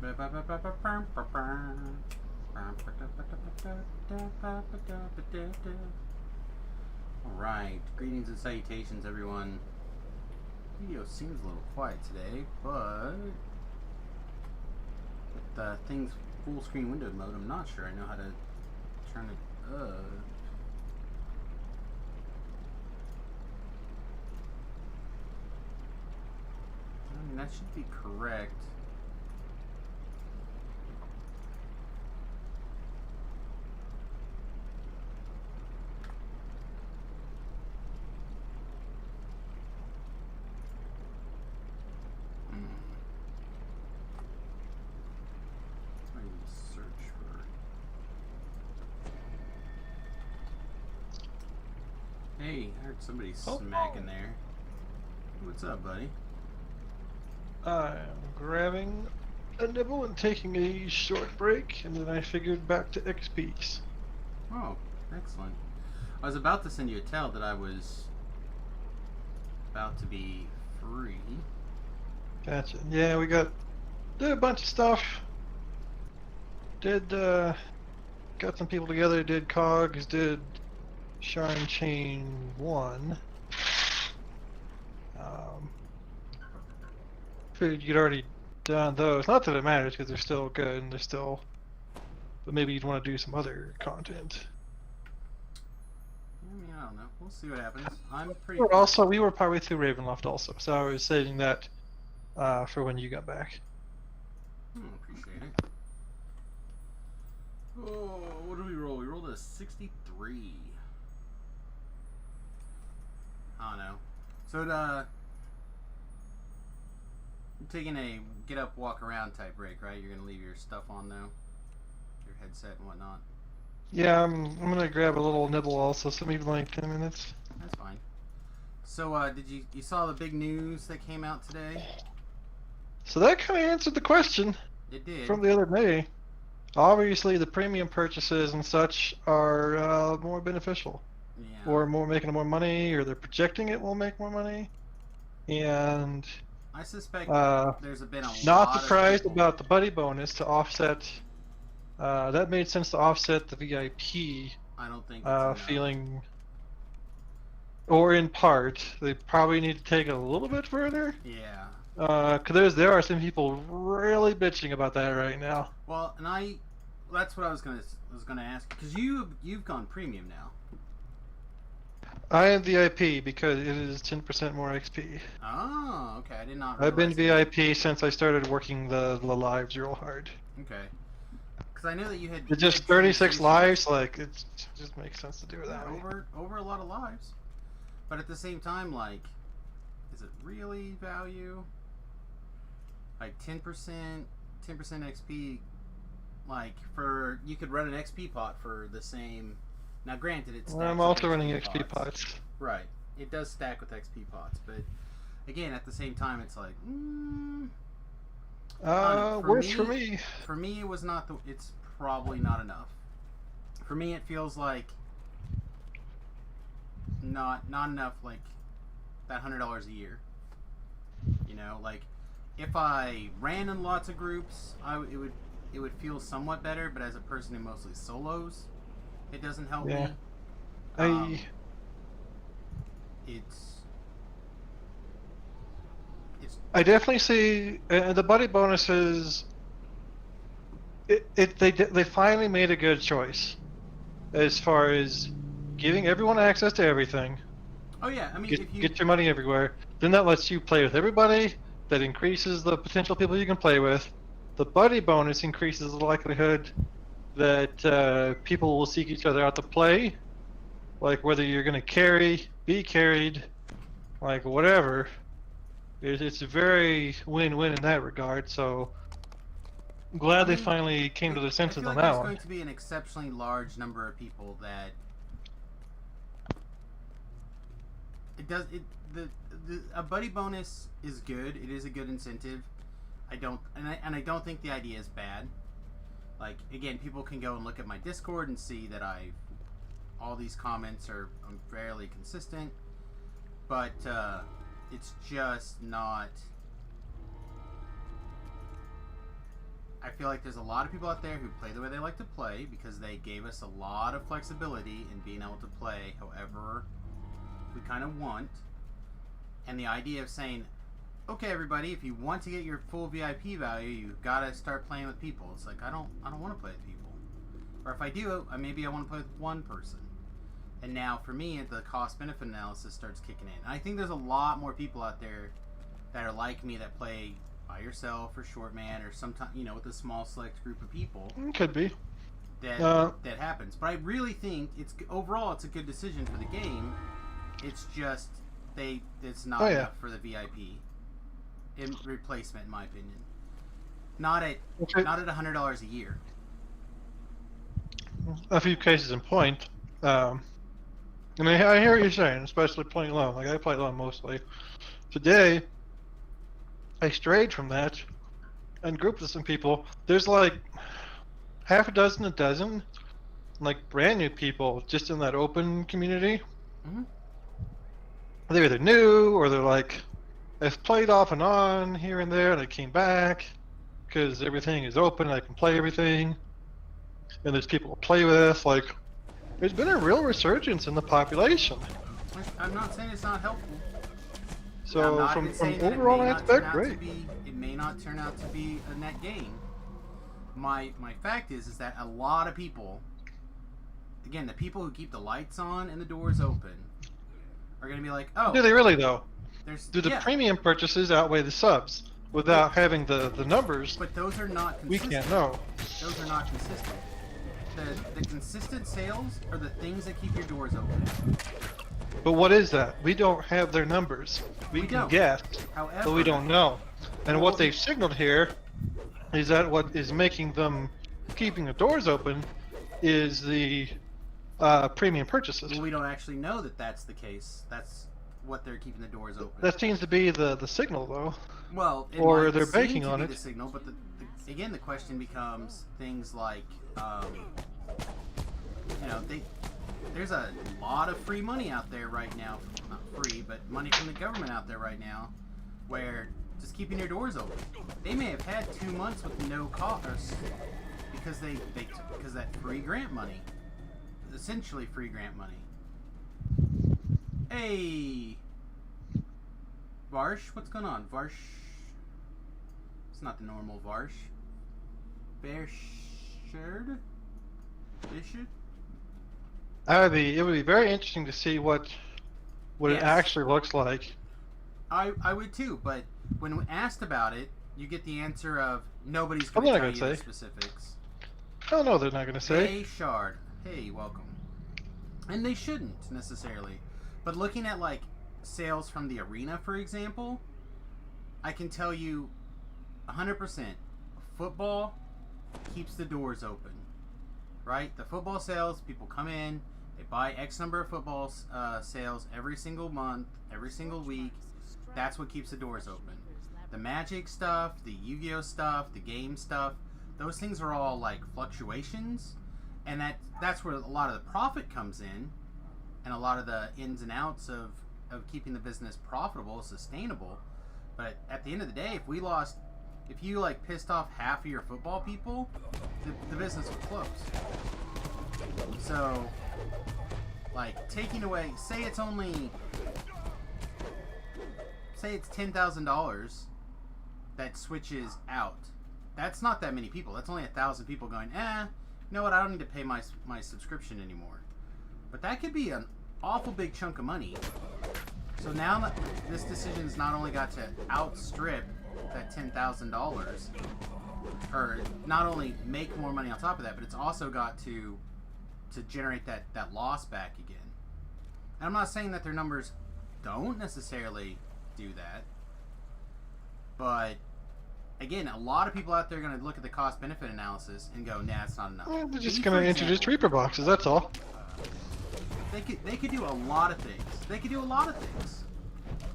Alright, greetings and salutations everyone. Video seems a little quiet today, but with things full screen windowed mode, I'm not sure I know how to turn it up. I mean, that should be correct. Hey, I heard somebody smacking there. What's up, buddy? I'm grabbing a nibble and taking a short break, and then I figured back to XPs. Oh, excellent. I was about to send you a tell that I was about to be free. Gotcha. Yeah, we did a bunch of stuff. Got some people together, did Cogs, did Sharn Chain 1. Figured you'd already done those. Not that it matters, because they're still good, and they're still... But maybe you'd want to do some other content. I mean, I don't know. We'll see what happens. I'm pretty... Also, we were partway through Ravenloft also, so I was saving that for when you got back. Appreciate it. Oh, what did we roll? We rolled a 63. I don't know. So, you're taking a get up, walk around type break, right? You're going to leave your stuff on, though? Your headset and whatnot? Yeah, I'm going to grab a little nibble also, so maybe like 10 minutes. That's fine. So, did you saw the big news that came out today? So that kind of answered the question. It did. From the other day. Obviously, the premium purchases and such are more beneficial. Yeah. Or making more money, or they're projecting it will make more money. And I suspect there's been a not lot surprised of people... about the buddy bonus to offset. That made sense to offset the VIP. I don't think it's feeling. Or in part, they probably need to take it a little bit further. Yeah. Because there are some people really bitching about that right now. Well, and that's what I was gonna ask, because you've gone premium now. I am VIP because it is 10% more XP. Oh, okay. I did not. I've been VIP since I started working the lives real hard. Okay. Because I know that you had. It's just 36 lives, like it just makes sense to do it that way. Over a lot of lives, but at the same time, like, is it really value? Like 10% XP, like you could run an XP pot for the same. Now, granted, it's. Well, I'm also running XP pots. Right, it does stack with XP pots, but again, at the same time, it's like. Worse for me. For me, it was not. It's probably not enough. For me, it feels like not enough. Like that $100 a year. You know, like. If I ran in lots of groups, it would feel somewhat better. But as a person who mostly solos, it doesn't help me. I definitely see the buddy bonuses. They finally made a good choice, as far as giving everyone access to everything. Oh yeah, I mean, get your money everywhere. Then that lets you play with everybody. That increases the potential people you can play with. The buddy bonus increases the likelihood that people will seek each other out to play. Like whether you're going to carry, be carried, like whatever. It's a very win-win in that regard, so I'm glad they finally came to their senses on that one. There's going to be an exceptionally large number of people that... A buddy bonus is good. It is a good incentive. I don't think the idea is bad. Like, again, people can go and look at my Discord and see that all these comments I'm fairly consistent, but it's just not. I feel like there's a lot of people out there who play the way they like to play because they gave us a lot of flexibility in being able to play however we kind of want. And the idea of saying, okay, everybody, if you want to get your full VIP value, you've got to start playing with people. It's like, I don't want to play with people. Or if I do, maybe I want to play with one person. And now for me, the cost-benefit analysis starts kicking in. And I think there's a lot more people out there that are like me that play by yourself or short man or sometimes, with a small select group of people. Could be. That happens. But I really think overall it's a good decision for the game. It's just it's not enough for the VIP in replacement, in my opinion. Not at $100 a year. A few cases in point. I hear what you're saying, especially playing alone. Like I play alone mostly. Today, I strayed from that and grouped with some people. There's like half a dozen, like brand new people just in that open community. Mm-hmm. They're either new or they're like, they've played off and on here and there and they came back because everything is open and I can play everything. And there's people to play with. Like, there's been a real resurgence in the population. I'm not saying it's not helpful. So from overall aspect, great. It may not turn out to be a net gain. My fact is that a lot of people, again, the people who keep the lights on and the doors open, are going to be like, oh. Do they really though? Do the yeah. premium purchases outweigh the subs without having the numbers? But those are not consistent. We can't know. Those are not consistent. The consistent sales are the things that keep your doors open. But what is that? We don't have their numbers. We can guess, However, but we don't know. And what they've signaled here is that what is making them keeping the doors open is the premium purchases. Well, we don't actually know that that's the case. That's what they're keeping the doors open. That seems to be the signal, though. Well, or they're banking on it. The signal, but again, the question becomes things like, there's a lot of free money out there right now. Not free, but money from the government out there right now, where just keeping your doors open. They may have had 2 months with no cost because because that free grant money, essentially free grant money. Hey, Varsh, what's going on, Varsh? It's not the normal Varsh. Bershard? Bishop? It would be very interesting to see what it actually looks like. I would too, but when asked about it, you get the answer of nobody's going to tell you the specifics. Oh no, they're not going to say. Hey, Shard. Hey, welcome. And they shouldn't necessarily. But looking at like sales from the arena, for example, I can tell you 100% football keeps the doors open. Right? The football sales, people come in, they buy X number of football sales every single month, every single week. That's what keeps the doors open. The Magic stuff, the Yu-Gi-Oh stuff, the game stuff, those things are all like fluctuations, and that's where a lot of the profit comes in, and a lot of the ins and outs of keeping the business profitable, sustainable. But at the end of the day, if you like pissed off half of your football people, the business would close. So, like, taking away, say it's $10,000 that switches out. That's not that many people. That's only 1,000 people going, you know what, I don't need to pay my subscription anymore. But that could be an awful big chunk of money. So now this decision's not only got to outstrip that $10,000, or not only make more money on top of that, but it's also got to generate that loss back again. And I'm not saying that their numbers don't necessarily do that, but again, a lot of people out there are going to look at the cost-benefit analysis and go, nah, it's not enough. Well, they're just going to introduce Reaper boxes, that's all. They could do a lot of things.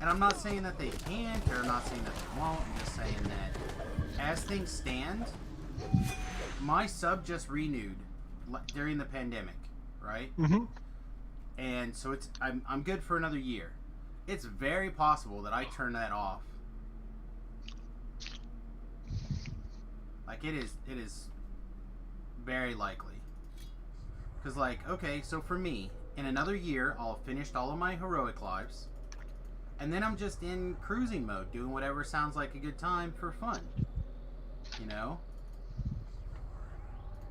And I'm not saying that they can't, or I'm not saying that they won't. I'm just saying that as things stand, my sub just renewed during the pandemic, right? Mm-hmm. And so I'm good for another year. It's very possible that I turn that off. Like it is very likely. Because, like, okay, so for me, in another year, I'll have finished all of my heroic lives, and then I'm just in cruising mode, doing whatever sounds like a good time for fun. You know?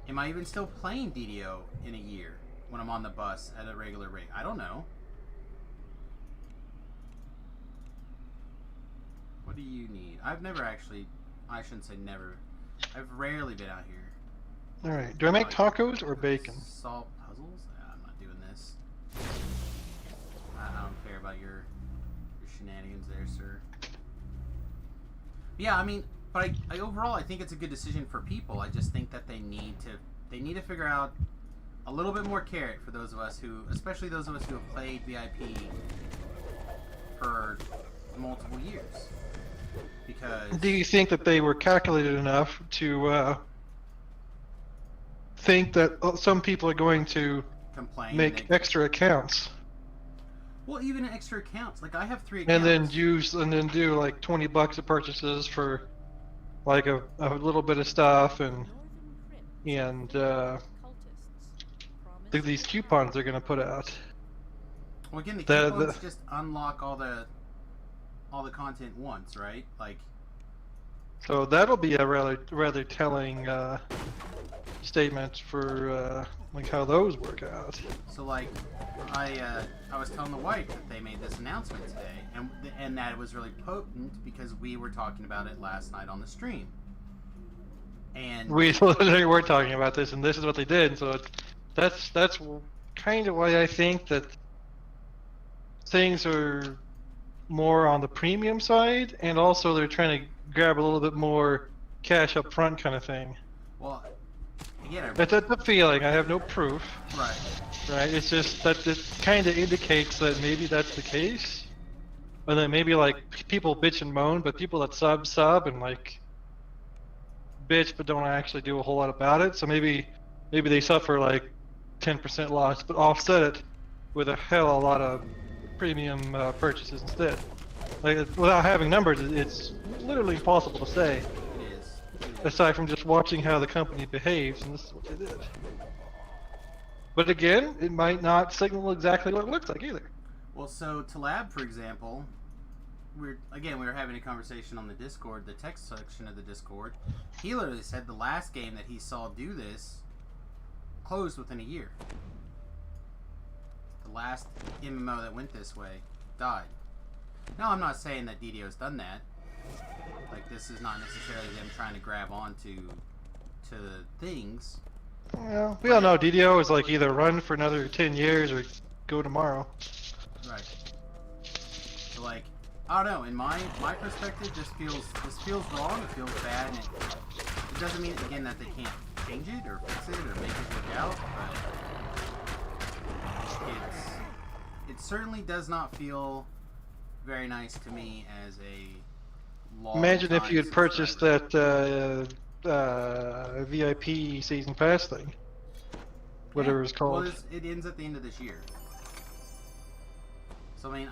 Am I even still playing DDO in a year when I'm on the bus at a regular rate? I don't know. What do you need? I've never actually... I shouldn't say never. I've rarely been out here. Alright, do I make tacos or bacon? Solve puzzles? I'm not doing this. I don't care about your shenanigans there, sir. Yeah, I mean, but I overall I think it's a good decision for people. I just think that they need to figure out a little bit more carrot for those of us who, especially those of us who have played VIP for multiple years. Because Do you think that they were calculated enough to think that some people are going to complain make extra accounts? Well, even extra accounts. Like, I have 3 accounts. And then do like $20 of purchases for like a little bit of stuff and these coupons they're gonna put out. Well, again, the coupons just unlock all the content once, right? Like, so that'll be a rather telling statement for like how those work out. so like, I was telling the wife that they made this announcement today, and that it was really potent because we were talking about it last night on the stream. And We literally were talking about this, and this is what they did. So that's kind of why I think that things are more on the premium side, and also they're trying to grab a little bit more cash up front kind of thing. well, again, That's the feeling. I have no proof. right. Right, it's just that it kind of indicates that maybe that's the case, and then maybe like people bitch and moan, but people that sub and like bitch but don't actually do a whole lot about it. So maybe they suffer like 10% loss, but offset it with a hell of a lot of premium purchases instead. Like without having numbers, it's literally impossible to say. It is. Aside from just watching how the company behaves, and this is what they did. But again, it might not signal exactly what it looks like either. Well, so Talab, for example, we were having a conversation on the Discord, the text section of the Discord. He literally said the last game that he saw do this closed within a year. The last MMO that went this way died. Now, I'm not saying that DDO's done that. Like, this is not necessarily them trying to grab onto things. Well, we all know DDO is like either run for another 10 years or go tomorrow. Right. So, like, I don't know. In my perspective, this feels wrong. It feels bad, and it doesn't mean again that they can't change it or fix it or make it work out. But it certainly does not feel very nice to me as a long. Imagine if you had purchased that VIP season pass thing, whatever it's called. Well, it ends at the end of this year. So I mean,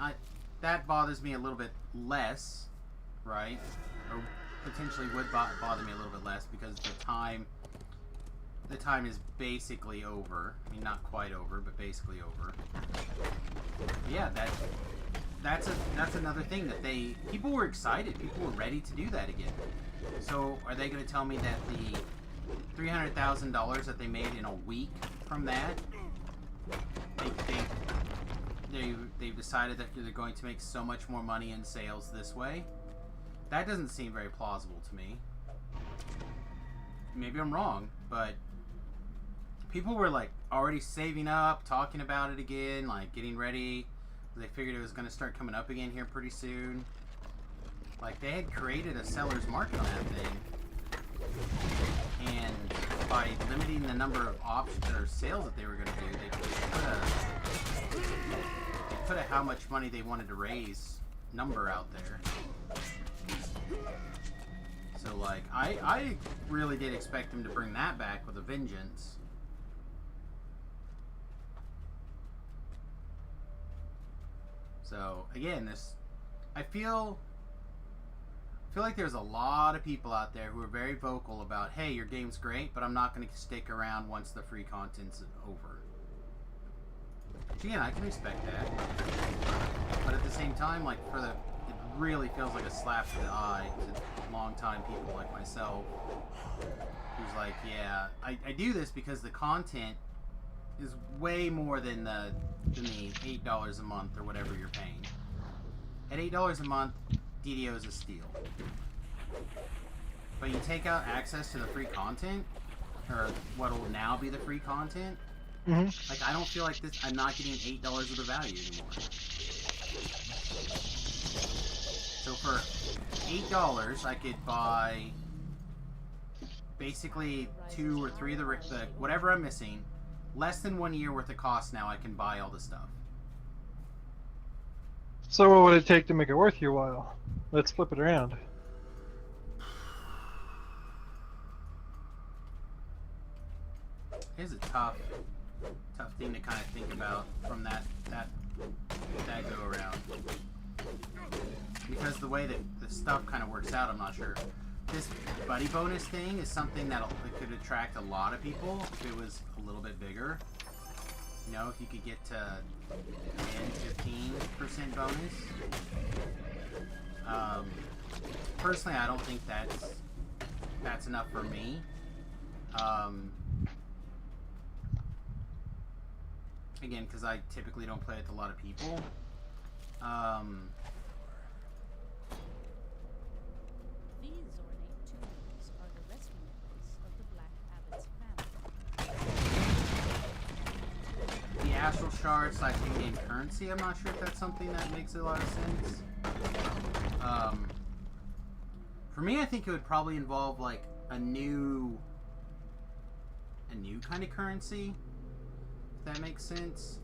that bothers me a little bit less, right? Or potentially would bother me a little bit less because the time is basically over. I mean, not quite over, but basically over. But yeah, that's another thing that people were excited. People were ready to do that again. So are they going to tell me that the $300,000 that they made in a week from that, they've decided that they're going to make so much more money in sales this way? That doesn't seem very plausible to me. Maybe I'm wrong, but people were like already saving up, talking about it again, like getting ready. They figured it was going to start coming up again here pretty soon. Like, they had created a seller's market on that thing. And by limiting the number of options or sales that they were going to do, they put a how much money they wanted to raise number out there. So, like, I really did expect them to bring that back with a vengeance. So, again, I feel feel like there's a lot of people out there who are very vocal about, hey, your game's great, but I'm not going to stick around once the free content's over. Which, again, I can respect that. But at the same time, like, it really feels like a slap to the eye to long-time people like myself, who's like, yeah, I do this because the content is way more than the $8 a month or whatever you're paying. At $8 a month, DDO is a steal. But you take out access to the free content, or what will now be the free content. Like, I don't feel like I'm not getting $8 of the value anymore. So for $8, I could buy basically 2 or 3 of the whatever I'm missing. Less than 1 year worth of cost now, I can buy all the stuff. So what would it take to make it worth your while? Let's flip it around. It's a tough thing to kind of think about from that go around. Because the way that the stuff kind of works out, I'm not sure. This buddy bonus thing is something that could attract a lot of people if it was a little bit bigger. You know, if you could get to 10-15% bonus. Personally, I don't think that's enough for me. Again, because I typically don't play with a lot of people. These ornate tombs are the resting place of the Black Abbot's family. The astral shards, like in-game currency, I'm not sure if that's something that makes a lot of sense. For me, I think it would probably involve like a new kind of currency, if that makes sense.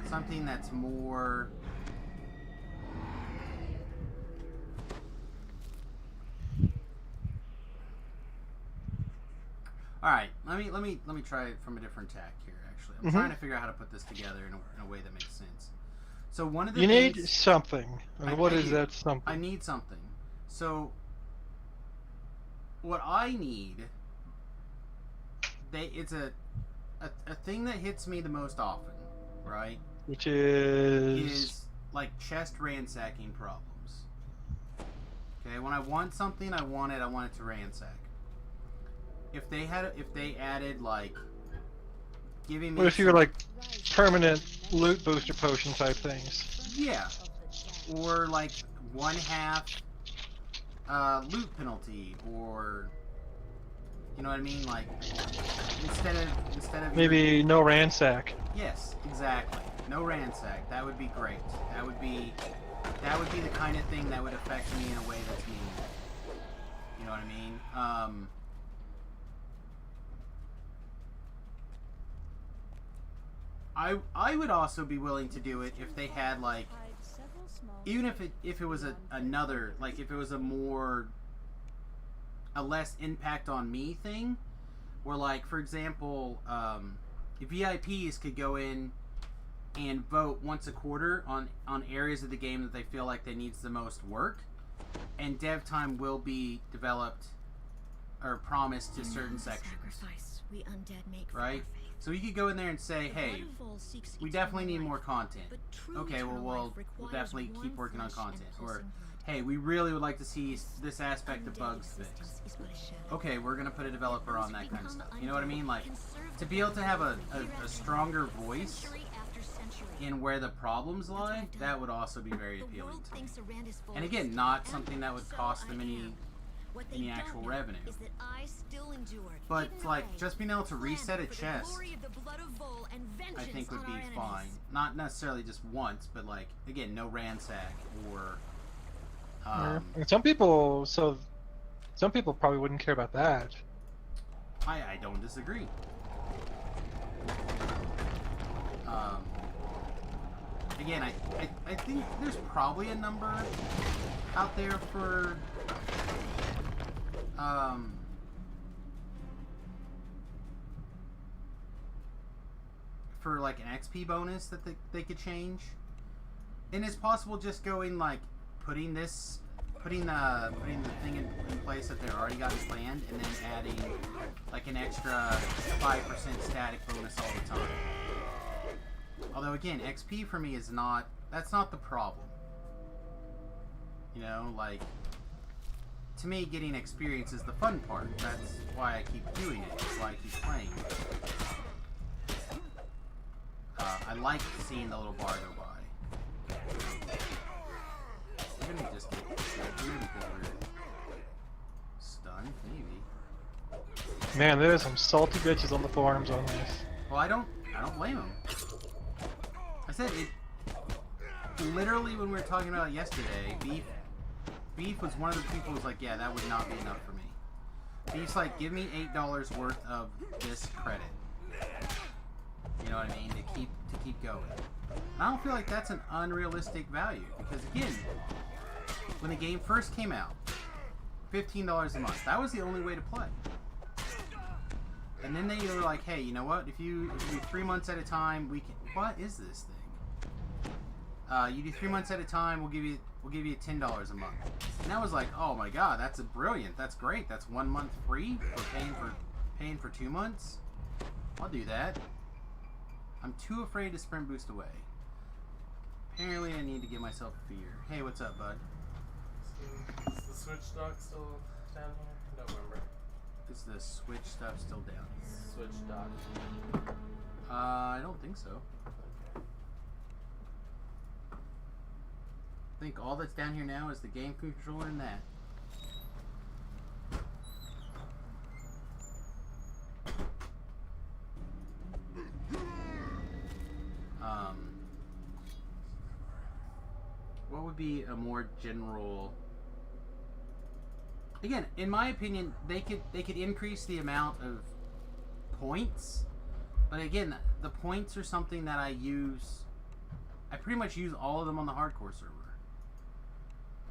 Something that's more all right. Let me try it from a different tack here. Actually, I'm trying to figure out how to put this together in a way that makes sense. So one of the things, need something. And what is that something? I need something. So what I need, it's a thing that hits me the most often, right? Which is Is like chest ransacking problems. Okay, when I want something, I want it to ransack. If they added like giving me what if you were like permanent loot booster potion type things? yeah, or like 1/2 loot penalty, or you know what I mean, like instead of Maybe no ransack. yes, exactly, no ransack. That would be great. That would be the kind of thing that would affect me in a way that's meaningful. You know what I mean? I would also be willing to do it if they had like, even if it was another, like if it was a less impact on me thing, where like for example, VIPs could go in and vote once a quarter on areas of the game that they feel like they needs the most work, and dev time will be developed or promised to certain sections. We undead make Right? So you could go in there and say, hey, we definitely need more content. Okay, well, we'll definitely keep working on content. Or, hey, we really would like to see this aspect of bugs fixed. Okay, we're going to put a developer on that kind of stuff. You know what I mean? Like, to be able to have a stronger voice in where the problems lie, that would also be very appealing to me. And again, not something that would cost them any actual revenue. But like just being able to reset a chest, I think would be fine. Not necessarily just once, but like again, no ransack or. Some people probably wouldn't care about that. I don't disagree. Again, I think there's probably a number out there for like an XP bonus that they could change. And it's possible just going like putting the thing in place that they've already got planned, and then adding like an extra 5% static bonus all the time. Although again, XP for me is that's not the problem. You know, like, to me, getting experience is the fun part. That's why I keep doing it. That's why I keep playing. I like seeing the little bar go by. We're gonna just get stunned, maybe. Man, there's some salty bitches on the forums on this. Well, I don't blame them. I said it. Literally, when we were talking about it yesterday, Beef was one of the people who was like, yeah, that would not be enough for me. Beef's like, give me $8 worth of this credit. You know what I mean? To keep going. And I don't feel like that's an unrealistic value, because again, when the game first came out, $15 a month. That was the only way to play. And then they were like, hey, you know what? If you do 3 months at a time, we can. What is this thing? You do 3 months at a time, we'll give you $10 a month. And I was like, oh my god, that's brilliant. That's great. That's 1 month free for paying for 2 months. I'll do that. I'm too afraid to sprint boost away. Apparently, I need to give myself fear. Hey, what's up, bud? Is the switch dock still down here? I don't remember. Is the switch stuff still down here? Switch dock. I don't think so. Okay. I think all that's down here now is the game controller and that. What would be a more general? Again, in my opinion, they could increase the amount of points, but again, the points are something that I use. I pretty much use all of them on the hardcore server.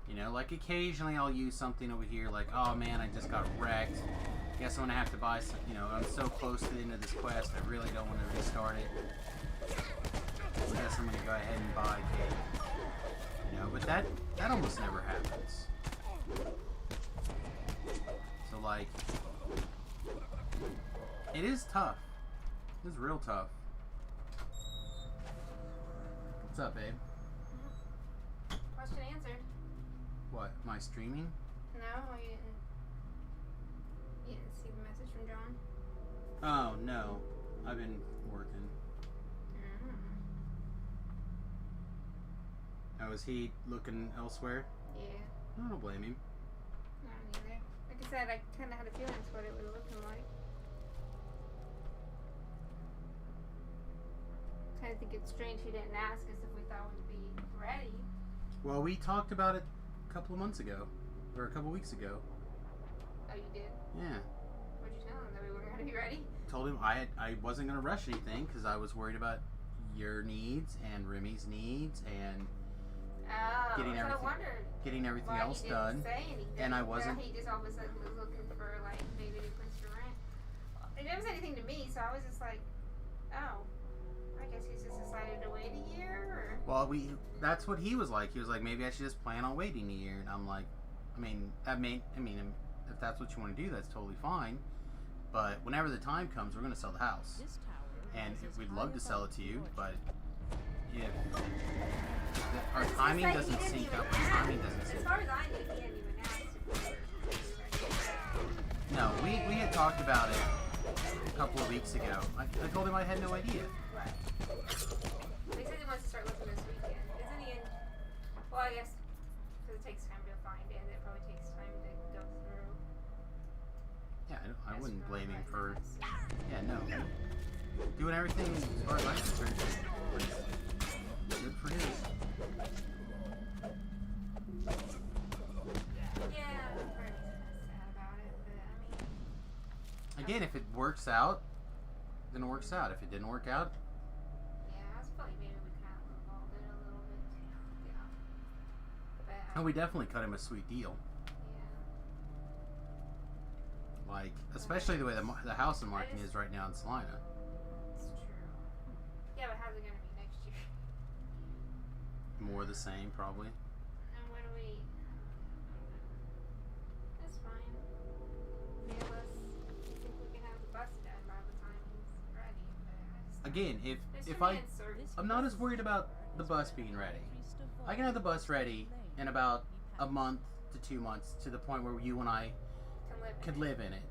You know, like occasionally I'll use something over here, like, oh man, I just got wrecked. Guess I'm gonna have to buy some. You know, I'm so close to the end of this quest, I really don't want to restart it. So I guess I'm gonna go ahead and buy cake. You know, but that almost never happens. So like, it is tough. It's real tough. What's up, babe? Question answered. What? Am I streaming? No, you didn't see the message from John? Oh no, I've been working. Oh, is he looking elsewhere? Yeah, I don't blame him. I don't either. Like I said, I kind of had a feeling that's what it was looking like. Kind of think it's strange he didn't ask us if we thought we'd be ready. Well, we talked about it a couple of months ago, or a couple weeks ago. Oh, you did? Yeah. What'd you tell him? That we weren't going to be ready? Told him I wasn't gonna rush anything because I was worried about your needs and Remy's needs and Oh, Getting so I everything- wondered getting everything why else he didn't done. say anything. And I That wasn't. He just all of a sudden was looking for like maybe a new place to rent. It didn't say anything to me, so I was just like, oh, I guess he's just decided to wait a year. Or... Well, that's what he was like. He was like, maybe I should just plan on waiting a year. And I'm like, if that's what you want to do, that's totally fine. But whenever the time comes, we're gonna sell the house. This tower And rises we'd high love to sell it above to you, the but fortress. if our I was just timing like, doesn't he didn't sync even up, ask. our timing doesn't As sync far up. as I knew, he hadn't even asked if we were No, we had talked about it a couple of weeks ago. I told him I had no idea. Right. He said he wants to start looking this weekend. Isn't he in... Well, I guess because it takes time to find it. It probably takes time to go through. Yeah, I That's wouldn't really blame him right, for. yes. Yeah, no. Doing everything as far as I'm concerned. Good for him. Yeah, Bernie's kind of sad about it, but I mean... Again, if it works out, then it works out. If it didn't work out, Yeah, that's probably maybe we kind of involved it a little bit. Yeah. But, and we definitely cut him a sweet deal. yeah, Like, especially the way the house market is right now in Salina. it's true. Yeah, but how's it going to be next year? more of the same, probably. And what do we? That's fine. Mail us. I think we can have the bus done by the time he's ready. But I just Again, there's if too many I, uncertainties. I'm not as worried about the bus being ready. I can have the bus ready in about a month to 2 months, to the point where you and I could live in it,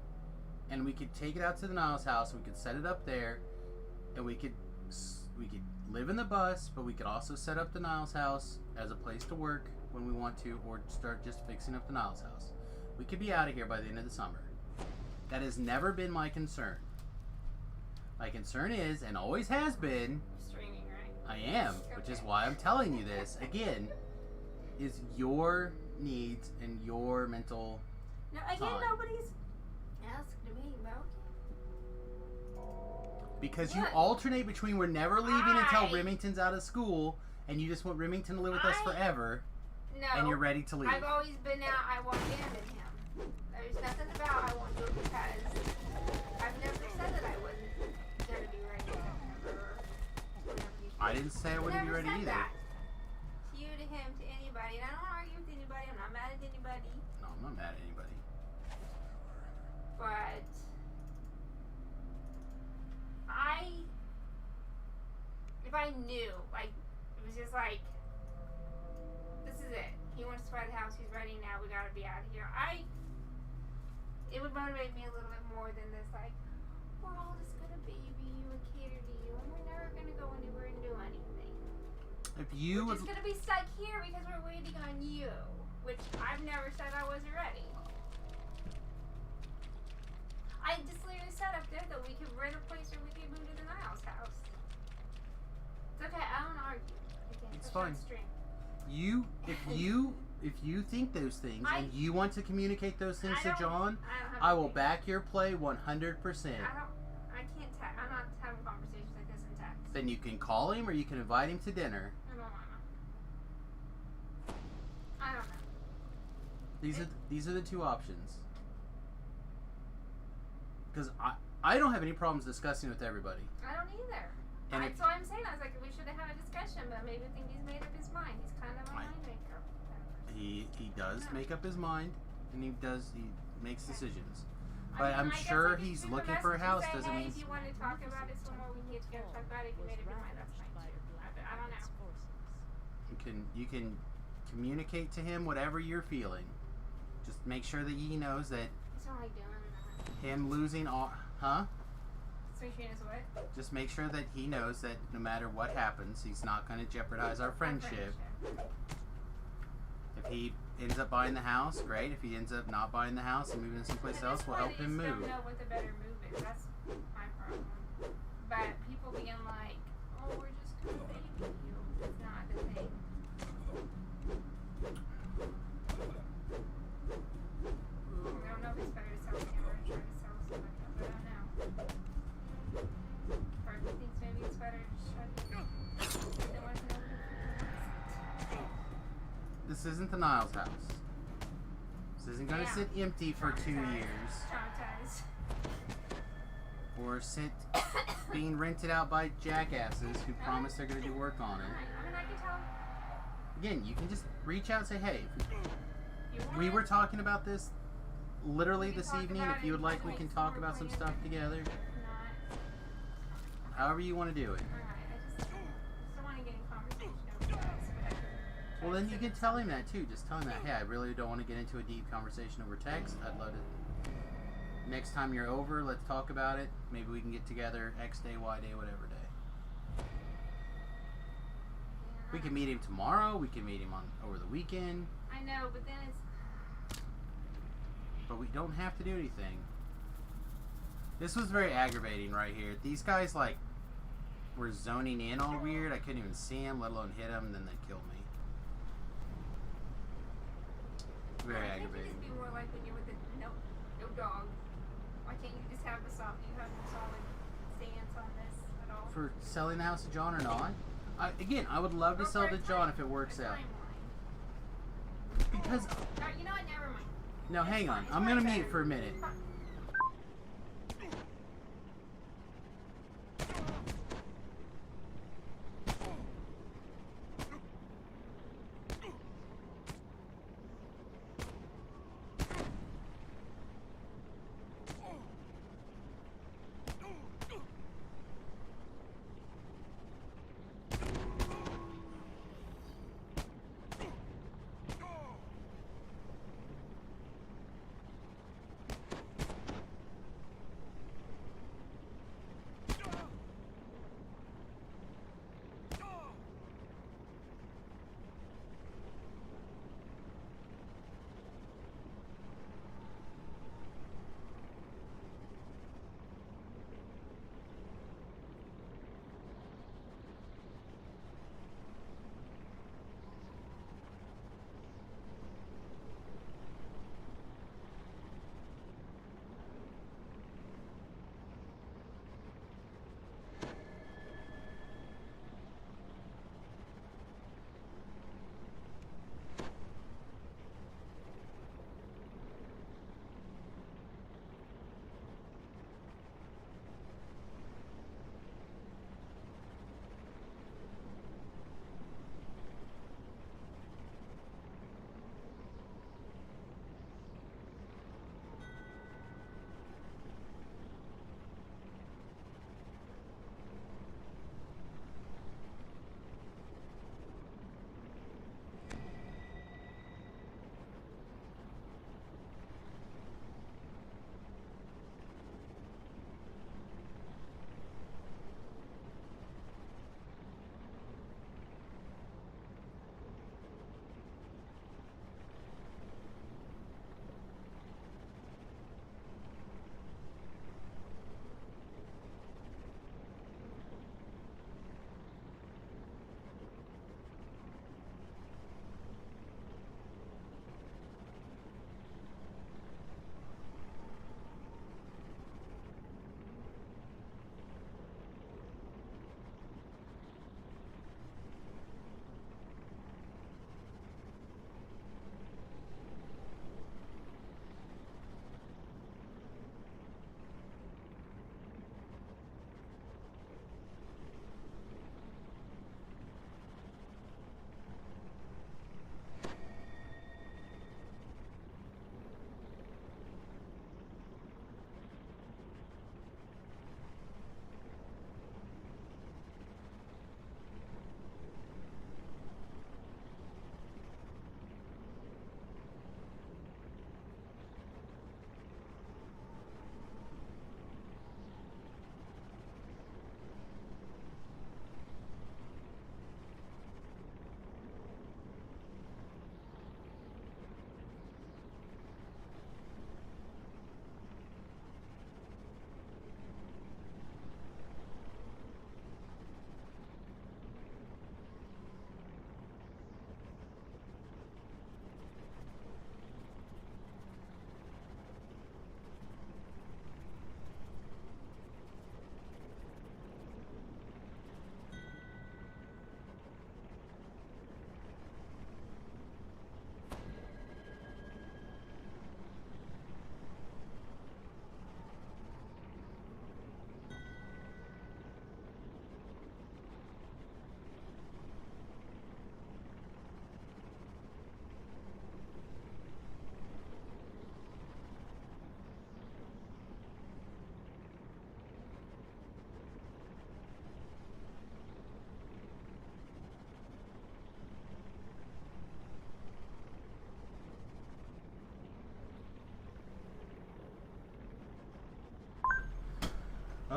and we could take it out to the Niles house. We could set it up there, and we could live in the bus, but we could also set up the Niles house as a place to work when we want to, or start just fixing up the Niles house. We could be out of here by the end of the summer. That has never been my concern. My concern is, and always has been, Streaming, right? I am, which is why I'm telling you this again, is your needs and your mental. No, again, Time. nobody's asked me about. Because you What? alternate between we're never leaving until I- Remington's out of school, and you just want Remington to live with us I- forever, No. and you're ready to leave. I've always been out. I want abandon him. There's nothing about I want to because I've never said that I wasn't gonna be ready in September or whenever you. I didn't say I wouldn't be Never ready said either. that. To you, to him, to anybody. And I don't argue with anybody. I'm not mad at anybody. No, I'm not mad at anybody. But if I knew, like, it was just like, this is it. He wants to buy the house. He's ready now. We gotta be out of here. It would motivate me a little bit more than this, like, we're all just gonna baby you and cater to you, and we're never gonna go anywhere and do anything. If you We're would, just gonna be stuck here because we're waiting on you, which I've never said I wasn't ready. I just literally said up there that we could rent a place or we could move to the Niles house. It's okay, I don't argue. Again, It's push fine. upstream. if you think those things I- and you want to communicate those things I to don't- John, I don't have I will anything. back your play 100%. I can't I'm not having conversations like this in text. Then you can call him or you can invite him to dinner. I don't wanna. I don't know. These are the two options. Because I don't have any problems discussing with everybody. I don't either. And That's why I'm saying I was like, we should have had a discussion, but maybe I think he's made up his mind. He's kind of a mind maker. He does make up his mind, and he makes decisions. I But mean, I'm I guess sure I can he's send a looking for a message and house. say, Doesn't hey, mean if you want to talk about it somewhere, we can get together, talk about it. If you made up your mind, that's fine. I don't know. you can communicate to him whatever you're feeling. Just make sure that he knows that He's not like doing that. him losing all, Switching is what? Just make sure that he knows that no matter what happens, he's not going to jeopardize our friendship. If he ends up buying the house, great. If he ends up not buying the house and moving someplace else, we'll help him I move. don't know what the better move is. That's my problem. But people being like, oh, we're just going to baby you. It's not the thing. I don't know if it's better to sell him or try to sell something like that, but I don't know. Or if he thinks maybe it's better to just try to they want to know This isn't the Niles house. This isn't going to Yeah. sit empty for 2 years. Traumatized. Or sit being rented out by jackasses who promise they're going to do work on it. I mean, I can tell. Again, you can just reach out and say, hey, You want we it? were talking about this literally We can this talk evening. about If it you would and like, we make can some talk more about some plans. stuff together. Not. However you want to do it. Alright, I just don't want to get in conversation over text, but I can try Well, to then you sit can with tell him someone. that too. Just tell him that, hey, I really don't want to get into a deep conversation over text. I'd love to. Next time you're over, let's talk about it. Maybe we can get together X day, Y day, whatever day. We can meet him tomorrow. We can meet him over the weekend. I know, but then it's. But we don't have to do anything. This was very aggravating right here. These guys like were zoning in all weird. I couldn't even see them, let alone hit them, and then they killed me. Very I think aggravating. it'd just be more like when you're with a no dog. Why can't you just have a solid stance on this at all? For selling the house to John or not? I would love to Or sell for to a John time- if it works a out. timeline. Because You know what? Never mind. no, It's hang fine. on. It's I'm probably gonna mute better. for a minute.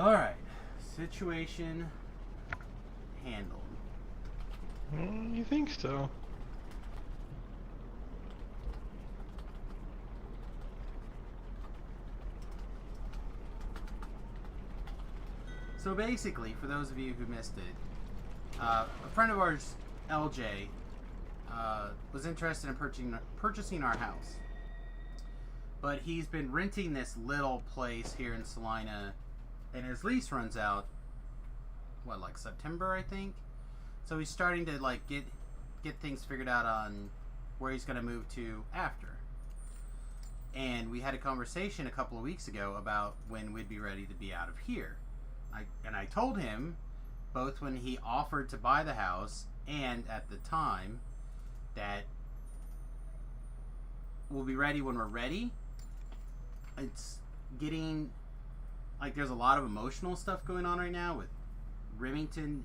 Alright. Situation handled. You think so? So basically, for those of you who missed it, a friend of ours, LJ, was interested in purchasing our house. But he's been renting this little place here in Salina, and his lease runs out, what, like September, I think? So he's starting to like get things figured out on where he's going to move to after. And we had a conversation a couple of weeks ago about when we'd be ready to be out of here. I told him, both when he offered to buy the house and at the time, that we'll be ready when we're ready. It's getting, like, there's a lot of emotional stuff going on right now with Remington,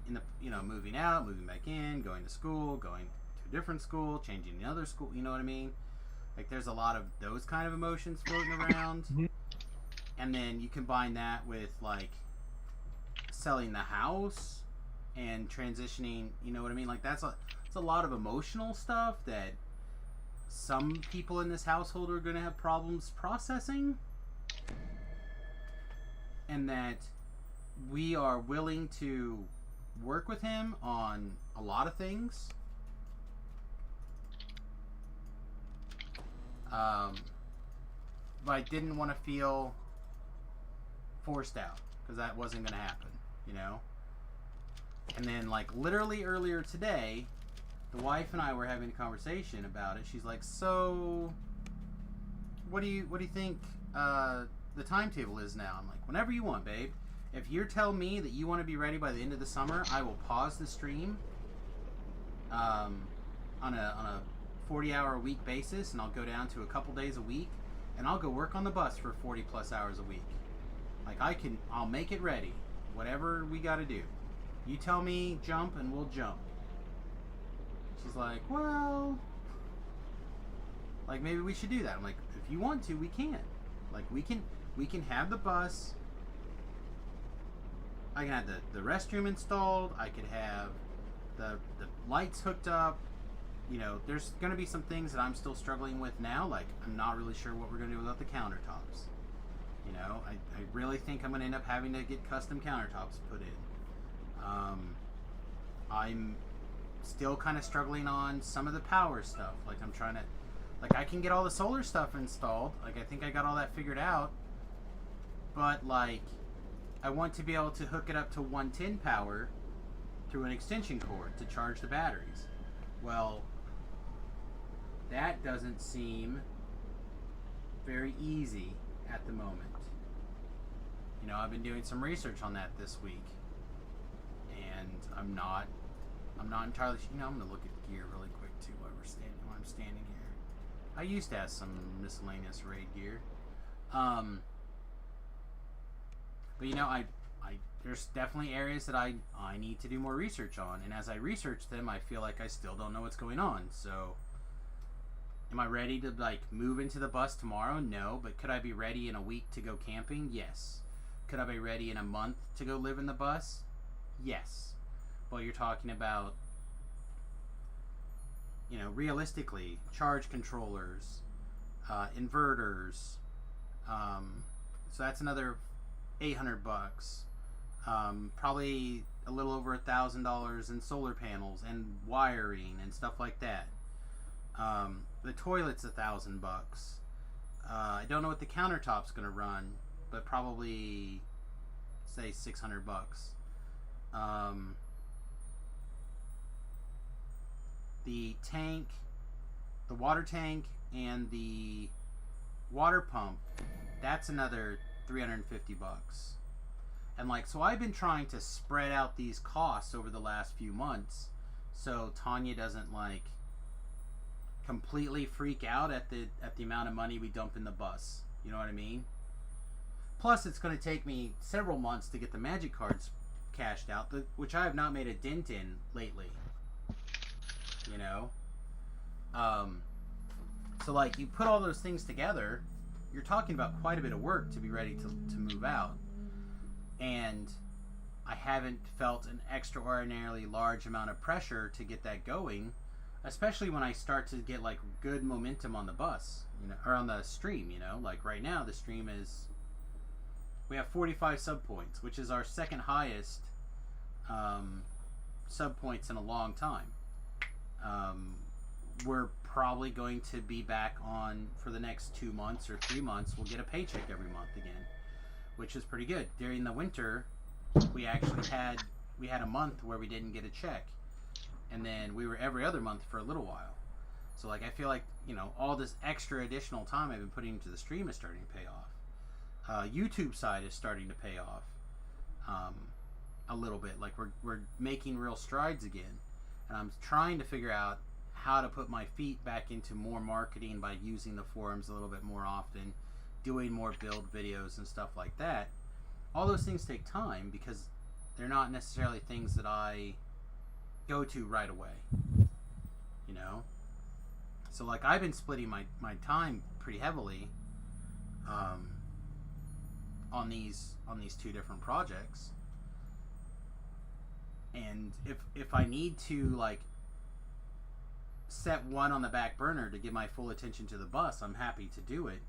moving out, moving back in, going to school, going to a different school, changing another school, you know what I mean? Like, there's a lot of those kind of emotions floating around. And then you combine that with, like, selling the house and transitioning, you know what I mean? Like, it's a lot of emotional stuff that some people in this household are going to have problems processing. And that we are willing to work with him on a lot of things. But I didn't want to feel forced out, because that wasn't going to happen, you know? And then, like, literally earlier today, the wife and I were having a conversation about it. She's like, so what do you think the timetable is now? I'm like, whenever you want, babe. If you tell me that you want to be ready by the end of the summer, I will pause the stream on a 40-hour a week basis, and I'll go down to a couple days a week, and I'll go work on the bus for 40 plus hours a week. Like, I'll make it ready, whatever we got to do. You tell me jump, and we'll jump. She's like, well, like, maybe we should do that. I'm like, if you want to, we can. Like, we can have the bus. I can have the restroom installed. I could have the lights hooked up. You know, there's going to be some things that I'm still struggling with now. Like, I'm not really sure what we're going to do without the countertops. You know, I really think I'm going to end up having to get custom countertops put in. I'm still kind of struggling on some of the power stuff. Like, I'm trying to, like, I can get all the solar stuff installed. Like, I think I got all that figured out. But, like, I want to be able to hook it up to 110 power through an extension cord to charge the batteries. Well, that doesn't seem very easy at the moment. You know, I've been doing some research on that this week, and I'm not entirely. You know, I'm gonna look at gear really quick too while I'm standing here. I used to have some miscellaneous raid gear, but you know, there's definitely areas that I need to do more research on, and as I research them, I feel like I still don't know what's going on. So, am I ready to, like, move into the bus tomorrow? No, but could I be ready in a week to go camping? Yes. Could I be ready in a month to go live in the bus? Yes. Well, you're talking about, you know, realistically, charge controllers, inverters. So that's another $800. Probably a little over $1,000 in solar panels and wiring and stuff like that. The toilet's $1,000. I don't know what the countertop's gonna run, but probably say $600. The tank, the water tank, and the water pump, that's another $350. And, like, so I've been trying to spread out these costs over the last few months so Tanya doesn't, like, completely freak out at the amount of money we dump in the bus. You know what I mean? Plus, it's going to take me several months to get the magic cards cashed out, which I have not made a dent in lately. You know? So, like, you put all those things together, you're talking about quite a bit of work to be ready to move out. and I haven't felt an extraordinarily large amount of pressure to get that going, especially when I start to get like good momentum on the bus, you know, or on the stream, you know. Like right now the stream is, we have 45 sub points, which is our second highest sub points in a long time. We're probably going to be back on for the next 2 months or 3 months. We'll get a paycheck every month again, which is pretty good. During the winter, we actually had a month where we didn't get a check, and then we were every other month for a little while. So like I feel like, you know, all this extra additional time I've been putting into the stream is starting to pay off. YouTube side is starting to pay off a little bit. Like we're making real strides again, and I'm trying to figure out how to put my feet back into more marketing by using the forums a little bit more often, doing more build videos and stuff like that. All those things take time because they're not necessarily things that I go to right away, you know. So like I've been splitting my time pretty heavily on these 2 different projects, and if I need to like set one on the back burner to give my full attention to the bus, I'm happy to do it.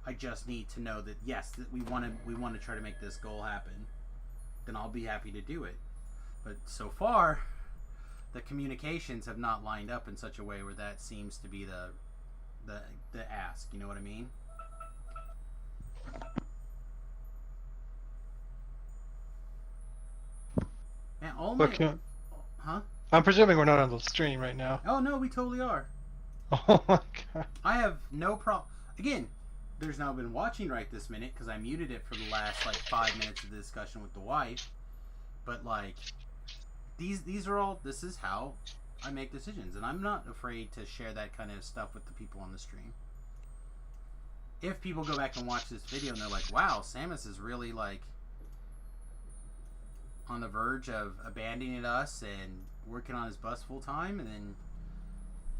I just need to know that yes, that we want to try to make this goal happen. Then I'll be happy to do it. But so far, the communications have not lined up in such a way where that seems to be the ask. You know what I mean? Man, all my huh? I'm presuming we're not on the stream right now. Oh no, we totally are. Oh my god. I have no problem. Again, there's now been watching right this minute because I muted it for the last like 5 minutes of the discussion with the wife. But like, these are all. This is how I make decisions, and I'm not afraid to share that kind of stuff with the people on the stream. If people go back and watch this video and they're like, "Wow, Samus is really like on the verge of abandoning us and working on his bus full time," and then,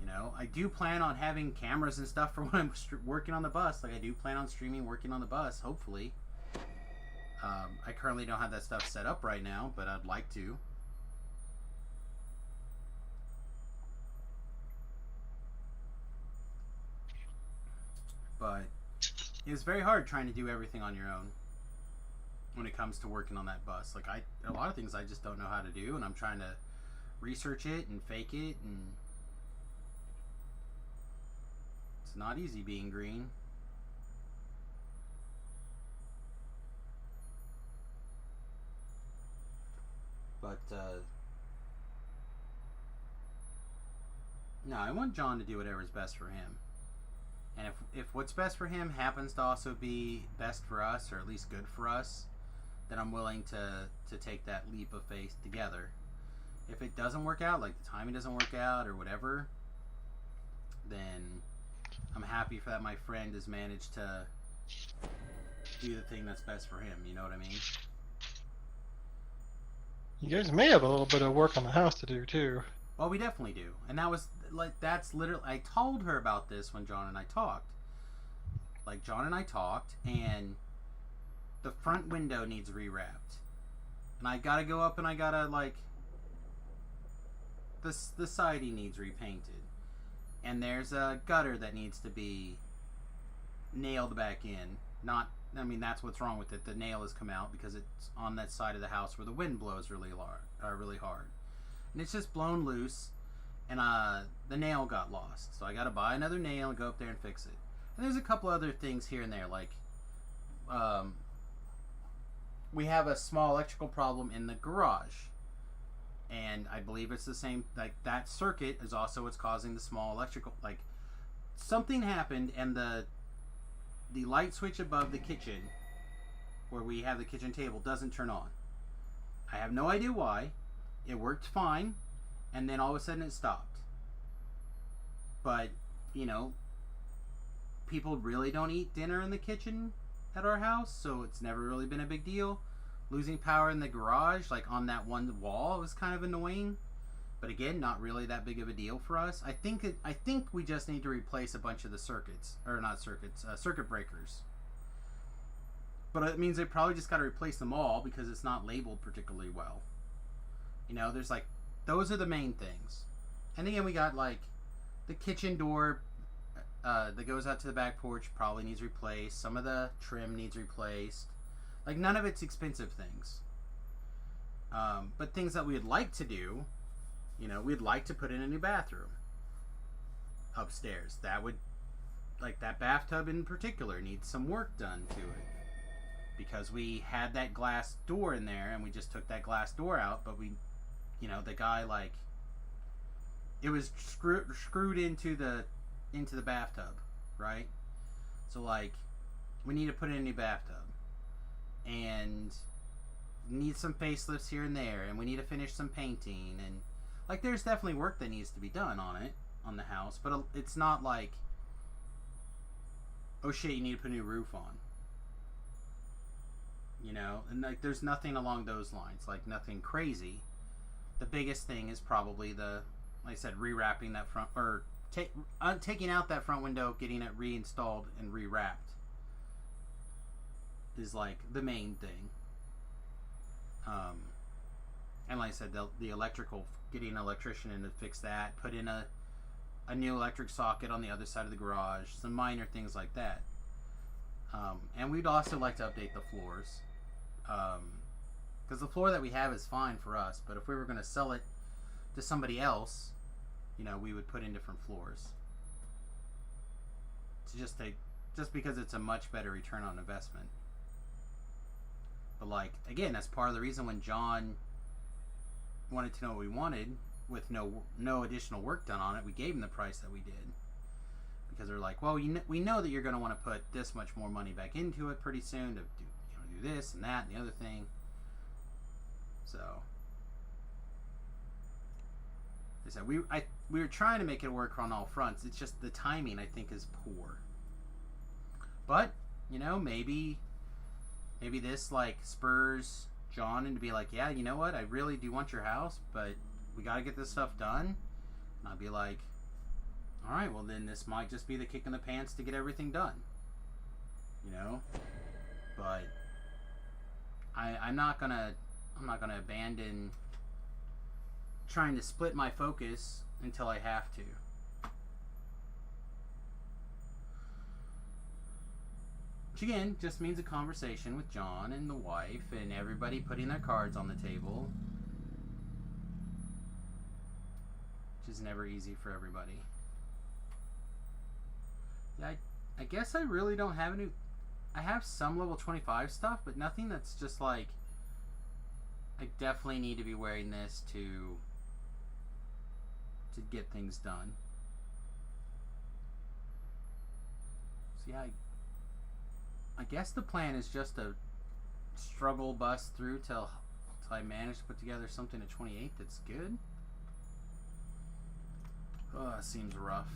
you know, I do plan on having cameras and stuff for when I'm working on the bus. Like I do plan on streaming working on the bus, hopefully. I currently don't have that stuff set up right now, but I'd like to. But it's very hard trying to do everything on your own when it comes to working on that bus. Like a lot of things I just don't know how to do, and I'm trying to research it and fake it, and it's not easy being green. But no, I want John to do whatever's best for him. And if what's best for him happens to also be best for us, or at least good for us, then I'm willing to take that leap of faith together. If it doesn't work out, like the timing doesn't work out or whatever, then I'm happy for that my friend has managed to do the thing that's best for him. You know what I mean? You guys may have a little bit of work on the house to do too. Well, we definitely do. And that was like, that's literally, I told her about this when John and I talked. Like John and I talked, and the front window needs rewrapped. And I gotta go up and I gotta like, the siding needs repainted. And there's a gutter that needs to be nailed back in. Not, I mean, that's what's wrong with it. The nail has come out because it's on that side of the house where the wind blows really hard. And it's just blown loose, and the nail got lost. So I gotta buy another nail and go up there and fix it. And there's a couple other things here and there, like we have a small electrical problem in the garage, and I believe it's the same, like that circuit is also what's causing the small electrical, like something happened and the light switch above the kitchen where we have the kitchen table doesn't turn on. I have no idea why. It worked fine, and then all of a sudden it stopped. But, you know, people really don't eat dinner in the kitchen at our house, so it's never really been a big deal. Losing power in the garage, like on that one wall, was kind of annoying. But again, not really that big of a deal for us. I think we just need to replace a bunch of the circuit breakers. But it means they probably just got to replace them all because it's not labeled particularly well. You know, there's like, those are the main things. And again, we got like the kitchen door that goes out to the back porch probably needs replaced. Some of the trim needs replaced. Like, none of it's expensive things. But things that we'd like to do, you know, we'd like to put in a new bathroom upstairs. That would, like, that bathtub in particular needs some work done to it. Because we had that glass door in there and we just took that glass door out, but we, you know, the guy, like, it was screwed into the bathtub, right? So, like, we need to put in a new bathtub. And need some facelifts here and there, and we need to finish some painting, and, like, there's definitely work that needs to be done on it, on the house, but it's not like, oh shit, you need to put a new roof on. You know, and like, there's nothing along those lines, like, nothing crazy. The biggest thing is probably the, like I said, rewrapping that front, or taking out that front window, getting it reinstalled and rewrapped is like the main thing. And like I said, the electrical, getting an electrician in to fix that, put in a new electric socket on the other side of the garage, some minor things like that. And we'd also like to update the floors. Because the floor that we have is fine for us, but if we were going to sell it to somebody else, you know, we would put in different floors. To just because it's a much better return on investment. But like, again, that's part of the reason when John wanted to know what we wanted, with no additional work done on it, we gave him the price that we did. Because they're like, well, we know that you're going to want to put this much more money back into it pretty soon to do this and that and the other thing. So, I said we were trying to make it work on all fronts. It's just the timing, I think, is poor. But, you know, maybe this, like, spurs John into be like, yeah, you know what, I really do want your house, but we got to get this stuff done. And I'll be like, all right, well, then this might just be the kick in the pants to get everything done. You know? But I'm not gonna abandon trying to split my focus until I have to. Which again just means a conversation with John and the wife and everybody putting their cards on the table. Which is never easy for everybody. Yeah, I guess I really don't have any. I have some level 25 stuff, but nothing that's just like, I definitely need to be wearing this to get things done. So yeah, I guess the plan is just to struggle bust through till I manage to put together something at 28 that's good. Oh, it seems rough.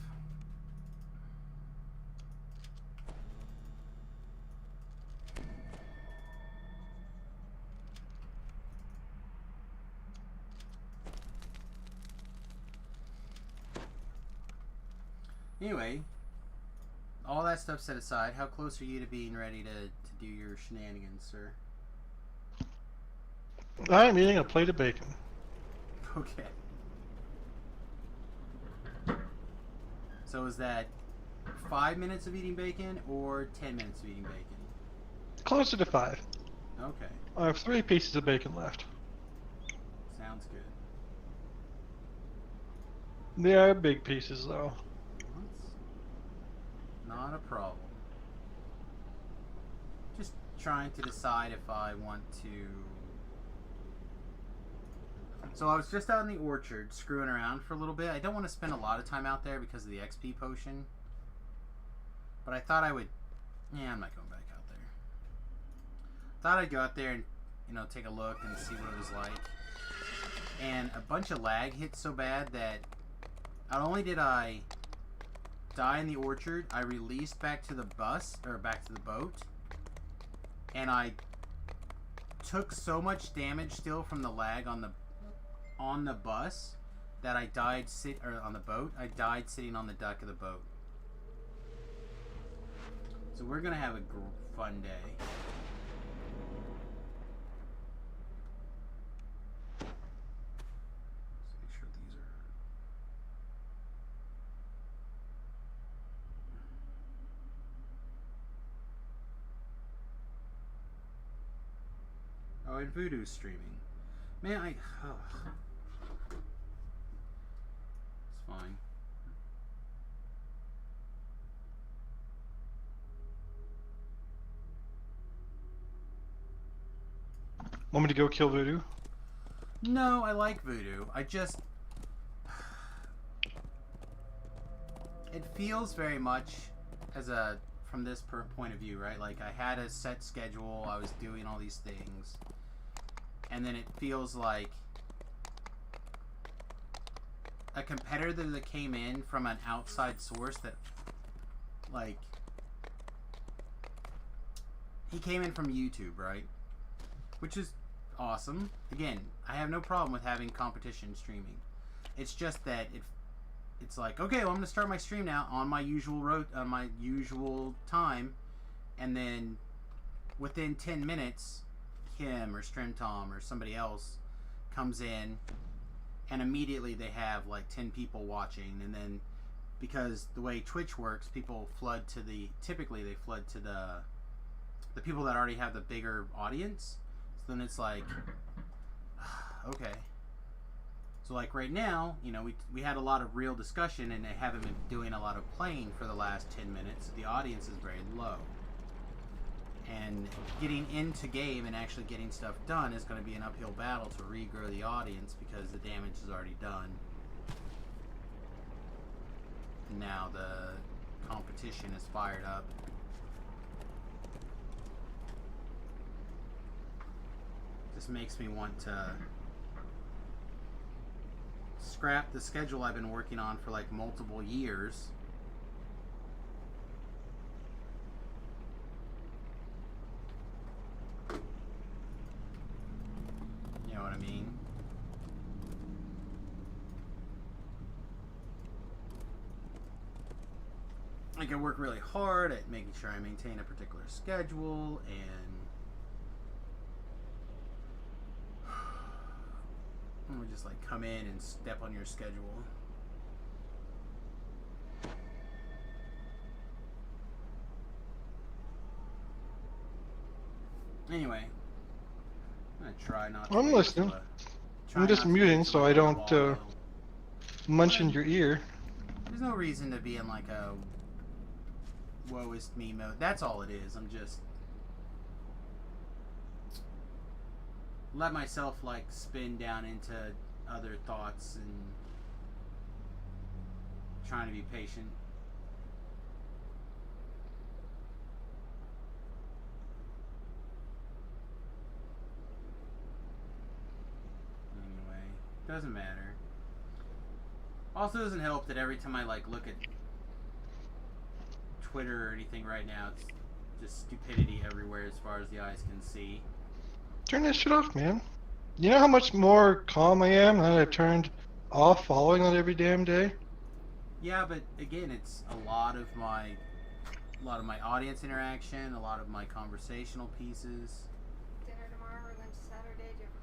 Anyway, all that stuff set aside, how close are you to being ready to do your shenanigans, sir? I'm eating a plate of bacon. Okay. So is that 5 minutes of eating bacon or 10 minutes of eating bacon? Closer to 5. Okay. I have 3 pieces of bacon left. Sounds good. They are big pieces, though. That's not a problem. Just trying to decide if I want to... So I was just out in the orchard screwing around for a little bit. I don't want to spend a lot of time out there because of the XP potion. But I thought I would... Yeah, I'm not going back out there. Thought I'd go out there and, you know, take a look and see what it was like. And a bunch of lag hit so bad that not only did I die in the orchard, I released back to the bus, or back to the boat. And I took so much damage still from the lag on the bus that I died on the boat. I died sitting on the deck of the boat. So we're gonna have a fun day. and Voodoo's streaming. Man, oh. It's fine. Want me to go kill Voodoo? No, I like Voodoo. I just... It feels very much as a... From this point of view, right? Like, I had a set schedule, I was doing all these things. And then it feels like... a competitor that came in from an outside source that... Like... He came in from YouTube, right? Which is awesome. Again, I have no problem with having competition streaming. It's just that it's like, okay, well, I'm gonna start my stream now on my usual time, and then within 10 minutes, Kim or StreamTom or somebody else comes in, and immediately they have like 10 people watching, and then because the way Twitch works, people flood to typically they flood to the people that already have the bigger audience. So then it's like, okay. So like right now, you know, we had a lot of real discussion, and they haven't been doing a lot of playing for the last 10 minutes. The audience is very low. And getting into game and actually getting stuff done is going to be an uphill battle to regrow the audience because the damage is already done. And now the competition is fired up. This makes me want to scrap the schedule I've been working on for like multiple years. You know what I mean? Like I work really hard at making sure I maintain a particular schedule, and we just like come in and step on your schedule. Anyway, I'm gonna try not to. I'm listening. I'm just muting so I don't munch in your ear. There's no reason to be in like a woe is me mode. That's all it is. I'm just let myself like spin down into other thoughts and trying to be patient. Anyway, doesn't matter. Also doesn't help that every time I like look at Twitter or anything right now, it's just stupidity everywhere as far as the eyes can see. Turn that shit off, man. You know how much more calm I am now that I've turned off following that every damn day? Yeah, but again, it's a lot of my audience interaction, a lot of my conversational pieces. Dinner tomorrow or lunch Saturday? Do you have a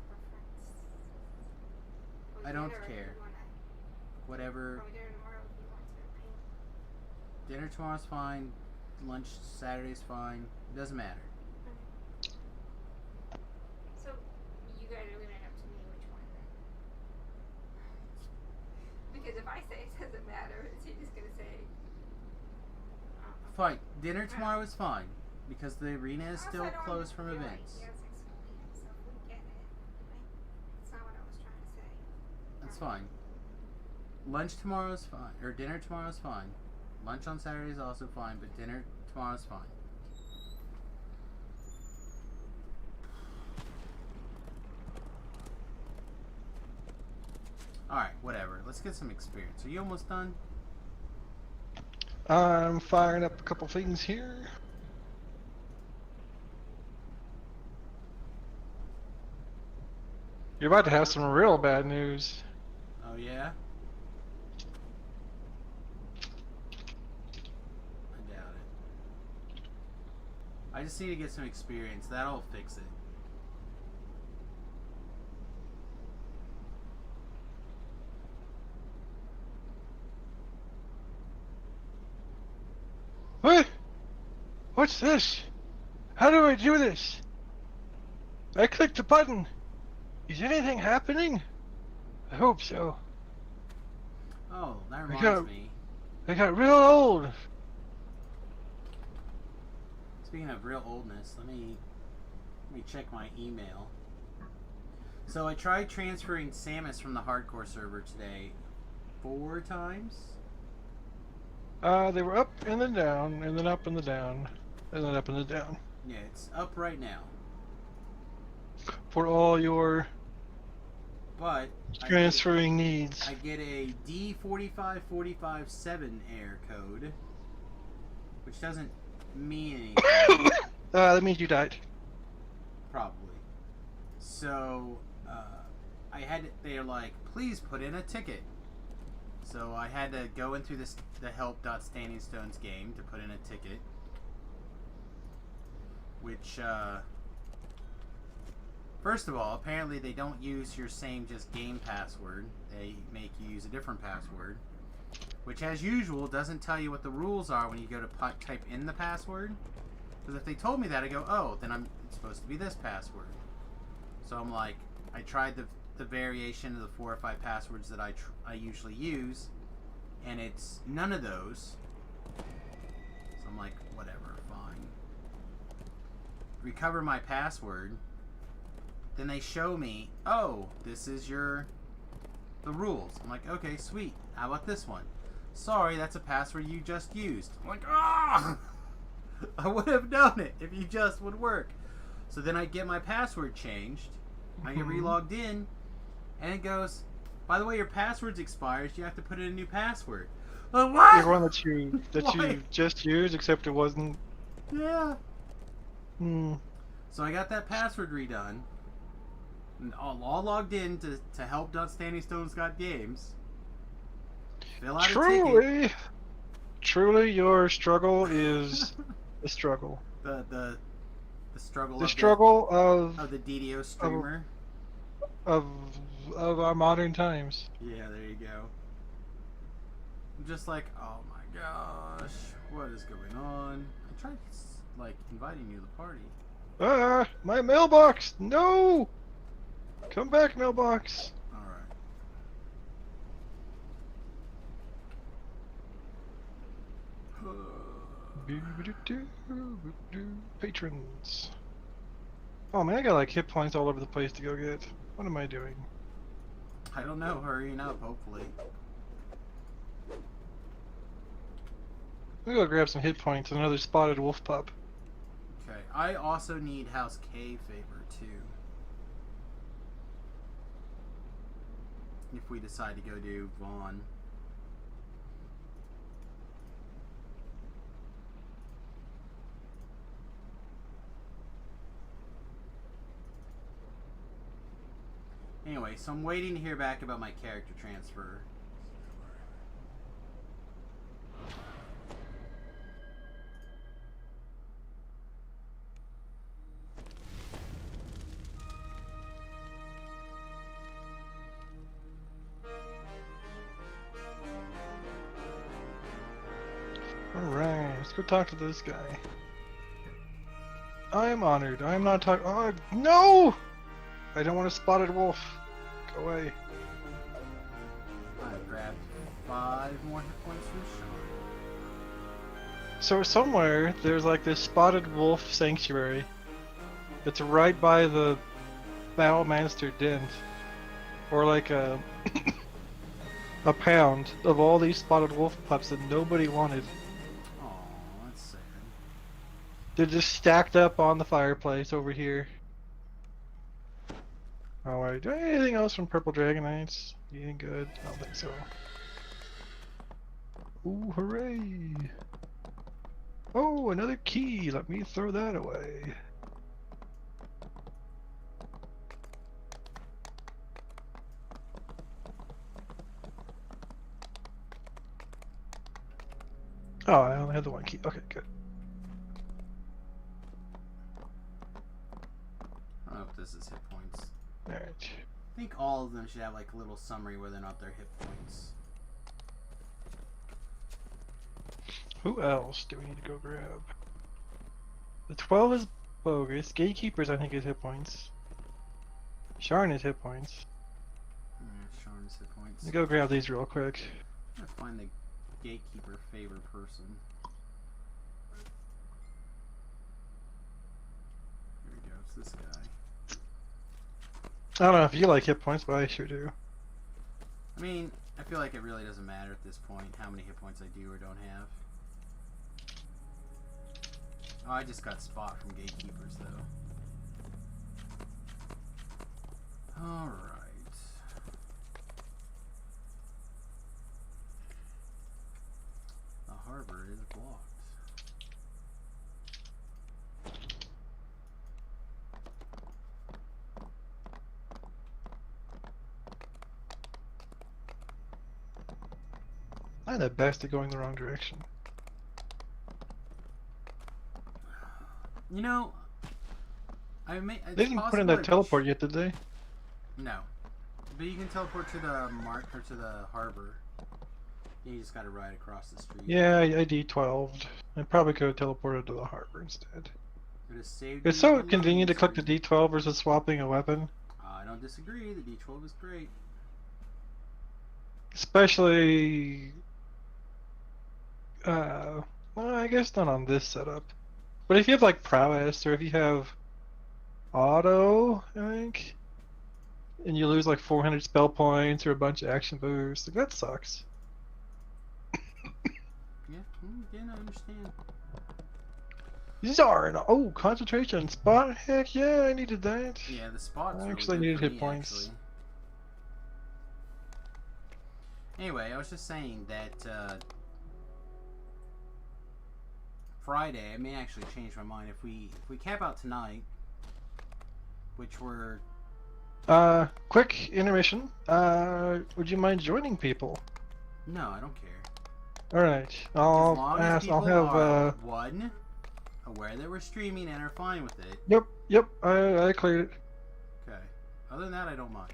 preference? I don't care. Whatever. Dinner tomorrow if you want to. Dinner tomorrow's fine. Lunch Saturday's fine. It doesn't matter. So, you guys are leaving it up to me which one then. Because if I say it doesn't matter, is he just gonna say... Fine. Dinner tomorrow is fine. Because the arena is still closed from events. That's not what I was trying to say. That's fine. Lunch tomorrow is fine. Or dinner tomorrow is fine. Lunch on Saturday is also fine, but dinner tomorrow is fine. Alright, whatever. Let's get some experience. Are you almost done? I'm firing up a couple things here. You're about to have some real bad news. Oh, yeah? I doubt it. I just need to get some experience. That'll fix it. What? What's this? How do I do this? I clicked the button. Is anything happening? I hope so. Oh, that got- reminds me. I got real old. Speaking of real oldness, let me check my email. So I tried transferring Samus from the hardcore server today 4 times. They were up and then down, and then up and then down, and then up and then down. Yeah, it's up right now. For all your But transferring needs. I get a D45457 error code, which doesn't mean anything. That means you died. Probably. So, they're like, please put in a ticket. So I had to go in through the help.standingstones game to put in a ticket. Which, first of all, apparently they don't use your same just game password. They make you use a different password. Which, as usual, doesn't tell you what the rules are when you go to type in the password. Because if they told me that, I go, oh, then it's supposed to be this password. So I'm like, I tried the variation of the 4 or 5 passwords that I usually use, and it's none of those. So I'm like, whatever, fine. Recover my password. Then they show me, oh, this is the rules. I'm like, okay, sweet. How about this one? Sorry, that's a password you just used. I'm like, ah! I would have known it if you just would work. So then I get my password changed. I get relogged in, and it goes, by the way, your password's expired. You have to put in a new password. What? The one that you Why? just used, except it wasn't. Yeah. Hmm. So I got that password redone. And all logged in to help.standingstones.games. Fill out a ticket. Truly, your struggle is the struggle. The struggle. The of struggle of the DDO streamer. of our modern times. Yeah, there you go. I'm just like, oh my gosh, what is going on? I tried like inviting you to the party. My mailbox! No! Come back, mailbox! Alright. Patrons. Oh man, I got like hit points all over the place to go get. What am I doing? I don't know, hurrying up, hopefully. I'm gonna go grab some hit points and another spotted wolf pup. Okay, I also need House K favor too. If we decide to go do Vaughn. Anyway, so I'm waiting to hear back about my character transfer. Alright, let's go talk to this guy. I am honored. I am not talking. Oh, no! I don't want a spotted wolf. Go away. I grabbed 5 more hit points from Sean. So somewhere there's like this spotted wolf sanctuary. It's right by the Battlemanster Den, or like a a pound of all these spotted wolf pups that nobody wanted. Aw, that's sad. They're just stacked up on the fireplace over here. Alright, do I need anything else from Purple Dragonites? Anything good? I don't think so. Ooh, hooray! Oh, another key! Let me throw that away. Oh, I only have the one key. Okay, good. I don't know if this is hit points. Alright. I think all of them should have like a little summary whether or not they're hit points. Who else do we need to go grab? The 12 is bogus. Gatekeepers, I think, is hit points. Sharn is hit points. Sean's hit points. Let me go grab these real quick. I'm gonna find the gatekeeper favored person. Here we go. It's this guy. I don't know if you like hit points, but I sure do. I mean, I feel like it really doesn't matter at this point how many hit points I do or don't have. Oh, I just got spot from gatekeepers though. Alright. The harbor is blocked. I'm the best at going the wrong direction. You know, I may. They didn't put in that teleport yet, did they? No, but you can teleport to the mark or to the harbor. You just gotta ride across the street. Yeah, I D12'd. I probably could have teleported to the harbor instead. It has saved It's you so the convenient to loading click the screen. D12 versus swapping a weapon. I don't disagree. The D12 is great. Especially... well, I guess not on this setup. But if you have like prowess, or if you have auto, I think, and you lose like 400 spell points or a bunch of action boosts, like, that sucks. Yeah, again, I understand. Zarn! Oh, concentration spot? Heck yeah, I needed that. Yeah, the spot's I really actually good needed for hit me, points. actually. Anyway, I was just saying that Friday, I may actually change my mind if we cap out tonight, which we're Quick intermission. Would you mind joining people? no, I don't care. Alright, As long as I'll people have, are one aware that we're streaming and are fine with it. Yep, I cleared it. Okay. Other than that, I don't mind.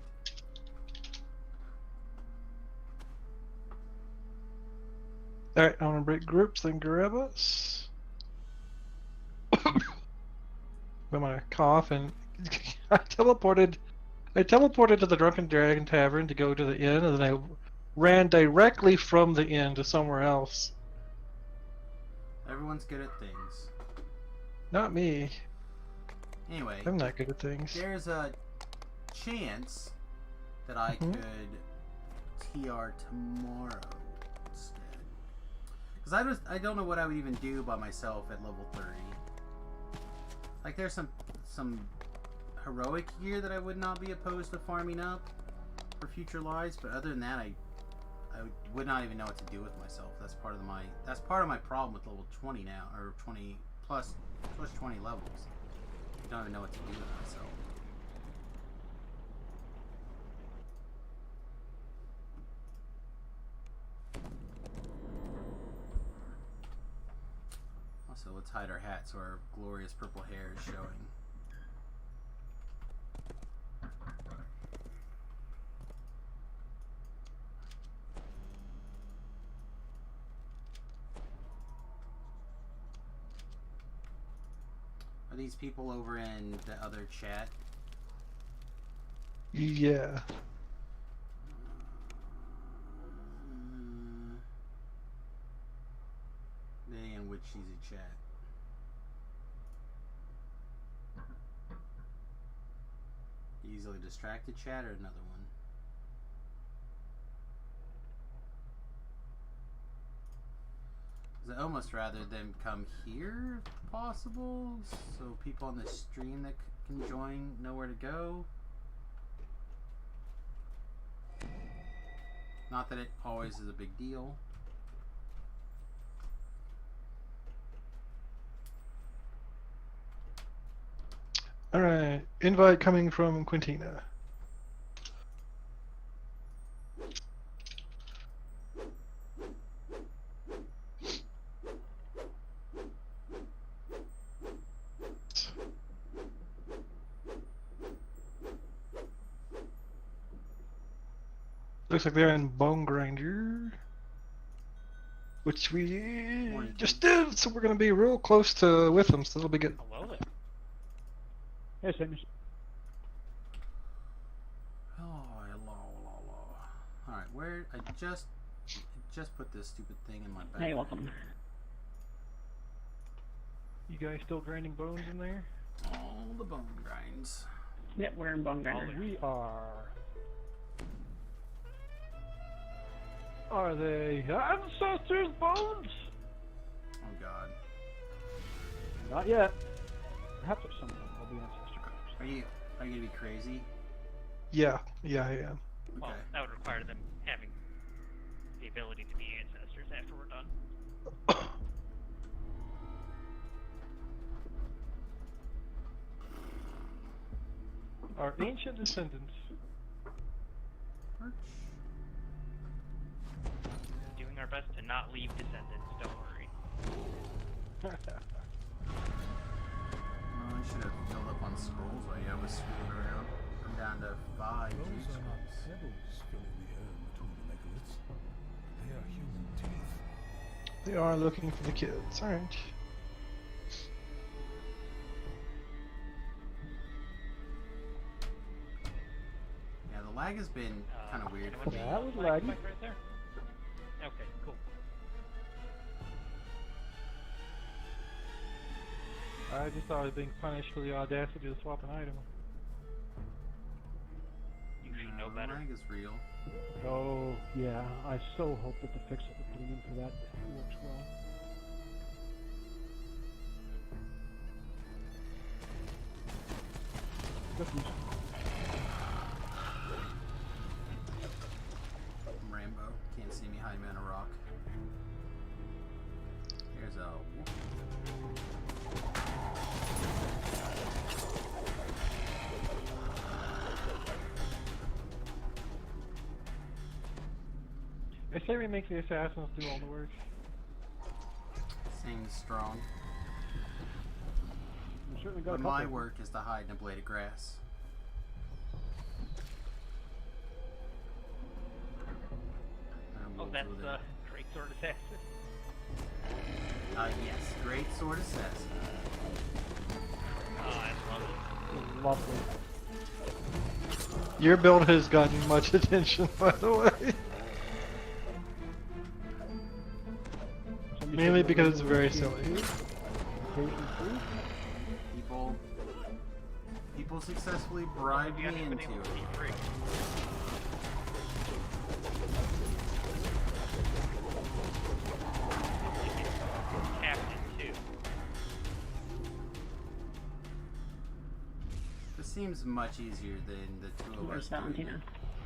Alright, I want to break groups, then grab us. I'm gonna cough and I teleported to the Drunken Dragon Tavern to go to the inn, and then I ran directly from the inn to somewhere else. Everyone's good at things. Not me. Anyway, I'm not good at things. there's a chance that I Mhm. could TR tomorrow instead. Because I don't know what I would even do by myself at level 30. Like, there's some heroic gear that I would not be opposed to farming up for future lives, but other than that, I would not even know what to do with myself. That's part of my problem with level 20 now, or 20 plus 20 levels. I don't even know what to do with myself. Also, let's hide our hats so our glorious purple hair is showing. Are these people over in the other chat? Yeah. They in which easy chat? Easily distracted chat or another one? I'd almost rather them come here if possible, so people on the stream that can join know where to go. Not that it always is a big deal. Alright, invite coming from Quintina. Looks like they're in Bone Grinder, which we just did, so we're gonna be real close to with them, so that'll be good. Hello there. Yes, I miss. Oh, hello. Alright, where I just put this stupid thing in my bag. Hey, welcome. You guys still grinding bones in there? All the bone grinds. Yep, we're in Bone Grinder. We are. Are they ancestors' bones? Oh god. Not yet. Perhaps at some point they'll be ancestor bones. Are you gonna be crazy? Yeah, I am. Okay. Well, that would require them having the ability to be ancestors after we're done. Our ancient descendants. Perch. Doing our best to not leave descendants, don't worry. Oh, I should have filled up on scrolls while I was screwing around. I'm down to 5 Those deep are not scrolls. pebbles filling the urn between the megaliths. They are human teeth. They are looking for the kids, aren't? Yeah, the lag has been kind of weird for me. That was Flag laggy. right there? Okay, cool. I just thought I was being punished for the audacity to swap an item. You should know The better. lag is real. Oh, yeah. I so hope that the fix that they're putting in for that works well. Cookies. I'm Rambo. Can't see me hide behind a rock. Here's a I say we make the assassins do all the work. Seems strong. We certainly got But a my couple. work is to hide in a blade of grass. And Oh, we'll that's do the that. great sword assassin. Yes, great sword assassin. Oh, I love it. Lovely. Your build has gotten much attention, by the way. Somebody Mainly said because it's that very we silly. Occasion free. People successfully bribed You me haven't been into able to it. be free. Captain too. This seems much easier than the two of Where's us doing Valentina? it.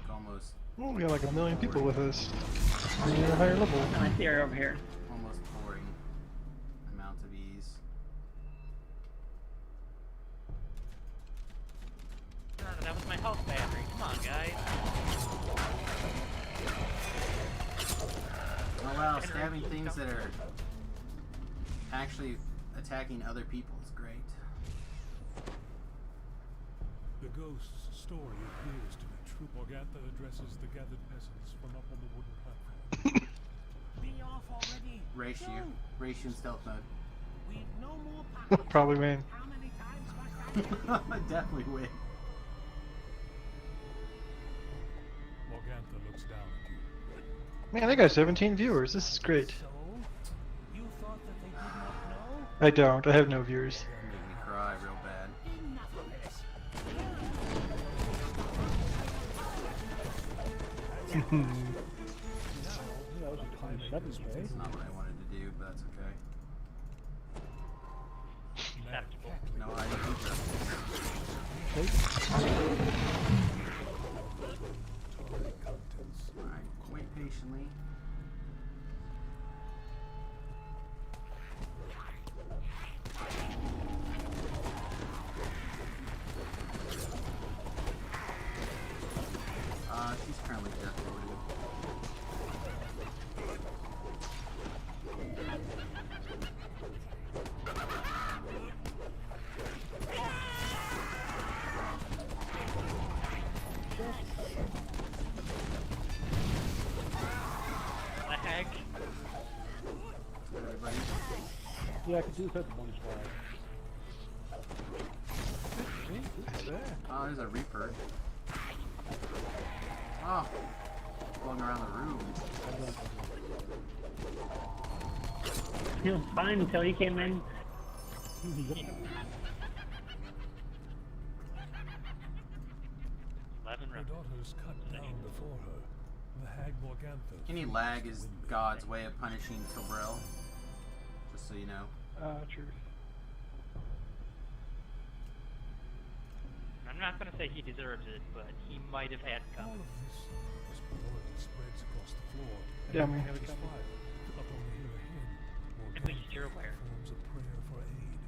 Like almost Oh, we got like 1 million people with us. We're at a higher level. No, I see her over here. almost boring amount of ease. No, that was my health battery. Come on, guys. Oh wow, stabbing things that are actually attacking other people is great. The ghost's story appears to be true. Morgantha addresses the gathered peasants from up on the wooden platform. Be off already. Ratio in stealth mode. We've no more parties. Probably win. How many times must I I definitely win. Morgantha looks down at you. Man, I got 17 viewers. This is great. So, you thought that they did not know? I don't. I have no viewers. You made me cry real bad. Enough of this. That was a 27K. It's not what I wanted to do, but that's okay. Acceptable. No, I didn't do Alright, wait patiently. She's currently death loaded. The heck? Everybody. Yeah, I could do that bonus flag. Oh, there's a Reaper. Oh, going around the room. He was fine until he came in. Her daughters cut down before her. The hag Morgantha. Any lag is God's way of punishing Tilbrell. Just so you know. Truth. I'm not gonna say he deserves it, but he might have had All coming. of this as blood spreads across the floor. And Yeah, every we hand have it is coming. fired. Up on the hill ahead, At least you're aware. performs a prayer for aid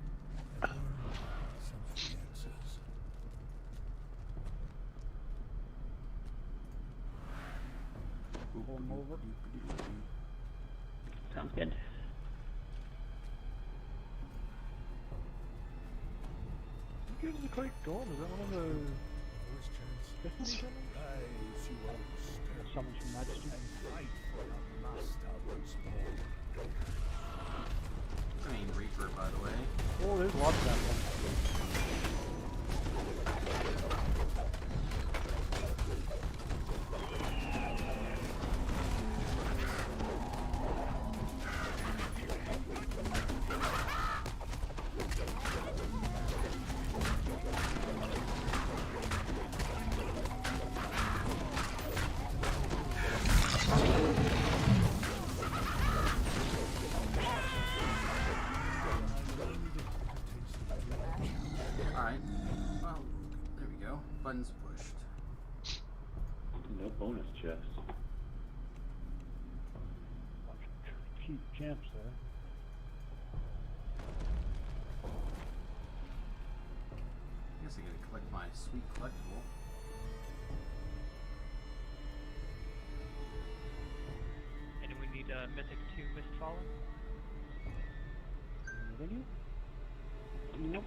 and learns some of the answers. Pull him over. Sounds good. Who gives the Quake Golem? Is that one of the First chance. Destiny summons? Rise, you old Summons from Majesty. fight for the master once more. I mean Reaper, by the way. Oh, there's lots of that one. Alright. Well, there we go. Buttons pushed. No bonus chest. Keep champs there. I guess I gotta collect my sweet collectible. And we need Mythic 2 Mistfallen. Anything? Nope.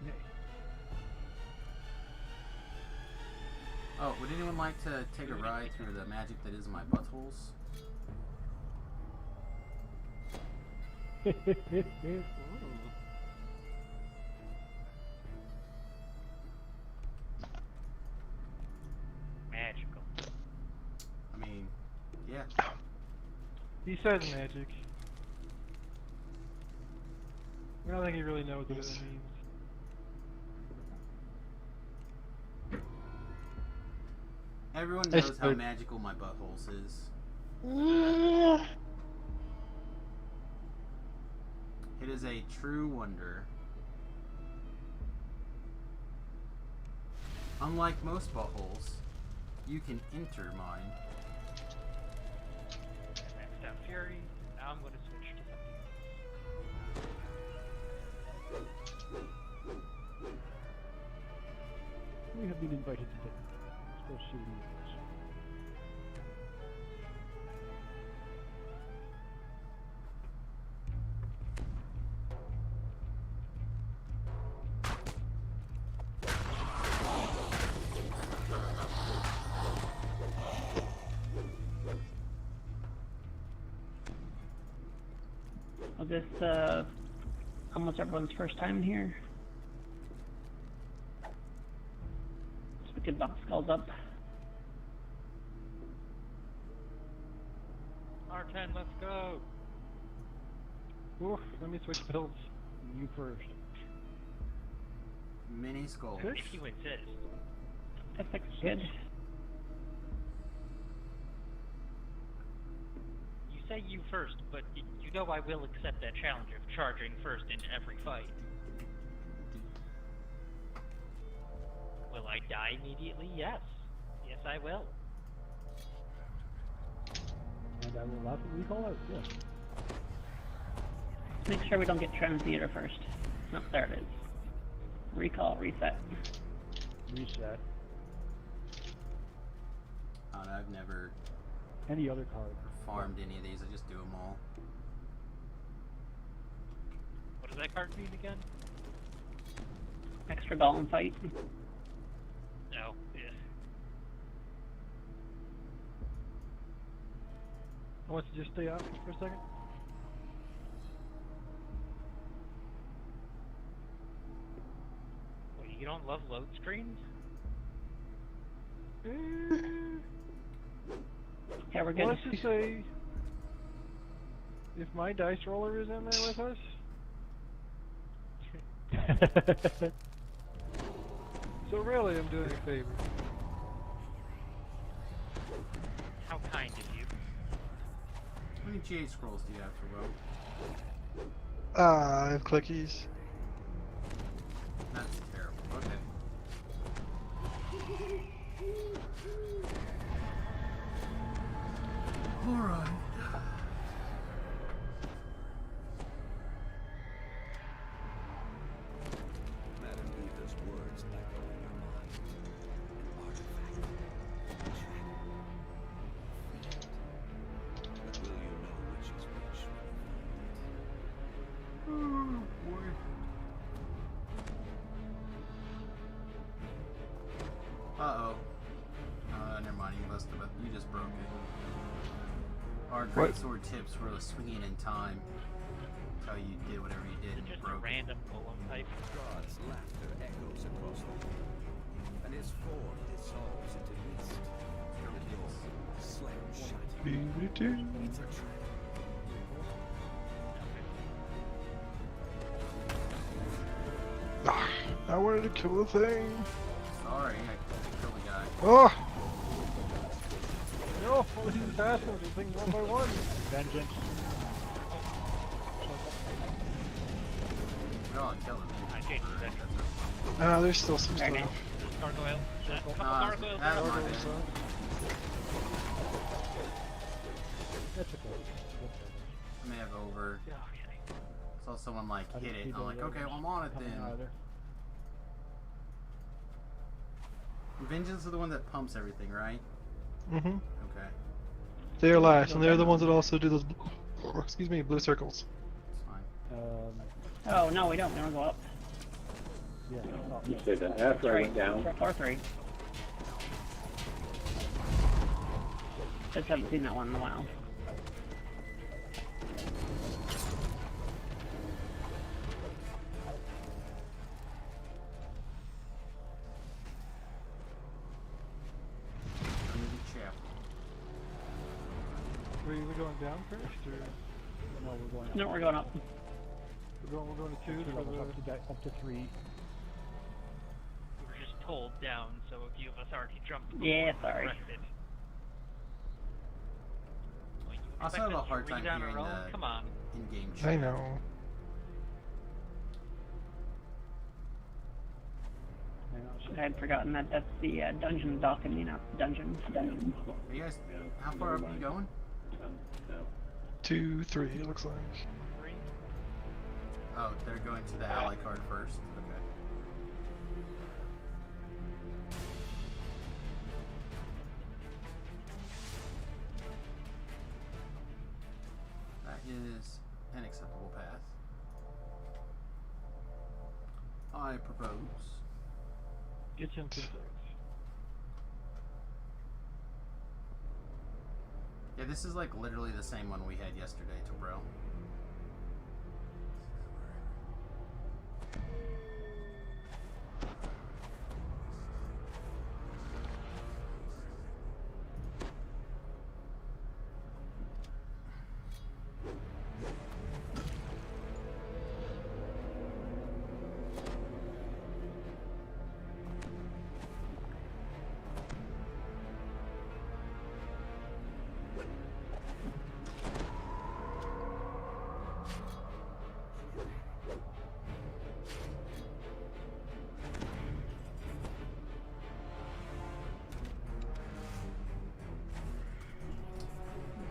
Nay. Oh, would anyone like to take a ride through the magic that is my buttholes? Magical. I mean, yeah. He says magic. I don't think he really knows what it means. Everyone It's knows how good. magical my buttholes is. It is a true wonder. Unlike most buttholes, you can enter mine. Maxed out Fury. Now I'm gonna switch to something else. We have been invited to dinner. Let's go see what he is. Is this almost everyone's first time here? So we can box skulls up. R10, let's go! Oof, let me switch builds. You first. Mini skulls. If you insist. That's good. You say you first, but you know I will accept that challenge of charging first in every fight. Will I die immediately? Yes. Yes, I will. And I will laugh at recall out, yes. Make sure we don't get Transmuter first. Nope, there it is. Recall, reset. Reset. I've never Any other card. farmed any of these. I just do them all. What does that card mean again? Extra golem fight. No. Yeah. I want to just stay out for a second. What, you don't love load screens? Yeah, we're Well, good. let's just say, if my dice roller is in there with us. So really, I'm doing a favor. How kind of you. How many GA scrolls do you have to roll? I have clickies. That's terrible. Okay. Alright. Madam Eva's words echo in your mind. An artifact. A track. But will you know which is which when you find it? Uh-oh. Never mind. You must have. You just broke it. Our What? greatsword tips were swinging in time. That's how you did whatever you did and you Just a broke it. random golem type. God's laughter echoes across the world, and his form dissolves into mist. The door slams shut. It's a trap. I wanted to kill the thing. Sorry, I killed the guy. Oh! No, this is fast ones. These things one by one. Vengeance. No, I killed him. I changed the vengeance. There's still some Very stuff. Gargoyle. Couple gargoyles. That's my Gargoyles, bad. That's okay. I may have over. Okay. Saw someone like I hit didn't it. see I'm like, the okay, well, I'm on it coming then. either. Vengeance is the one that pumps everything, right? Mm-hmm. Okay, They're last, and they're the ones that also do those, excuse me, blue circles. it's fine. Oh, no, we don't. We want to go up. Yeah. Oh, You say that after I went down. Floor 3. Just haven't seen that one in a while. Under the chapel. Were we going down first, or no? We're going up. No, we're going up. We're going to 2 for the up to 3. We were just told down, so a few of us already jumped. Yeah, before sorry. the rest of it. Well, you I also expect have a us to hard time read on our hearing own? the Come on. in-game chat. I know. I had forgotten that that's the dungeon dock and not dungeon. Are you guys, how far up are you going? No. 2, 3, it looks like. Oh, they're going to the ally card first. Okay. That is an acceptable path. I propose. It's in 2 Yeah, this is like literally the same one we had yesterday, to bro.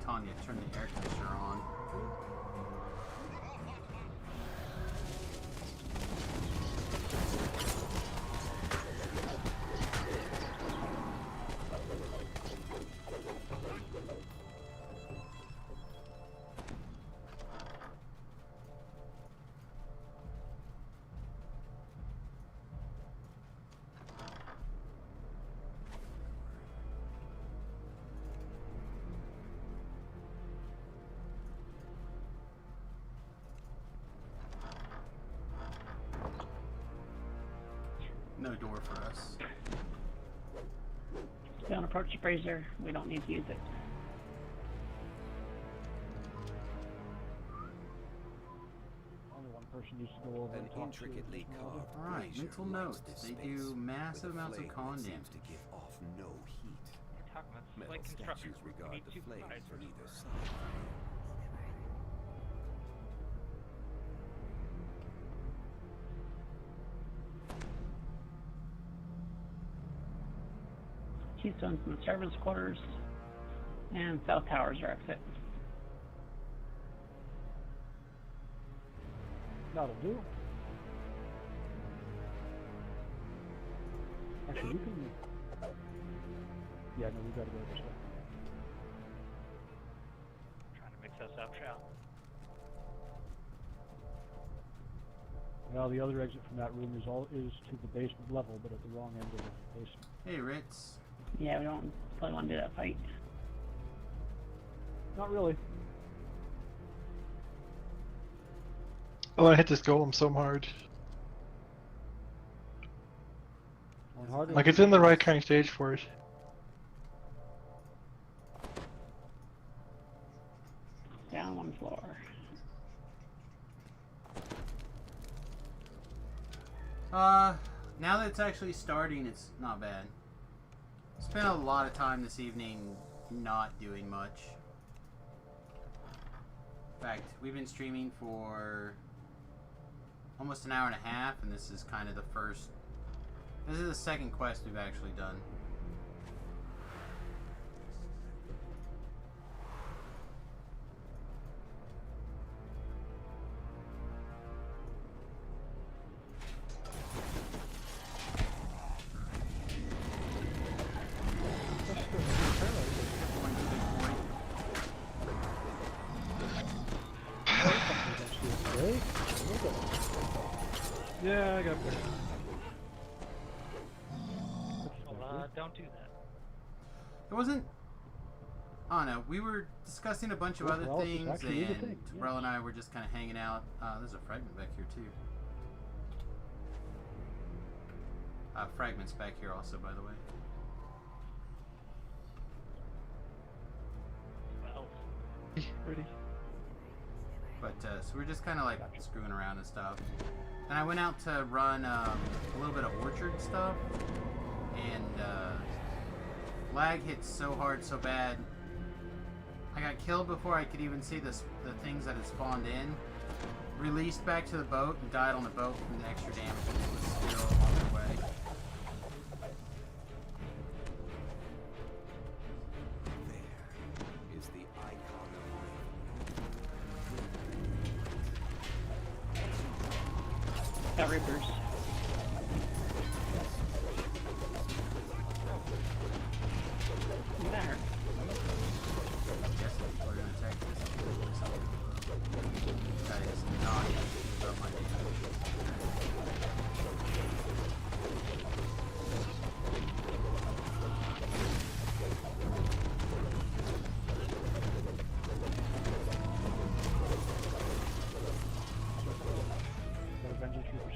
Tanya, turn the air conditioner on. No door for us. Don't approach the brazier. We don't need to use it. Only one person needs to go over An and talk intricately to carved Alright, brazier mental lights notes. this They space, do massive with a amounts of flame con that damage. seems to give off no heat. We're talking about Metal like construction. statues We regard need the two flames sides. from either side. Keystones in the servants' quarters. And South Towers are exit. That'll do. Actually, you can. Yeah, no, we gotta go this way. Trying to mix us up, shall? Well, the other exit from that room is to the basement level, but at the wrong end of the basement. Hey, Ritz. Yeah, we don't really want to do that fight. Not really. Oh, I hit this golem so hard. Harder. Like, it's in the right kind of stage for it. Down one floor. Now that it's actually starting, it's not bad. Spent a lot of time this evening not doing much. In fact, we've been streaming for almost an hour and a half, and this is kind of the first... This is the second quest we've actually done. Yeah, I got there. Well, don't do that. It wasn't... I don't know. We were discussing a bunch of other Well, it's things, actually a and thing, Terrell and I were just kind of hanging out. There's a fragment back here, too. Fragments back here also, by the way. Well, Ready? But, so we're just kind of like screwing around and stuff. And I went out to run a little bit of orchard stuff, and lag hit so hard, so bad. I got killed before I could even see the things that had spawned in. Released back to the boat and died on the boat from the extra damage that was still on their way. There is the icon of Got Reapers. That hurt. Yes, we're gonna attack this. That is not about my damage. Got a vengeance reaper.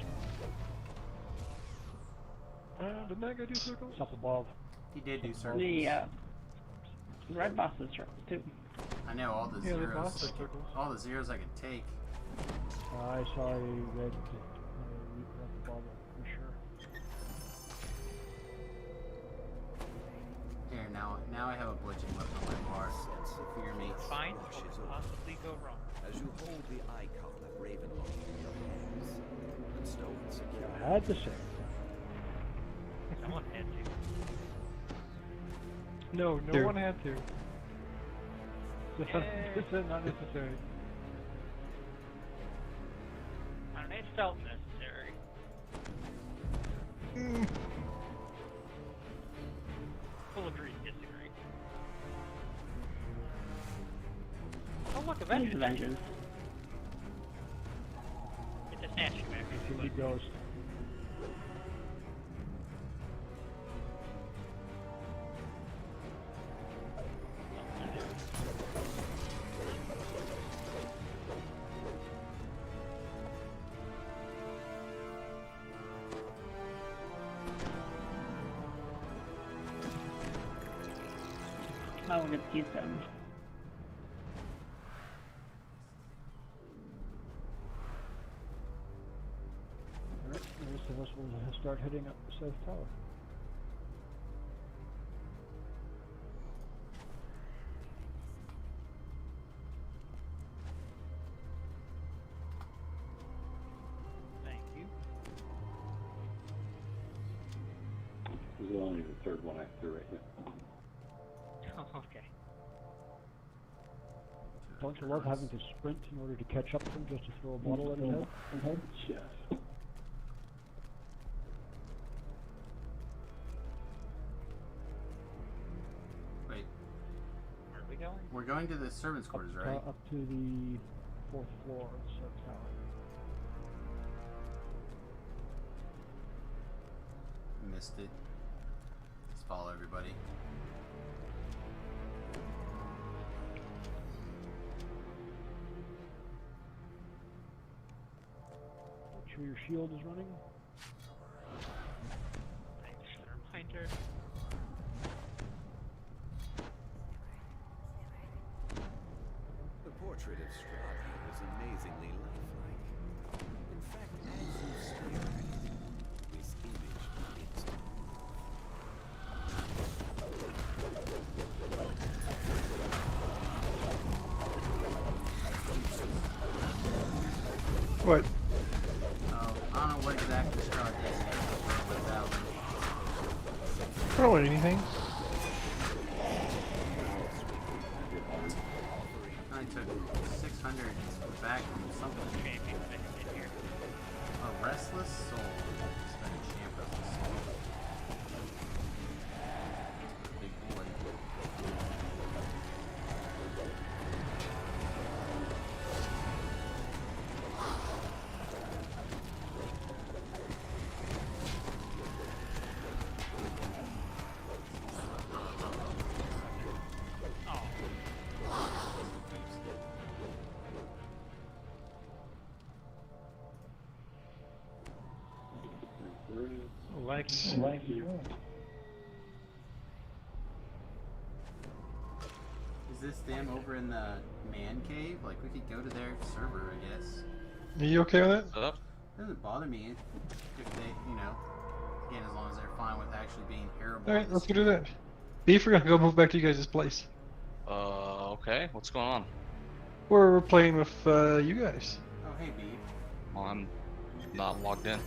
Didn't that guy do circles? It's up above. He did do circles. The red boss is circles too. I know all the Yeah, the zeros. boss did circles. All the zeros I could take. I saw a red reaper up above, for sure. Here, now I have a bludgeon left on my bar. Fear me. fine. What could possibly go wrong? as you hold the icon of Ravenloft in your hands. And stow it secure. I had to say. Someone had to. No, no Here. one had to. This is not necessary. I don't know, it felt necessary. We'll agree to disagree. Oh look, Avengers! Avengers. It's a statue back Here he goes. I will get the keystone. Alright, the rest of us will start heading up the south tower. Thank you. This is only the third one I threw right here. Oh, okay. Don't you love having to sprint in order to catch up to them just to throw a bottle at his head? Yes. Wait, Where are we going? we're going to the servants' quarters, right? Up to the 4th floor of the south tower. Missed it. Let's follow everybody. Make sure your shield is running. Thanks for the reminder. The portrait of Strahd is amazingly lifelike. In fact, as you stare at it, this image begins to What? Oh, I don't know what exactly Strahd did. I don't want anything. I took 600 back from something. Champion in here. A restless soul. Spend a champ restless soul. Big boy. Let's. Is this them over in the man cave? Like, we could go to their server, I guess. Are you okay with it? It doesn't bother me if they, you know, again, as long as they're fine with actually being terrible. Alright, let's go do that. Beef, we're gonna go move back to you guys' place. Okay. What's going on? We're playing with you guys. Oh, hey, Beef. Well, I'm not logged in.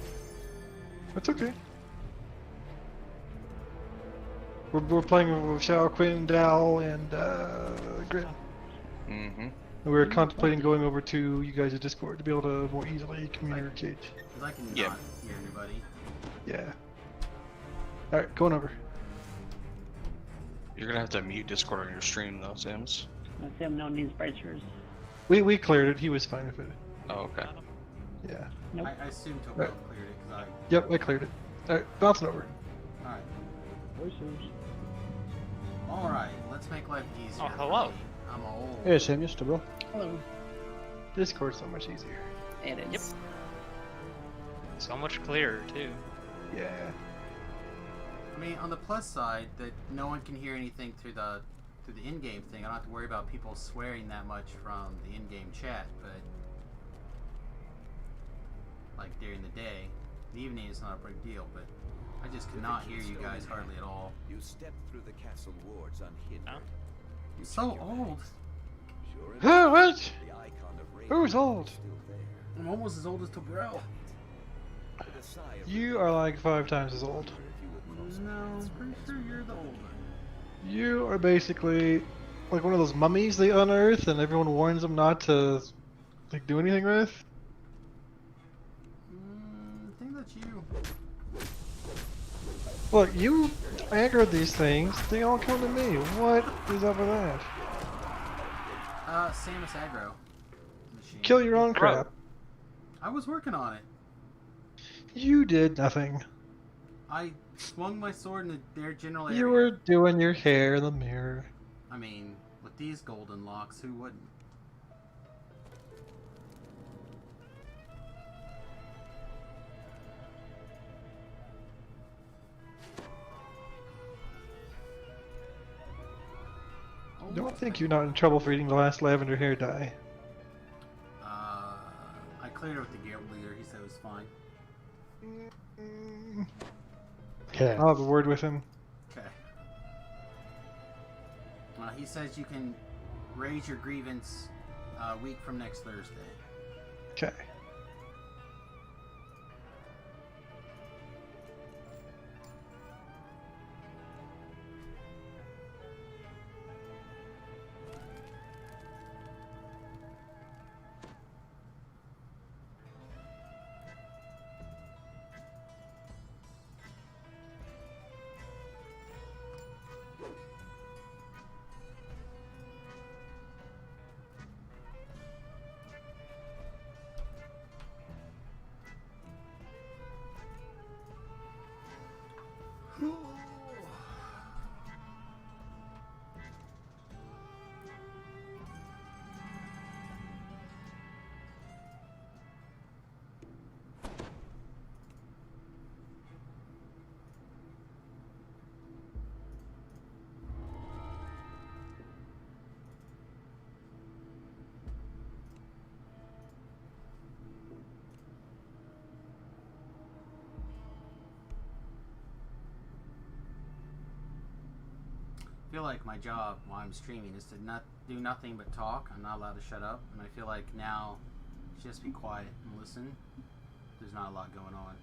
That's okay. We're playing with Shao, Quinn, Dal, and Grim. Mm-hmm. And we were contemplating going over to you guys' Discord to be able to more easily communicate. Because I can not Yeah. hear everybody. Yeah. Alright, going over. You're gonna have to mute Discord on your stream though, Sims. Sam no needs bracers. We cleared it. He was fine with it. Oh, okay. Yeah. Nope. I assumed Tobo Right. cleared it because Yep, I cleared it. Alright, bouncing over. Alright. Voices. Alright, let's make life easier. Oh, for hello. me. I'm old. Hey, Sam, you still bro? Hello. Discord's so much easier. It is. Yep. So much clearer too. Yeah. I mean, on the plus side, that no one can hear anything through the in-game thing. I don't have to worry about people swearing that much from the in-game chat, but like during the day, the evening is not a big deal, but I just cannot hear you guys hardly at all. You step through the castle wards unhindered. Oh. I'm so old. Sure Huh, what? the icon of Raven Who's old? is still there. I'm almost as old as Tobrel. With a sigh of You are like 5 times as old. if you would cross No, paths I'm pretty sure you're the older. You are basically like one of those mummies they unearth and everyone warns them not to like do anything with. I think that's you. Look, you angered these things, they all come to me. What is up with that? Samus aggro machine. Kill your own crap. I was working on it. You did nothing. I swung my sword in their general area. You were doing your hair in the mirror. I mean, with these golden locks, who wouldn't? don't think you're not in trouble for eating the last lavender hair dye. I cleared it with the guild leader. He said it was fine. Okay. I'll have a word with him. Okay. He says you can raise your grievance a week from next Thursday. Okay. I feel like my job while I'm streaming is to not do nothing but talk. I'm not allowed to shut up, and I feel like now just be quiet and listen. There's not a lot going on.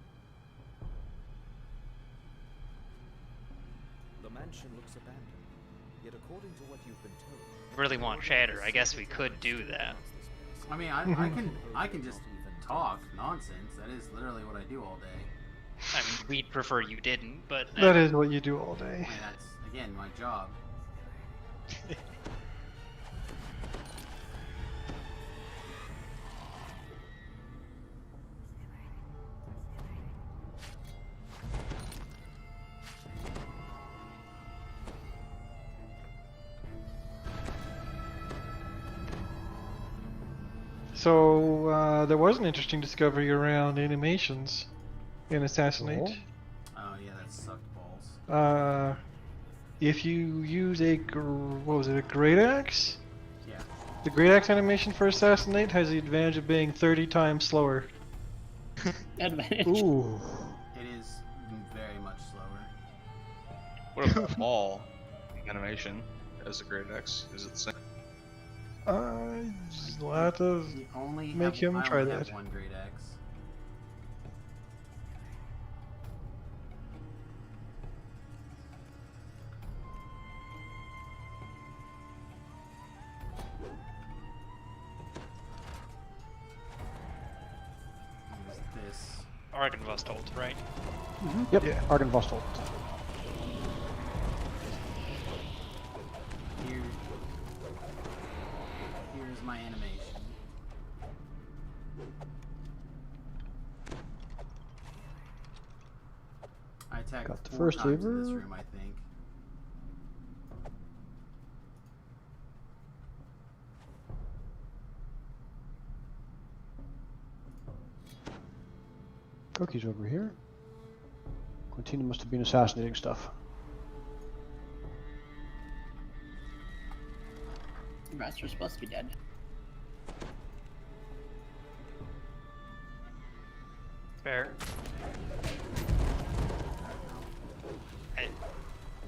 The mansion looks abandoned. Yet according to what you've been told, Really want chatter. I guess we could do that. I mean, I can just talk nonsense. That is literally what I do all day. I mean, we'd prefer you didn't, but That is what you do all day. I mean, that's again my job. So, there was an interesting discovery around animations in Assassinate. Oh yeah, that sucked balls. If you use a, what was it, a Great Axe? Yeah. The Great Axe animation for Assassinate has the advantage of being 30 times slower. Advantage. Ooh. It is very much slower. What about ball animation as a Great X? Is it the same? We'll have to You only make him I try only have that. one Great X. There's this. Argenvostold, right? Yep. Yeah. Argenvostold. Here, here's my animation. I attacked Got the 4 first times in this saber. room, I think. Cookie's over here. Quintina must have been assassinating stuff. The rest are supposed to be dead. Fair.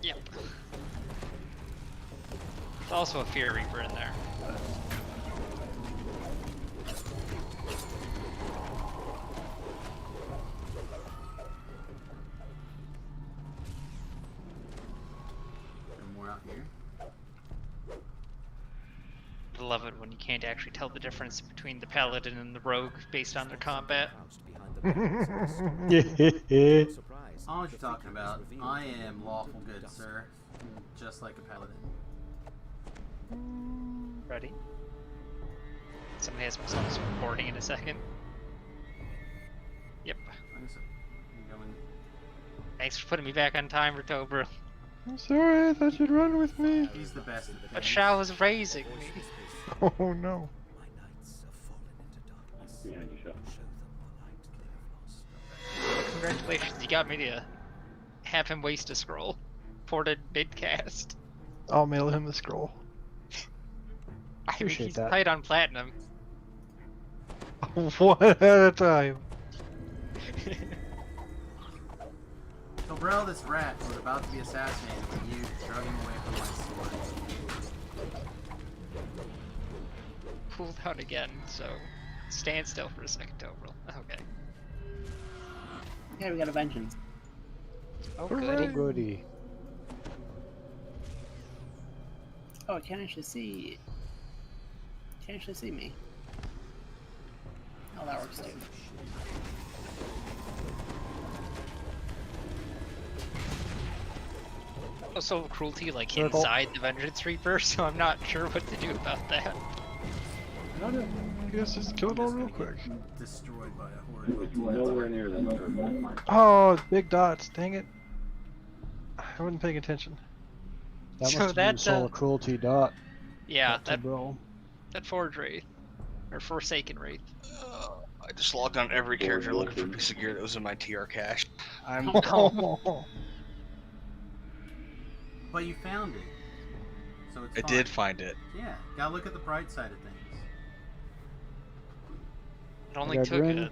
Yep. There's also a Fear Reaper in there. And more out here. I love it when you can't actually tell the difference between the paladin and the rogue based on their combat. I don't know what you're talking about. I am lawful good, sir. Just like a paladin. Ready? Somebody has themselves recording in a second. Yep. I'm going. Thanks for putting me back on timer, Tobro. I'm sorry, I thought you'd run with me. He's the best at But things. Shao was raising me. Oh no. Behind you, Shao. Congratulations, you got me to have him waste a scroll. Ported mid-cast. I'll mail him the scroll. I mean, Appreciate he's that. tight on platinum. One at a time. Dobrel, this rat, was about to be assassinated when you drug him away from my sword. Cool down again, so stand still for a second, Dobrel. Okay. Yeah, we got a vengeance. Oh, Oh, goody. goody. Oh, I can't actually see. Can't actually see me. Oh, that works too. Also, cruelty like Circle. inside the Vengeance Reaper, so I'm not sure what to do about that. I guess just kill it all real quick. Destroyed by a It horde. was nowhere near that turtle. Oh, big dots. Dang it. I wasn't paying attention. That So must have been that, Soul Cruelty dot. Yeah, That's a bro. that Forge Wraith. Or Forsaken Wraith. I just logged on every character looking for a piece of gear that was in my TR cache. I'm But you found it. So it's I fine. did find it. Yeah, gotta look at the bright side of things. It only got took Grin. a... Yeah,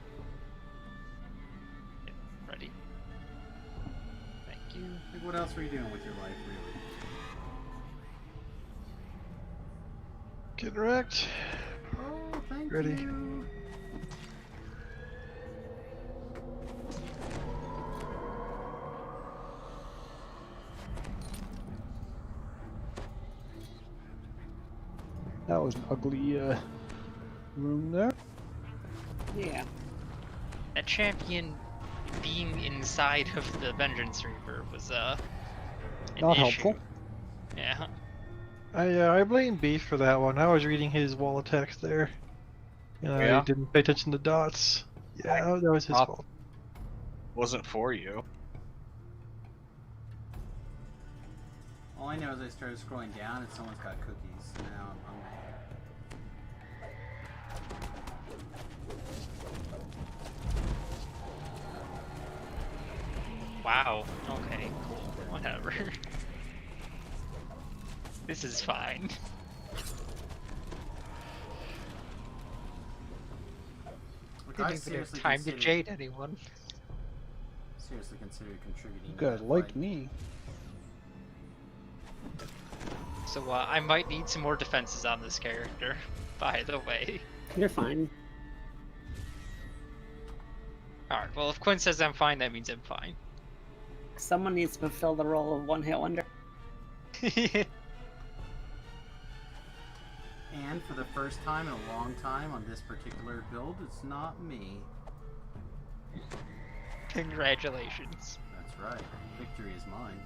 ready. Thank you. Like, what else were you doing with your life, really? Getting wrecked. Oh, thank Ready. you. That was an ugly room there. Yeah. That champion being inside of the Vengeance Reaper was, an Not issue. helpful. Yeah. I blame Beef for that one. I was reading his wall of text there. And Yeah? I didn't pay attention to dots. Yeah, that was his Op- fault. Wasn't for you. All I know is I started scrolling down and someone's got cookies. Now I'm hungry. Wow. Okay, cool. Whatever. This is fine. Look, Didn't I even have seriously time to considered- jade anyone. Seriously considered contributing. You to guys that liked fight. me. So I might need some more defenses on this character, by the way. You're fine. Alright, well if Quinn says I'm fine, that means I'm fine. Someone needs to fulfill the role of one-hit wonder. And for the first time in a long time on this particular build, it's not me. Congratulations. That's right. Victory is mine.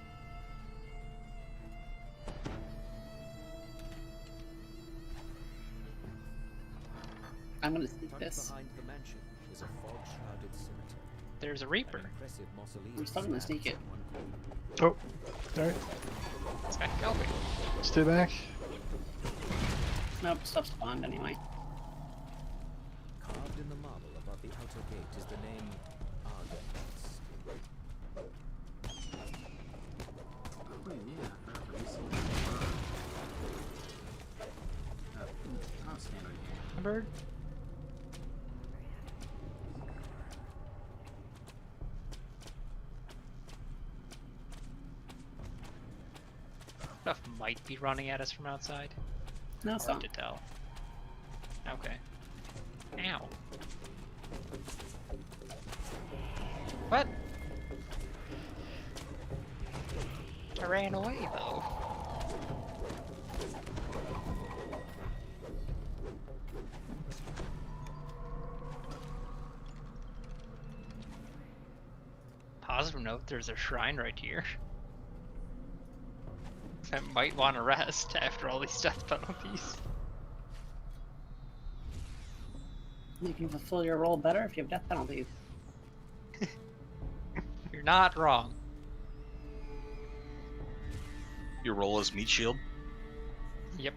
I'm gonna sneak Tucked this. behind the mansion is a fog-shrouded cemetery. There's a An Reaper. impressive mausoleum I'm still gonna sneak it. stands in one corner. Oh, alright. It's back going. Stay back. Nope, stuff spawned anyway. Carved in the marble above the outer gate is the name Argonauts. Oh yeah, I forgot to reset the bird. I'll stand right here. Bird? Stuff might be running at us from outside. No, it's Hard not. to tell. Okay. Ow. What? I ran away though. Positive note, there's a shrine right here. I might want to rest after all these death penalties. You can fulfill your role better if you have death penalties. You're not wrong. Your role is meat shield. Yep.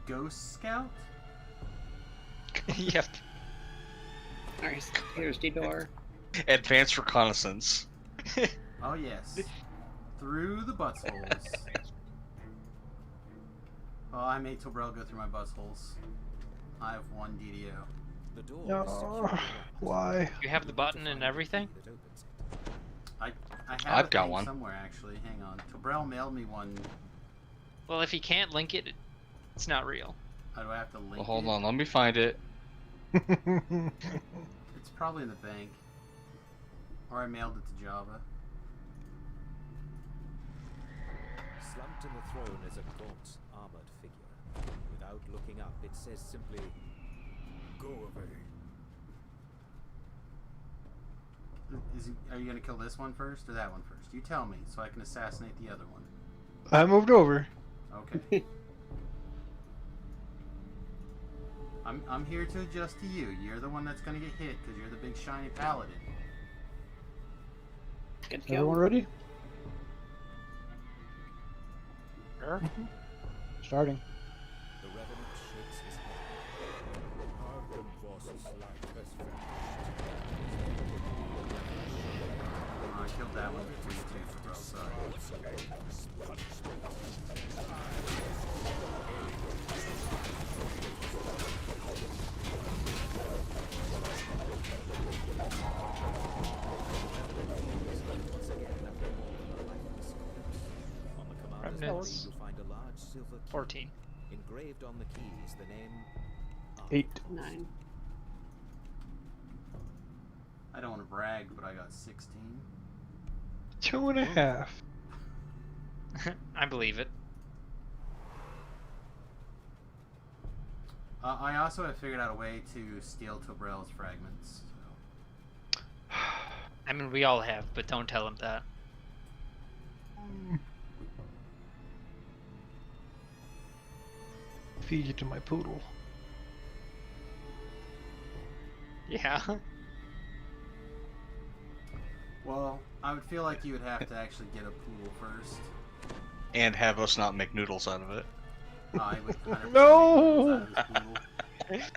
Ghost Scout? Yep. Alright, here's the door. Advanced reconnaissance. Oh yes. through the buttholes. Oh, I made Tobrel go through my buttholes. I have 1 DDO. The door is No, secure. why? You have the button and everything? That opens it. I have I've a got thing one. somewhere actually. Hang on. Tobrel mailed me one. Well, if he can't link it, it's not real. How do I have to link Well, hold it? on, let me find it. It's probably in the bank. Or I mailed it to Java. Slumped in the throne is a gaunt, armored figure. Without looking up, it says simply, "Go away." Are you gonna kill this one first or that one first? You tell me so I can assassinate the other one. I moved over. Okay. I'm here to adjust to you. You're the one that's gonna get hit because you're the big shiny paladin. Good kill. Everyone ready? Sure. Starting. The Revenant shakes his head. I killed that one before you too, bro. Sorry. Once again, after more than a lifeless corpse. On the commander's Remnants. body, you find a large silver key. 14. Engraved on the key is the name 8. 9. I don't want to brag, but I got 16. 2.5. I believe it. I also have figured out a way to steal Tobrel's fragments. So. I mean, we all have, but don't tell him that. Feed you to my poodle. Yeah. Well, I would feel like you would have to actually get a poodle first. And have us not make noodles out of it. I would 100% No! make noodles out of this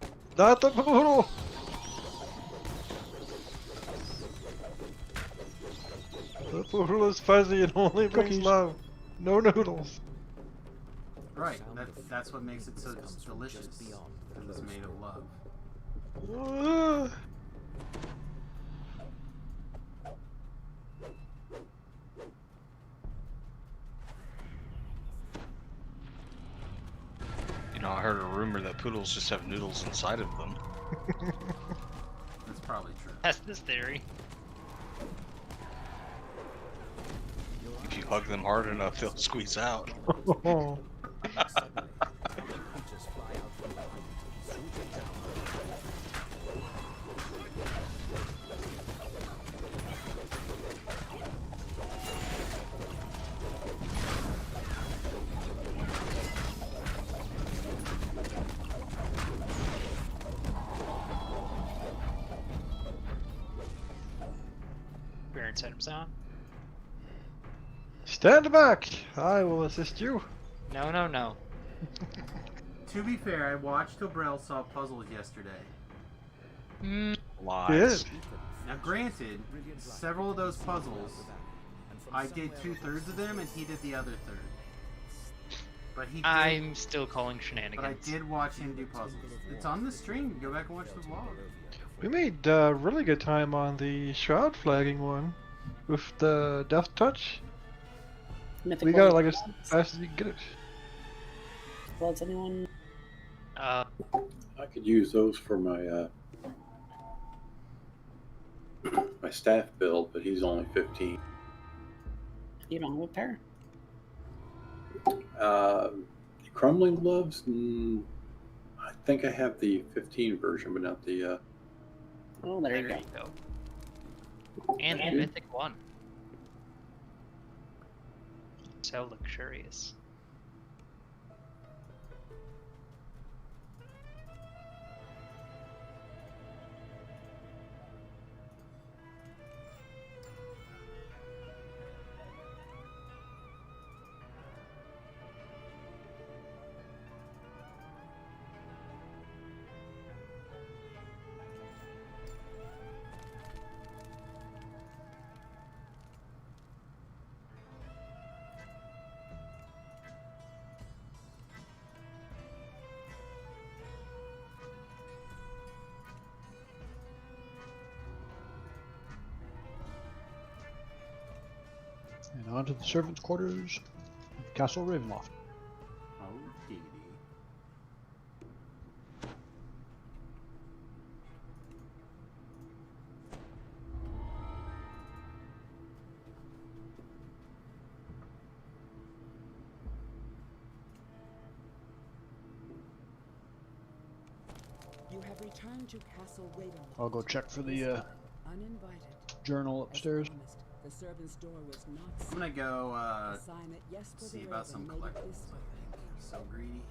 poodle. Not the poodle! The poodle is fuzzy and only brings Cookies. love. No noodles. Right, that's what makes it so delicious. Because it's made of love. You know, I heard a rumor that poodles just have noodles inside of them. That's probably true. Test this theory. If you hug them hard enough, they'll squeeze out. Oh. Suddenly, creatures fly out from behind, swooping down. Baron's items on. Stand back! I will assist you. No, no, no. To be fair, I watched Tobrel solve puzzles yesterday. Lies. Now granted, several of those puzzles, I did 2/3 of them and he did the other third. But he did, I'm still calling but I shenanigans. did watch him do puzzles. It's on the stream, go back and watch the vlog. We made really good time on the shroud flagging one with the death touch. Mythical We got it like as Bloods. fast as you can get it. Bloods, anyone? I could use those for my my staff build, but he's only 15. You don't have a pair? Crumbling gloves. I think I have the 15 version, but not the. Oh, there you go. And the Thank you. mythic one. So luxurious. On to the servants' quarters, Castle Ravenloft. Oh, diggity. You have returned to Castle Ravenloft. I'll go check for the Uninvited. journal upstairs. Promised, the servant's door was not I'm gonna go a sign that Jesper see the about Raven some made it collectibles. this I way. think. So greedy.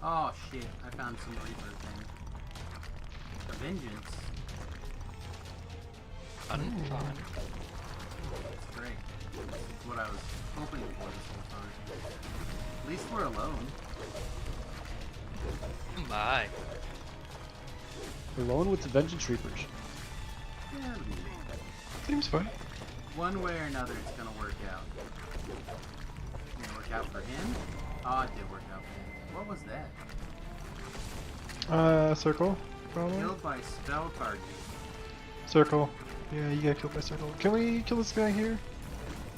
Oh shit! I found some Reaper thing. The Vengeance. Unfun. That's great. That's what I was hoping for this whole time. At least we're alone. My. Alone with the Vengeance Reapers. Yeah, it'll be Seems fun. one way or another, it's gonna work out. Gonna work out for him? Oh, it did work out for him. What was that? Circle, probably. Killed by spell target. Circle. Yeah, you got killed by circle. Can we kill this guy here?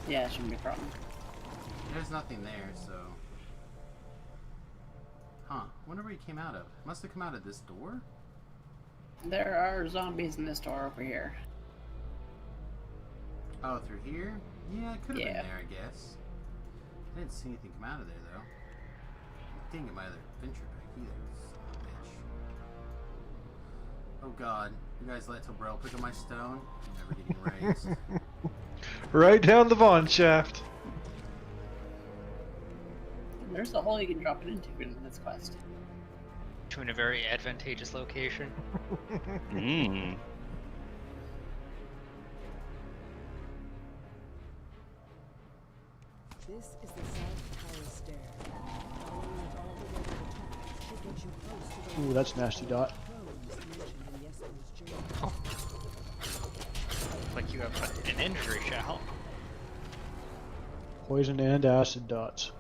Yeah, it shouldn't be a problem. There's nothing there, so. Huh. Wonder where he came out of. Must have come out of this door? There are zombies in this door over here. Oh, through here? Yeah, it could have Yeah. been there, I guess. I didn't see anything come out of there, though. I didn't get my other adventure back either. Son of a bitch. Oh god. You guys let Tobrel pick up my stone? I'm never getting raised. Right down the Vaughn shaft. There's a hole you can drop it into in this quest. To in a very advantageous location. Mmm. This is the South Tower stair. Following it all the way to the top should get you close to the Ooh, that's nasty, Dot. crones mentioned in Jesper's journal. Like you have an injury, shell. Poison and acid dots.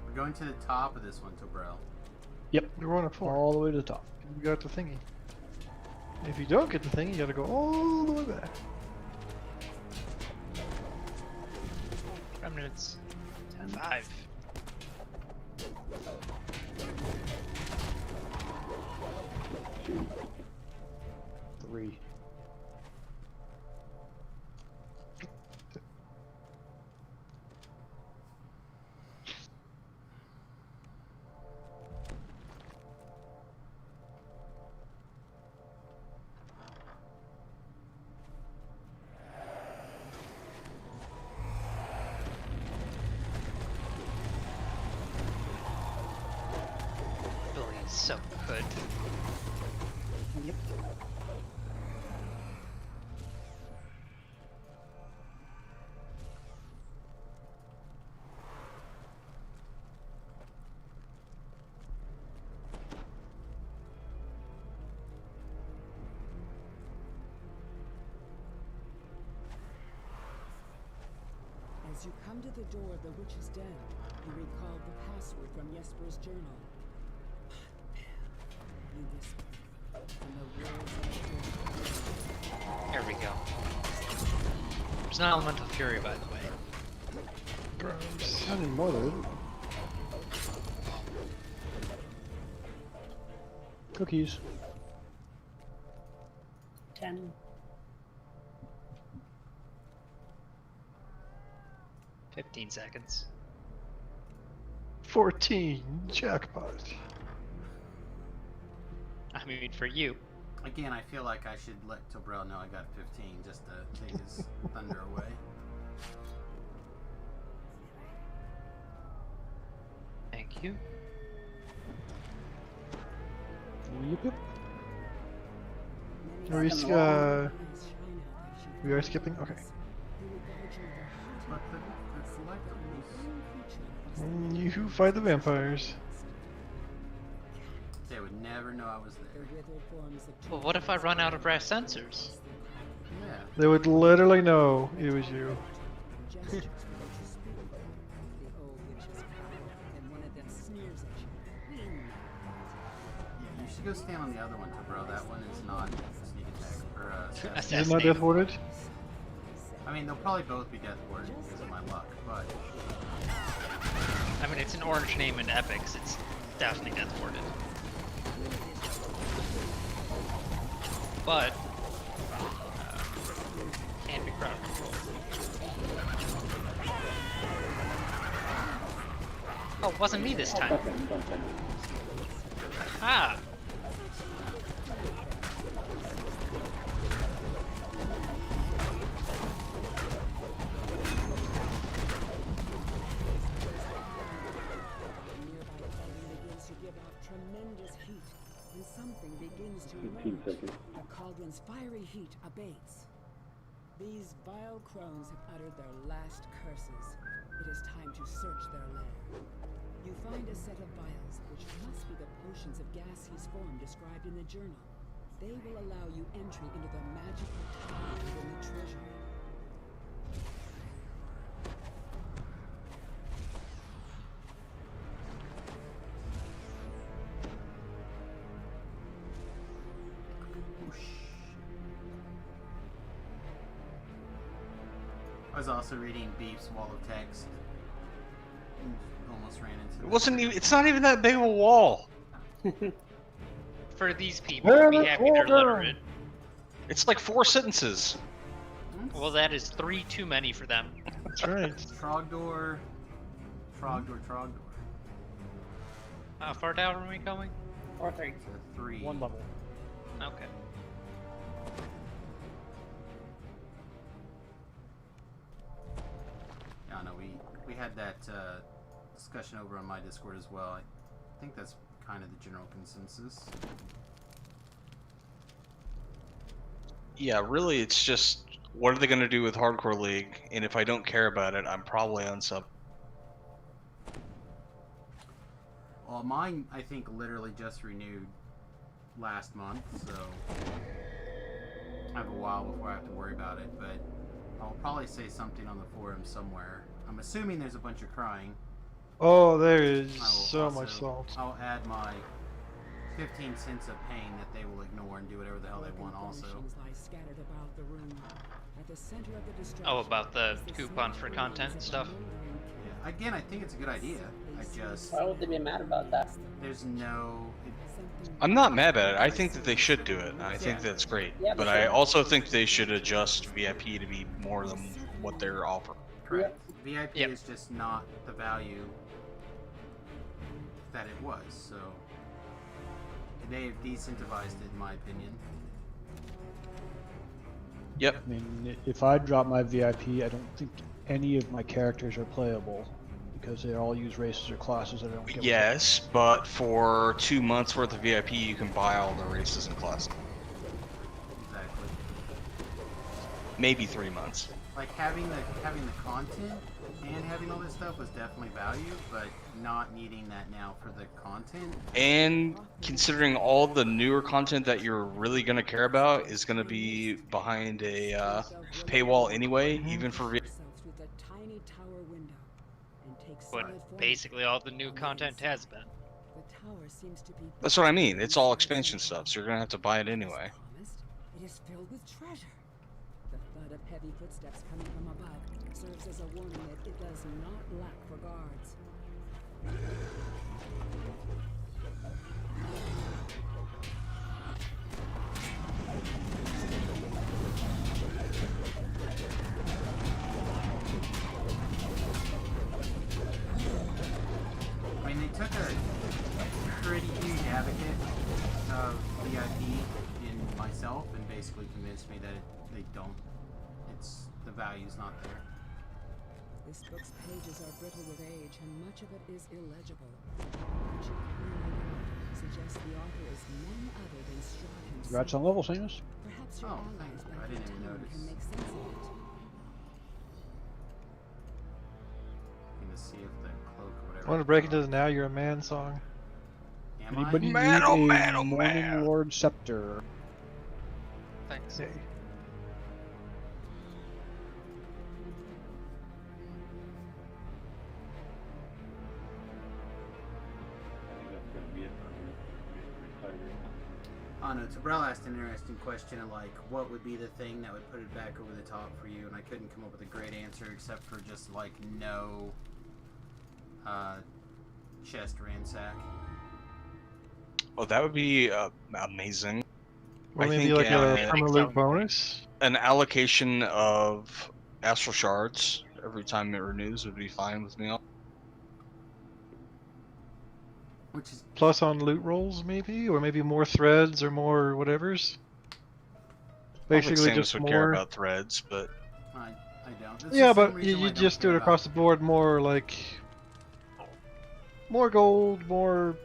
We're going to the top of this one, Tobrel. Yep. We're on a floor. All the way to the top. We got the thingy. If you don't get the thing, you gotta go all the way back. 5 minutes. 5. Three. Billy is so good. Yep. As you come to the door of the witch's den, you recall the password from Jesper's journal. You whisper, and the words of the journal. There we go. There's an elemental fury, by the way. Gross. Not anymore, though, is it? Cookies. 10. 15 seconds. 14. Jackpot. I mean, for you. Again, I feel like I should let Tobrel know I got 15 just to take his thunder away. Thank you. Yep, yep. Many Are we, we are skipping? Okay. But the collectibles, You fight the vampires. they would never know I was there. Well, what if I run out of brass sensors? Yeah. They would literally know it was you. You should go stand on the other one, too, bro. That one is not sneak attack or assassin. You're not death warded? I mean, they'll probably both be death warded because of my luck, but I mean, it's an orange name in Epics. It's definitely death warded. But can be crowd control. Oh, it wasn't me this time. Ah. Begins to 15 seconds. the cauldron's fiery heat abates. These vile crones have uttered their last curses. It is time to search their lair. You find a set of vials, which must be the potions of gaseous form described in the journal. They will allow you entry into the magical tower within the treasury. I was also reading Beef's wall of text. And almost ran into It wasn't even. It's not even that big of a wall. For these people to be happy they're literate. It's like 4 sentences. Well, that is 3 too many for them. That's right. Trogdor. Trogdor. How far down are we going? Or 3. 3. One level. Okay. Yeah, no, we had that discussion over on my Discord as well. I think that's kind of the general consensus. Yeah, really, it's just what are they going to do with Hardcore League? And if I don't care about it, I'm probably unsub. Well, mine, I think, literally just renewed last month, so I have a while before I have to worry about it, but I'll probably say something on the forum somewhere. I'm assuming there's a bunch of crying. Oh, there is I will so much also- salt. I'll add my 15 cents of pain that they will ignore and do whatever the hell they want also. Lie scattered about the room. At the center of the distraction Oh, about the is coupon for small content blaze of stuff? moldering Yeah, again, I think it's a good idea. I just... Why would they be mad about that? There's no... I'm not mad at it. I think that they should do it. I think that's great. Yeah, but but I sure. also think they should adjust VIP to be more than what they're offering. Correct. VIP Yep. is just not the value that it was, so they have decentralized it, in my opinion. Yep. I mean, if I drop my VIP, I don't think any of my characters are playable because they all use races or classes that I don't get. Yes, but for 2 months worth of VIP, you can buy all the races and classes. Exactly. Maybe 3 months. Like having the content and having all this stuff was definitely value, but not needing that now for the content. And considering all the newer content that you're really going to care about is going to be behind a paywall anyway, even for VIP. with a tiny tower window and takes solid form. But basically all the new content has been. The tower seems to be That's what I mean. It's all expansion stuff, so you're going to have to buy it anyway. promised. It is filled with treasure. The thud of heavy footsteps coming from above serves as a warning that it does not lack for guards. I mean, they took a pretty huge advocate of VIP in myself and basically convinced me that they don't. The value's not there. This book's pages are brittle with age, and much of it is illegible. Ancient runic art suggests the author is none other than Strahd himself. Congrats on level, Samus. Perhaps Perhaps your Oh, allies thank you. back I didn't in even town notice. can make sense of it. I'm gonna see if the cloak or whatever. I want to break into the Now You're a Man song. Am Anybody Man, need oh, a man, oh, Morning man. Lord scepter? Thanks. Hey. Oh no, Tabrell asked an interesting question of like, what would be the thing that would put it back over the top for you? And I couldn't come up with a great answer except for just like no chest ransack. Oh, that would be amazing. Or I maybe think like a think perma so. loot bonus. an allocation of astral shards every time it renews would be fine with me. Which is Plus on loot rolls, maybe? Or maybe more threads or more whatevers? Basically Samus just would more... care about threads, but I don't. That's Yeah, the same but reason why you I don't just do care it across about- the board more like... More gold, more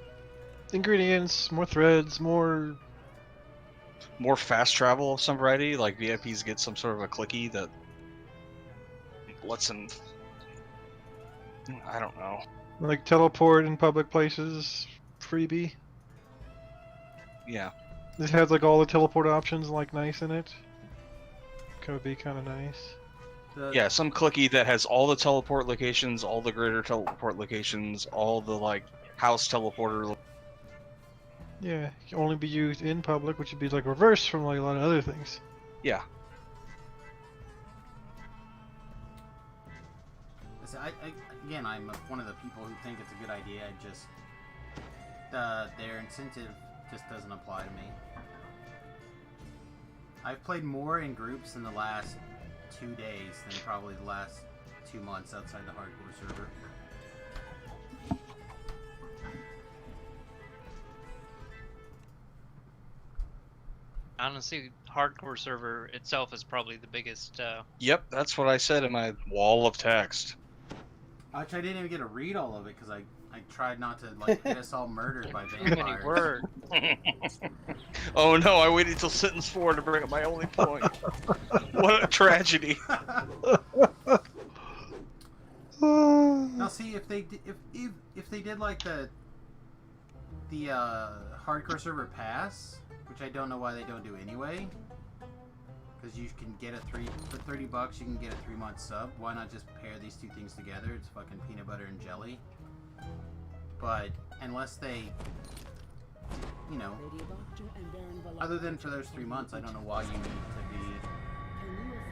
ingredients, more threads, more... more fast travel of some variety, like VIPs get some sort of a clicky that lets them. I don't know. Like teleport in public places, freebie. Yeah. This has like all the teleport options like nice in it. Could be kind of nice. Yeah, some clicky that has all the teleport locations, all the greater teleport locations, all the like house teleporter. Yeah, it can only be used in public, which would be like reverse from like a lot of other things. Yeah. Listen, again, I'm one of the people who think it's a good idea. I just their incentive just doesn't apply to me. I've played more in groups in the last 2 days than probably the last 2 months outside the hardcore server. Honestly, hardcore server itself is probably the biggest. Yep, that's what I said in my wall of text. Which I didn't even get to read all of it because I tried not to like get us all murdered by Too many vampires. words. Oh no, I waited till sentence 4 to bring up my only point. What a tragedy. Now see if they if they did like the hardcore server pass, which I don't know why they don't do anyway, because you can get for $30 you can get a 3-month sub. Why not just pair these two things together? It's fucking peanut butter and jelly. But unless they, you know, other than for those 3 months, I don't know why you need to be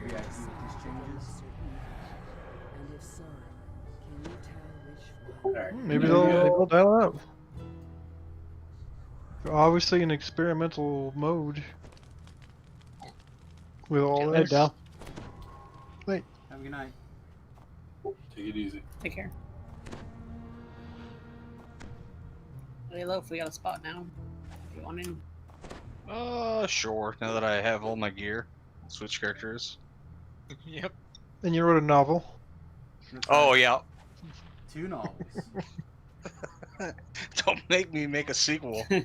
VIP with these changes. And if so, can you tell which one? Maybe they'll dial it up. Obviously an experimental mode. With all Hey, this. Dal. Wait. Have a good night. Take it easy. Take care. Hey, Loaf, we got a spot now. You want in? Sure. Now that I have all my gear, switch characters. Yep. And you wrote a novel. Oh yeah. 2 novels. Don't make me make a sequel. I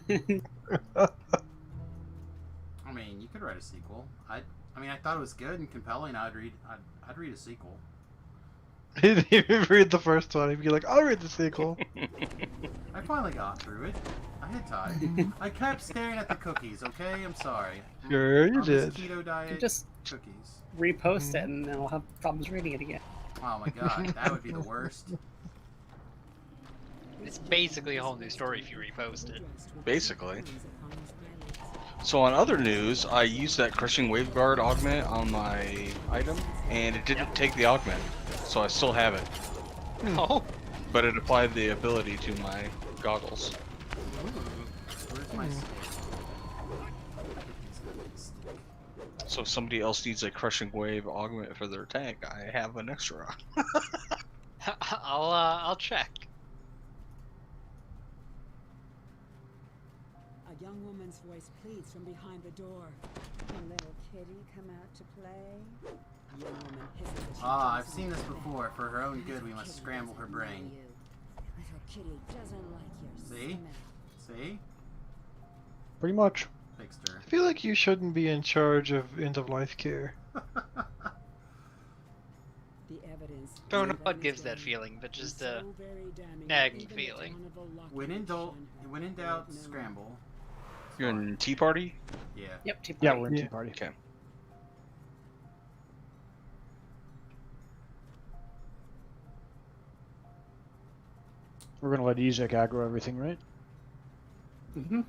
mean, you could write a sequel. I mean, I thought it was good and compelling. I'd read a sequel. He didn't even read the first one. He'd be like, I'll read the sequel. I finally got through it. I had time. I kept staring at the cookies, okay? I'm sorry. Sure you On this did. keto diet, Just cookies. repost it and then I'll have problems reading it again. Oh my god, that would be the worst. It's basically a whole new story if you repost it. Basically. So on other news, I used that Crushing Wave Guard augment on my item, and it didn't take the augment, so I still have it. Oh. But it applied the ability to my goggles. Where's my stick? So if somebody else needs a Crushing Wave augment for their tank, I have an extra. I'll check. A young woman's voice pleads from behind the door. Can little kitty come out to play? A young woman hisses as she Ah, I've jumps seen on this the bed. before. For her own good, we Little must kitty scramble her doesn't know brain. you. Little kitty doesn't like your See? smell. See? Pretty much. Fixed her. I feel like you shouldn't be in charge of end-of-life care. The evidence. Don't know what gives that feeling, but just a nagging feeling. When in doubt, scramble. You're in Tea Party? Yeah. Yep, Tea Yeah, Party. we're in Tea Party. Okay. We're gonna let Ezek aggro everything, right? Mm-hmm.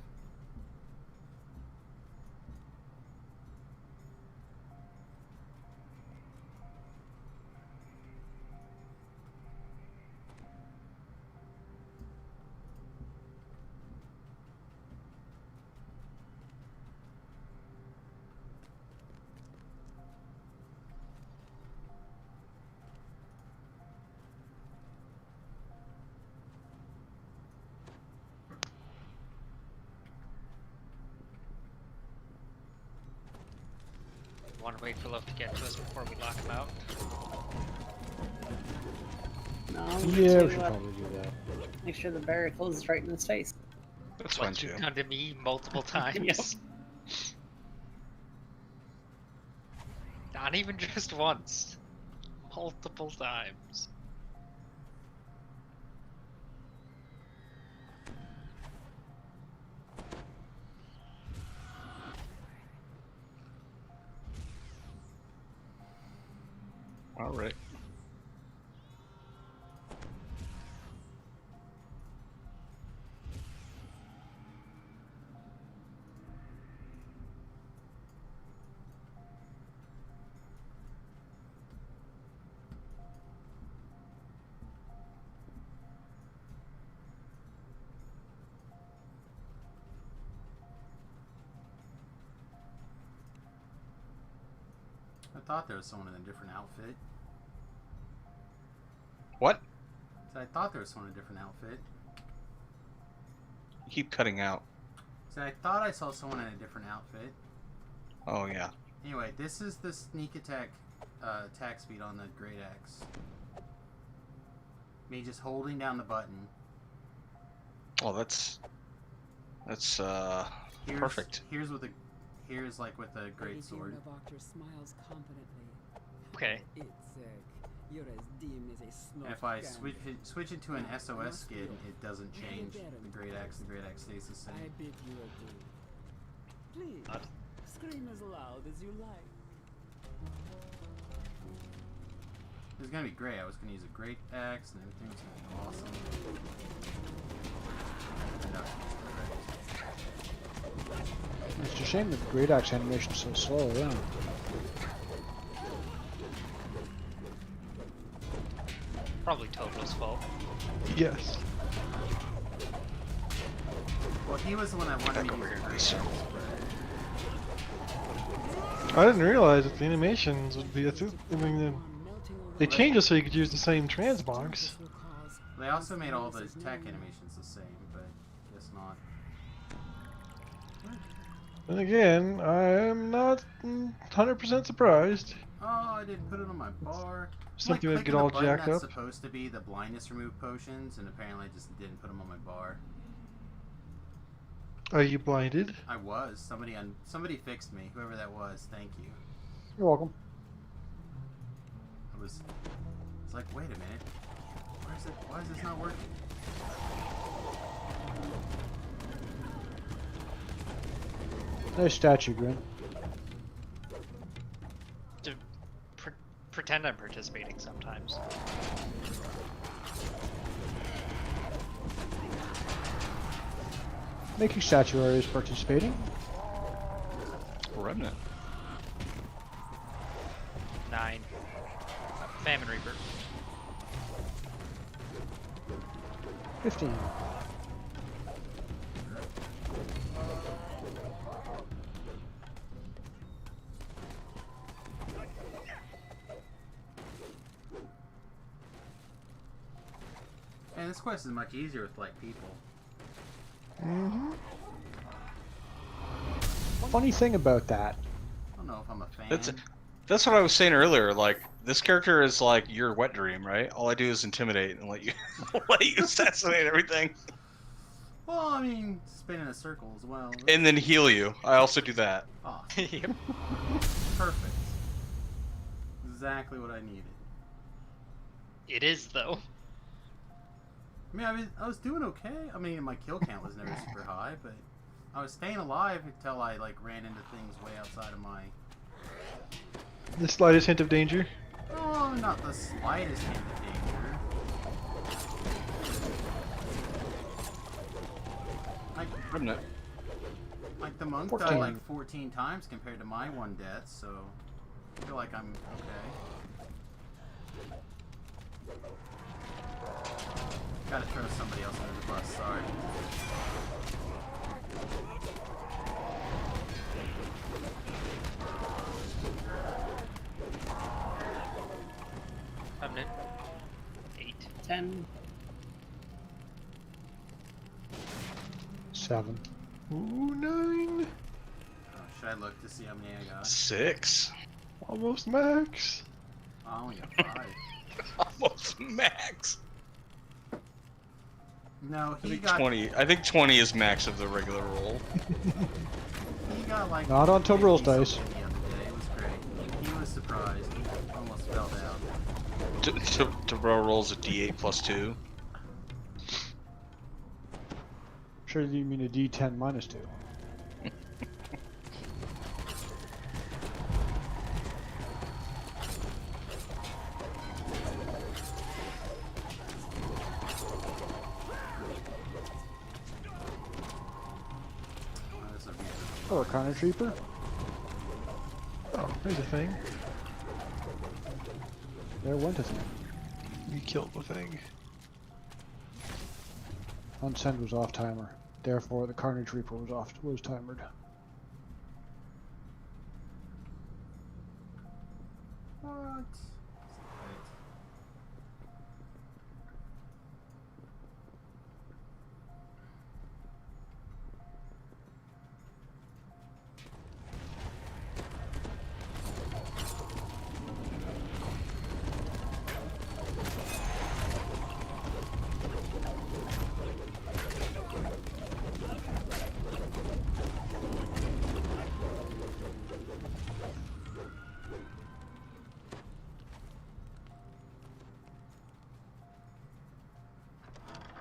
Want to wait for Love to get to us before we lock him out? No, Yeah, we should probably do that. Make sure the barrier closes right in his face. That's fine What too. you've done to me multiple times. Yep. Not even just once. Multiple times. All right. I thought there was someone in a different outfit. What? So I thought there was someone in a different outfit. You keep cutting out. So I thought I saw someone in a different outfit. Oh yeah. Anyway, this is the sneak attack speed on the Great Axe. Me just holding down the button. Oh, that's Here's, perfect. Here's like with a great sword. Smiles confidently. Okay. You're as dim as a snuff And if I candle. switch into an SOS skin, it doesn't change the Great Axe. The Great Axe stays the same. I bid you adieu. Please, scream as loud as you like. It was gonna be great. I was gonna use a Great Axe and everything was gonna be awesome. No, it's It's a shame that the Great Axe animation is so slow, yeah. Probably Toto's fault. Yes. well, he was the one that wanted me to use a Great Axe. I didn't realize that the animations would be they changed it so you could use the same transbox. They also made all the attack animations the same, but guess not. And again, I am not 100% surprised. Oh, I didn't put it on my bar. Something would clicking get all the button jacked that's up. supposed to be the blindness remove potions, and apparently I just didn't put them on my bar. Are you blinded? I was. Somebody fixed me. Whoever that was, thank you. You're welcome. It's like, wait a minute. Why is this not working? Nice statue, Grin. To pretend I'm participating sometimes. Making statuary is participating. Remnant. 9. Famine Reaper. 15. And this quest is much easier with like people. Mm-hmm. Funny thing about that. I don't know if I'm a fan. That's what I was saying earlier. Like, this character is like your wet dream, right? All I do is intimidate and let you let you assassinate everything. Well, I mean, spin in a circle as well. And then heal you. I also do that. Oh, Yep. perfect. Exactly what I needed. It is though. I mean, I was doing okay. I mean, my kill count was never super high, but I was staying alive until I like ran into things way outside of my. The slightest hint of danger. Oh, not the slightest hint of danger. Like the monk 14. died like 14 times compared to my one death, so I feel like I'm okay. Gotta throw somebody else under the bus, sorry. Coming in. 8. 10. 7. Ooh, 9. Oh, should I look to see how many I got? 6. Almost max. I only got 5. Almost max. No, I he think got 20. I think 20 is max of the regular roll. He got like Not on Toad Rolls dice. the other day. It was great. He was surprised. He almost fell down. To roll rolls a D8 plus 2. Sure you mean a D10 minus 2. Oh, a Carnage Reaper? Oh, there's a thing. There went a thing. You killed the thing. Unsend was off timer. Therefore, the Carnage Reaper was timered. What?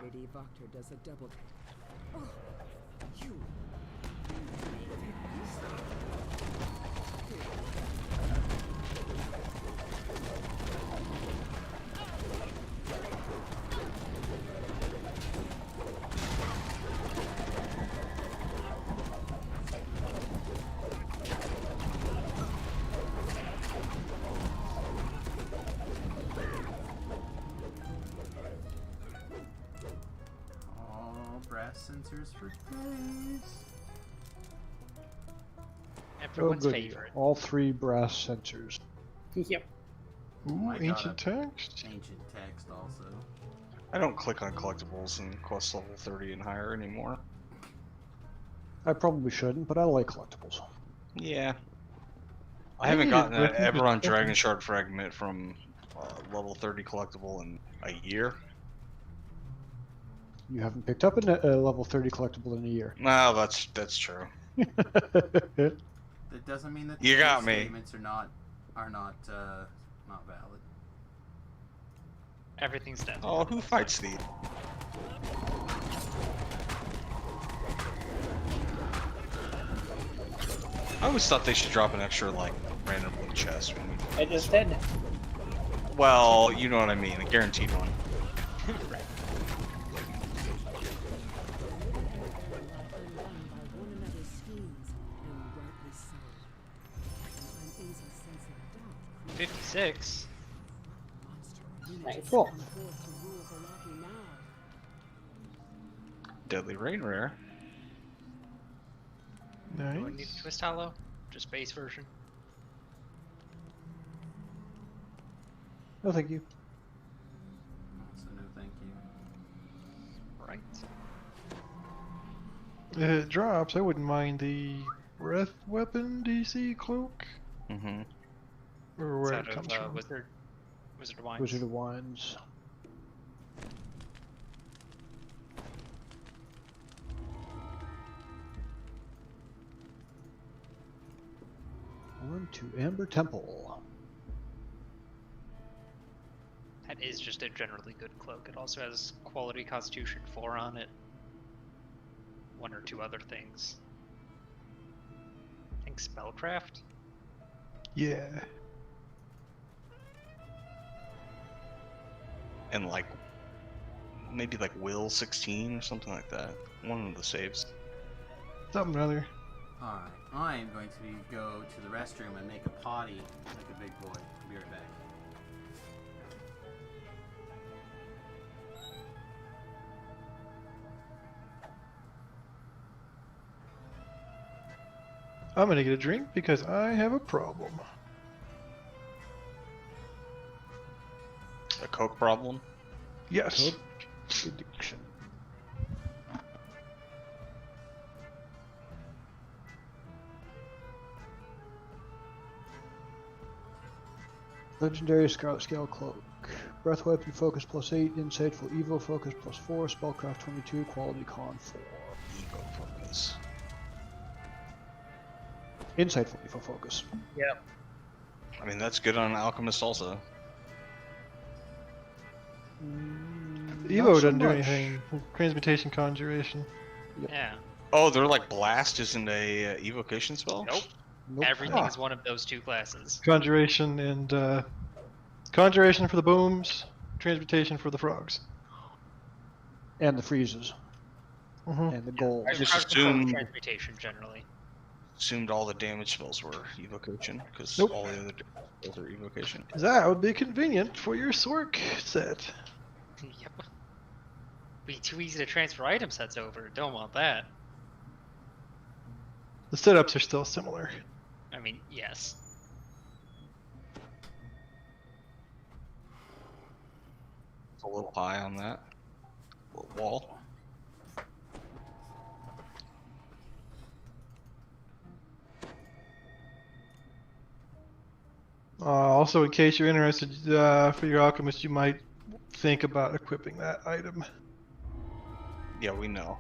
Lady Voctor does a double take. Oh, you. Brass sensors for days. Everyone's Oh, good. favorite. All 3 brass sensors. Yep. Ooh, my God, ancient text. Ancient text also. I don't click on collectibles in quest level 30 and higher anymore. I probably shouldn't, but I like collectibles. Yeah. I haven't gotten an Everon Dragon Shard fragment from level 30 collectible in a year. You haven't picked up a level 30 collectible in a year. No, that's true. That doesn't mean that the You got true me. statements are not valid. Everything's dead. Oh, who fights these? I always thought they should drop an extra, like, random loot chest when we... I just did. Well, you know what I mean, a guaranteed one. Undone by one another's schemes, and rightly so. An uneasy sense of doubt 56. Nice. Cool. come forth to rule Vallaki now. Deadly Rain rare. Do I need Nice. Twist Hollow? Just base version. No, thank you. So no, thank you. Right. If it drops, I wouldn't mind the breath weapon DC cloak. Mm-hmm. Or It's where out it comes of from. Wizard of Wines. Wizard of Wines. to Amber Temple. That is just a generally good cloak. It also has quality Constitution 4 on it. 1 or 2 other things. I think Spellcraft? Yeah. And like, maybe like Will 16 or something like that. One of the saves. Something or other. Alright, I am going to go to the restroom and make a potty like a big boy. Be right back. I'm gonna get a drink because I have a problem. A Coke problem? Yes. Coke addiction. Legendary Scarlet Scale Cloak. Breath Weapon Focus +8, Insightful Evo Focus +4, Spellcraft 22, Quality Con 4. Evo Focus. Insightful Evo Focus. Yep. I mean, that's good on Alchemist also. Evo doesn't do anything. Transmutation, Conjuration. Yeah. Oh, they're like Blast isn't a evocation spell? Nope. Everything is one of those 2 classes. Conjuration and Conjuration for the booms, Transmutation for the frogs. And the freezes. And the gold. I just assumed Transmutation generally. Assumed all the damage spells were evocation, because Nope. all the other spells are evocation. That would be convenient for your Sork set. Yep. Be too easy to transfer item sets over. Don't want that. The setups are still similar. I mean, yes. It's a little high on that wall. Also, in case you're interested, for your alchemist, you might think about equipping that item. Yeah, we know.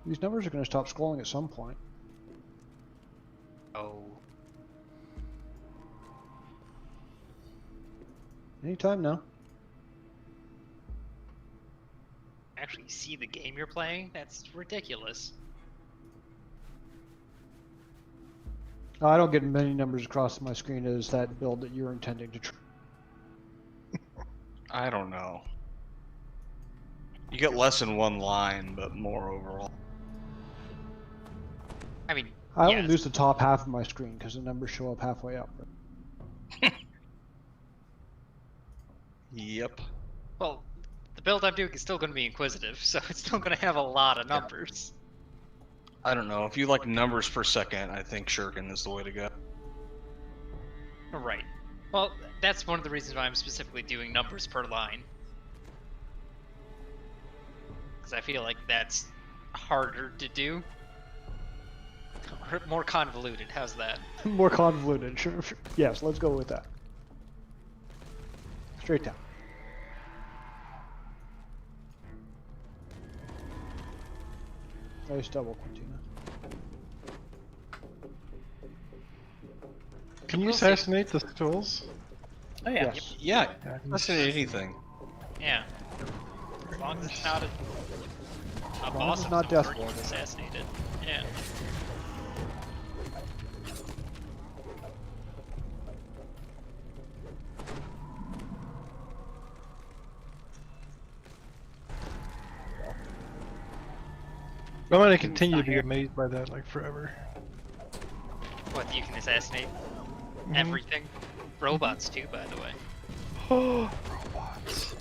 These numbers are going to stop scrolling at some point. Oh. Anytime now. Actually see the game you're playing? That's ridiculous. I don't get many numbers across my screen as that build that you're intending to try. I don't know. You get less than 1 line, but more overall. I mean, I only lose the top half of my screen because the numbers show up halfway up. Yep. Well, the build I'm doing is still going to be inquisitive, so it's still going to have a lot of numbers. I don't know. If you like numbers per second, I think Shuriken is the way to go. Right. Well, that's one of the reasons why I'm specifically doing numbers per line. Because I feel like that's harder to do. Or more convoluted, how's that? More convoluted, sure. Yes, let's go with that. Straight down. Nice double, Quintina. Can you assassinate the skulls? Oh yeah. Yes. Yeah, assassinate anything. Yeah. As long as it's not a long as boss it's of not some sort, Deathborn. you can assassinate it. Yeah. I'm gonna continue to be amazed by that like forever. What, you can assassinate everything? Robots too, by the way. Oh, robots.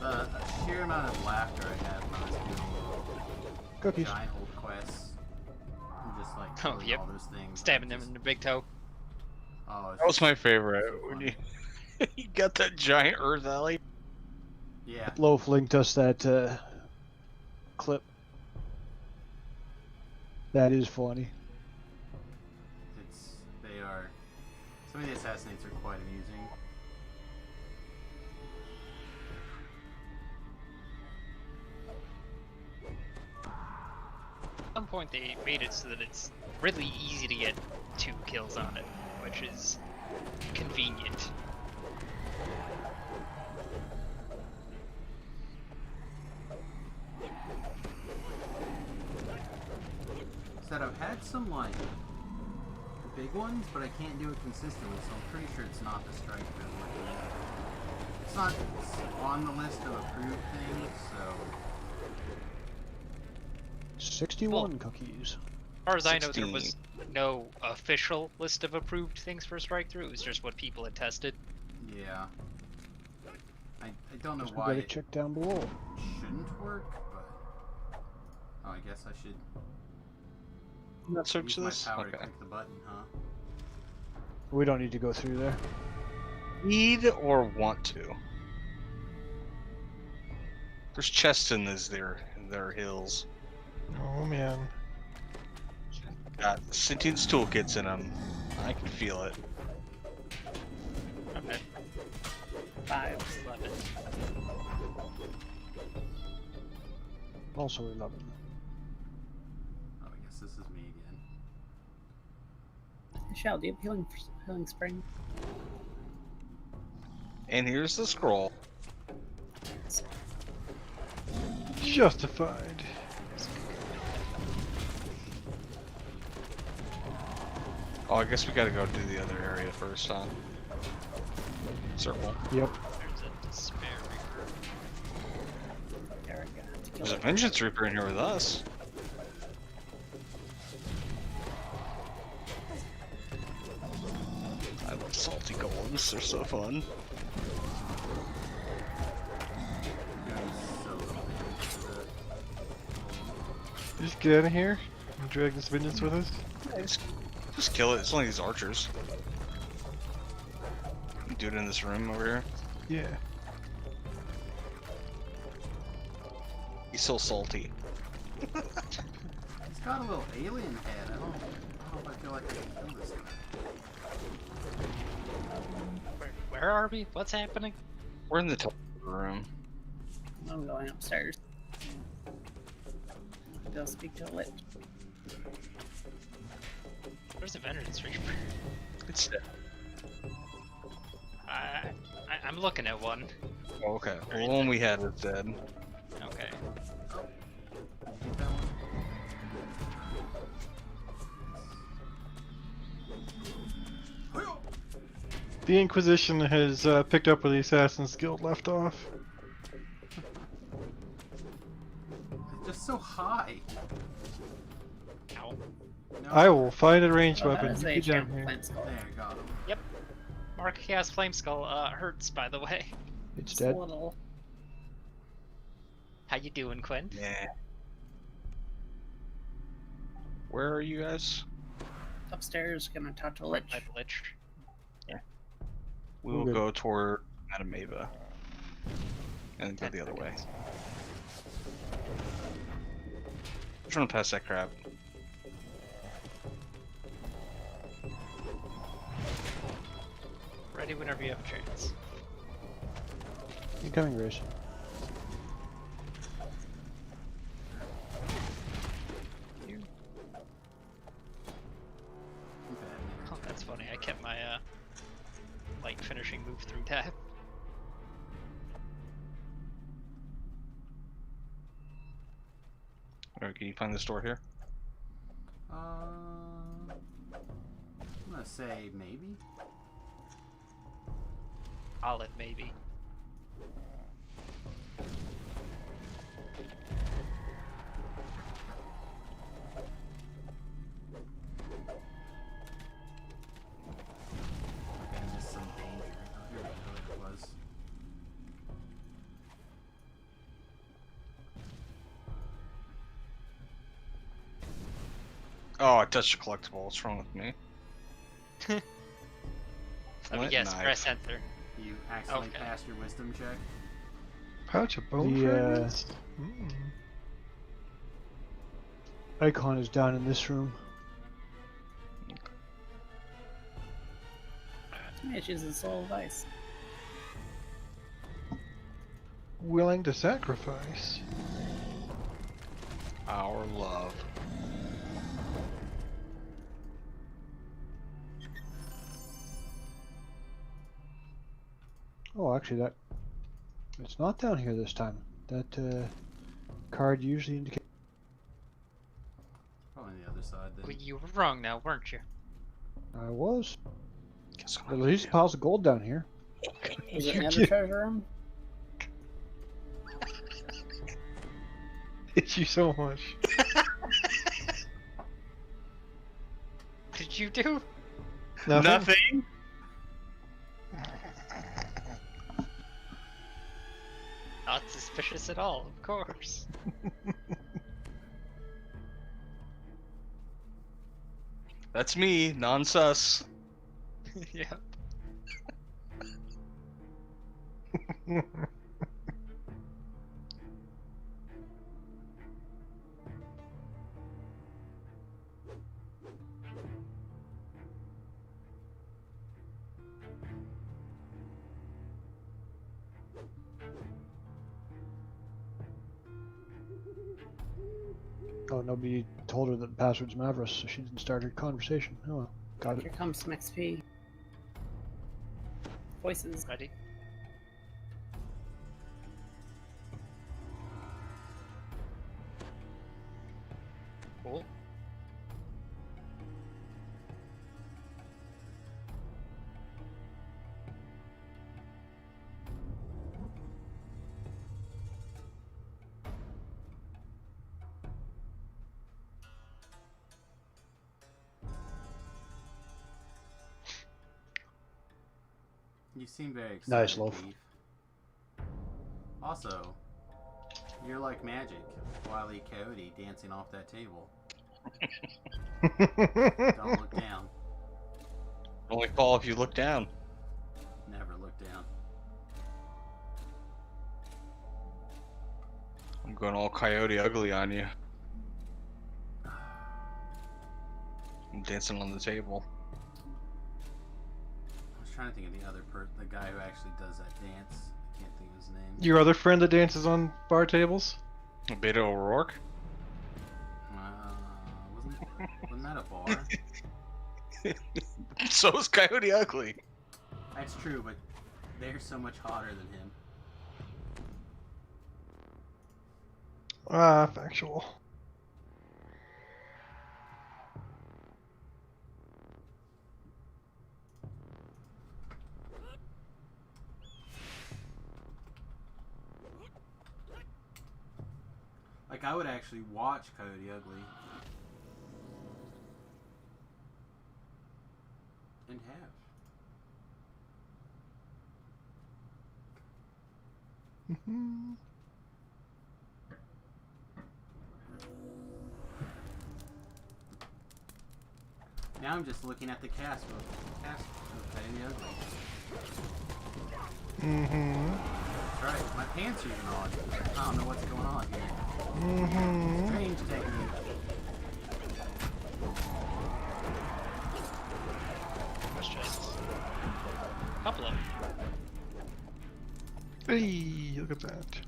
The sheer amount of laughter I had when I was doing Cookies. giant old quests. I'm just like Oh, doing yep. all those things. Stabbing them in the big toe. Oh, it's That was just my favorite. so When funny. you got that giant Earth Alley. Yeah. Loaf linked us that clip. That is funny. They are. Some of the assassinates are quite amusing. point, they made it so that it's really easy to get 2 kills on it, which is convenient. Said I've had some like big ones, but I can't do it consistently, so I'm pretty sure it's not the strike that I'm looking at. It's not on the list of approved things, so 61 cookies. As far as I know, there was no official list of approved things for strike through. It was just what people had tested. yeah. I don't know Guess we why better it check down below. shouldn't work, but oh, I guess I should Let's search use this. my power Okay. to click the button, huh? We don't need to go through there. Need or want to? There's chests in their hills. Oh man. Got sentience toolkits in them. I can feel it. Okay. 5. 11. Also 11. Oh, I guess this is me again. Michelle, do you have healing spring? And here's the scroll. Justified. Oh, I guess we gotta go do the other area first, huh? Circle. Yep. There's a despair reaper. There we go. There's a vengeance reaper in here with us. I love salty golems, they're so fun. Just get out of here and drag this vengeance with us. Just kill it, it's only these archers. You do it in this room over here. Yeah. He's so salty. He's got a little alien head. I don't know if I feel like I can kill this guy. Where are we? What's happening? We're in the top room. I'm going upstairs. Go speak to a lich. Where's the vengeance reaper? It's dead. I'm looking at one. Oh, okay. Well, the one we had is dead. Okay. The Inquisition has picked up where the Assassin's Guild left off. It's just so high. Ow. No. I will find a ranged Oh, weapon. that is You a get down champ here. flame skull. There, got him. Yep. Mark Chaos Flame Skull hurts, by the way. It's It's a dead. little. How you doing, Quinn? Yeah. Where are you guys? Upstairs, gonna talk to a lich. By the lich. We will Okay. go toward Madame Ava. And go the other way. Just run past that crab. Ready whenever you have a chance. Incoming Grace. Oh, that's funny. I kept my light finishing move through tab. Alright, can you find this door here? I'm gonna say maybe. Solid, maybe. Okay, I missed some danger. Oh, here we go. There it was. Oh, I touched a collectible. What's wrong with me? Let me guess, press enter. You accidentally Okay. passed your wisdom check. Pouch of bone The, fragments? Icon is down in this room. Yeah, she's a soul of ice. Willing to sacrifice. Our love. Oh, actually, it's not down here this time. That card usually indicates. Probably on the other side then. Well, you were wrong now, weren't you? I was. Guess At least piles of gold down here. Is it in the other treasure room? Hit you so much. What did you do? Nothing. Not suspicious at all, of course. That's me, non-sus. Yeah. Oh, nobody told her that the password's Mavris, so she didn't start her conversation. Oh, well, got Here it. comes some XP. Voices. Ready? Cool. You seem very excited. Nice, Loaf. Beef. Also, you're like magic, Wile E. Coyote dancing off that table. Don't look down. Only fall if you look down. Never look down. I'm going all Coyote Ugly on you. I'm dancing on the table. I was trying to think of the guy who actually does that dance. I can't think of his name. Your other friend that dances on bar tables? Beto O'Rourke? Wasn't that a bar? So is Coyote Ugly. That's true, but they're so much hotter than him. Ah, factual. Like, I would actually watch Coyote Ugly. And have. Now I'm just looking at the cast of Coyote Ugly. That's right, my pants are even on. I don't know what's going on here. Strange technique. Let's just... couple of them. Hey, look at that.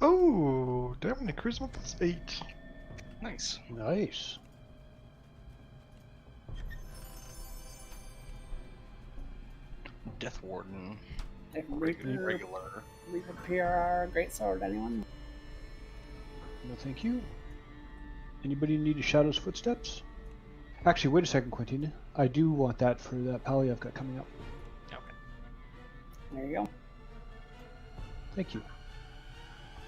Oh, damn, the charisma plus 8. Nice. Nice. Death Warden. Reaper, Regular. Reaper PRR, Greatsword, anyone? No, thank you. Anybody need a Shadow's Footsteps? Actually, wait a second, Quentin. I do want that for that pally I've got coming up. Okay. There you go. Thank you.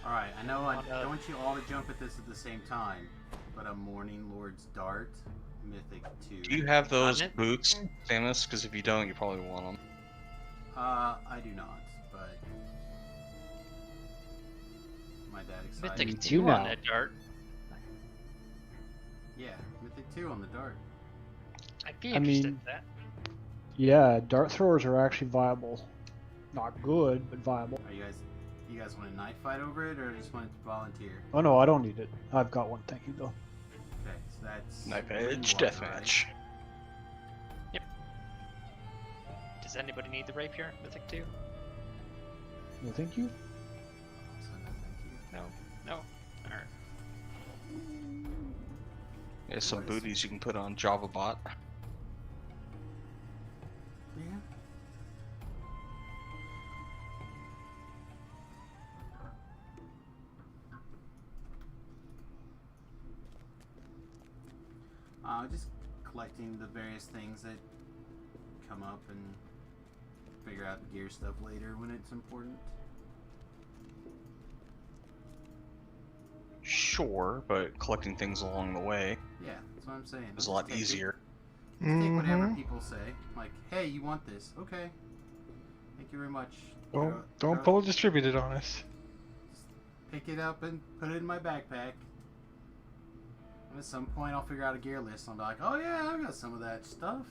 Alright, I know I don't want you all to jump at this at the same time, but a Morning Lord's Dart, Mythic 2. Do you have those boots, Samus? Because if you don't, you probably want them. I do not, but my dad excited. Mythic 2 on that dart. Yeah, Mythic 2 on the dart. I'd be interested in that. Yeah, dart throwers are actually viable. Not good, but viable. Are you guys want a knife fight over it, or just want to volunteer? Oh no, I don't need it. I've got one, thank you though. Okay, so that's Knife Edge Deathmatch. Yep. Does anybody need the rapier, Mythic 2? No, thank you. No. No? Alright. There's some booties you can put on JavaBot. Just collecting the various things that come up and figure out the gear stuff later when it's important. Sure, but collecting things along the way Yeah, that's what I'm saying. is a lot easier. Just take whatever people say. Like, hey, you want this? Okay. Thank you very much. Don't pull distributed on us. Pick it up and put it in my backpack. And at some point, I'll figure out a gear list. And I'll be like, oh yeah, I've got some of that stuff.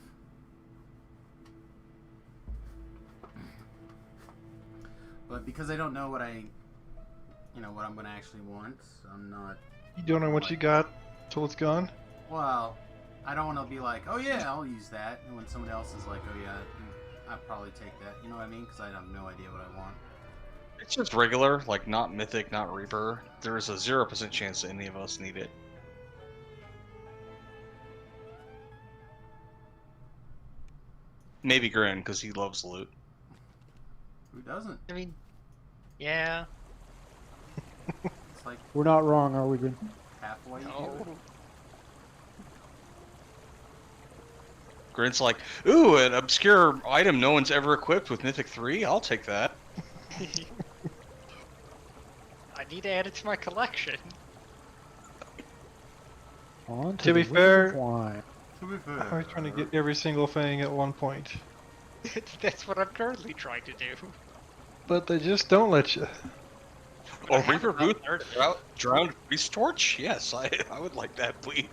But because I don't know what what I'm going to actually want, I'm not. You don't know what you got till it's gone? Well, I don't want to be like, oh yeah, I'll use that. And when someone else is like, oh yeah, I'll probably take that. You know what I mean? Because I have no idea what I want. It's just regular, like not Mythic, not Reaper. There's a 0% chance that any of us need it. Maybe Grin, because he loves loot. Who doesn't? I mean, yeah. It's like We're not wrong, are we, Grin? halfway. No. Grin's like, ooh, an obscure item no one's ever equipped with Mythic 3? I'll take that. I need to add it to my collection. On To be the fair, wine. To be fair. I was trying to get every single thing at one point. That's what I'm currently trying to do. But they just don't let you. Oh, Reaper Booth, Drowned Priest Torch? Yes, I would like that, please.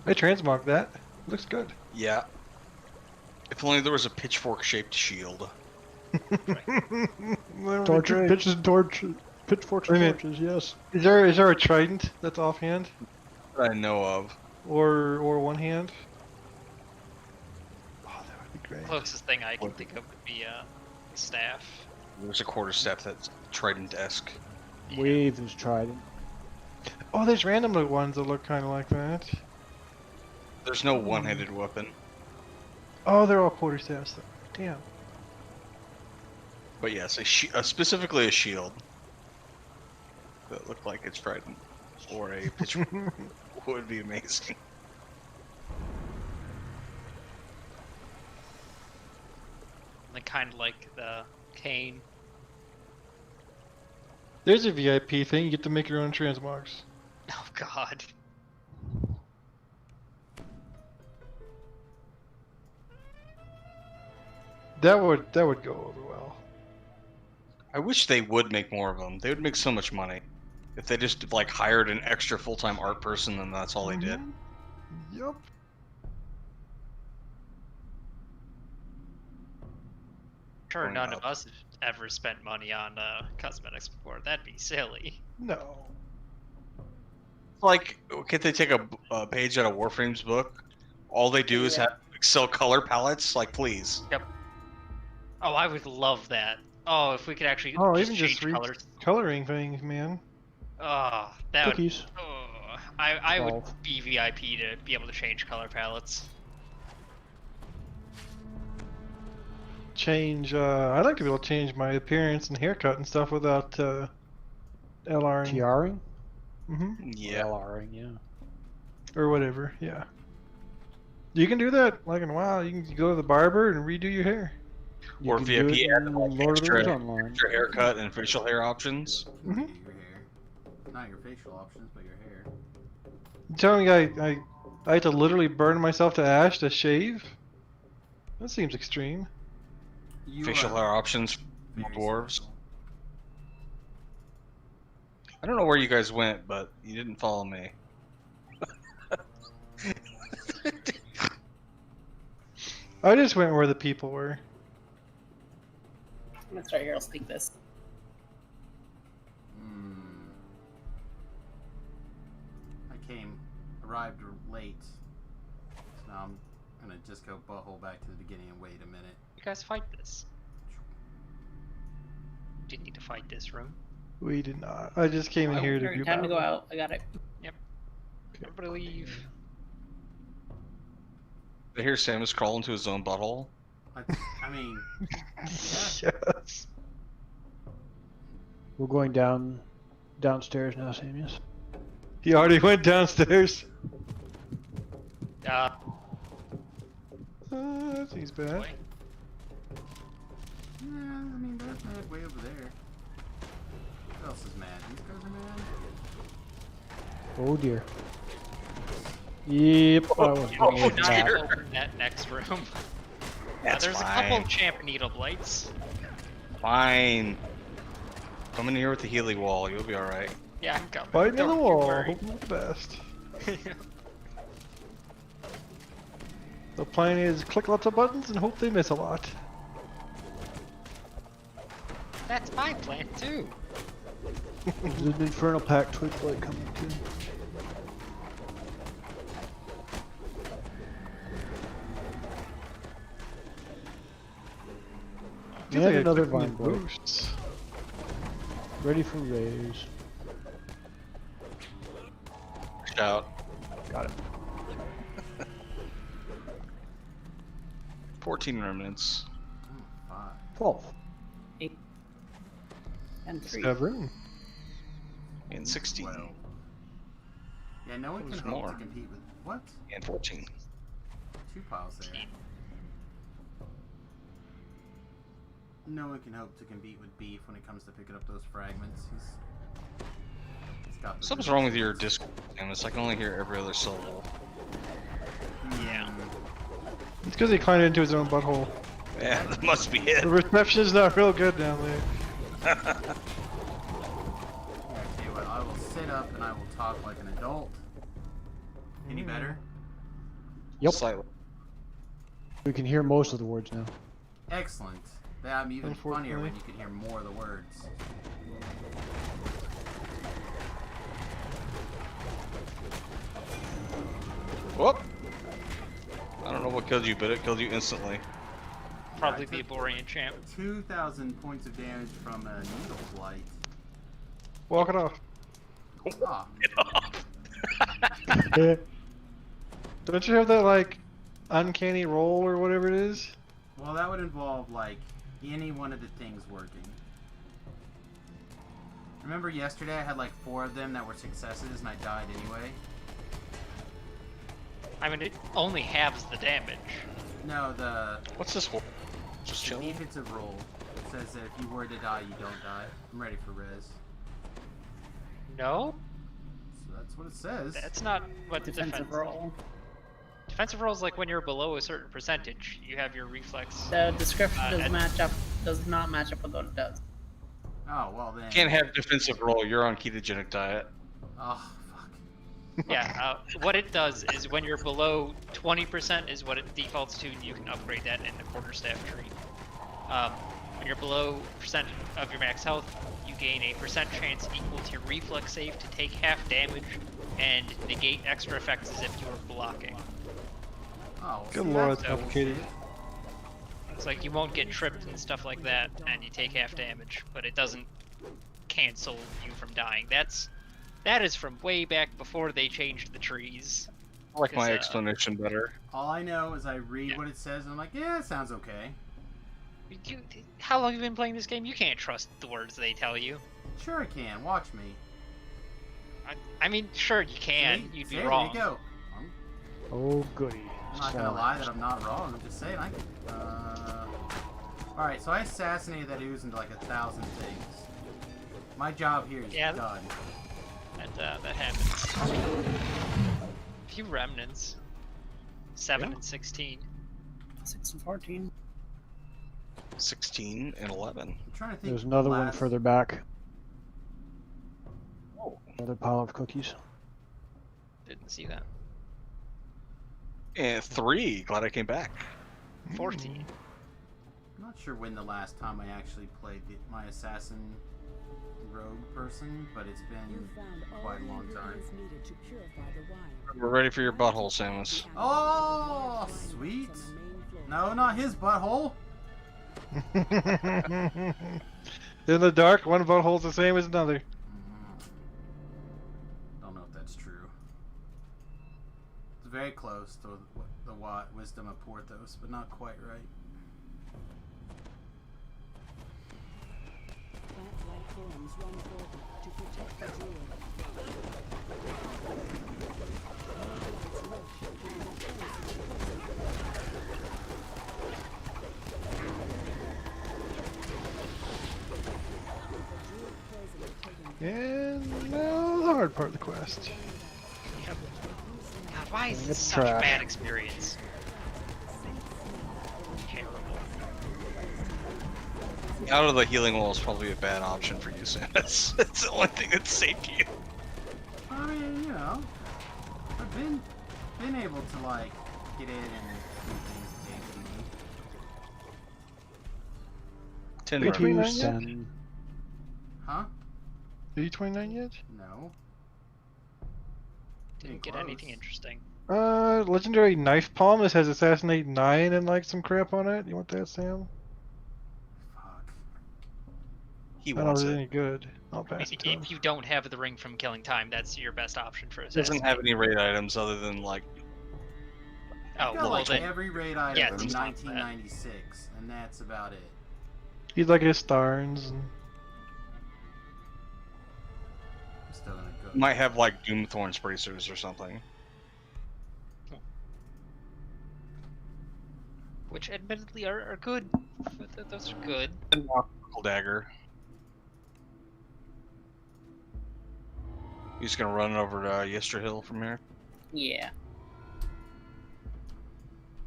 I transmogged that. Looks good. Yeah. If only there was a pitchfork-shaped shield. Torches, pitches, and torches. Pitchforks and torches, yes. Is there a trident that's offhand? That I know of. Or one hand? Oh, that would be great. Closest thing I can think of would be the staff. There's a quarterstaff that's trident-esque. Wave is trident. Oh, there's random loot ones that look kind of like that. There's no one-handed weapon. Oh, they're all quarterstaffs though. Damn. But yes, specifically a shield. That looked like it's trident. Or a pitchfork would be amazing. And kind of like the cane. There's a VIP thing. You get to make your own transmogs. Oh God. That would go over well. I wish they would make more of them. They would make so much money. If they just like hired an extra full-time art person, then that's all they did. Yup. Sure, none of us have ever spent money on cosmetics before. That'd be silly. No. Like, can't they take a page out of Warframe's book? All they do is have sell color palettes. Like, please. Yep. Oh, I would love that. Oh, if we could actually even change just colors. coloring things, man. Oh, that Cookies. would. Oh, I would be VIP to be able to change color palettes. Change. I'd like to be able to change my appearance and haircut and stuff without LRing. TRing? Yeah. LRing, yeah. Or whatever. Yeah. You can do that. Like in WoW, you can go to the barber and redo your hair. Or VIP add like Lord of the Rings extra Online. haircut and facial hair options. Your hair. Not your facial options, but your hair. You telling me I had to literally burn myself to ash to shave? That seems extreme. Facial hair options for dwarves. I don't know where you guys went, but you didn't follow me. I just went where the people were. I'm gonna start here. I'll speak this. Arrived late. So now I'm gonna just go butthole back to the beginning and wait a minute. You guys fight this. Didn't need to fight this room. We did not. I just came in here to do Time to battle. go out. I got it. Yep. Everybody leave. I hear Samus crawl into his own butthole. I mean, Yes. We're going downstairs now, Samus. He already went downstairs. He's bad. Yeah, I mean, that's mad way over there. Who else is mad? These guys are mad? Oh dear. Yep. I was Oh, going not back. open that next room. That's there's fine. a couple of champ needle blights. Fine. Come in here with the Healy wall. You'll be all right. Yeah, I'm coming. Fighting in the Don't you wall. worry. Hoping for the best. The plan is click lots of buttons and hope they miss a lot. That's my plan too. There's an Infernal Pack Twig Blight coming too. Dude, And they another took me Vine Blight. boosts. Ready for raise. Shout. Got it. 14 remnants. 12. 8. And 3. Have room. And 16. Well. Yeah, no one can There's hope more. to compete with what? And 14. 2 piles there. No one can hope to compete with Beef when it comes to picking up those fragments. He's got the Something's wrong with your Discord, Samus. I can only hear every other syllable. Yeah. It's because he climbed into his own butthole. Yeah, that must be it. The reception's not real good down there. Tell you what, I will sit up and I will talk like an adult. Any better? Yep. Slightly. We can hear most of the words now. Excellent. That'd be even funnier Unfortunately. when you could hear more of the words. Whoop! I don't know what killed you, but it killed you instantly. Probably the Aborian champ. 2,000 points of damage from a needle blight. Walk it off. Ah, Don't you have that, like, uncanny roll or whatever it is? well, that would involve, like, any one of the things working. Remember yesterday I had like 4 of them that were successes and I died anyway? I mean, it only halves the damage. No, the What's this hole? Just chilling? defensive roll says that if you were to die, you don't die. I'm ready for res. No? So that's what it says. That's not what the Defensive roll. Defensive roll is like when you're below a certain percentage. You have your reflex. The description does and- does not match up with what it does. Oh, well then. Can't have defensive roll. You're on ketogenic diet. Oh, fuck. Yeah, what it does is when you're below 20% is what it defaults to, and you can upgrade that in the quarterstaff tree. When you're below percent of your max health, you gain a percent chance equal to your reflex save to take half damage and negate extra effects as if you were blocking. Oh, Good see, lord, that's that's complicated. It's like you won't get tripped and stuff like that, and you take half damage, but it doesn't cancel you from dying. That is from way back before they changed the trees. I like my 'Cause, explanation better. All I know is I read what it says and I'm like, yeah, it sounds okay. How long have you been playing this game? You can't trust the words they tell you. Sure I can. Watch me. I mean, sure you can. See? You'd See, be there wrong. you go. Oh goody. I'm not gonna lie that I'm not wrong. I'm just saying I can. Alright, so I assassinated that ooze into like 1,000 things. My job here is Yeah. done. That happens. A few remnants. 7 and 16. 6 and 14. 16 and 11. I'm trying to think. There's another one last- further back. Another pile of cookies. Didn't see that. And 3. Glad I came back. 14. I'm not sure when the last time I actually played my assassin rogue person, but it's been quite a long time. We're ready for your butthole, Samus. Oh, sweet. No, not his butthole. In the dark, one butthole's the same as another. Don't know if that's true. It's very close to the wisdom of Porthos, but not quite right. forms run forward to protect the jewel. And now the hard part of the quest. Yep. God, why is Bring this it such a trash. bad experience? Terrible. Out of the healing wall is probably a bad option for you, Samus. It's the only thing that's saved you. I mean, you know, I've been able to like get in and do things occasionally. 10 Are you 29 runners. yet? Huh? Are you 29 yet? No. Didn't get anything interesting. Legendary Knife Palm. This has Assassinate 9 and like some crap on it. You want that, Sam? He I don't know wants if it's it. any good. I'll pass it to him. If you don't have the ring from Killing Time, that's your best option for It doesn't assassinate. have any raid items other than like. Oh, I've got well like then. every raid item Yeah, from it's not that. 1996, and that's about it. He's like his Starns. And... I'm still gonna go. Might have like Doomthorn's bracers or something. Which admittedly are good. Those are good. And Knuckle Dagger. You just gonna run over to Yesterhill from here? Yeah.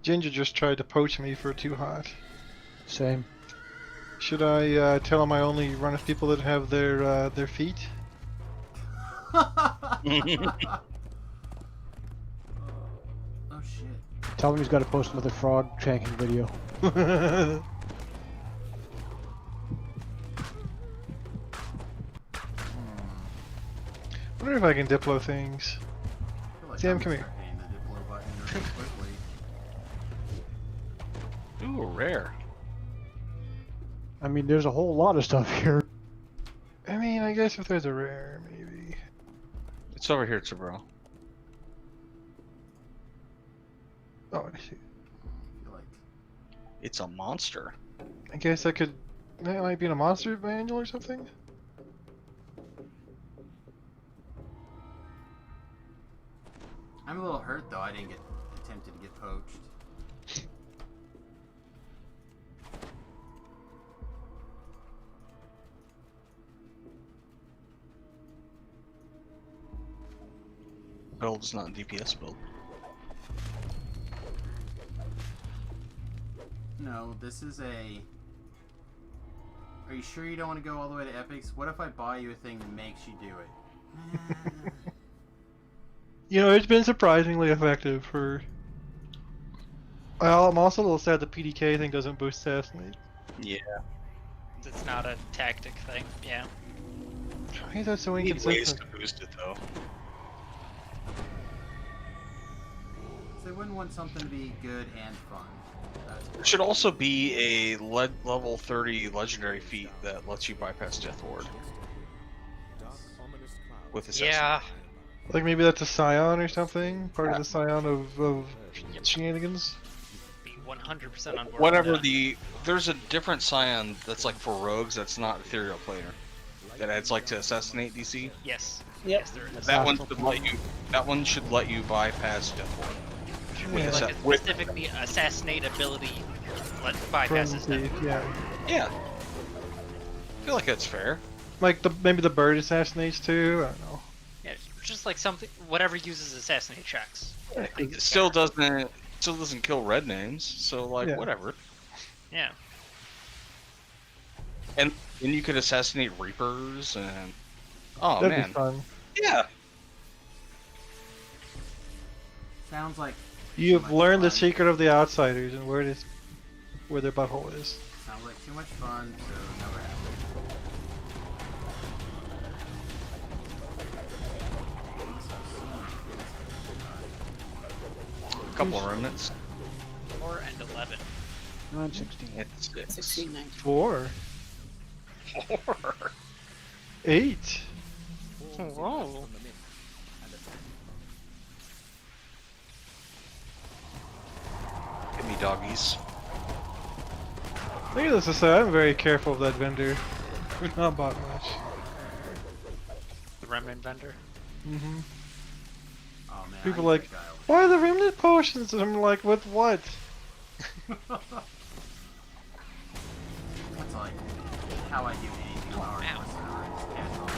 Ginger just tried to poach me for Too Hot. Same. Should I tell him I only run with people that have their feet? Oh shit. Tell him he's got to post another frog shanking video. Wonder if I can Diplo things. I feel like Sam, I'm come gonna here. start hitting the Diplo button really quickly. Ooh, rare. I mean, there's a whole lot of stuff here. I mean, I guess if there's a rare, maybe. It's over here, Bro. Oh, I see. It's a monster. I guess I could. That might be in a monster manual or something. I'm a little hurt though. I didn't get attempted to get poached. Build is not DPS build. No, this is a. Are you sure you don't want to go all the way to epics? What if I buy you a thing that makes you do it? You know, it's been surprisingly effective for. Well, I'm also a little sad the PDK thing doesn't boost assassinate. Yeah. It's not a tactic thing. Yeah. I think that's so Need ways inconsistent. to boost it though. So I wouldn't want something to be good and fun. There should also be a level 30 legendary feat that lets you bypass Death Ward. With assassin. Yeah. Like maybe that's a Scion or something? Part of the Scion of shenanigans? Be 100% on board. Whatever with that. there's a different Scion that's like for rogues that's not Ethereal Player. That adds like to assassinate DC. Yes. Yep. Yes, there is. That one should let you. That one should let you bypass Death Ward. With With like a with specifically assassinate ability, let bypasses them. Yeah. yeah. I feel like that's fair. Like maybe the bird assassinates too? I don't know. Yeah, just like something, whatever uses assassinate checks. I think It is still fair. doesn't kill red names, so like Yeah. whatever. Yeah. And then you could assassinate Reapers and oh That'd man, be fun. yeah. Sounds like. You've much learned the fun. secret of the outsiders and where their butthole is. Sounds like too much fun, so never happened. A couple of remnants. 4 and 11. 9, 16. It's 16, 19. 4. 4. 8. Whoa. Give me doggies. Look at this, I'm very careful of that vendor. We've not bought much. remnant vendor. Mm-hmm. Oh man. People like, why are the remnant potions? And I'm like, with what? That's like how I do anything on our server. I just cash on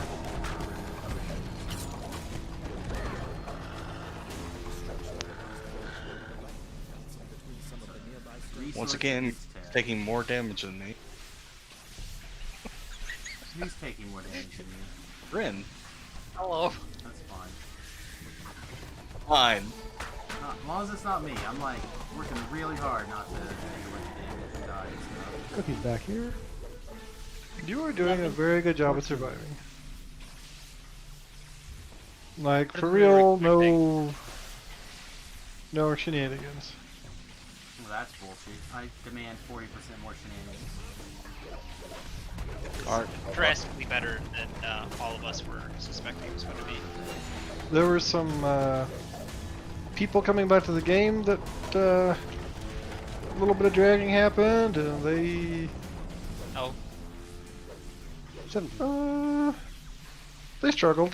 it. Once again, taking more damage than me. Who's taking more damage than you? Rin. Hello. That's fine. Fine. As long as it's not me, I'm like working really hard not to take a bunch of damage and die and stuff. Cookie's back here. You are doing a very good job at surviving. Like, for real, no shenanigans. Well, that's bullshit. I demand 40% more shenanigans. Drastically better than all of us were suspecting it was going to be. There were some people coming back to the game that a little bit of dragging happened, and they... Oh. They struggled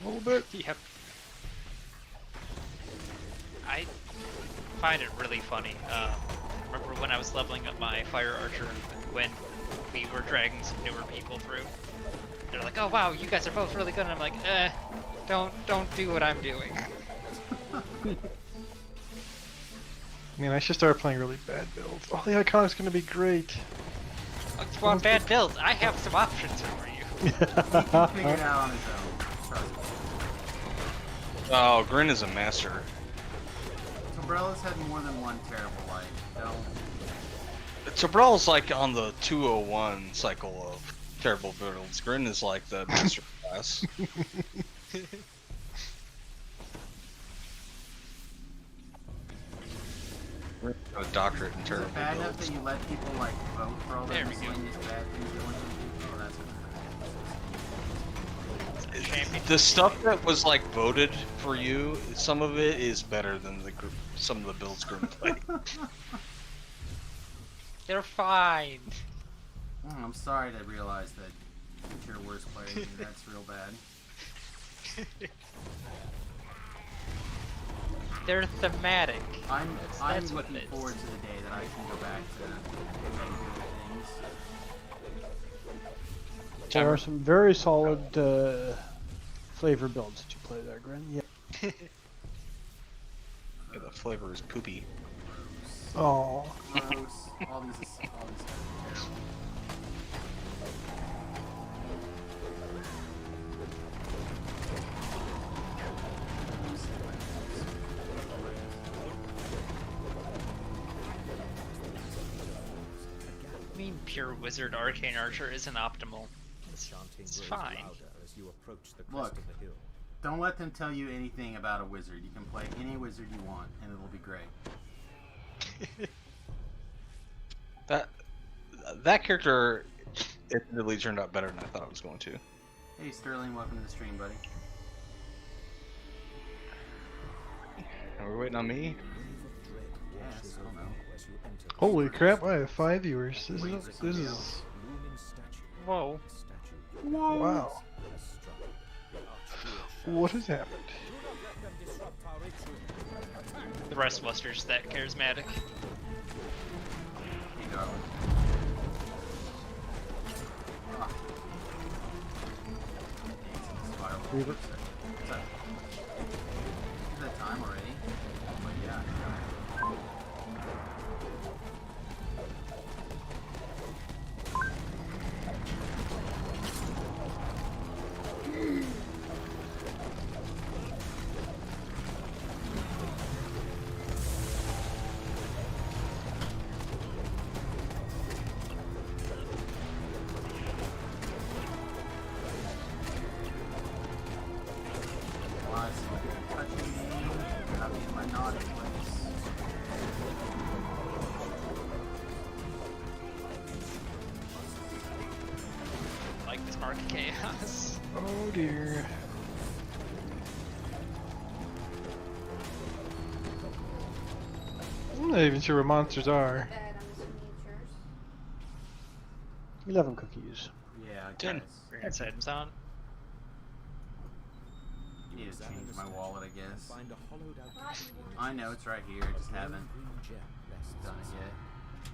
a little bit. Yep. I find it really funny. Remember when I was leveling up my fire archer when we were dragging some newer people through? They're like, "Oh wow, you guys are both really good," and I'm like, don't do what I'm doing. I mean, I should start playing really bad builds. Oh, the Iconic's gonna be great. If you want bad builds, I have some options for you. He can figure it out on his own. Oh, Grin is a master. Tombrella's had more than one terrible life. Tobrell's like on the 201 cycle of terrible builds. Grin is like the master class. A doctorate in Is terrible it bad enough builds. that you let people like vote for all There the we go. miscellaneous bad things that went to people? Oh, that's The stuff that was like voted for you, some of it is better than some of the builds Grin played. They're fine. I'm sorry to realize that you're worse player than me. That's real bad. They're thematic. I'm That's what looking it is. forward to the day that I can go back to regular things. There are some very solid flavor builds that you play there, Grin. Yeah. Yeah, the flavor is poopy. Oh. Gross. All these are terrible. I mean, pure wizard arcane archer isn't optimal. It's fine. Look, don't let them tell you anything about a wizard. You can play any wizard you want, and it'll be great. That character admittedly turned out better than I thought it was going to. Hey Sterling, welcome to the stream, buddy. Are we waiting on me? Yes, I don't know. Holy crap! I have 5 viewers. This is. Whoa. Wow. What has happened? The rest of us are just that charismatic. Hey, darling. Ah. Reaver. What's that? Is that time already? But yeah. Why is it touching me? Got me in my naughty place. Like this Mark Chaos. Oh dear. I'm not even sure what monsters are. 11 cookies. Yeah, I 10. guess. We're gonna set them on. Need to change my wallet, I guess. Find a hollowed out I know it's right here. I just haven't green gem rests done it inside.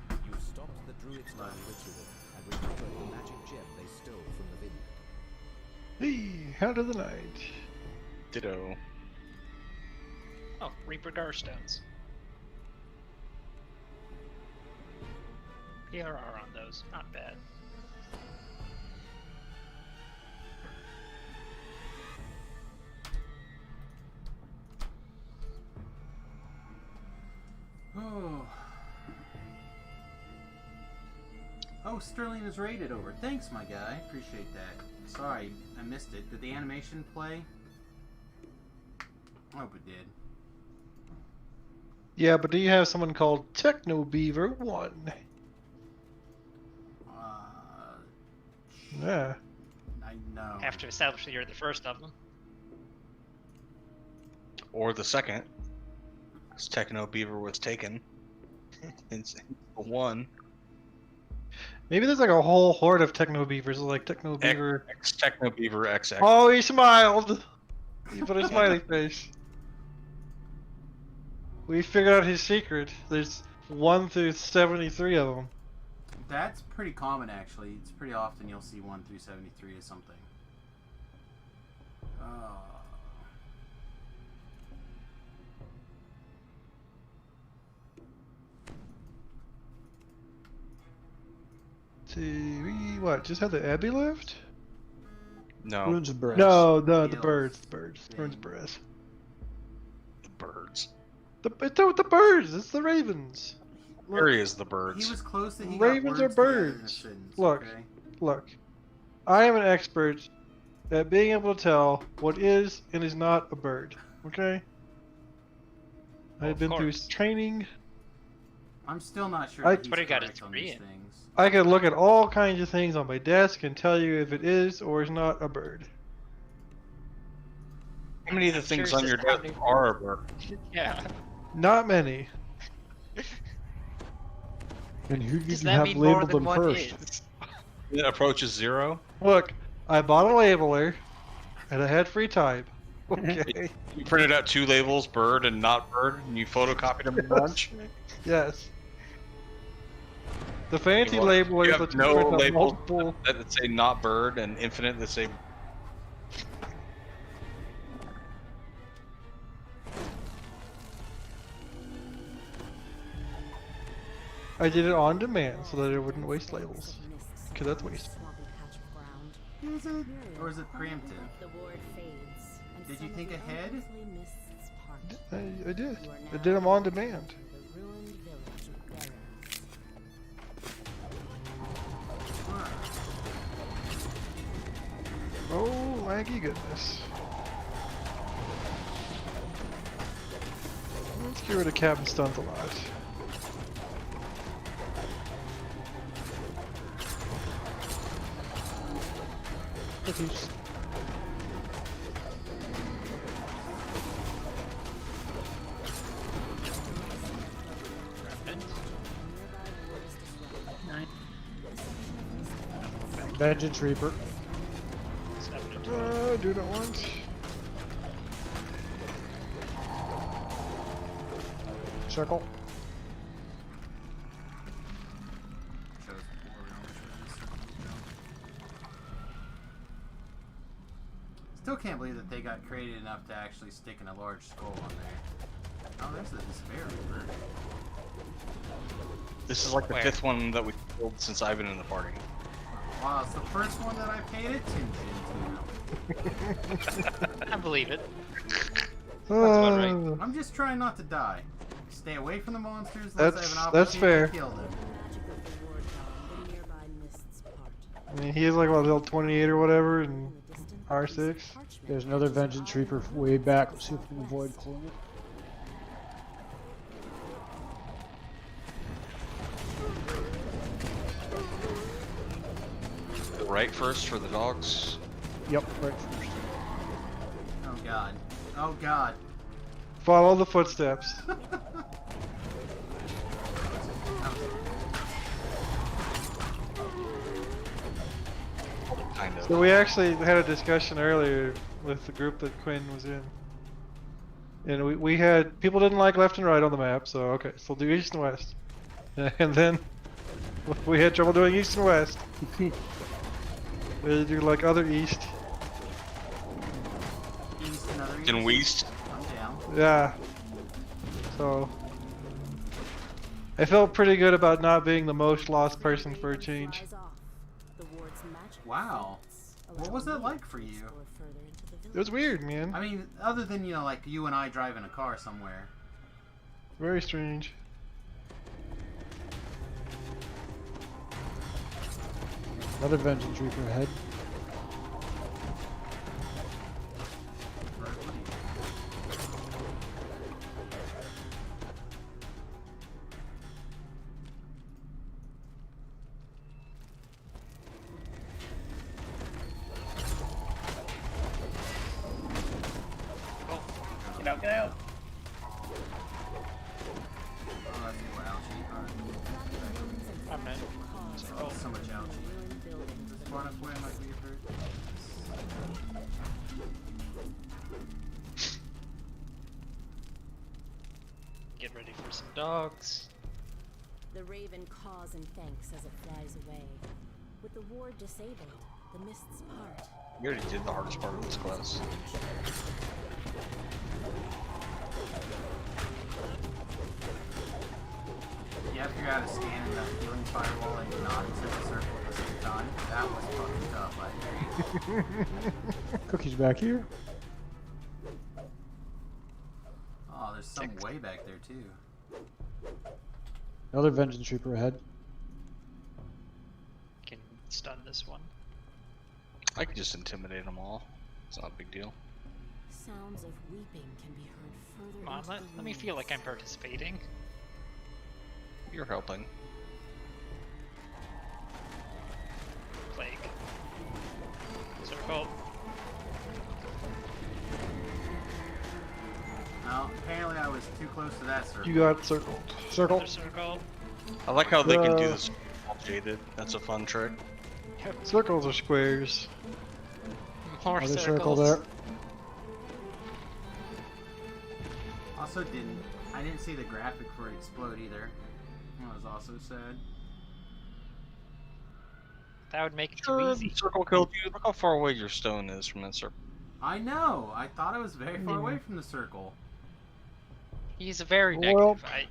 yet. You've stopped the druid's dark ritual and recovered the magic gem they stole from the vineyard. Hey, Hound of the Night. Ditto. Oh, Reaper Garstones. PRR on those, not bad. Oh. Oh, Sterling is rated over. Thanks, my guy. Appreciate that. Sorry, I missed it. Did the animation play? I hope it did. Yeah, but do you have someone called Techno Beaver 1? Yeah. I know. Have to establish that you're the first of them. Or the second. Because Techno Beaver was taken. It's the one. Maybe there's like a whole horde of Techno Beavers, like Techno Beaver. Techno Beaver XX. Oh, he smiled! He put a smiley face. We figured out his secret. There's 1 through 73 of them. That's pretty common, actually. It's pretty often you'll see 1 through 73 or something. See, we what? Just have the Abbey left? No. Ruins of Breath. No, the birds. The birds. Ruins of Breath. The birds. The birds. It's the ravens. Where is the birds? He was close that he Ravens got are words together in a birds. sentence, Look, okay? look. I am an expert at being able to tell what is and is not a bird. Okay. I've been through training. I'm still not sure. I- that he's But he got correct his on degree these in. things. I can look at all kinds of things on my desk and tell you if it is or is not a bird. How many of the things Curious on your as to how desk many- are a bird? Yeah. Not many. And who did Does you that have mean more labeled than them one first? is? It approaches 0. Look, I bought a labeler, and I had free time. Okay. You printed out 2 labels, bird and not bird, and you photocopied them a bunch. Yes. The fancy You labelers have let you no print out labels multiple. that say not bird, and infinite that say. I did it on demand so that it wouldn't waste labels. Because that's wasted. Is it? Or is it preemptive? The ward fades, and Did you some think of the ahead? unearthly mists part. I did. You are I now did them on demand. the ruined village of Garrett. Oh, laggy goodness. Let's get rid of Captain Stunt a lot. Oops. Vengeance Reaper. Do not want. Circle. Still can't believe that they got creative enough to actually stick in a large skull on there. Oh, there's the Despair Reaper. This is like the 5th one that we've killed since I've been in the party. Wow, it's the first one that I paid attention to. I believe it. I'm just trying not to die. Stay away from the monsters unless I have an That's opportunity fair. to kill them. The nearby mists part. I mean, he is like what, level 28 or whatever, and R6. There's another Vengeance Reaper way back. Let's see if we can avoid pulling it. Right first for the dogs. Yep, right first. Oh god. Oh god. Follow the footsteps. Kind of. So we actually had a discussion earlier with the group that Quinn was in. And we had, people didn't like left and right on the map, so okay, so we'll do east and west. And then we had trouble doing east and west. We do like other east. East, another east. And west. I'm down. Yeah. So I felt pretty good about not being the most lost person for a change. Wow. What was that like for you? It was weird, man. I mean, other than, you know, like you and I driving a car somewhere. Very strange. Another Vengeance Reaper ahead. Get out, get out. Oh, that's more algae. I'm in. Oh, so much algae. Just far enough away, I might be hurt. Get ready for some dogs. The raven caws and thanks as it flies away. With the ward disabled, the mists part. We already did the hardest part of this class. Yeah, I figured out how to stand in that healing firewall and not into the circle at the same time. That was fucking tough, I agree. Cookie's back here. Oh, there's some way back there too. Another Vengeance Reaper ahead. Can stun this one. I could just intimidate them all. It's not a big deal. Sounds of weeping can be heard further Come on, into let the me feel like I'm participating. You're helping. Plague. Circle. Well, apparently I was too close to that circle. You got circled. Circle. Another circle. I like how they can do this all jaded. That's a fun trick. Circles are squares. More Another circles. circle there. Also I didn't see the graphic for it explode either. That was also sad. That would make it too easy. Circle killed you. Look how far away your stone is from that circle. I know. I thought I was very far away from the circle. He's a very Well- negative.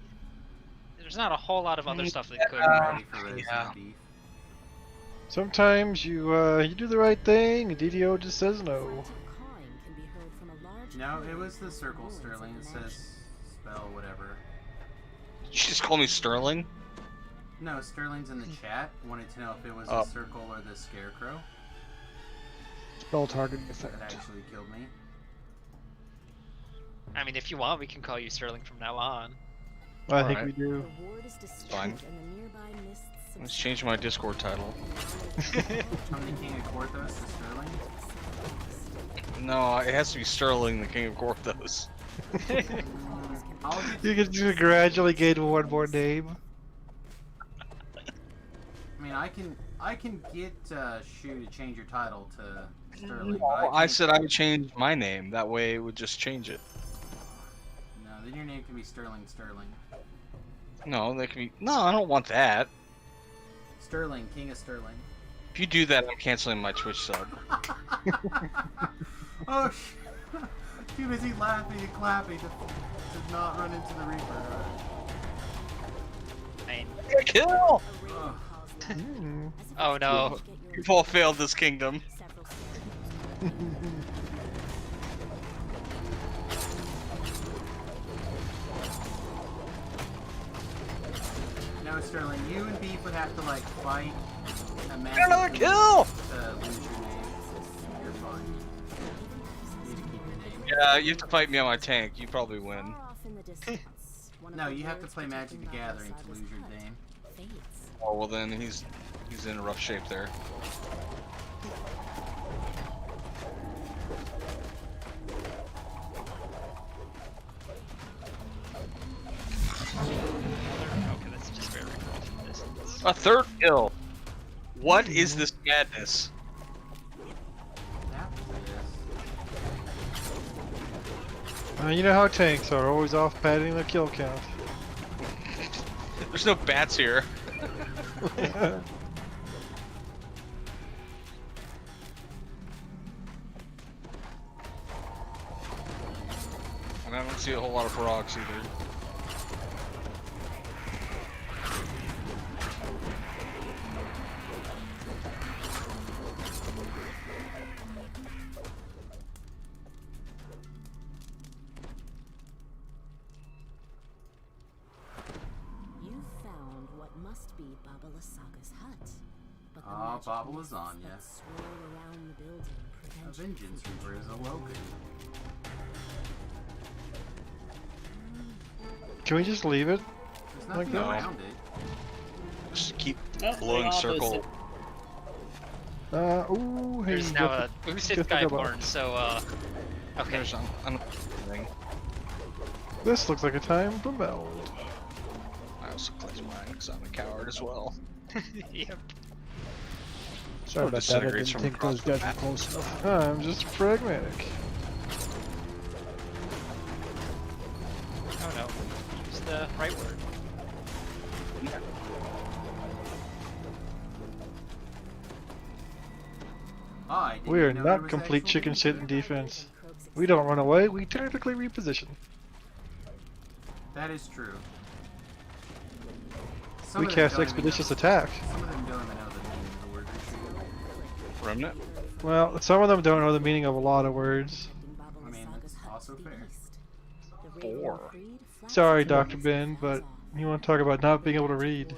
There's not a whole lot of other stuff that could. Ready for roasting yeah. beef. Sometimes you do the right thing, and DDO just says no. cawing can be heard from a large No, it was the circle, Sterling. It says spell whatever. Did you just call me Sterling? No, Sterling's in the chat. Wanted to know if it was Oh. the circle or the scarecrow Spell target that effect. actually killed me. I mean, if you want, we can call you Sterling from now on. I think Alright. we do. The ward is Fine. distinct and the nearby mists Let's change my Discord title. From the King of Korthos to Sterling. No, it has to be Sterling, the King of Korthos. I'll get You can just gradually gain one more name. I mean, I can get Shu to change your title to Sterling. No, but I can't- said I would change my name. That way it would just change it. No, then your name can be Sterling. No, they can be. No, I don't want that. Sterling, King of Sterling. If you do that, I'm canceling my Twitch sub. Oh, too busy laughing and clapping to not run into the Reaper. I mean, Kill! Ugh. oh no. You've all failed this kingdom. No, Sterling, you and Beef would have to like fight a Get magic another beast kill! to lose your name. You're fine. You need to keep your name. Yeah, you have to fight me on my tank. You probably win. far off in the distance. One of No, the you have to wards play Magic protecting the Gathering Valsada's to lose your hut name. fades. Oh well, then he's in a rough shape there. Okay, that's just very rough distance. A third kill. What is this madness? You know how tanks are, always off padding the kill count. There's no bats here. And I don't see a whole lot of frogs either. You found what must be Baba Lasaga's hut. But the Ah, magic Baba mists Lasagna. that swirl around the building A prevent you vengeance from reaper is awoken. Can we just leave it? There's Like nothing that? around it. Just keep Oh, glowing the circle. opposite. Ooh, hey. There's now a boosted get the Skyborn, so okay. There's thing. This looks like a time to meld. I also cleanse mine because I'm a coward as well. Yep. Sorry Oh, about that. I didn't disintegrates from think across those the guys were map. close enough. I'm just pragmatic. Oh no. Use the right word. I didn't We are know there not was complete actual chicken shit in danger. defense. We don't run away, we tactically reposition. That is true. Some We of them cast don't even expeditious know- attack. Some of them don't even know the meaning of the word retreat. Remnant? Well, some of them don't know the meaning of a lot of words. I mean, that's also fair. Four. Sorry, Dr. Ben, but you want to talk about not being able to read.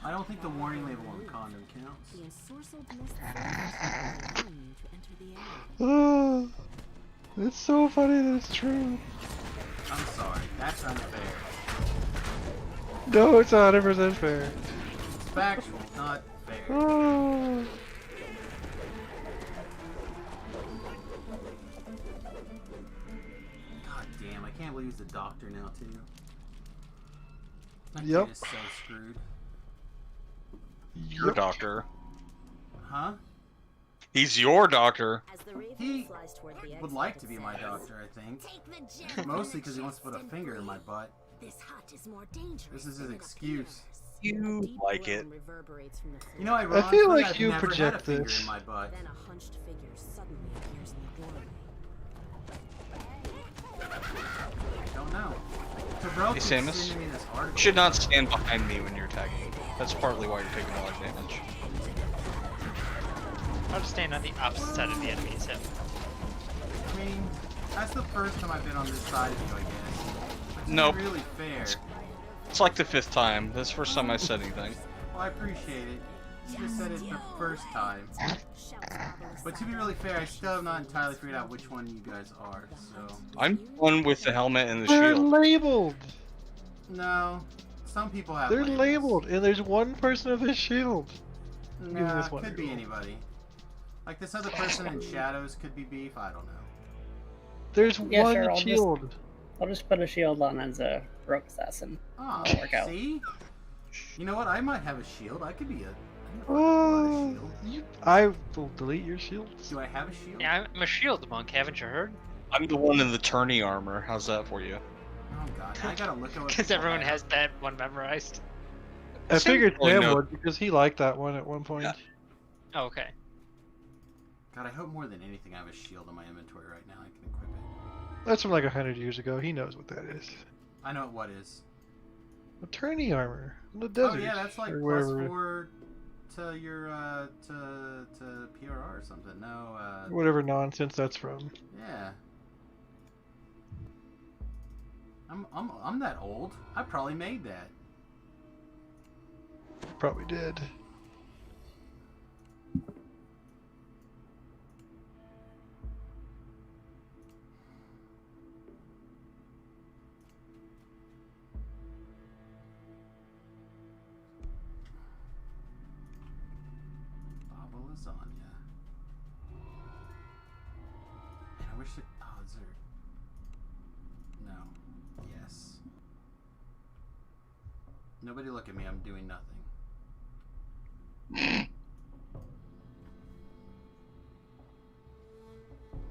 I don't think the warning label on the condom counts. The ensorcelled mist allows you to enter the area. Oh, it's so funny that it's true. I'm sorry, that's unfair. No, it's 100% fair. It's factual, not fair. Oh. God damn, I can't believe he's the doctor now too. That Yep. kid is so screwed. Your doctor. Huh? He's your doctor. As the raven He flies toward the would exit, like it to be my says, doctor, I think. "Take the gem Mostly and because he wants to put a adjust finger in and my breathe. butt. This hut is more dangerous This is his than it excuse. You Deep like groan it. reverberates from the floor. You know, ironically, feel like I've you never project had a finger this. in my butt. Then a hunched figure suddenly appears in the doorway. I don't know. Terrell Hey, keeps Samus. sending me this article. You should not stand behind me when you're attacking. That's partly why you're taking a lot of damage. I'll just stand on the opposite side of the enemy's hip. I mean, that's the first time I've been on this side of you, I guess. Which Nope. isn't really fair. It's like the 5th time. That's the first time I said anything. Well, I appreciate it. You just said it the first time. But to be really fair, I still have not entirely figured out which one you guys are, so... I'm the one with the helmet and the They're shield. labeled! No. Some people have They're labels. labeled, and there's one person with a shield. Nah, this one could be girl. anybody. Like this other person in shadows could be beef, I don't know. There's Yeah, one sure, I'll shield. I'll just put a shield on as a rogue assassin. Oh, That'll work out. see? You know what? I might have a shield. I could be a... Oh, I will delete your shield. Do I have a shield? Yeah, I'm a shield monk, haven't you heard? I'm the one in the tourney armor. How's that for you? Oh god, I gotta look at what Because people everyone have. has that one memorized. I figured Oh, Sam no. would because he liked that one at one point. Yeah. Oh, okay. God, I hope more than anything I have a shield in my inventory right now. I can equip it. That's from like 100 years ago. He knows what that is. I know what is. Attorney armor in the Oh desert. yeah, that's like or plus wherever. 4 to your to PRR or something. No, Whatever nonsense that's from. yeah. I'm that old. I probably made that. Probably did. Baba lasagna. Man, I wish it. Oh, is there? No. Yes. Nobody look at me. I'm doing nothing.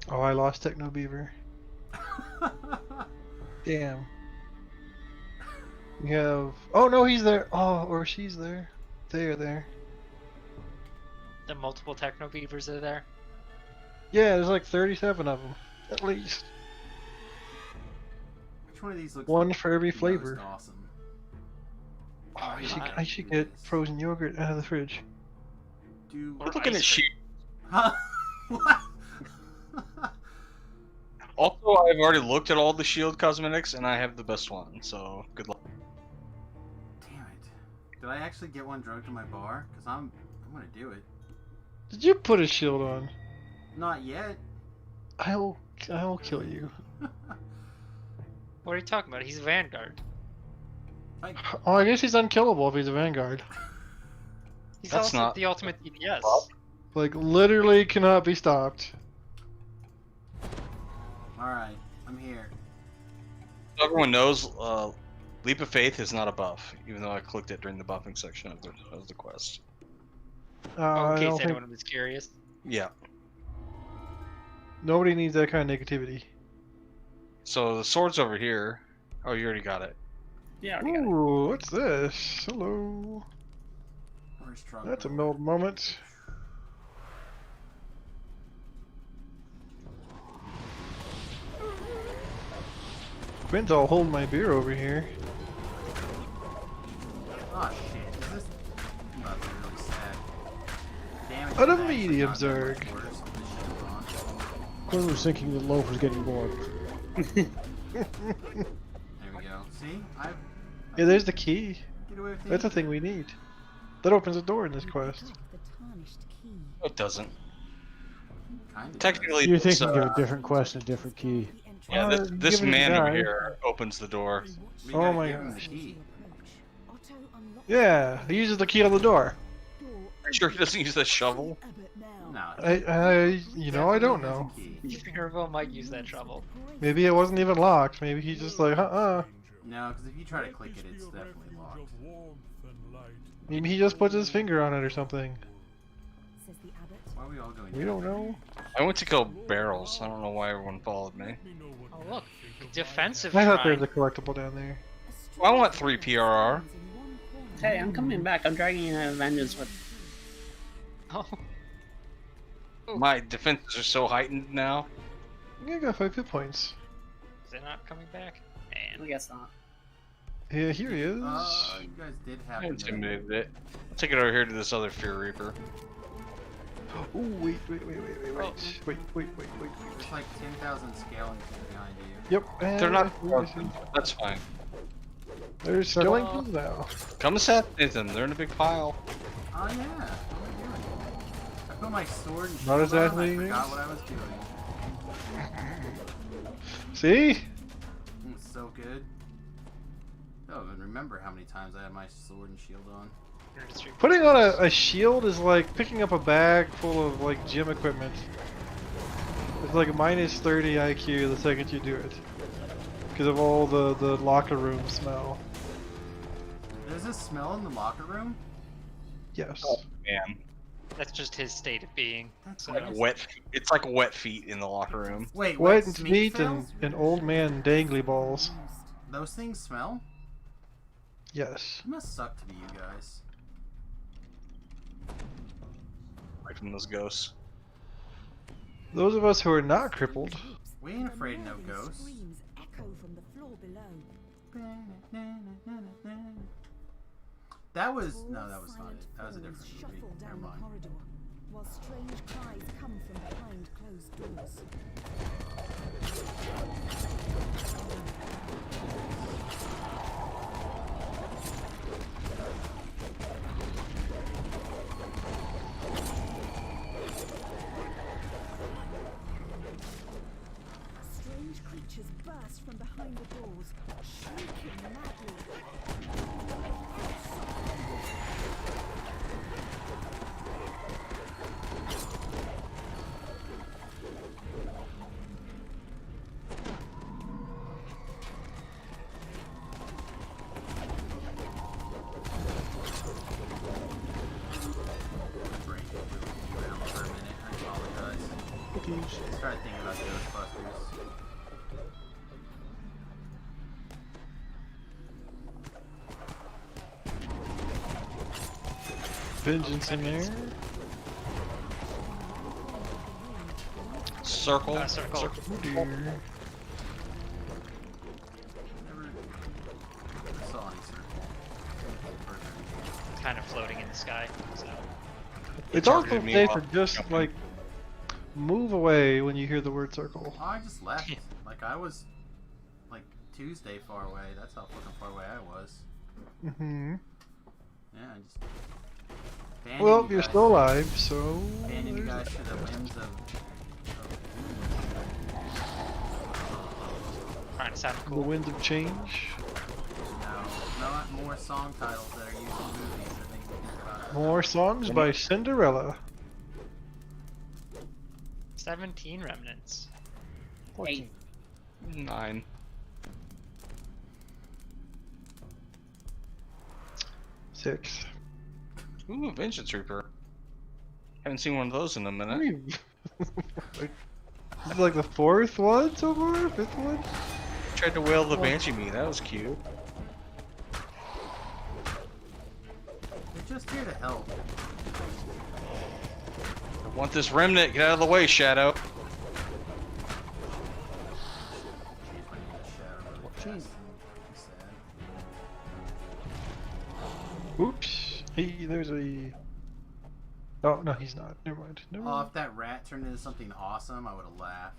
Oh, I lost Techno Beaver. Damn. We have. Oh no, he's there. Oh, or she's there. They are there. The multiple techno beavers are there. Yeah, there's like 37 of them, at least. Which one of these looks One like for every the flavor. most awesome? Oh, I should get frozen yogurt out of the fridge. Do We're looking at shit. Huh? What? Also, I've already looked at all the Shield cosmetics, and I have the best one. So good luck. Damn it! Did I actually get one drugged to my bar? Cause I'm gonna do it. Did you put a shield on? Not yet. I'll kill you. What are you talking about? He's a Vanguard. Oh, I guess he's unkillable if he's a Vanguard. He's That's also not- the ultimate DPS. Like, literally cannot be stopped. Alright, I'm here. So everyone knows, Leap of Faith is not a buff, even though I clicked it during the buffing section of the quest. Oh, I in don't case think- anyone was curious. Yeah. Nobody needs that kind of negativity. So the sword's over here. Oh, you already got it. Yeah, I already got it. Ooh, what's this? Hello. Where's Trump? That's a mild moment. Quinn's all holding my beer over here. Oh shit! This I'm about to be really sad. Damage What a is actually medium, not that much Zerg. worse with the shield on. Quinn was thinking the loaf was getting bored. There we go. See, I've Yeah, there's the key. get away with That's the it. thing we need. That opens the door in this quest. The tarnished key. It doesn't. Kinda Technically, You're it's, thinking of a different quest and a different key. yeah, this, give this it a man over guy. here opens the door. We Oh gotta my give him the gosh. key. Otto unlocked Yeah, he uses the key on the door. the door. Are you sure he doesn't use the shovel? Abbott now. No. You know, I don't know. Miracle might use that shovel. Maybe it wasn't even locked. Maybe he's just like, No, because if you try to click it, it's definitely locked. Maybe he just puts his finger on it or something. Says the abbot. Why are we all going? We don't know. I went to kill barrels. I don't know why everyone followed me. Oh look, defensive I thought shrine. there was a collectible down there. Well, I want 3 PRR. Hey, I'm coming back. I'm dragging a vengeance with. Oh. My defenses are so heightened now. Yeah, I got 5 hit points. Is it not coming back? I Man. guess not. Yeah, here he is. You guys did I happen to. intimidated it. I'll take it over here to this other Fear Reaper. Ooh, wait. Wait. There's like 10,000 scaling behind you. Yep. They're not. and That's fine. There's skeleton now. Come assassinate them. They're in a big pile. Oh yeah. What am I doing? I put my sword and Not shield on, exactly I forgot this. what I was doing. See? It's so good. I don't even remember how many times I had my sword and shield on. Putting on a shield is like picking up a bag full of like gym equipment. It's like minus 30 IQ the second you do it. Because of all the locker room smell. There's a smell in the locker room? Yes. Oh, man. That's just his state of being. That's So, Like wet. It's like wet feet in the locker room. Wait, Wet wet meat fills? and old man dangly balls. Those things smell? Yes. It must suck to be you guys. Right from those ghosts. Those of us who are not crippled. We ain't afraid of no ghosts. Screams echo from the floor below. That was no, that was not it. That was a different movie. Shuffle Never down the mind. corridor, while strange cries come from behind closed doors. Strange creatures burst from behind the doors, shrieking madly. Brain went out for a minute. I apologize. Started thinking about Ghostbusters. Vengeance in there. Circle. Circle. Oh dear. Never saw any circle. Kind of floating in the sky. So. It's also targeted me safe while for just jumping. like move away when you hear the word circle. Oh, I just left. Like I was like Tuesday far away. That's how fucking far away I was. Mm-hmm. Yeah, I just. Banding Well, you you're guys- still alive, so. Banding you there's guys to the whims of. Trying to sound The cool. winds of change. No, not more song titles that are used in movies. I think we think about it. More songs by Cinderella. 17 remnants. 14. 9. Six. Ooh, Vengeance Reaper. Haven't seen one of those in a minute. This is like the fourth one so far? Fifth one? Tried to whale the Banshee me, that was cute. We're just here to help. I want this remnant, get out of the way, Shadow. Oops. There's a. Oh, no, he's not. Never mind. Never Oh, mind. if that rat turned into something awesome, I would have laughed.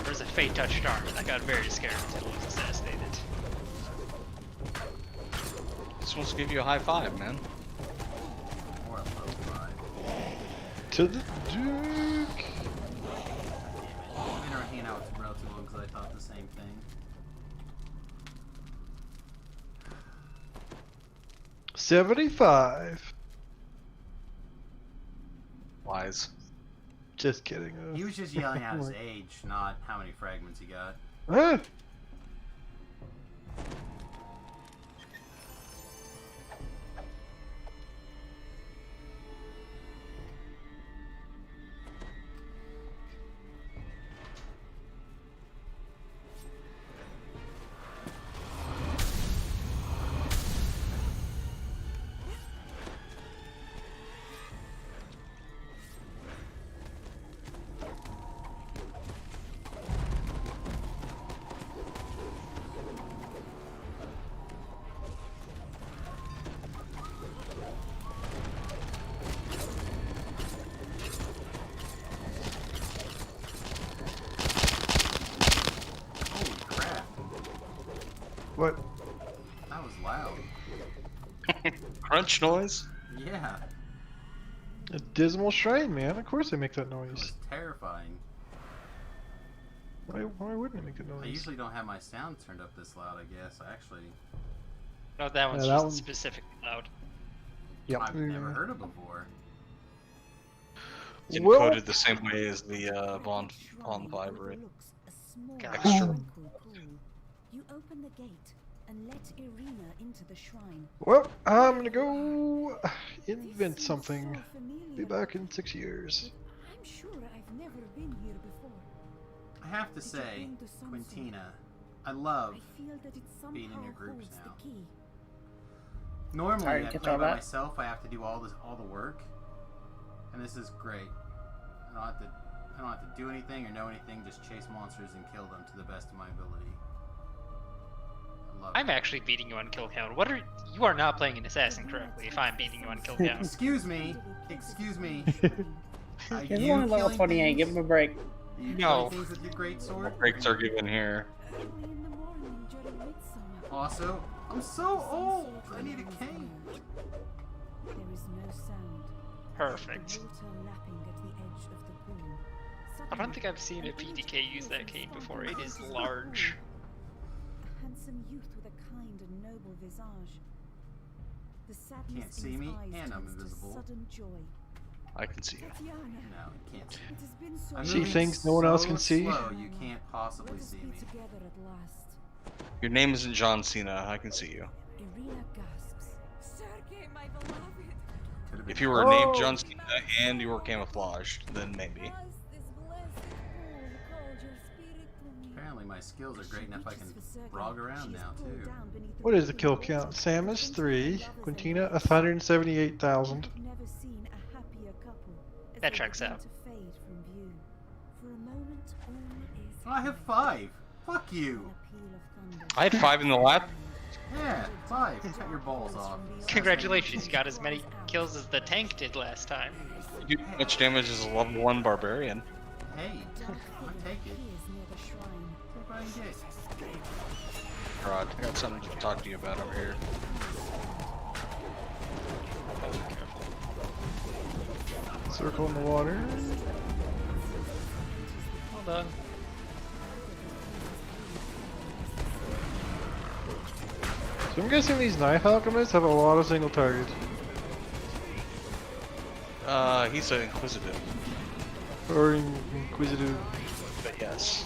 There's a Fate touched arm, and I got very scared until it was assassinated. This wants to give you a high five, man. Or a low five. To the Duke. I've been hanging out with Bro too long because I thought the same thing. $75. Wise. Just kidding. He was just yelling out his age, not how many fragments he got. Huh? Holy crap. What? That was loud. Crunch noise? Yeah. A dismal shrine, man. Of course they make that It noise. was terrifying. Why wouldn't it make a noise? I usually don't have my sound turned up this loud, I guess. I actually. No, that one's that just one- specifically loud. Yep. I've never heard of before. It's Well- encoded the same way as the Bond vibrate. A small Extra. tranquil pool. You open the gate and let Irina into the shrine. Well, I'm gonna go invent something. Be back in 6 years. I'm sure I've never been here before. I have to say, Quintina, I love I feel that it somehow being in your groups holds now. the key. Normally, Sorry, I catch play all by that? myself. I have to do all the work, and this is great. I don't have to do anything or know anything. Just chase monsters and kill them to the best of my ability. I love I'm it. actually beating you on kill count. What are you are not playing an assassin correctly if I'm beating you on kill count. Excuse me. Excuse me. Are He's you only level killing 28, things? give him a break. Are you No. killing things with your great sword? Breaks are given here. Early in the morning during midsummer. Also, I'm so old. I need a cane. There is no sound. Perfect. The water lapping at the edge of the pool. I don't think I've seen a PDK use that cane before. It is large. A handsome youth with a kind and noble visage. The sadness Can't see in his me, eyes and I'm turns to invisible. Sudden joy. I can see you. Tatiana, No, you can't see. it has been so I'm See moving things no one else can see? Slow, you can't possibly Let us see be me. together at last. Your name isn't John Cena, I can see you. Irina gasps. Sergei, my beloved. Could've been If you were named John Cena and you were camouflaged, then maybe. Was this blessed pool called your spirit to me? Apparently my skills are great enough I can frog around now too. What is the kill count? Samus 3, Quintina 178,000. Never seen a happier couple as That they checks begin out. to fade from view. For a moment, all is I have 5. Fuck you. I had 5 in the lap. Yeah, 5. Cut your balls off. Congratulations, you got as many kills as the tank did last time. You do much damage as a level 1 barbarian. Hey, I'll take it. See what I can get. Rod, I got something to talk to you about over here. Circle in the water. Hold on. So I'm guessing these knife alchemists have a lot of single targets. He's an inquisitive. Or inquisitive. But yes.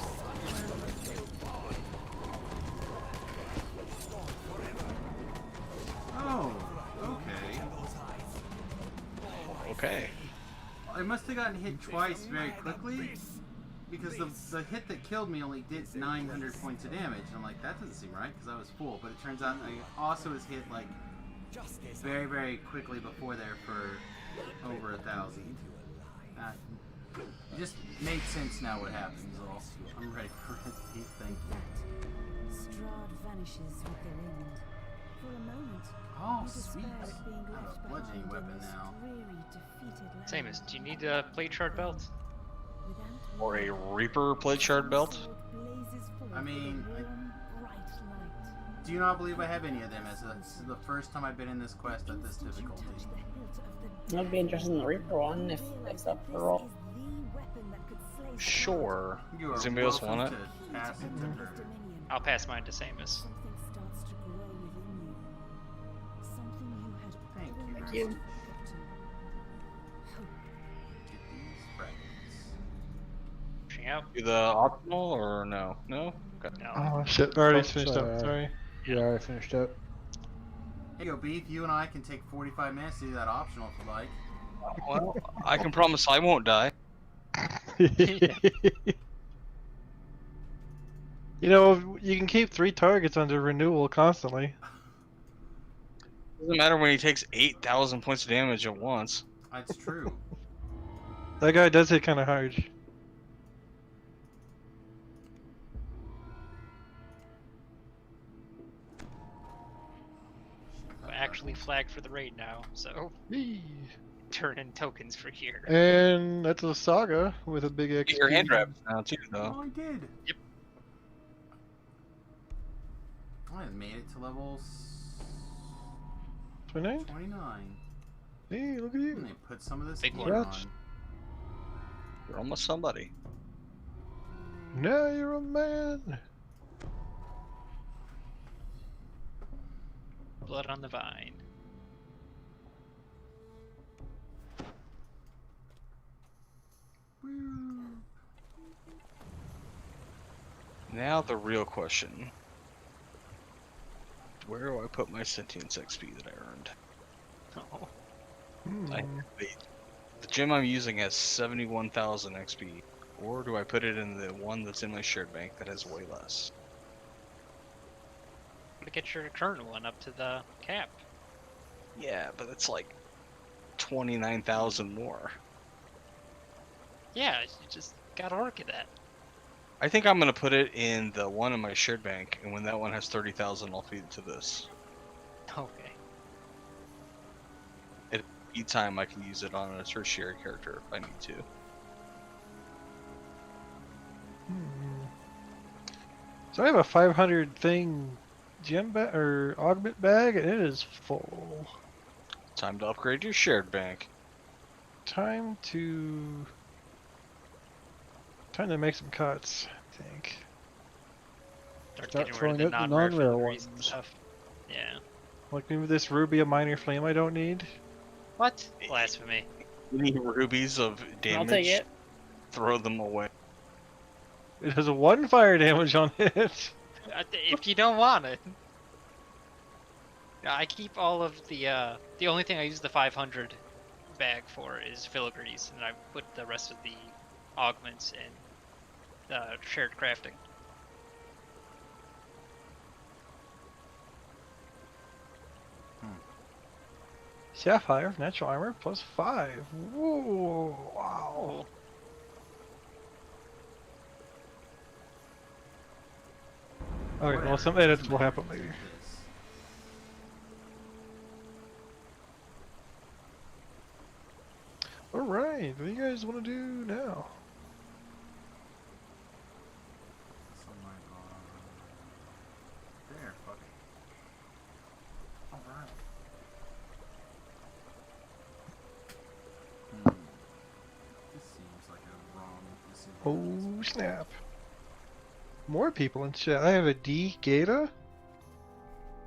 Oh, okay. Okay. I must have gotten hit twice very quickly, because the hit that killed me only did 900 points of damage. I'm like, that doesn't seem right, because I was full. But it turns out I also was hit like very, very quickly before there for over 1,000. It just made sense now what happens. All I'm ready for it. Thank you. Strahd vanishes with the wind. For a moment, Oh, you sweet. despair at being I have left a bludgeoning behind weapon in this now. dreary, defeated land. Samus, do you need a plate shard belt? Or a Reaper plate shard belt. I mean, do you not believe I have any of them? As this is the first time I've been in this quest at this difficulty. I'd be interested in the Reaper one if it's up for roll. Sure. You are Does anybody else welcome want it? to pass it to her. I'll pass mine to Samus. Thank you. Thank you. Get these fragments. Pushing out. Do the optional or no? No? Okay. No. Oh shit, already Oh, finished up, sorry. Yeah, I finished up. Hey, yo, Beef, you and I can take 45 minutes to do that optional if you like. Well, I can promise I won't die. You know, you can keep 3 targets under renewal constantly. Doesn't matter when he takes 8,000 points of damage at once. That's true. That guy does hit kind of hard. I'm actually flagged for the raid now, so turn in tokens for here. And that's a saga with a big XP. Get your hand wraps now too, though. Oh, I did. Yep. I made it to level 29? 29. Hey, look at you. And they put some of this Big gear one. on. You're almost somebody. Now you're a man. Blood on the vine. Now the real question. Where do I put my sentience XP that I earned? Oh. The gym I'm using has 71,000 XP. Or do I put it in the one that's in my shared bank that has way less? To get your current one up to the cap. Yeah, but it's like 29,000 more. Yeah, you just gotta work at that. I think I'm gonna put it in the one in my shared bank, and when that one has 30,000, I'll feed it to this. Okay. At any time, I can use it on a tertiary character if I need to. So I have a 500 thing gem or augment bag, and it is full. Time to upgrade your shared bank. Time to make some cuts, I think. Start Start getting rid of throwing the out the non-rare non-rare filigranes and ones. stuff. Yeah. Like maybe this ruby, a minor flame I don't need. What? Blasphemy. Any rubies of damage, I'll take it. throw them away. It has a 1 fire damage on it. If you don't want it. I keep all of the only thing I use the 500 bag for is filigrees, and I put the rest of the augments in shared crafting. Sapphire, natural armor, +5. Whoa, wow. Okay, well, some edits will happen later. Alright, what do you guys want to do now? There, fuck it. Alright. This seems like a wrong decision. Oh, snap. More people in chat. I have a D Gata.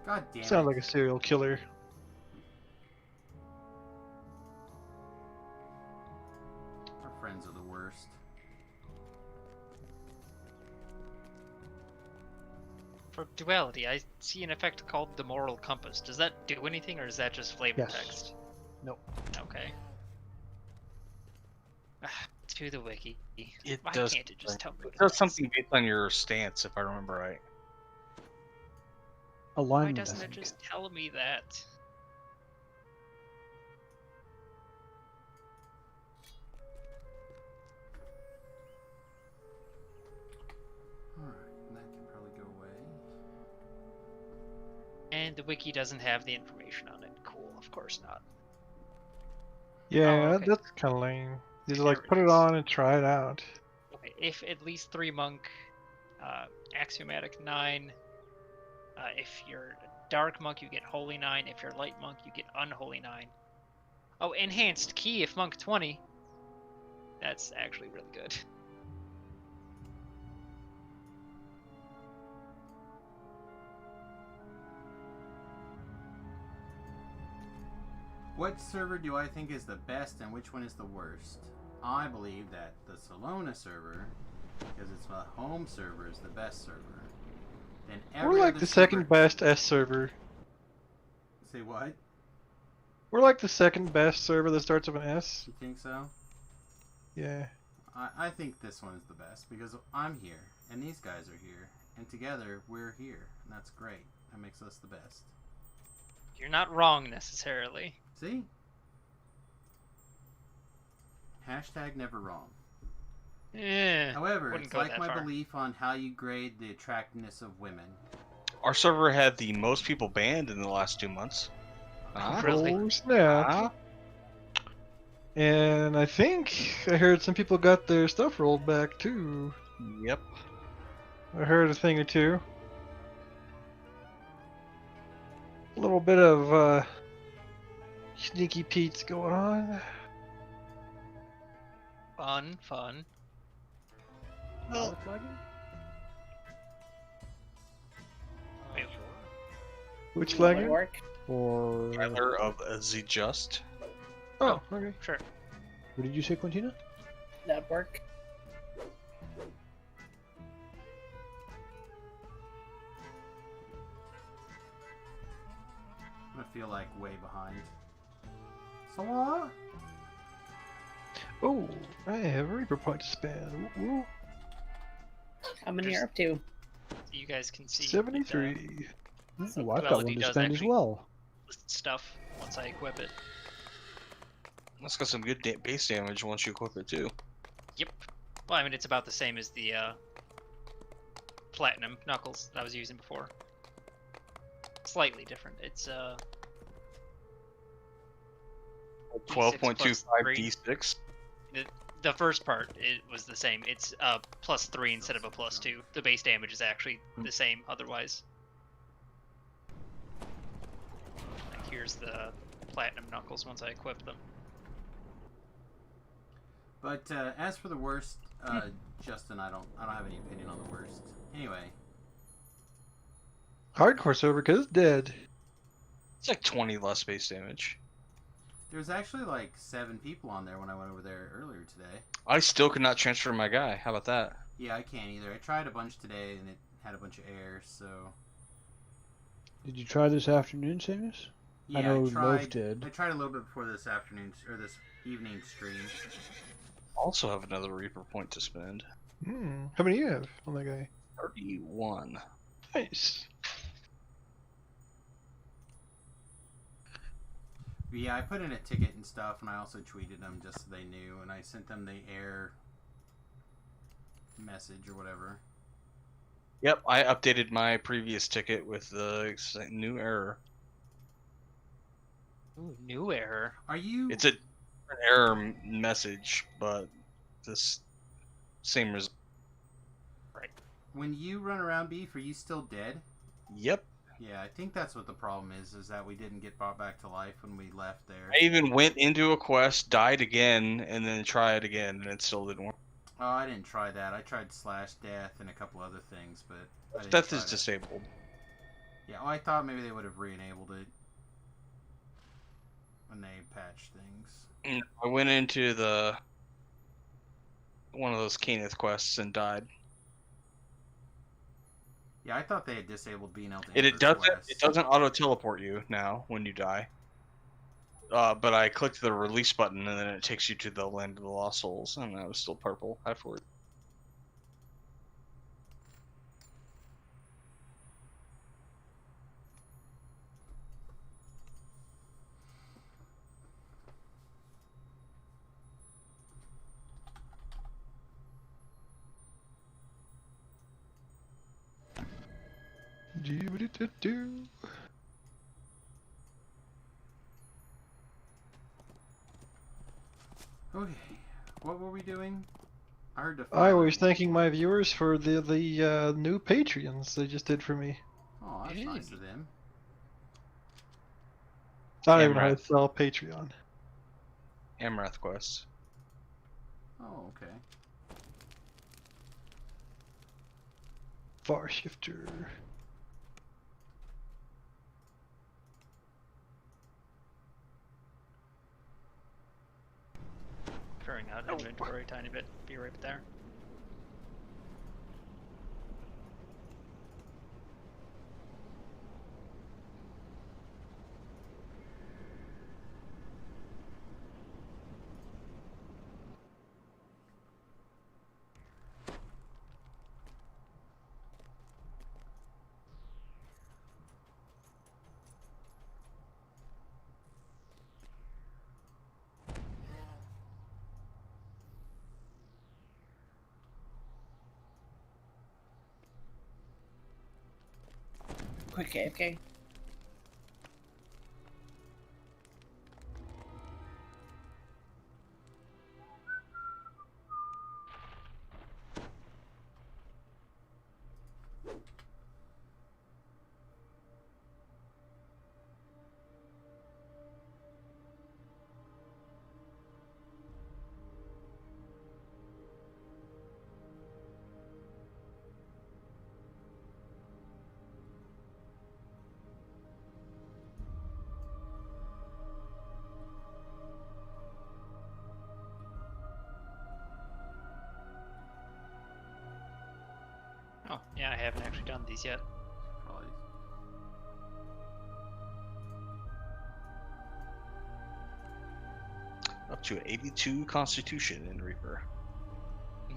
God damn it. Sounds like a serial killer. Our friends are the worst. For duality, I see an effect called the Moral Compass. Does that do anything, or is that just flavor Yes. text? Nope. Okay. To the wiki. It Why does. can't it just tell me what It it does is? something based on your stance, if I remember right. Why Alignment, I doesn't it think. just tell me that? Alright, that can probably go away. And the wiki doesn't have the information on it. Cool, of course not. Yeah, okay. that's kind of lame. You just There like it put it is. on and try it out. Okay, if at least 3 monk, axiomatic 9. If you're a dark monk, you get holy 9. If you're light monk, you get unholy 9. Oh, enhanced key if monk 20. That's actually really good. What server do I think is the best and which one is the worst? I believe that the Salona server, because it's a home server, is the best server. Then every We're like other the server... second best S server. Say what? We're like the second best server that starts with an S. You think so? Yeah. I think this one is the best because I'm here and these guys are here and together we're here and that's great. That makes us the best. You're not wrong necessarily. See? Hashtag never wrong. However, wouldn't it's go like that my far. belief on how you grade the attractiveness of women. Our server had the most people banned in the last 2 months. Really? Oh, snap. And I think I heard some people got their stuff rolled back too. Yep. I heard a thing or two. A little bit of sneaky Pete's going on. Fun. Which Will flag? it work? Or Tyler of the Just. Oh, okay. Sure. what did you say, Quintina? That work? I feel like way behind. So what? Oh, I have a Reaper point to spend. Woo, How many are up to? You guys can see. 73. Oh, I've got Duality one to does spend as actually well. list stuff once I equip it. That's got some good base damage once you equip it too. Yep. Well, I mean, it's about the same as the platinum knuckles that I was using before. Slightly different. It's 12.25 3. D6. The first part, it was the same. It's +3 instead of a +2. The base damage is actually the same otherwise. Like here's the platinum knuckles once I equip them. But as for the worst, Justin, I don't have any opinion on the worst. Anyway, Hardcore server because it's dead. It's like 20 less base damage. there's actually like 7 people on there when I went over there earlier today. I still could not transfer my guy. How about that? Yeah, I can't either. I tried a bunch today and it had a bunch of errors, so... Did you try this afternoon, Samus? Yeah, I know I tried, Loaf did. I tried a little bit before this afternoon, or this evening stream. Also have another Reaper point to spend. How many do you have on that guy? 31. Nice. Yeah, I put in a ticket and stuff, and I also tweeted them just so they knew, and I sent them the error message or whatever. Yep, I updated my previous ticket with the new error. Ooh, new error. Are you? It's a different error message, but this same result. Right. When you run around, Beef, are you still dead? Yep. Yeah, I think that's what the problem is that we didn't get brought back to life when we left there. I even went into a quest, died again, and then tried again, and it still didn't work. Oh, I didn't try that. I tried slash death and a couple other things, but I didn't Death try is that. disabled. Yeah, well, I thought maybe they would have re-enabled it when they patched things. And I went into one of those Kenneth quests and died. Yeah, I thought they had disabled being able to. It doesn't auto teleport you now when you die. But I clicked the release button and then it takes you to the Land of the Lost Souls, and I was still purple afterward. Okay, what were we doing? I heard the. I was thanking my viewers for the new Patreons they just did for me. Oh, that's nice of them. I don't even know how to spell Patreon. Amrath quest. Oh, okay. Far shifter. Clearing out inventory a tiny bit. Be right there. Quick AFK. Oh, yeah, I haven't actually done these yet. Probably. Up to 82 Constitution in Reaper.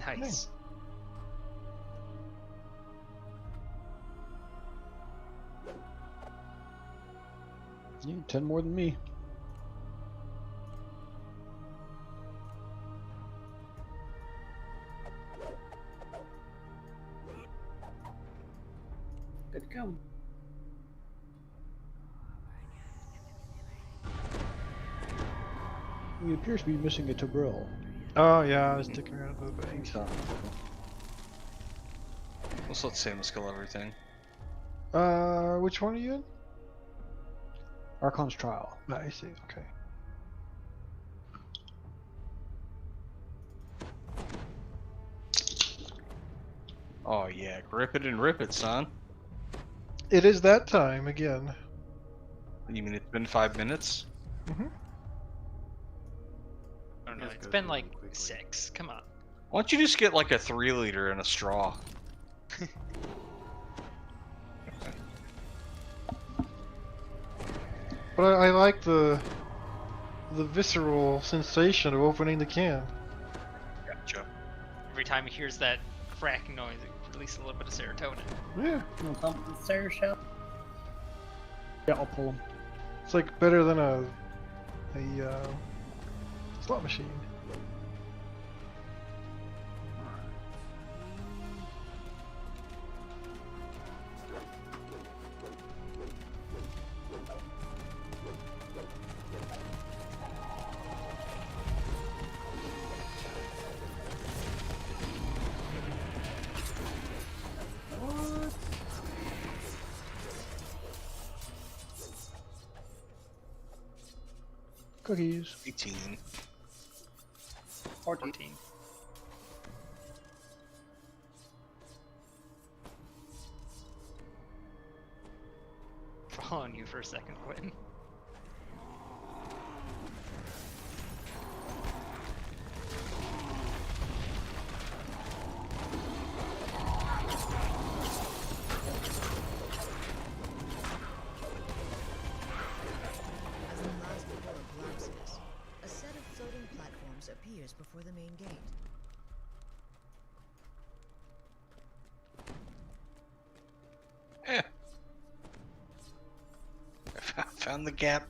Nice. Yeah, 10 more than me. Good to go. He appears to be missing a Tobril. Oh yeah, I was sticking around for the bank. Let's let Samus kill everything. Which one are you in? Archon's Trial. I see, okay. Oh yeah, grip it and rip it, son. It is that time again. You mean it's been 5 minutes? Mm-hmm. I don't know, it's been like 6. Come on. Why don't you just get like a 3-liter and a straw? But I like the visceral sensation of opening the can. Gotcha. Every time he hears that cracking noise, it releases a little bit of serotonin. Yeah. You want to pump the Sarah shell? Yeah, I'll pull him. It's like better than a a slot machine. Cookies. 18. 14. Following you for a second, Quentin. As the last door collapses, a set of floating platforms appears before the main gate. Found the gap.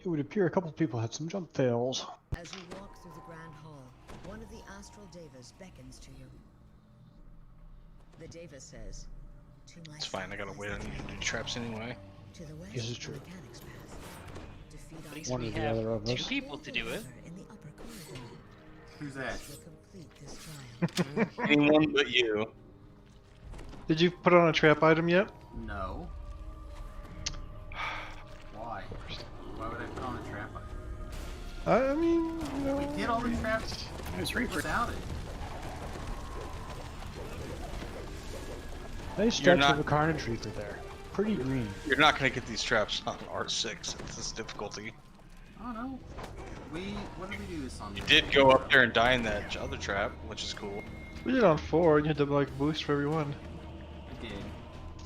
It would appear a couple people had some jump fails. As you walk through the grand hall, one of the astral devas beckons to you. The deva says, "To my It's fine. I gotta wait on you to do traps anyway. To the west, This is the true. mechanics path. Defeat At least One we or the have other of 2 us. people to do it. in the upper corridor. Who's that? To complete this trial. Anyone but you. Did you put on a trap item yet? No. Why? Why would I put on a trap item? I mean, you know, We did all the traps There's Reaper. without it. Nice You're stretch not- of a Carnage Reaper there. Pretty green. You're not gonna get these traps on R6 at this difficulty. Oh no. What did we do this on? You did go up there and die in that other trap, which is cool. we did on 4, and you had to like boost for every one. We did.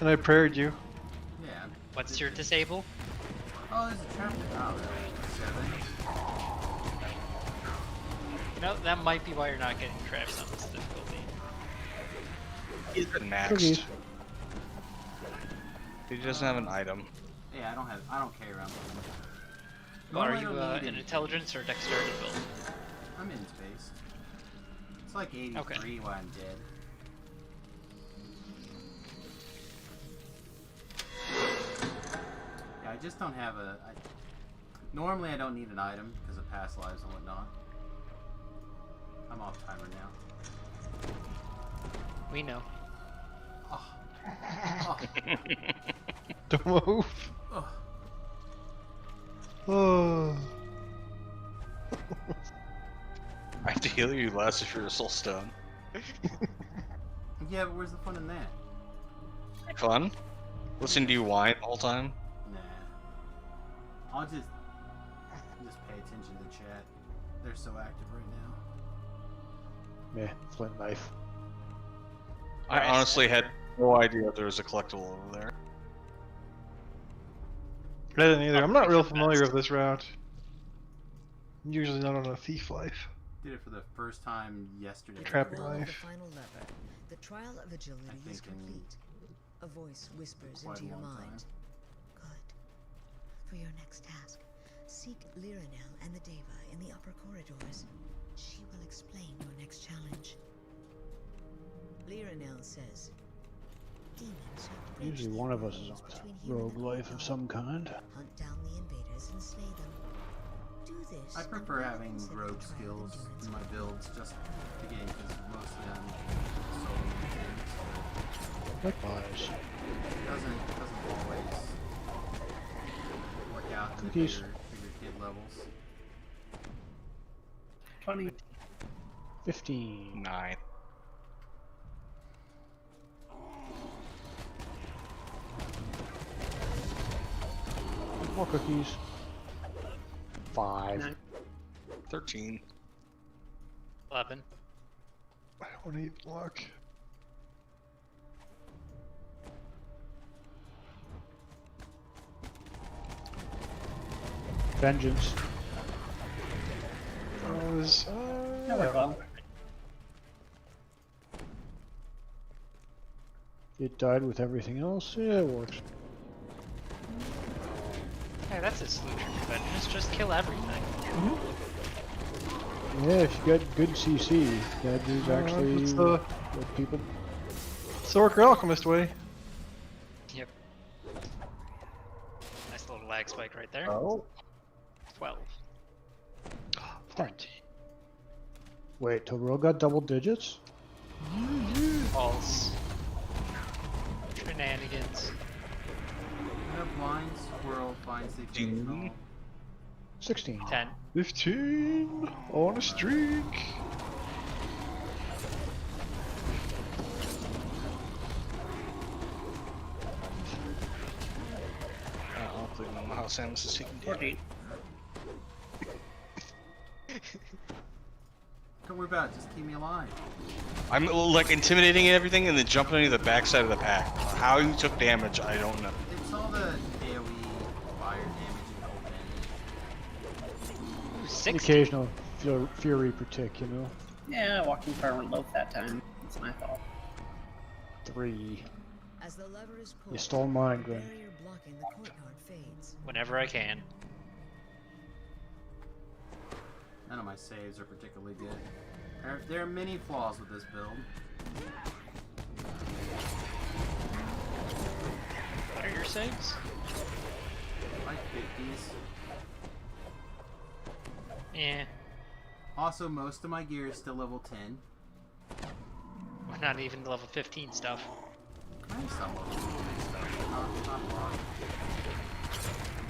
And I prayed you. Yeah. What's your disable? Oh, there's a trap. Oh, really? 7. You know, that might be why you're not getting traps on this difficulty. He's been maxed. Cookies. He doesn't have an item. Yeah, I don't carry around with them. Well, are Normally I you don't need an any. intelligence or dexterity build? I'm in space. It's like 83 Okay. while I'm dead. Yeah, I just don't have a... Normally I don't need an item because of past lives and whatnot. I'm off timer now. We know. Oh. Oh. Don't move. Oh. Oh. I have to heal you less if you're a soul stone. Yeah, but where's the fun in that? Fun? Listen to you whine the whole time? Nah. I'll just pay attention to chat. They're so active right now. Meh, flint knife. I honestly had no idea there was a collectible over there. I didn't either. I'm not real familiar with this route. I'm usually not on a thief life. Did it for the first time yesterday. Trapping Blow of the life. final lever. The trial of agility is think in complete. A voice whispers quite into a your long mind. time. Good. For your next task, seek Liranel and the Deva in the upper corridors. She will explain your next challenge. Liranel says, demons have bridged Usually the one of us is roads on between a here and rogue the life of some kind. Hunt down the invaders and slay them. Do this. I and prefer we'll having consider rogue the trial of skills endurance in my builds just to game because mostly I'm solo games. Likewise. It doesn't always work out in the Cookies. bigger kid levels. 20. 15. 9. More cookies. 5. 9. 13. 11. I don't need luck. Vengeance. Never well. It died with everything else. Yeah, it works. Hey, that's a solution to vengeance. Just kill everything. Yeah, if you got good CC, that is actually it's what people. Sorcerer Alchemist way. Yep. Nice little lag spike right there. Oh. 12. 13. Wait, Toguro got double digits? False. Shenanigans. A blind squirrel finds the occasional. 16. 10. 15 on a streak. Hopefully I don't know how Samus is taking damage. 14. Don't worry about it, just keep me alive. I'm like intimidating and everything, and then jumping into the backside of the pack. How you took damage, I don't know. It's all the AoE fire damage and An occasional Fury per tick, you know? Yeah, walking far went low that time. It's my fault. 3. As the lever is pulled, You stole mine, the Gwen. barrier blocking the courtyard fades. Whenever I can. None of my saves are particularly good. There are many flaws with this build. What are your saves? Like 50s. Yeah. Also, most of my gear is still level 10. We're not even level 15 stuff. I have some level 15 stuff, not a lot.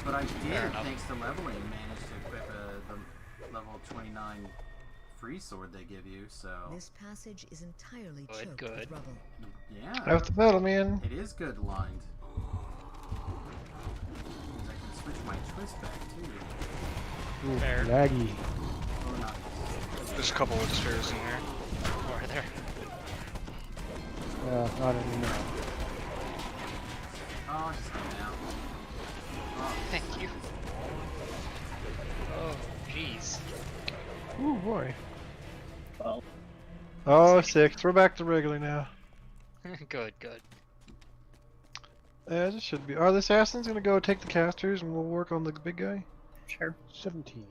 But I did, thanks to leveling, manage to equip the level 29 free sword they give you, so... This passage is entirely choked Good. with rubble. Yeah. Out the battle, man. It is good lined. I can switch my twist back too. Ooh, Fair. laggy. Or not. There's a couple of spheres in here. Or are there? Not anymore. Oh, just come out. Oh, Thank you. Oh, jeez. Ooh, boy. Well, Oh, 6. We're back to regular now. Good, good. This should be. Are the assassins gonna go take the casters and we'll work on the big guy? sure. 17.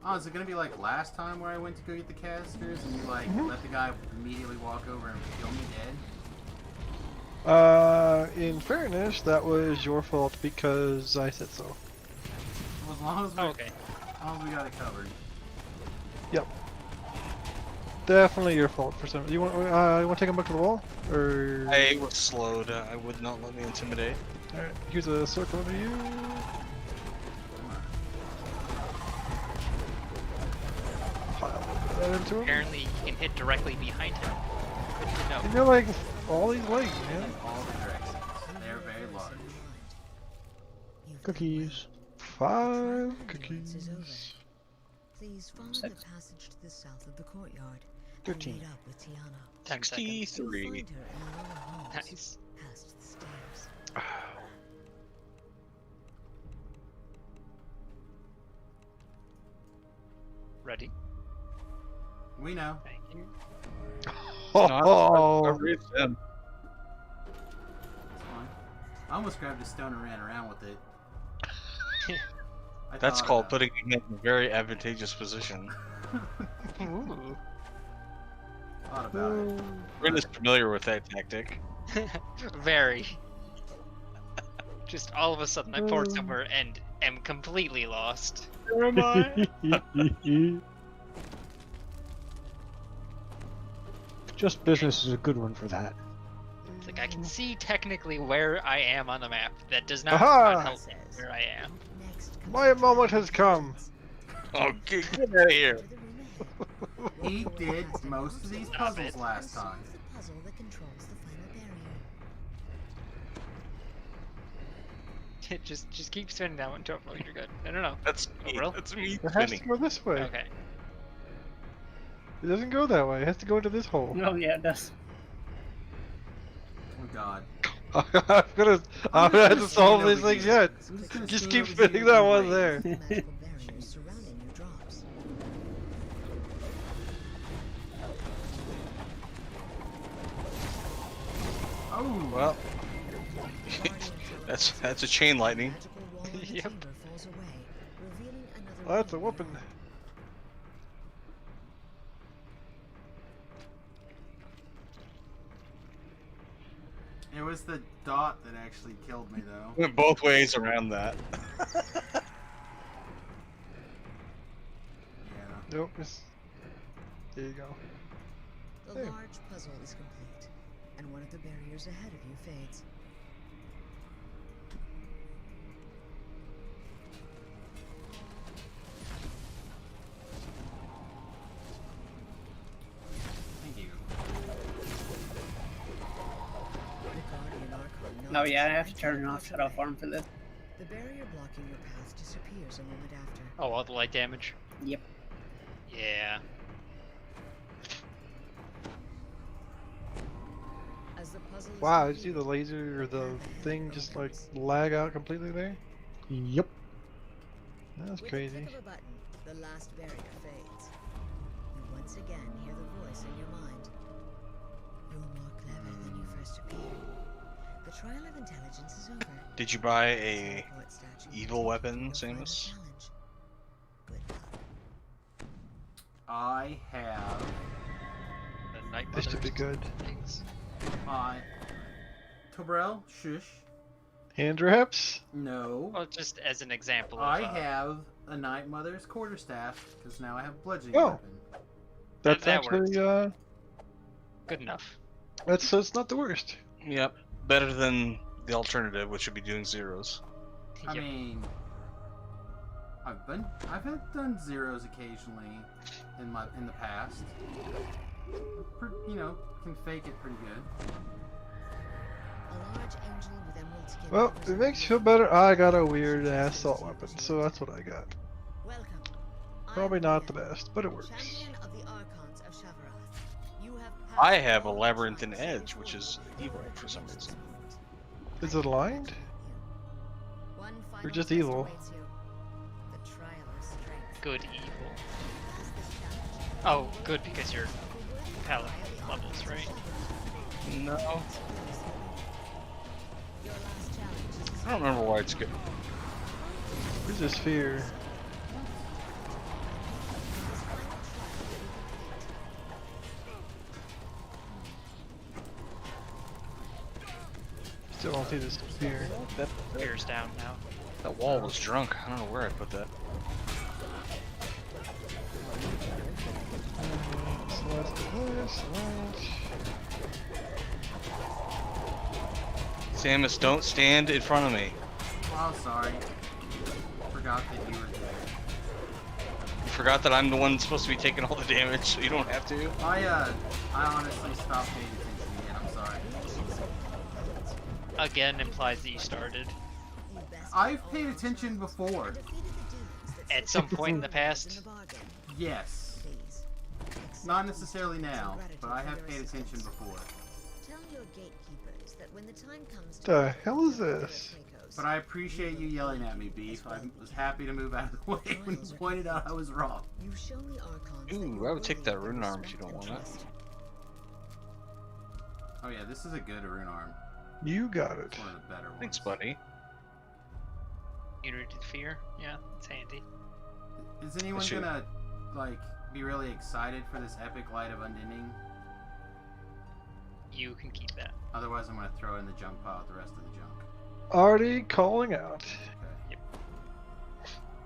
Oh, is it gonna be like last time where I went to go get the casters and you like let the guy immediately walk over and kill me dead? In fairness, that was your fault because I said so. Well, as long as we, Okay. as long as we got it covered. Yep. Definitely your fault for some. You want to take him back to the wall, or? I was slowed. I would not let me intimidate. All right. Here's a circle over you. Pile that into him. Apparently, you can hit directly behind him. Good to know. You got like all these legs, man. In all the directions. They're very large. Cookies. 5 Is cookies. over. Please follow the 6. passage to the south of the courtyard. 13. And meet up with Tiana. 10 seconds. You'll 63. find her in the lower halls, Nice. past the stairs. Ready? We know. Thank you. Oh. I raised him. It's fine. I almost grabbed a stone and ran around with it. I That's thought called about putting him in a very advantageous position. Ooh. Thought about it. Rin is familiar with that tactic. Very. Just all of a sudden I poured somewhere and am completely lost. Where am I? Just business is a good one for that. It's like I can see technically where I am on the map. That does not, Aha! not help where I am. My moment has come. Oh, get out of here. He did most of these puzzles last time. The puzzle that controls the final barrier. just keep spinning that one, Toph. You're good. No. That's Oh, me. real? That's me It has to spinning. go this way. Okay. It doesn't go that way. It has to go into this hole. Oh, yeah, it does. Oh god. I'm gonna have to solve these things yet. Just keep spinning that one there. The magical barrier surrounding you drops. Oh! Well, That's a chain lightning. Yep. Falls away, revealing another Oh, that's a whooping. It was the dot that actually killed me, though. Went both ways around that. Nope. There you go. The large puzzle is complete, and one of the barriers ahead of you fades. Thank you. Oh yeah, I have to turn off Shadow Form for this. The barrier blocking your path disappears a moment after. Oh, all the light damage? Yep. Yeah. As the puzzle is Wow, did you see the laser or the thing just like lag out completely there? Yep. That's with crazy. the click of a button, the last barrier fades. You once again hear the voice in your mind. You're more clever than you first appeared. The trial of intelligence is over. Did you buy a evil weapon, Samus? I have. The Night This should be good. Things. Tobrel, shush. Hand wraps? No. Well, just as an example. I of, have a Night Mother's quarterstaff because now I have a bludgeoning Oh. weapon. That's that actually good enough. that's not the worst. Yep. Better than the alternative, which would be doing zeros. I mean, I've done zeros occasionally in the past. You know, can fake it pretty good. A large angel with emerald skin. Well, it makes you feel better. I got a weird ass assault weapon, so that's what I got. Welcome. Probably not the best, but it works. Champion of the Archons of Shavarath. You have I have a labyrinthine edge, which is evil for some reason. Is it aligned? one Or final just test evil? awaits you. The trial of strength. Good evil. Oh, good because you're paladin levels, right? No. I don't remember why it's good. Where's this fear? Still don't see this fear. That Fear's down now. That wall was drunk. I don't know where I put that. Samus, don't stand in front of me. Oh, sorry. Forgot that you were there. You forgot that I'm the one supposed to be taking all the damage, so you don't have to. I honestly stopped paying attention again. I'm sorry. Again implies that you started. I've paid attention before. At some point in the past. Yes. Not necessarily now, but I have paid attention before. Tell your gatekeepers that when the time comes to The hell is this? But I appreciate you yelling at me, Beef. I was happy to move out of the way when you pointed out I was wrong. You've shown the Archons Ooh, I would take that rune arm if you don't want it. Oh yeah, this is a good rune arm. You got it. It's one of the better ones. Thanks, buddy. Immunity to fear. Yeah, it's handy. Is anyone Shoot. gonna, like, be really excited for this epic Light of Unending? You can keep that. Otherwise, I'm gonna throw it in the junk pile with the rest of the junk. Already calling out.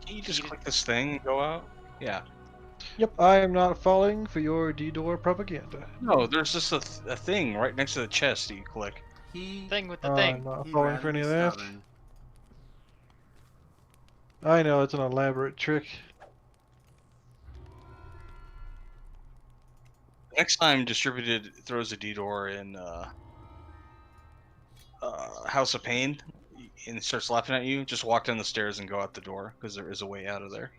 Can you just click this thing and go out? Yeah. Yep, I am not falling for your D-door propaganda. No, there's just a thing right next to the chest that you click. Thing with the I'm thing. not He'd falling rather for any be of that. stubborn. I know, it's an elaborate trick. Next time Distributed throws a D-door in House of Pain and starts laughing at you, just walk down the stairs and go out the door, because there is a way out of there.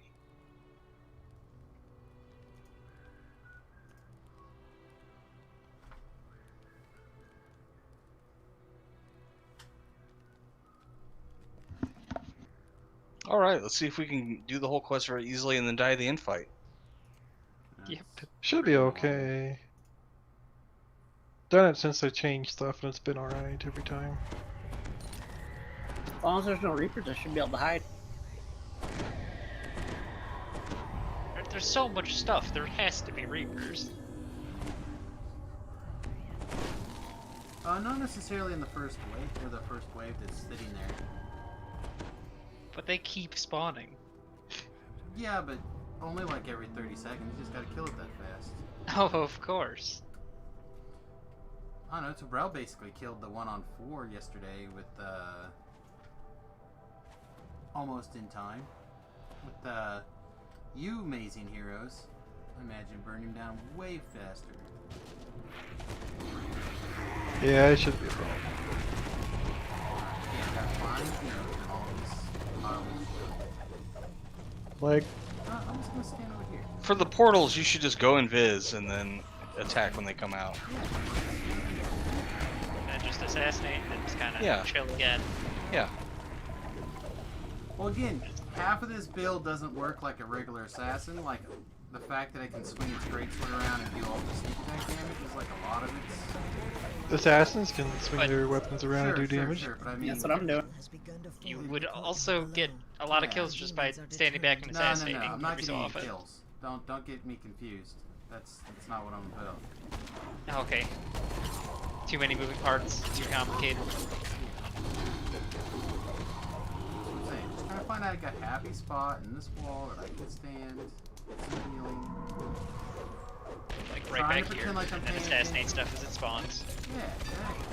Alright, let's see if we can do the whole quest very easily and then die of the infight. Yep. Should be okay. Done it since they changed stuff and it's been alright every time. As long as there's no Reapers, I should be able to hide. There's so much stuff. There has to be Reapers. Not necessarily in the first wave, or the first wave that's sitting there. But they keep spawning. Yeah, but only like every 30 seconds. You just gotta kill it that fast. Oh, of course. I don't know, Tobrel basically killed the one on 4 yesterday with, almost in time. With, you amazing heroes. I imagine burn him down way faster. Yeah, it should be a problem. Yeah, got flying heroes and all these piles. Like, I'm just gonna stand over here. For the portals, you should just go invis and then attack when they come out. And just assassinate and just kind of Yeah. chill again. Yeah. Well, again, half of this build doesn't work like a regular assassin. Like, the fact that I can swing its greatsword around and do all the sneak attack damage is like a lot of it. assassins can swing their weapons around and do damage. Sure, but I mean, That's what I'm doing. You would also get a lot of kills just by standing back and assassinating No, I'm not every so getting often. any kills. Don't get me confused. That's not what I'm about. Okay. Too many moving parts, too complicated. That's what I'm saying. Just trying to find out I got a happy spot in this wall that I can stand. Get some healing. Like right Trying back to here, pretend like I'm and then paying assassinate stuff as it spawns. Yeah, exactly.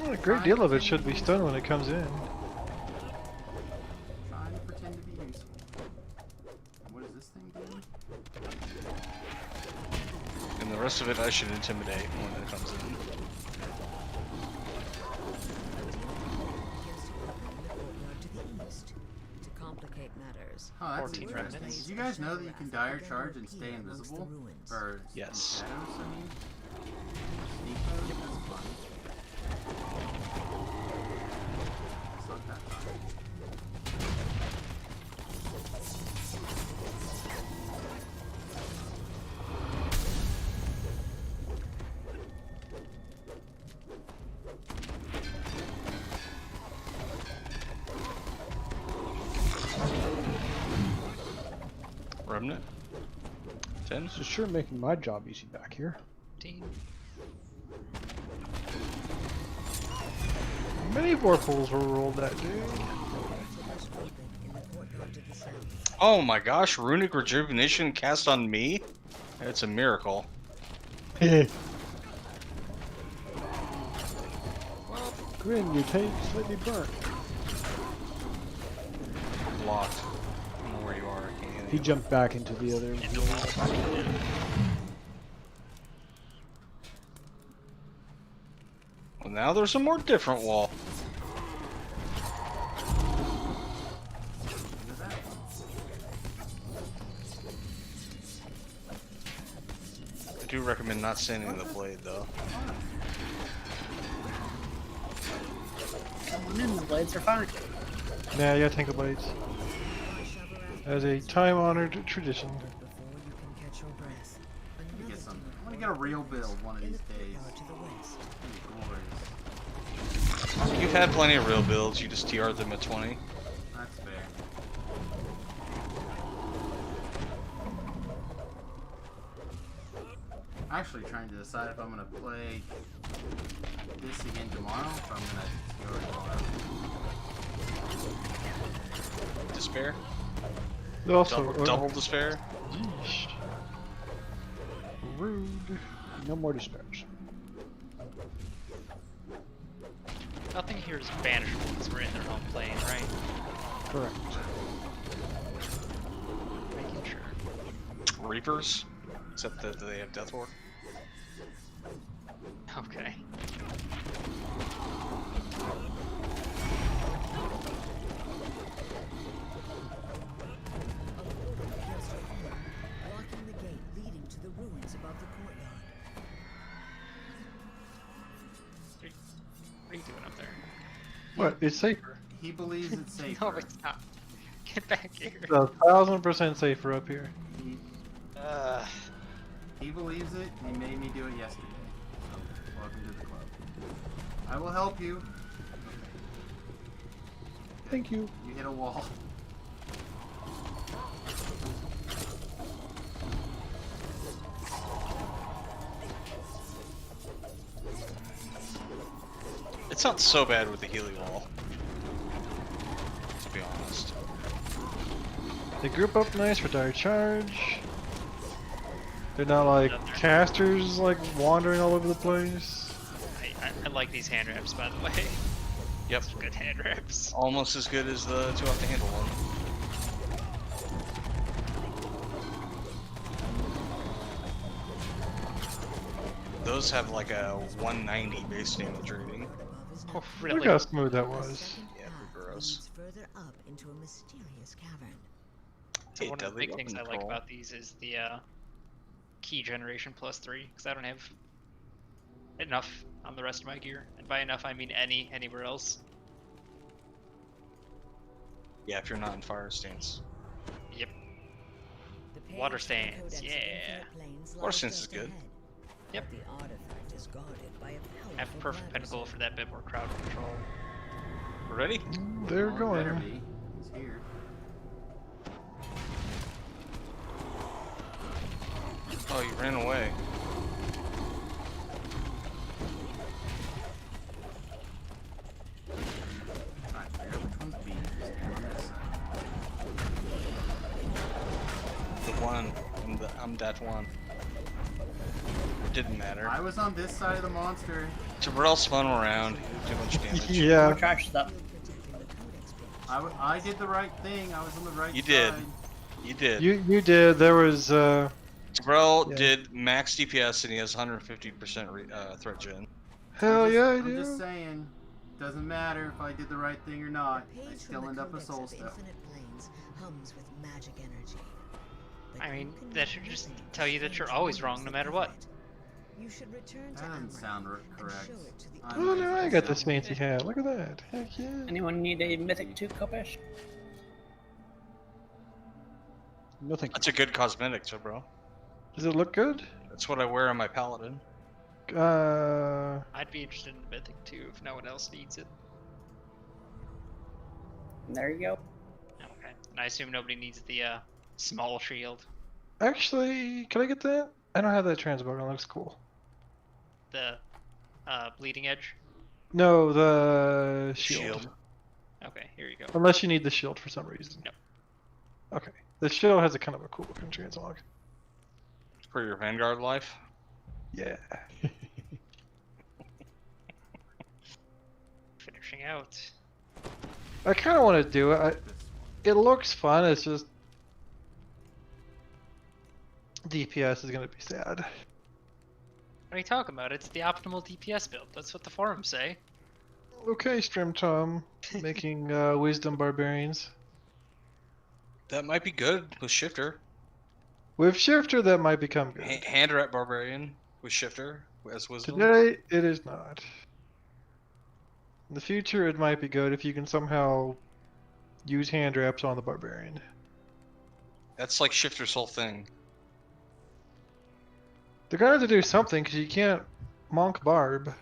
Well, a great deal of it should be stunned when it comes in. Trying to pretend to be useful. And what is this thing doing? And the rest of it I should intimidate when it comes in. To complicate matters. Oh, that's 14 interesting. remnants. Did you guys know that you can dire charge and stay invisible? Or Yes. shadows, I mean? Sneak mode? That's fun. It's not that fun. Remnant? 10? This is sure making my job easy back here. 15. Many vorpals were rolled that day. Oh my gosh, Runic Rejuvenation cast on me? It's a miracle. Grin, your tank slightly burnt. Blocked. I don't know where you are. I can't get He you. jumped back into the other. Well, now there's a more different wall. I do recommend not sending the blade though. The blades are fine. Nah, yeah, Tangle Blades. As a time-honored tradition. Let me get some. I'm gonna get a real build one of these days. Glorious. You've had plenty of real builds, you just TR'd them at 20. That's fair. Actually trying to decide if I'm gonna play this again tomorrow, or if I'm gonna TR tomorrow. Despair? Also, double despair? Yeesh. Rude. No more despairs. Nothing here is banishable because we're in their home plane, right? Correct. Making sure. Reapers? Except that they have Death Ward. Okay. Blocking the gate leading to the ruins above the courtyard. What are you doing up there? What? It's safer. He believes it's safer. No, it's not. Get back here. It's 1,000% safer up here. He believes it, and he made me do it yesterday. So, welcome to the club. I will help you. Thank you. You hit a wall. It's not so bad with the Healy wall, to be honest. They group up nice for dire charge. They're not like casters like wandering all over the place. I like these hand wraps, by the way. Yep. Good hand wraps. Almost as good as the 2 off the handle one. Those have like a 190 base damage rating. Oh, really? Look how smooth that was. Yeah, gross. Further up into a mysterious cavern. So one of the big things I like about these is the key generation +3, because I don't have enough on the rest of my gear, and by enough I mean anywhere else. Yeah, if you're not in fire stance. Yep. Water stance, yeah. Water stance is good. Yep. The artifact is guarded by a I have perfect pinnacle for that bit more crowd control. We're ready? They're going. Better be. He's here. Oh, you ran away. Alright, figure out which one's B. The one. I'm that one. It didn't matter. I was on this side of the monster. Jabril spun around. Too much damage. Yeah. Trash stuff. I did the right thing. I was on the right You side. did. You did. You did. There was Jabril yeah. did max DPS and he has 150% threat gen. Hell yeah, I I'm do. just saying, doesn't matter if I did the right thing or not. I still end up a soul step. Hums with magic energy. I mean, that should just tell you that you're always wrong no matter what. You should return to That doesn't sound correct. Oh no, I got this fancy hat. Look at that. Heck yeah. Anyone need a Mythic 2 Kopesh? No thank you. That's a good cosmetic, Jabril. Does it look good? That's what I wear on my paladin. I'd be interested in the Mythic too if no one else needs it. There you go. Okay. And I assume nobody needs the small shield. Actually, can I get that? I don't have that transmog. It looks cool. The bleeding edge? No, the shield. Okay, here you go. Unless you need the shield for some reason. Nope. Okay. The shield has a kind of a cool looking transmog. For your Vanguard life? Yeah. Finishing out. I kind of want to do it. It looks fun. It's just DPS is going to be sad. What are you talking about? It's the optimal DPS build. That's what the forums say. Okay, Strim Tom, making Wisdom Barbarians. That might be good with Shifter. With Shifter, that might become good. Hand Rat Barbarian with Shifter as Wisdom. Today, it is not. In the future, it might be good if you can somehow use hand wraps on the Barbarian. That's like Shifter's whole thing. They're gonna have to do something because you can't Monk Barb.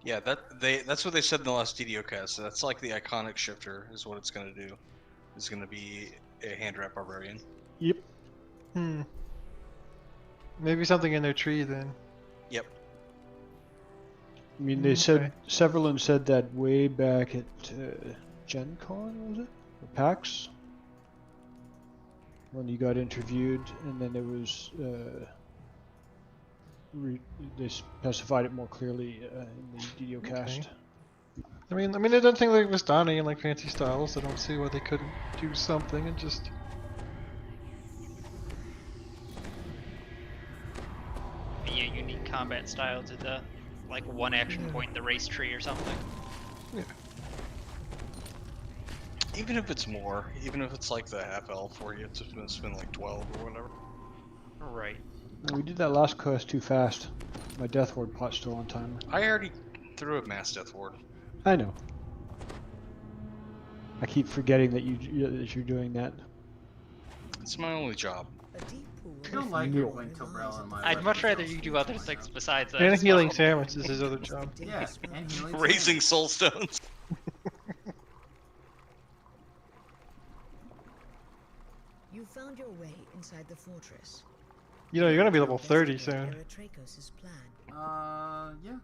Yeah, that's what they said in the last DDO cast. So that's like the iconic Shifter is what it's gonna do. It's gonna be a hand wrap Barbarian. Yep. Maybe something in their tree then. Yep. I mean, they said Severlin said that way back at Gen Con, was it? Or PAX? When you got interviewed, and then there was they specified it more clearly in the DDO cast. I mean, it doesn't think like Vistani and like Fancy Styles. I don't see why they couldn't do something and just. Be a unique combat style to the like one action point in the race tree or something. Yeah. Even if it's more, even if it's like the half elf where you have to spend like 12 or whatever. Right. We did that last quest too fast. My Death Ward pot's still on timer. I already threw a mass Death Ward. I know. I keep forgetting that you're doing that. It's my only job. I don't like it when Tobrel and my I'd much rather you do other things besides that. And healing sandwich is his other job. Yeah, and healing Raising soul stones. You found your way inside the fortress. You know, you're gonna be level 30 soon. Eratrakos' plan. Yeah.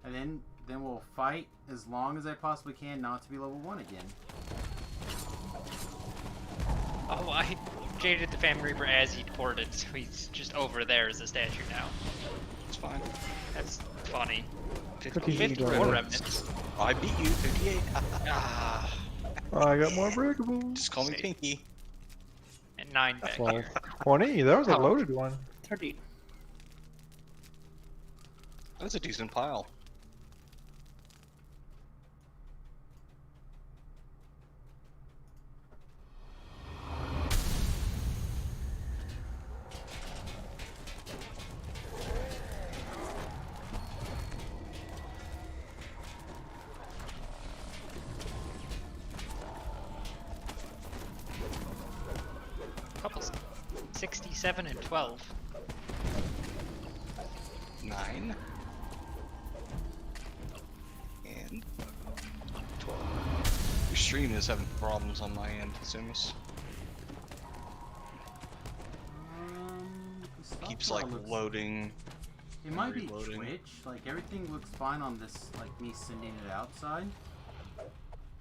And then we'll fight as long as I possibly can not to be level 1 again. Oh, I jaded the Family Reaper as he ported, so he's just over there as a statue now. It's fine. That's funny. 54 remnants. I beat you, 58. I got more breakables. Just call me Pinky. And 9 back 12. here. 20? That was a loaded one. 30. That's a decent pile. Couples 67 and 12. 9. And 12. Your stream is having problems on my end, Simus. The stuff Keeps now like looks- loading. It might be reloading. Twitch. Like everything looks fine on this. Like me sending it outside.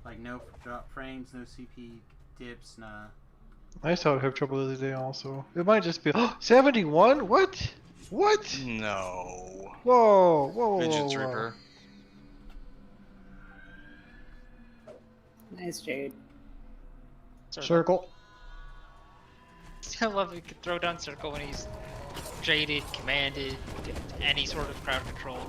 Like no drop frames, no CP dips, nah. I saw it have trouble the other day also. It might just be 71? What? What? No. Whoa, whoa, whoa, Fidget whoa. Reaper. Nice, Jade. Circle. I love he could throw down circle when he's jaded, commanded, any sort of crowd control.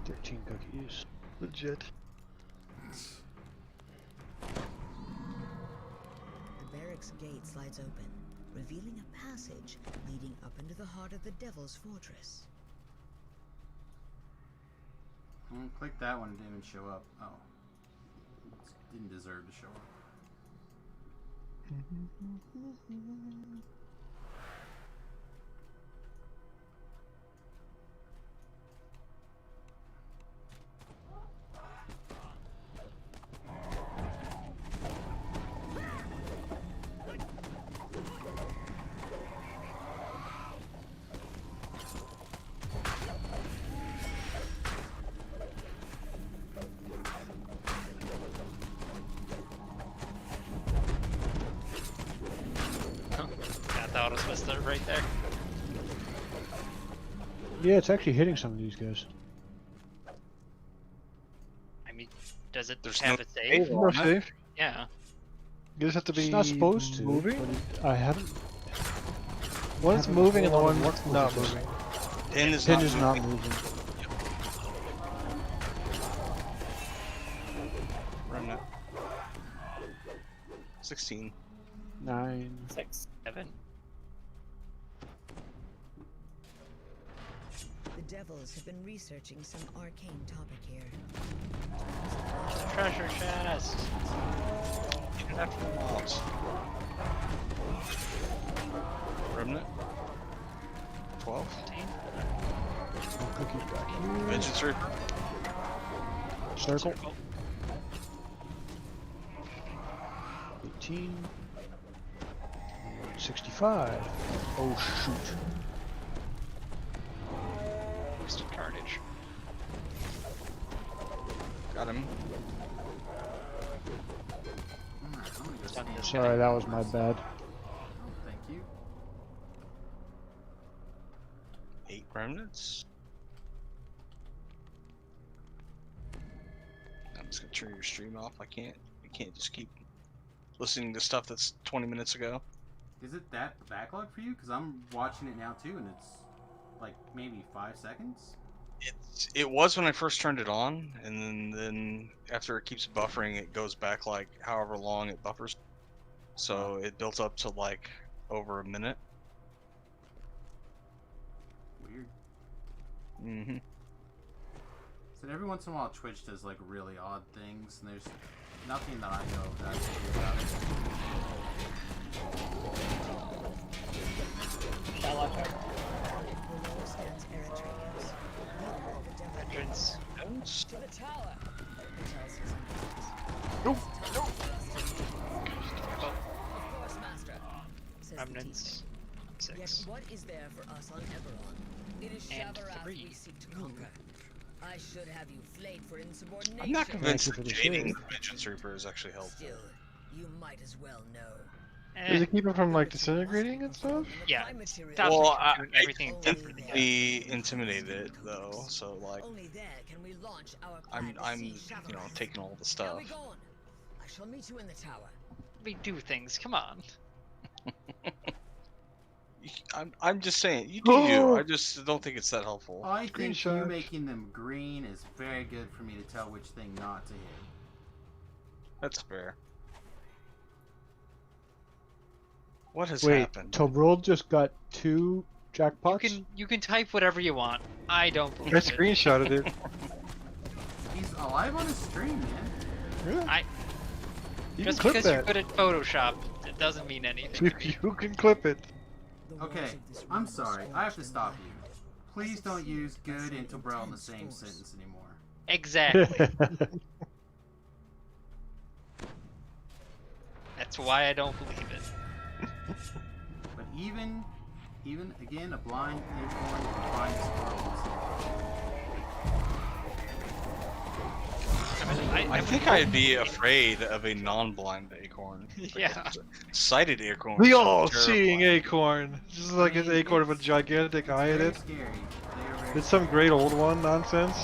Cookies. Legit. The barracks gate slides open, revealing a passage leading up into the heart of the Devil's Fortress. Click that one, it didn't even show up. Oh. It didn't deserve to show up. Got the auto twister right there. Yeah, it's actually hitting some of these guys. I mean, does it There's have no a save? No save. Yeah. You just have to be It's not supposed to. moving. But I haven't. One's haven't moving and the rolled one's multiple not times. moving. Pin is Pin not is moving. not moving. Remnant. 16. 9. 6. 7. The Devils have been researching some arcane topic here. Treasure chest. Remnant. 12. 15. Cookies back here. Vengeance Reaper. Circle. 18. 65. Oh shoot. Wasted carnage. Got him. Sorry, that was my bad. Thank you. 8 remnants. I'm just gonna turn your stream off. I can't just keep listening to stuff that's 20 minutes ago. Is it that backlog for you? Because I'm watching it now too, and it's like maybe 5 seconds. It was when I first turned it on, and then after it keeps buffering, it goes back like however long it buffers. So it built up to like over a minute. Weird. Mm-hmm. So every once in a while, Twitch does like really odd things, and there's nothing that I know of that I can do about it. Shall watch out. Below stands Eratrakos, leader of the Devil. remnants. To the tower. Nope. Well, Of course, master. Says the remnants. teacher. Yet 6. what is there for us on Eberron? It is And Shavarath 3. we seek to conquer. I should have you flayed for insubordination. I'm not convinced Thank you that for the jading shade. the Vengeance Reaper is actually helpful. Still, you might as well know. Does it keep him from like disintegrating and stuff? Yeah. Well, Stop doing everything I differently. definitely intimidated it though, so like Only there can we launch our I'm plan to see you know Shavarath. taking all the Now stuff. be gone. I shall meet you in the tower. We do things. Come on. I'm just saying, you do you. I just don't think it's that helpful. I think you Screenshot. making them green is very good for me to tell which thing not to hit. That's fair. What has Wait, happened? Tobril just got 2 jackpots? You can type whatever you want. I don't believe I it. screenshotted it. He's alive on his stream, man. Really? You Just can clip because you're that. good at Photoshop, it doesn't mean anything. You can clip it. Okay, I'm sorry. I have to stop you. Please don't use good and Tobril in the same sentence anymore. Exactly. That's why I don't believe it. But even again, a blind acorn can find squirrels. I think I'd be afraid of a non-blind acorn. Yeah. Sighted acorn. The is all-seeing terrifying. acorn. Just like an acorn with a gigantic eye in Very it. scary. They are very It's some great old one nonsense.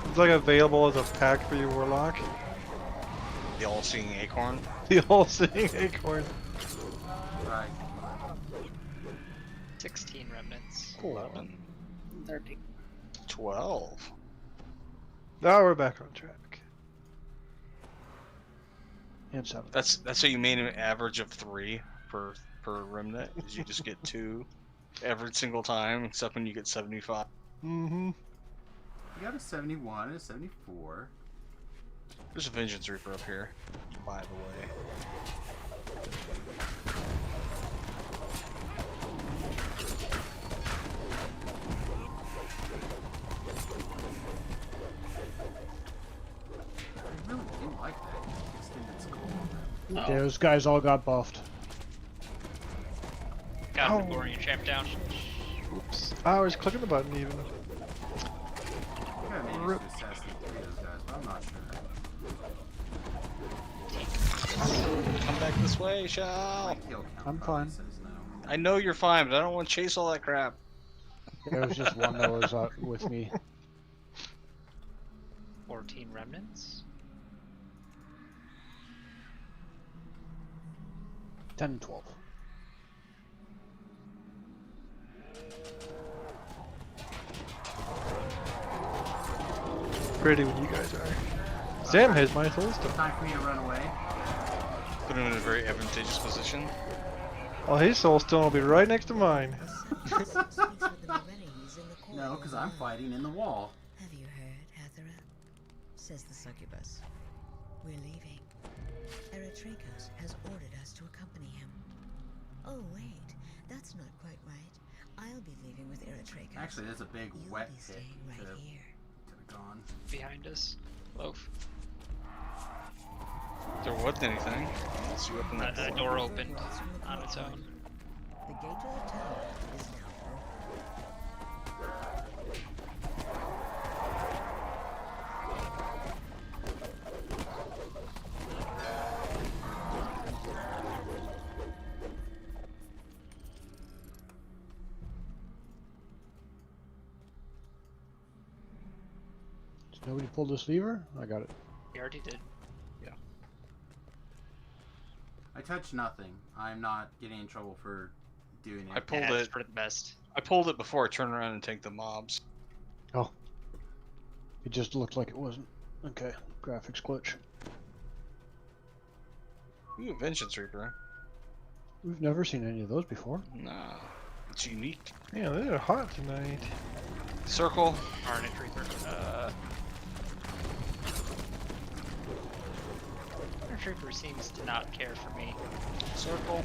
It's like available as a pack for your warlock. The all-seeing acorn. The all-seeing acorn. Right. 16 remnants. 11. 30. 12. Now we're back on track. And 7. That's what you made an average of 3 per remnant. Is you just get 2 every single time, except when you get 75. Mm-hmm. You got a 71 and a 74. There's a Vengeance Reaper up here, by the way. I really do like that extended skull. Yeah, those guys all got buffed. Got the Gorian champ down. Oops. I was clicking the button even. I think I managed to assassinate 3 of those guys, but I'm not sure. Come back this way, Shao. My kill count I'm probably fine. says no. I know you're fine, but I don't want to chase all that crap. There was just one that was with me. 14 remnants. 10 and 12. Pretty when you guys are. Sam has my soul stone. Time for me to run away. Put him in a very advantageous position. Oh, his soul stone will be right next to mine. No, because I'm fighting in the wall. Have you heard, Hathara? Says the succubus. We're leaving. Eritrekos has ordered us to accompany him. Oh, wait. That's not quite right. I'll be leaving with Eritrekos. Actually, there's a big You'll wet be pit staying right to here. have gone. Behind us. Loaf. There wasn't anything. Unless you open that A door opened on its own. The gate to the tower is now open. Did nobody pull this lever? I got it. We already did. I touched nothing. I'm not getting in trouble for doing it. I pulled Yeah, it. it's for the best. I pulled it before I turned around and take the mobs. Oh. It just looked like it wasn't. Okay. Graphics glitch. Ooh, Vengeance Reaper. We've never seen any of those before. Nah, it's unique. Yeah, they're hot tonight. Circle. Carnage Reaper. Trooper seems to not care for me. Circle.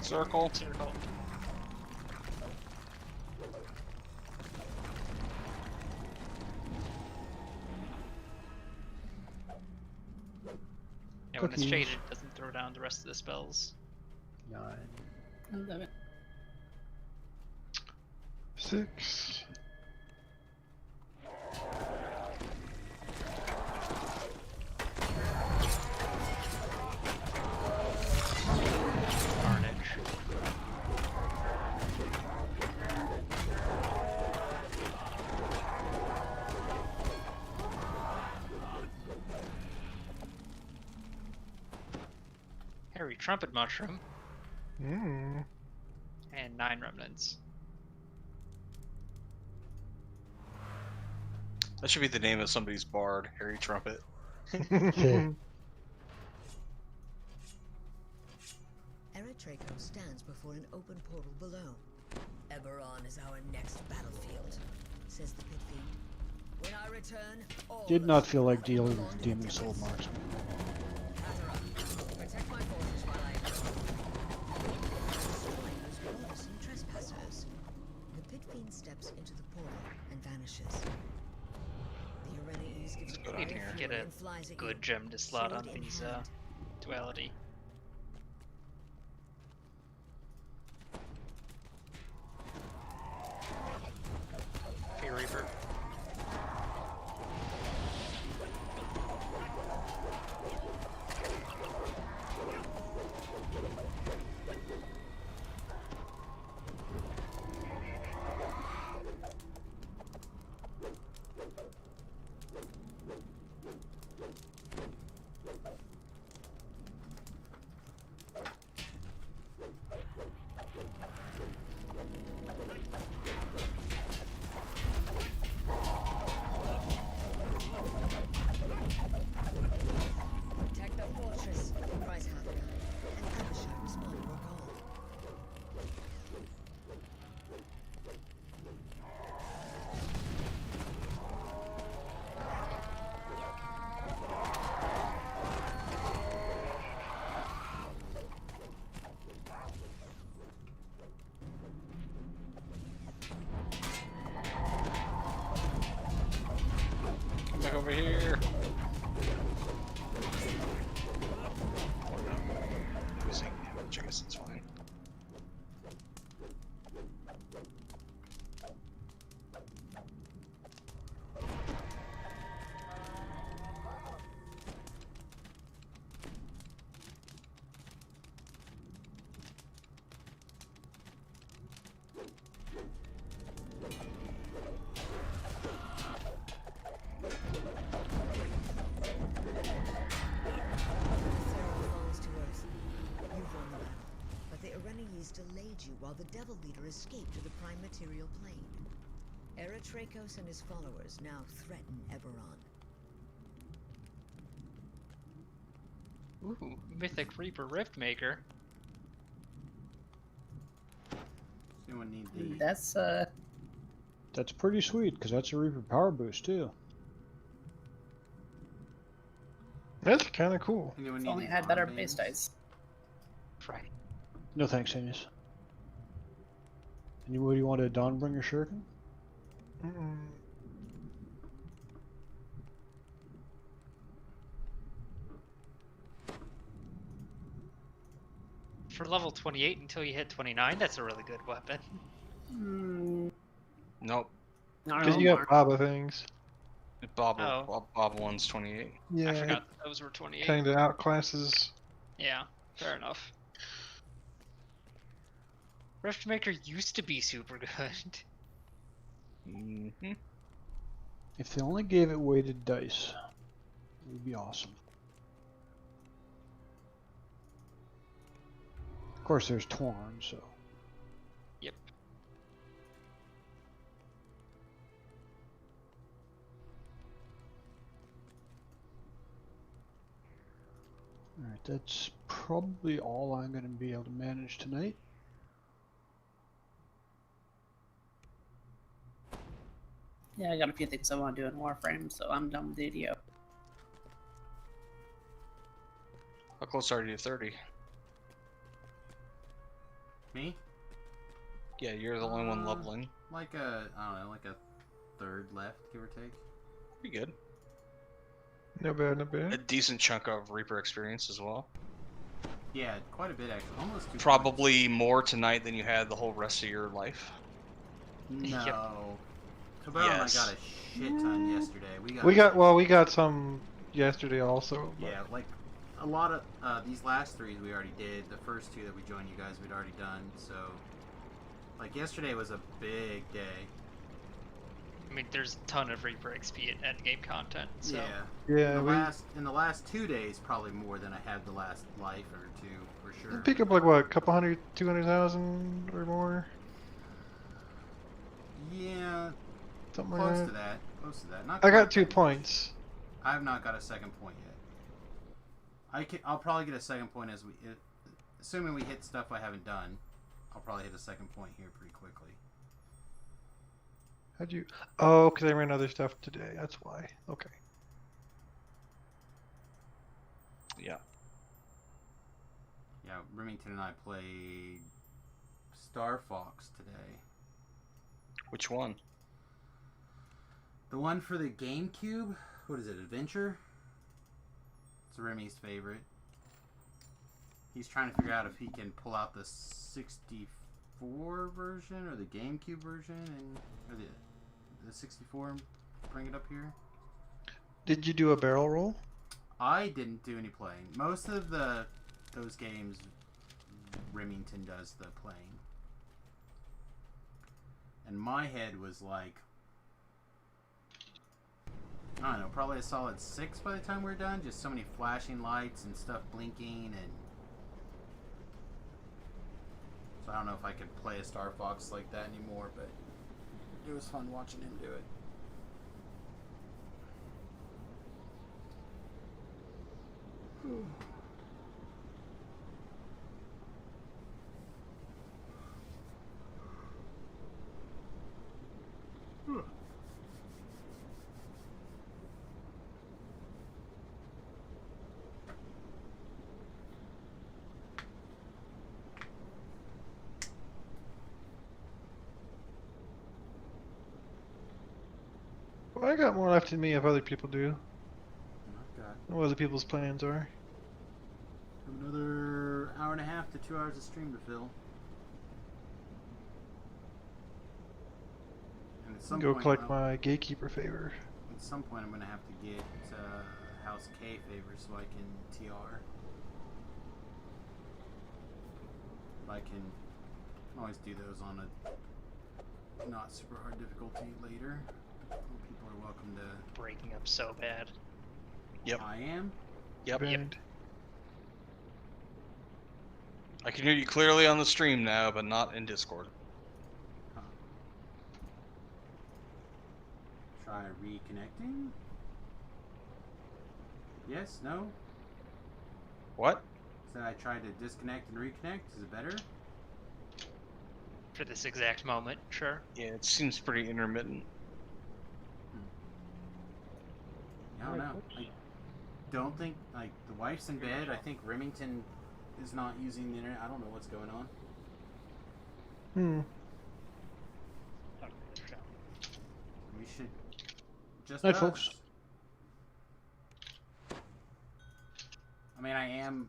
Circle. Circle. Yeah, when it's Cookies. shaded, it doesn't throw down the rest of the spells. 9, 11. 6. Carnage. Hairy Trumpet Mushroom. Mm. And 9 remnants. That should be the name of somebody's bard, Harry Trumpet. Eretraco stands before an open portal below. Eberron is our next battlefield, says the Pit Fiend. When I return, all Did of not us feel like will dealing belong with to the Demon Soul Tempest. Marksman. Kathara, protect my forces while I destroy those bothersome trespassers. The Pit Fiend steps into the portal and vanishes. The Arena gives a We cry need of to fury get a and flies at good you, gem to slot on sword in these hand. duality. Hey Reaper. Protect the fortress, cries Hathara, and Abishai respond to her call. Come back over here. Losing damage, I guess it's fine. Thera falls to earth. You've won the battle, but the Arenes delayed you while the Devil Leader escaped to the Prime Material Plane. Eretracos and his followers now threaten Eberron. Ooh, Mythic Reaper Riftmaker. Does anyone need the? That's That's pretty sweet, because that's a Reaper power boost, too. That's kind of cool. Anyone it's need only the had better armbands? base dice. Right. No thanks, Amos. Anybody want a Dawnbringer Shuriken? Mm. For level 28 until you hit 29, that's a really good weapon. Nope. Because you got Baba things. Bob, Oh. Bob 1's 28. Yeah, I forgot that those were 28. kind of outclasses. Yeah, fair enough. Riftmaker used to be super good. Mm-hmm. If they only gave it weighted dice, it would be awesome. Of course, there's Torn, so. Yep. Alright, that's probably all I'm going to be able to manage tonight. Yeah, I got a few things I want to do in Warframe, so I'm done with the video. How close are you to 30? Me? Yeah, you're the only one leveling. Like a, I don't know, like a third left, give or take. Pretty good. No bad, no A bad. decent chunk of Reaper experience as well. Yeah, quite a bit actually. Almost 2 Probably more tonight than you had the whole rest of your life. points. No. Yep. Cabell and I Yes. got a shit ton yesterday. We got some yesterday also. But... Yeah, like a lot of these last 3 we already did. The first 2 that we joined you guys we'd already done. So, like yesterday was a big day. I mean, there's a ton of Reaper XP and endgame content. So. Yeah. Yeah. In the last 2 days, probably more than I had the last life or 2 for sure. Pick up like what, a couple hundred, 200,000 or more. Yeah. Something Close like to that. Close to that. Not I got quite 2 that. points. I have not got a second point yet. I'll probably get a second point as assuming we hit stuff I haven't done. I'll probably hit a second point here pretty quickly. How'd you? Oh, because I ran other stuff today. That's why. Okay. Yeah. Yeah, Remington and I played Star Fox today. Which one? The one for the GameCube. What is it? Adventure. It's Remy's favorite. He's trying to figure out if he can pull out the 64 version or the GameCube version, or the 64, and bring it up here. Did you do a barrel roll? I didn't do any playing. Most of those games, Remington does the playing. And my head was like, I don't know, probably a solid 6 by the time we're done. Just so many flashing lights and stuff blinking, and so I don't know if I could play a Star Fox like that anymore, but it was fun watching him do it. Well, I got more left in me if other people do. Okay. What other people's plans are. Another hour and a half to 2 hours of stream to fill. And at some Go point, collect my gatekeeper favor. At some point, I'm gonna have to get House K favor so I can TR. I can always do those on a not super hard difficulty later. People are welcome to. Breaking up so bad. Yep. I am. Yep. Bad. I can hear you clearly on the stream now, but not in Discord. Try reconnecting. Yes. No. What? So I tried to disconnect and reconnect. Is it better? For this exact moment, sure. Yeah, it seems pretty intermittent. I don't know. I don't think, like, the wife's in bed. I think Remington is not using the internet. I don't know what's going on. We should just Night, us. folks. I mean, I am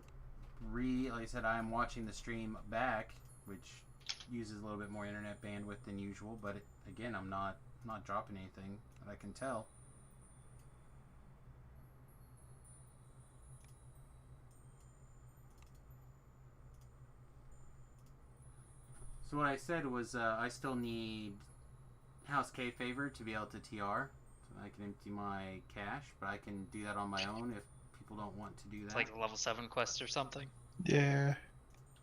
like I said, I am watching the stream back, which uses a little bit more internet bandwidth than usual, but again, I'm not dropping anything that I can tell. So what I said was I still need House K favor to be able to TR, so I can empty my cache, but I can do that on my own if people don't want to do that. It's like a level 7 quest or something. Yeah.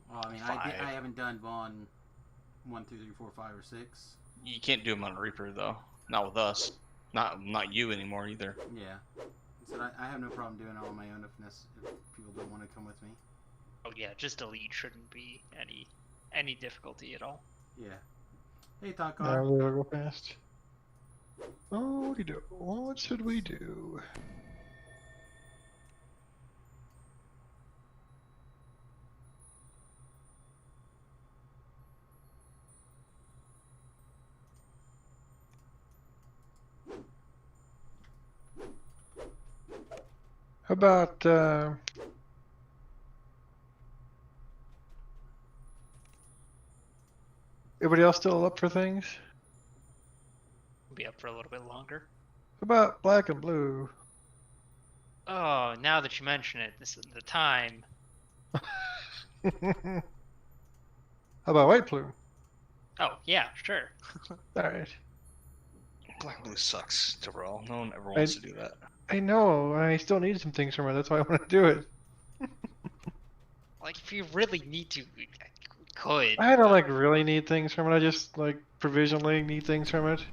Well, I mean, I haven't done Vaughn 1, 2, 3, 4, 5, or 6. You can't do them on Reaper though. Not with us. Not you anymore either. Yeah. So I have no problem doing it on my own if people don't want to come with me. Oh yeah, just elite shouldn't be any difficulty at all. Yeah. Hey, Taco. Now we'll go fast. Oh, what do you do? What should we do? How about everybody else still up for things? We'll be up for a little bit longer. How about black and blue? Oh, now that you mention it, this is the time. How about white blue? Oh yeah, sure. Alright. Black blue sucks, Terrell. No one ever wants to do that. I know, I still need some things from it, that's why I want to do it. Like, if you really need to, you could. I don't like really need things from it, I just like provisionally need things from it.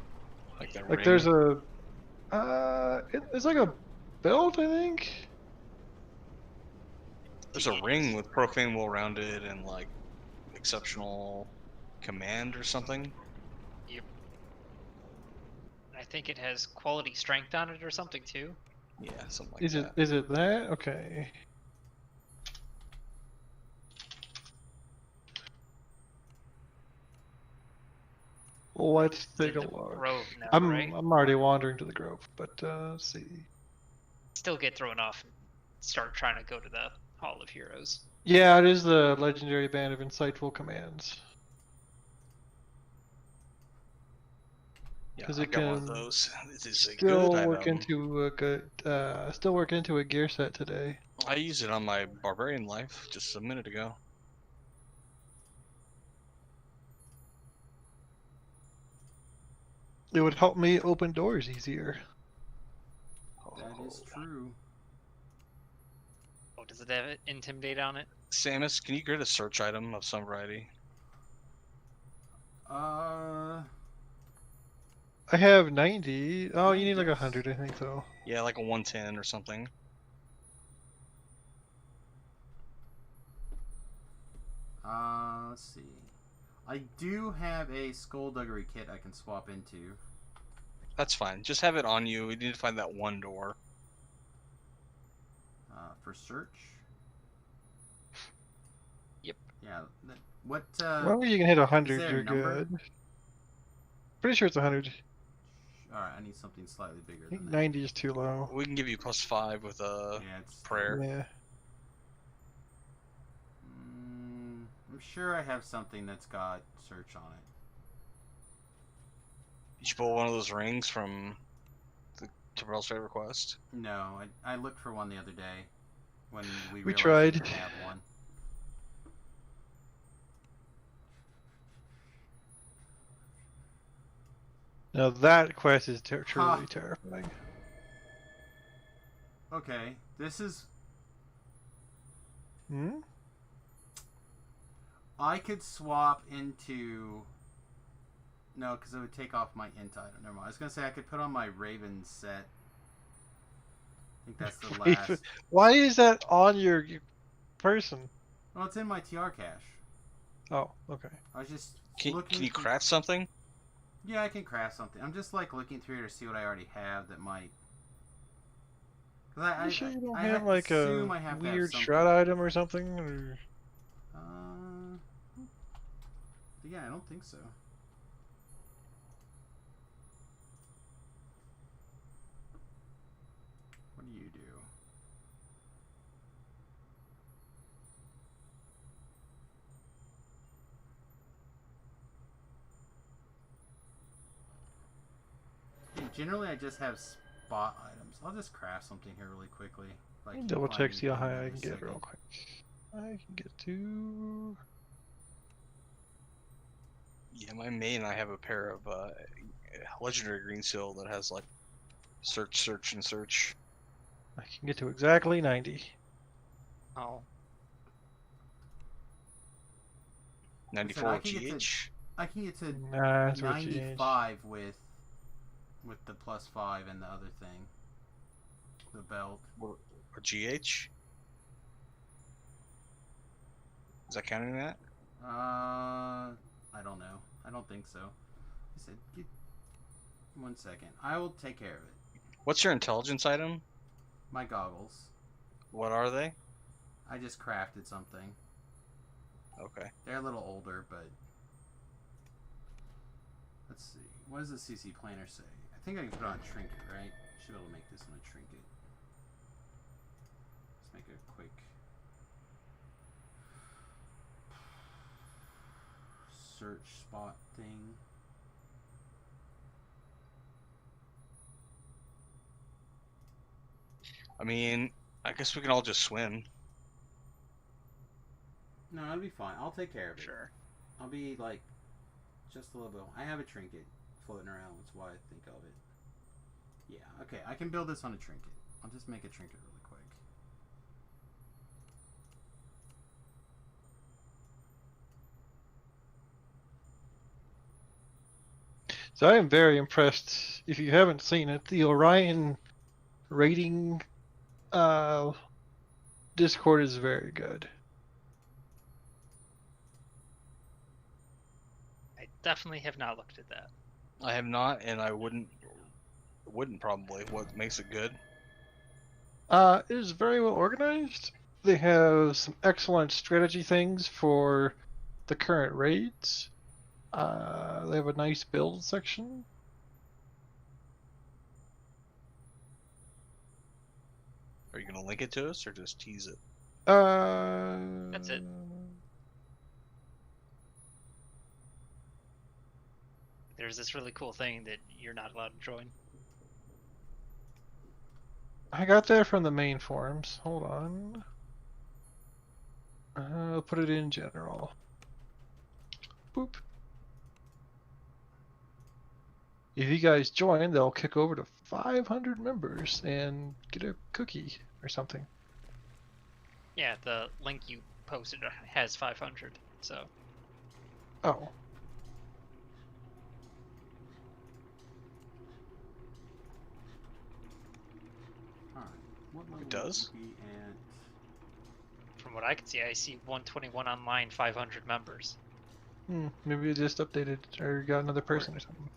Like that Like ring. there's a it's like a belt, I think. There's a ring with profane well rounded and like exceptional command or something. Yep. I think it has quality strength on it or something too. Yeah, something like Is that. it that? Okay. Let's take a look. Grove now, I'm right? already wandering to the grove, but let's see. Still get thrown off and start trying to go to the Hall of Heroes. Yeah, it is the legendary band of insightful commands. Yeah, Because I it got one of can those. This is a still good work item. into a good, still work into a gear set today. I used it on my barbarian life just a minute ago. It would help me open doors easier. That is true. Oh, does it have intimidate on it? Samus, can you get a search item of some variety? I have 90. Oh, you need like 100, I think, though. Yeah, like a 110 or something. Let's see. I do have a skullduggery kit I can swap into. That's fine. Just have it on you. We need to find that one door. For search. Yep. Yeah. What? Well, you can hit is 100, there a you're number? good. Pretty sure it's 100. All right, I need something slightly bigger I think than that. 90 is too low. We can give you +5 with a it's prayer. Yeah. I'm sure I have something that's got search on it. Did you pull one of those rings from the Terrell's favorite quest? No, I looked for one the other day when we We realized tried. we didn't have one. Now that quest is truly Huh. terrifying. Okay, this is. Hmm? I could swap into. No, because it would take off my int item. Never mind. I was gonna say I could put on my Raven set. I think that's the last. Why is that on your person? Well, it's in my TR cache. Oh, okay. I was just Can looking. you through- craft something? Yeah, I can craft something. I'm just like looking through to see what I already have that might. You sure you don't I have like a assume I have to have weird something. shroud item or something? Or... Yeah, I don't think so. What do you do? Yeah, generally, I just have spot items. I'll just craft something here really quickly. If I can Double find check, see how anything high I in can a get second. real quick. I can get to... Yeah, my main, I have a pair of legendary green seal that has like search, search, and search. I can get to exactly 90. Oh. 94 I can get GH. to, I can get to Nah, that's what GH. 95 with the +5 and the other thing. The belt. Or GH? Is that counting that? I don't know. I don't think so. I said, "Get 1 second. I will take care of it." What's your intelligence item? My goggles. What are they? I just crafted something. Okay. They're a little older, but let's see. What does the CC planner say? I think I can put on a trinket, right? Should be able to make this one a trinket. Let's make it a quick search spot thing. I mean, I guess we can all just swim. No, it'll be fine. I'll take care of it. Sure. I'll be like just a little bit. I have a trinket floating around. That's why I think of it. Yeah. Okay. I can build this on a trinket. I'll just make a trinket really quick. So I am very impressed. If you haven't seen it, the Orion rating Discord is very good. I definitely have not looked at that. I have not, and I wouldn't probably. What makes it good? It is very well organized. They have some excellent strategy things for the current raids. They have a nice build section. Are you gonna link it to us or just tease it? That's it. There's this really cool thing that you're not allowed to join. I got that from the main forums. Hold on. I'll put it in general. Boop. If you guys join, they'll kick over to 500 members and get a cookie or something. Yeah, the link you posted has 500, so. Oh. It does? From what I can see, I see 121 online, 500 members. Maybe it just updated or got another person or something.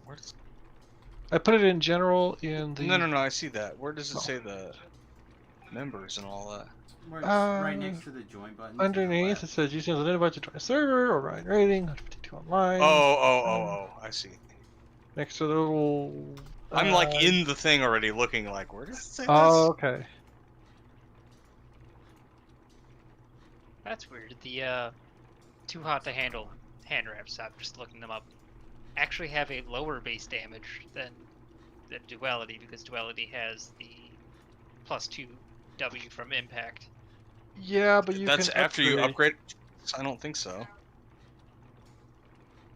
I put it in general in the... No, I see that. Where does it say the members and all that? Where it's right next to the join button. Underneath it says using the invite to join a server or Orion rating, 152 online. Oh, I see. Next to the little... I'm like in the thing already looking like, where does it say Oh, this? okay. That's weird. The Too Hot to Handle hand wraps, I'm just looking them up, actually have a lower base damage than Duality, because Duality has the +2 W from impact. Yeah, but you That's can after you upgrade. I don't think so.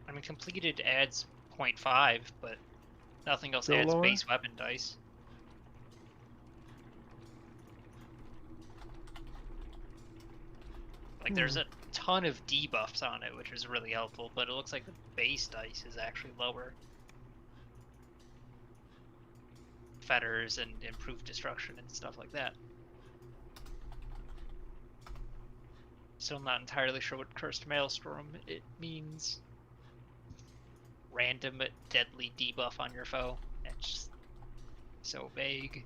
I mean, completed adds 0.5, but nothing else Still adds lower? base weapon dice. Like, there's a ton of debuffs on it, which is really helpful, but it looks like the base dice is actually lower. Fetters and improved destruction and stuff like that. Still not entirely sure what Cursed Maelstrom it means. Random deadly debuff on your foe. It's just so vague.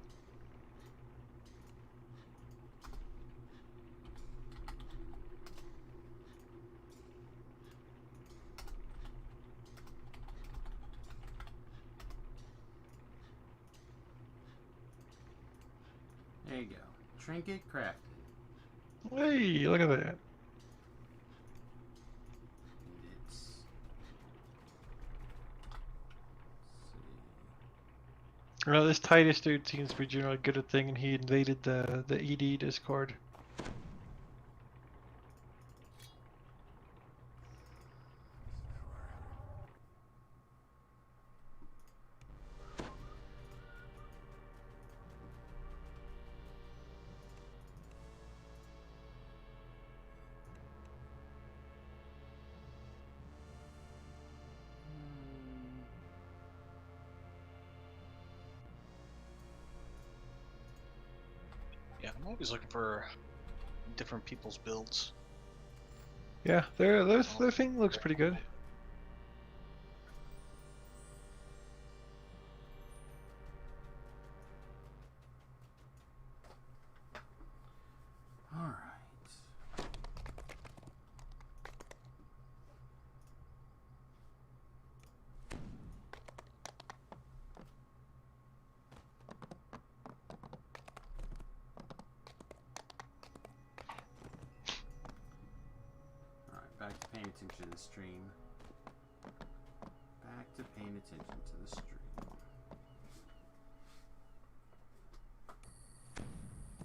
There you go. Trinket crafted. Hey, look at that. It's... Well, this Titus dude seems to be generally good at thing, and he invaded the ED Discord. always looking for different people's builds. Yeah, their thing looks pretty good. All right. Back to paying attention to the stream. Back to paying attention to the stream.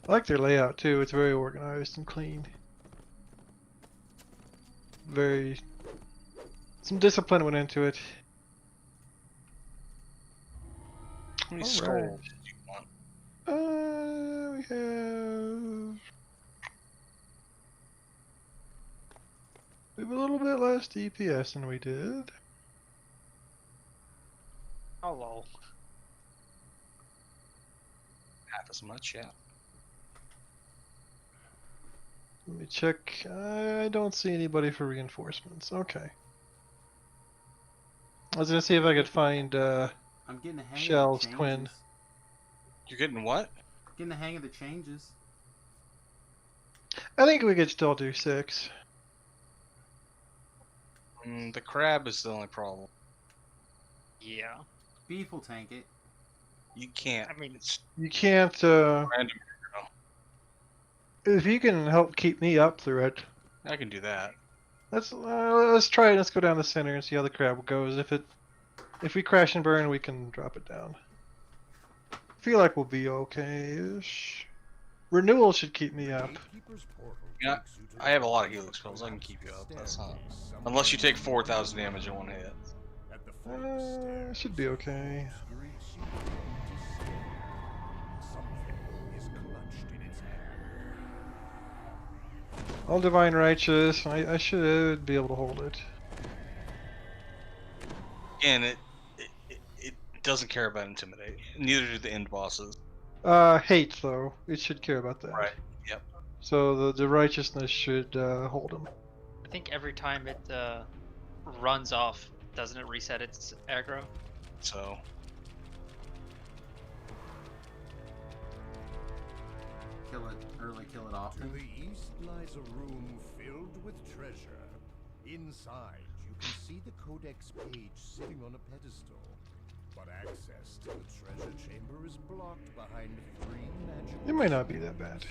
I like their layout too. It's very organized and clean. Some discipline went into it. How many skulls do you want? We have a little bit less DPS than we did. Hello. Half as much, yeah. Let me check. I don't see anybody for reinforcements. Okay. I was gonna see if I could find I'm getting the hang Shell's of the twin. changes. You're getting what? Getting the hang of the changes. I think we could still do 6. The crab is the only problem. Yeah. Beef will tank it. You can't. I mean, You can't. Random. If you can help keep me up through it, I can do that. let's try it. Let's go down the center and see how the crab goes. If we crash and burn, we can drop it down. Feel like we'll be okay-ish. Renewal should keep me up. Yeah, I have a lot of helix spells. I can keep you up. That's not. Unless you take 4,000 damage in one hit. Should be okay. All Divine Righteous. I should be able to hold it. Again, it doesn't care about Intimidate. Neither do the end bosses. Hate though. It should care about that. Right. Yep. So the righteousness should hold him. I think every time it runs off, doesn't it reset its aggro? So. Kill it early, kill it often. To the east lies a room filled with treasure. Inside, you can see the Codex page sitting on a pedestal. But access to the treasure chamber is blocked behind 3 magic. It might not be that bad.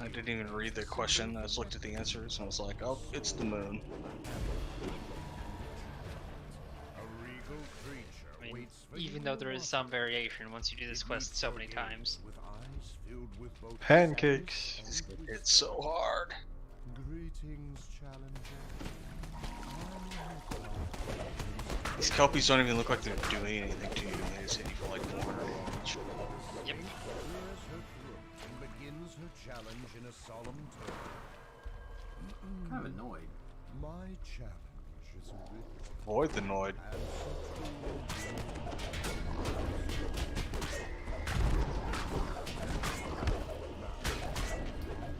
I didn't even read the question. I just looked at the answers and I was like, oh, it's the moon. I mean, even though there is some variation once you do this quest so many times. Pancakes. It's so hard. Greetings, challenger. These kelpies don't even look like they're doing anything to you. They just hit you for like 400 damage. Yep. Begins her challenge in a solemn tone. Kind of annoyed. My challenge is a riddle. Avoid the Noid.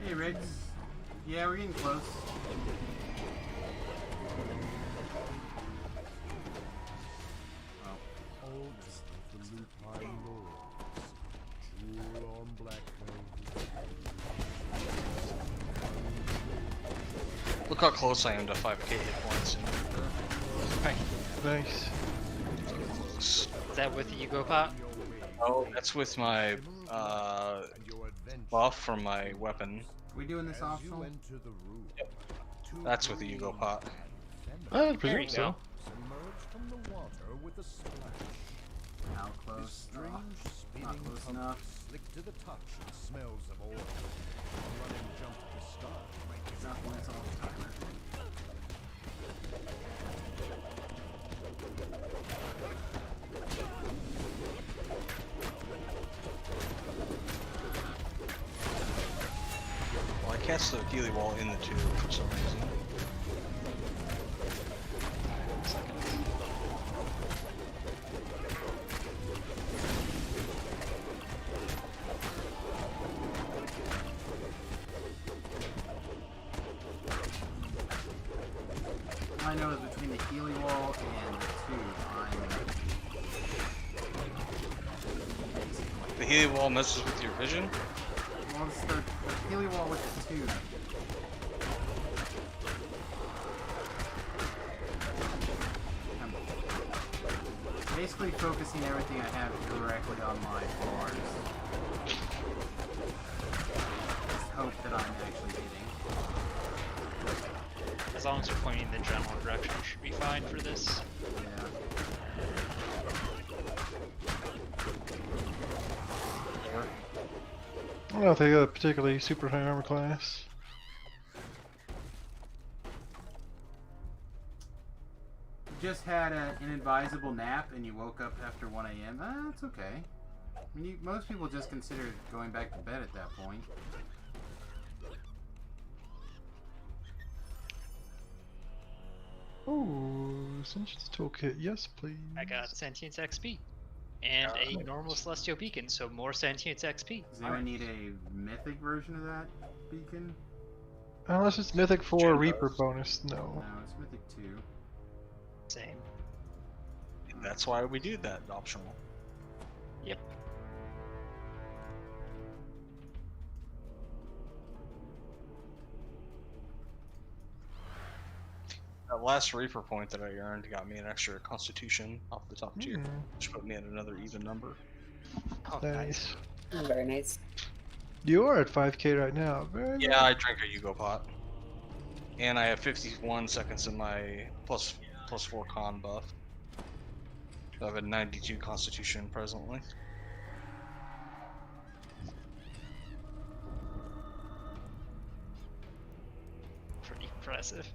Hey, Riggs. Yeah, we're getting close. Look how close I am to 5k hit points. Nice. Is that with the Yugo pot? Oh, that's with my buff from my weapon. We doing this optional? Yep. That's with the Yugo pot. I presume so. Emerge from the water with a splash. How close? Not close enough. Slick to the touch and smells of oil. Run and jump to the start might give Nothing, that's all the timer. Well, I cast the Healy Wall in the tube for some reason. I know is between the Healy wall and the tube. The Healy wall messes with your vision? Well, it's the Healy wall with the tube. I'm basically focusing everything I have directly on my bars. Just hope that I'm actually hitting. As long as you're pointing in the general direction, you should be fine for this. Yeah. I don't think a particularly super high armor class. You just had an inadvisable nap and you woke up after 1 a.m. That's okay. I mean, most people just consider going back to bed at that point. Oh, Sentience Toolkit, yes please. I got Sentience XP. And a normal Celestial Beacon, so more Sentience XP. Does anyone need a mythic version of that beacon? Unless it's Mythic 4 Reaper bonus, no. No, it's Mythic 2. Same. And that's why we do that optional. Yep. That last Reaper point that I earned got me an extra Constitution off the top tier, which put me at another even number. Oh, Nice. Very nice. You are at 5k right now. Very Yeah, I drink a Yugo pot. And I have 51 seconds in my plus 4 con buff. So I have a 92 Constitution presently. Pretty impressive.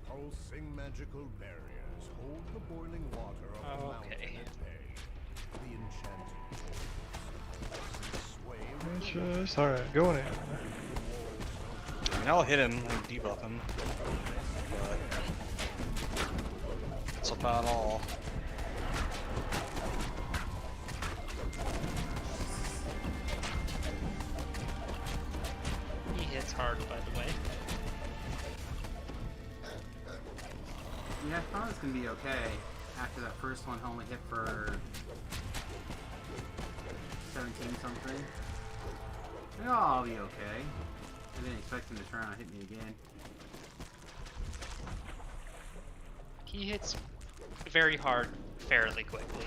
Pulsing magical barriers hold the boiling water of the mountain at bay. The enchanted Just, alright, going in. I mean, I'll hit him and debuff him. But that's about all. He hits hard, by the way. Yeah, I thought it was gonna be okay. After that first one only hit for 17 something. Oh, I'll be okay. I didn't expect him to turn around and hit me again. He hits very hard fairly quickly.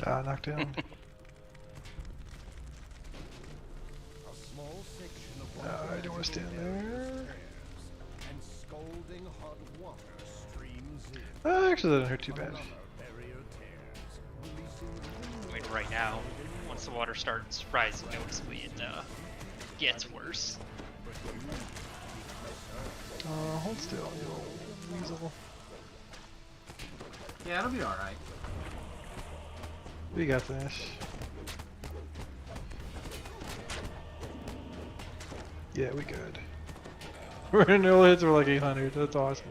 Ah, knocked down. A small section of I don't want to stand there. and scalding hot water streams in. Actually, that didn't hurt too bad. I mean, right now, once the water starts rising noticeably, it gets worse. Hold still, you little weasel. Yeah, it'll be alright. We got this. Yeah, we good. We're in no hits, we're like 800. That's awesome.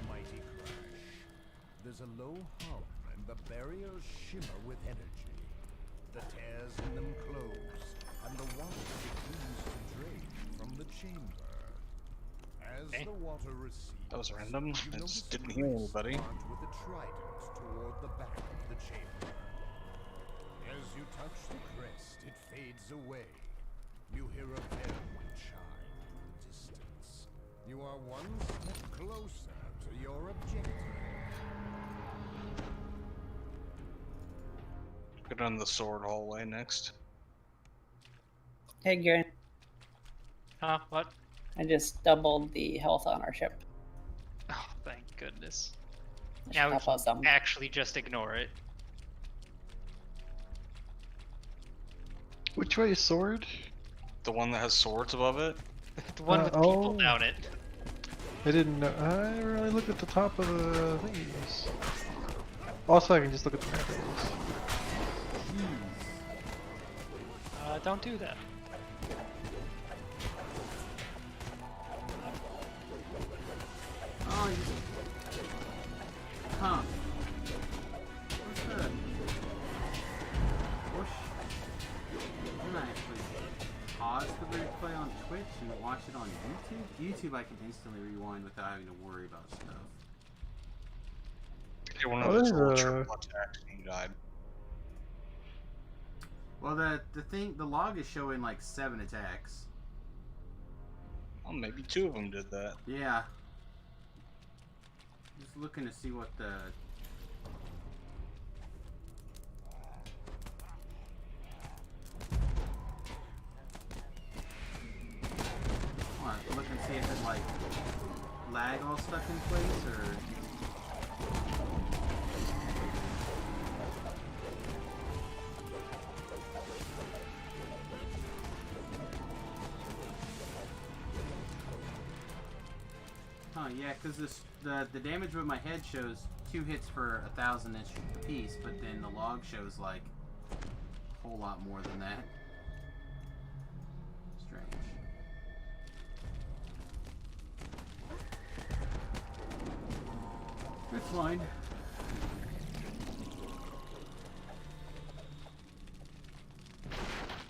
Mighty crash. There's a low hum, and the barriers shimmer with energy. The tears in them close, and the water begins to drain from the chamber. As the water recedes, That was random. you It notice just didn't a heal priest anybody. armed with a trident toward the back of the chamber. As you touch the crest, it fades away. You hear a bell chime in the distance. You are one step closer to your objective. Go down the sword hallway next. Hey, Garen. Huh? What? I just doubled the health on our ship. Oh, thank goodness. Now we Stop us, can actually just ignore it. Which way is sword? The one that has swords above it? The one with people down it. I didn't know. I didn't really look at the top of the thingies. Also, I can just look at the map. Don't do that. the replay on Twitch and watch it on YouTube? YouTube I can instantly rewind without having to worry about stuff. Get one of those little triple attacks and you died. Well, the log is showing like 7 attacks. Well, maybe 2 of them did that. Yeah. Just looking to see what the... Look and see if it like lag all stuck in place or... Oh yeah, because the damage with my head shows 2 hits for 1,000 a piece, but then the log shows like a whole lot more than that. Strange. It's fine.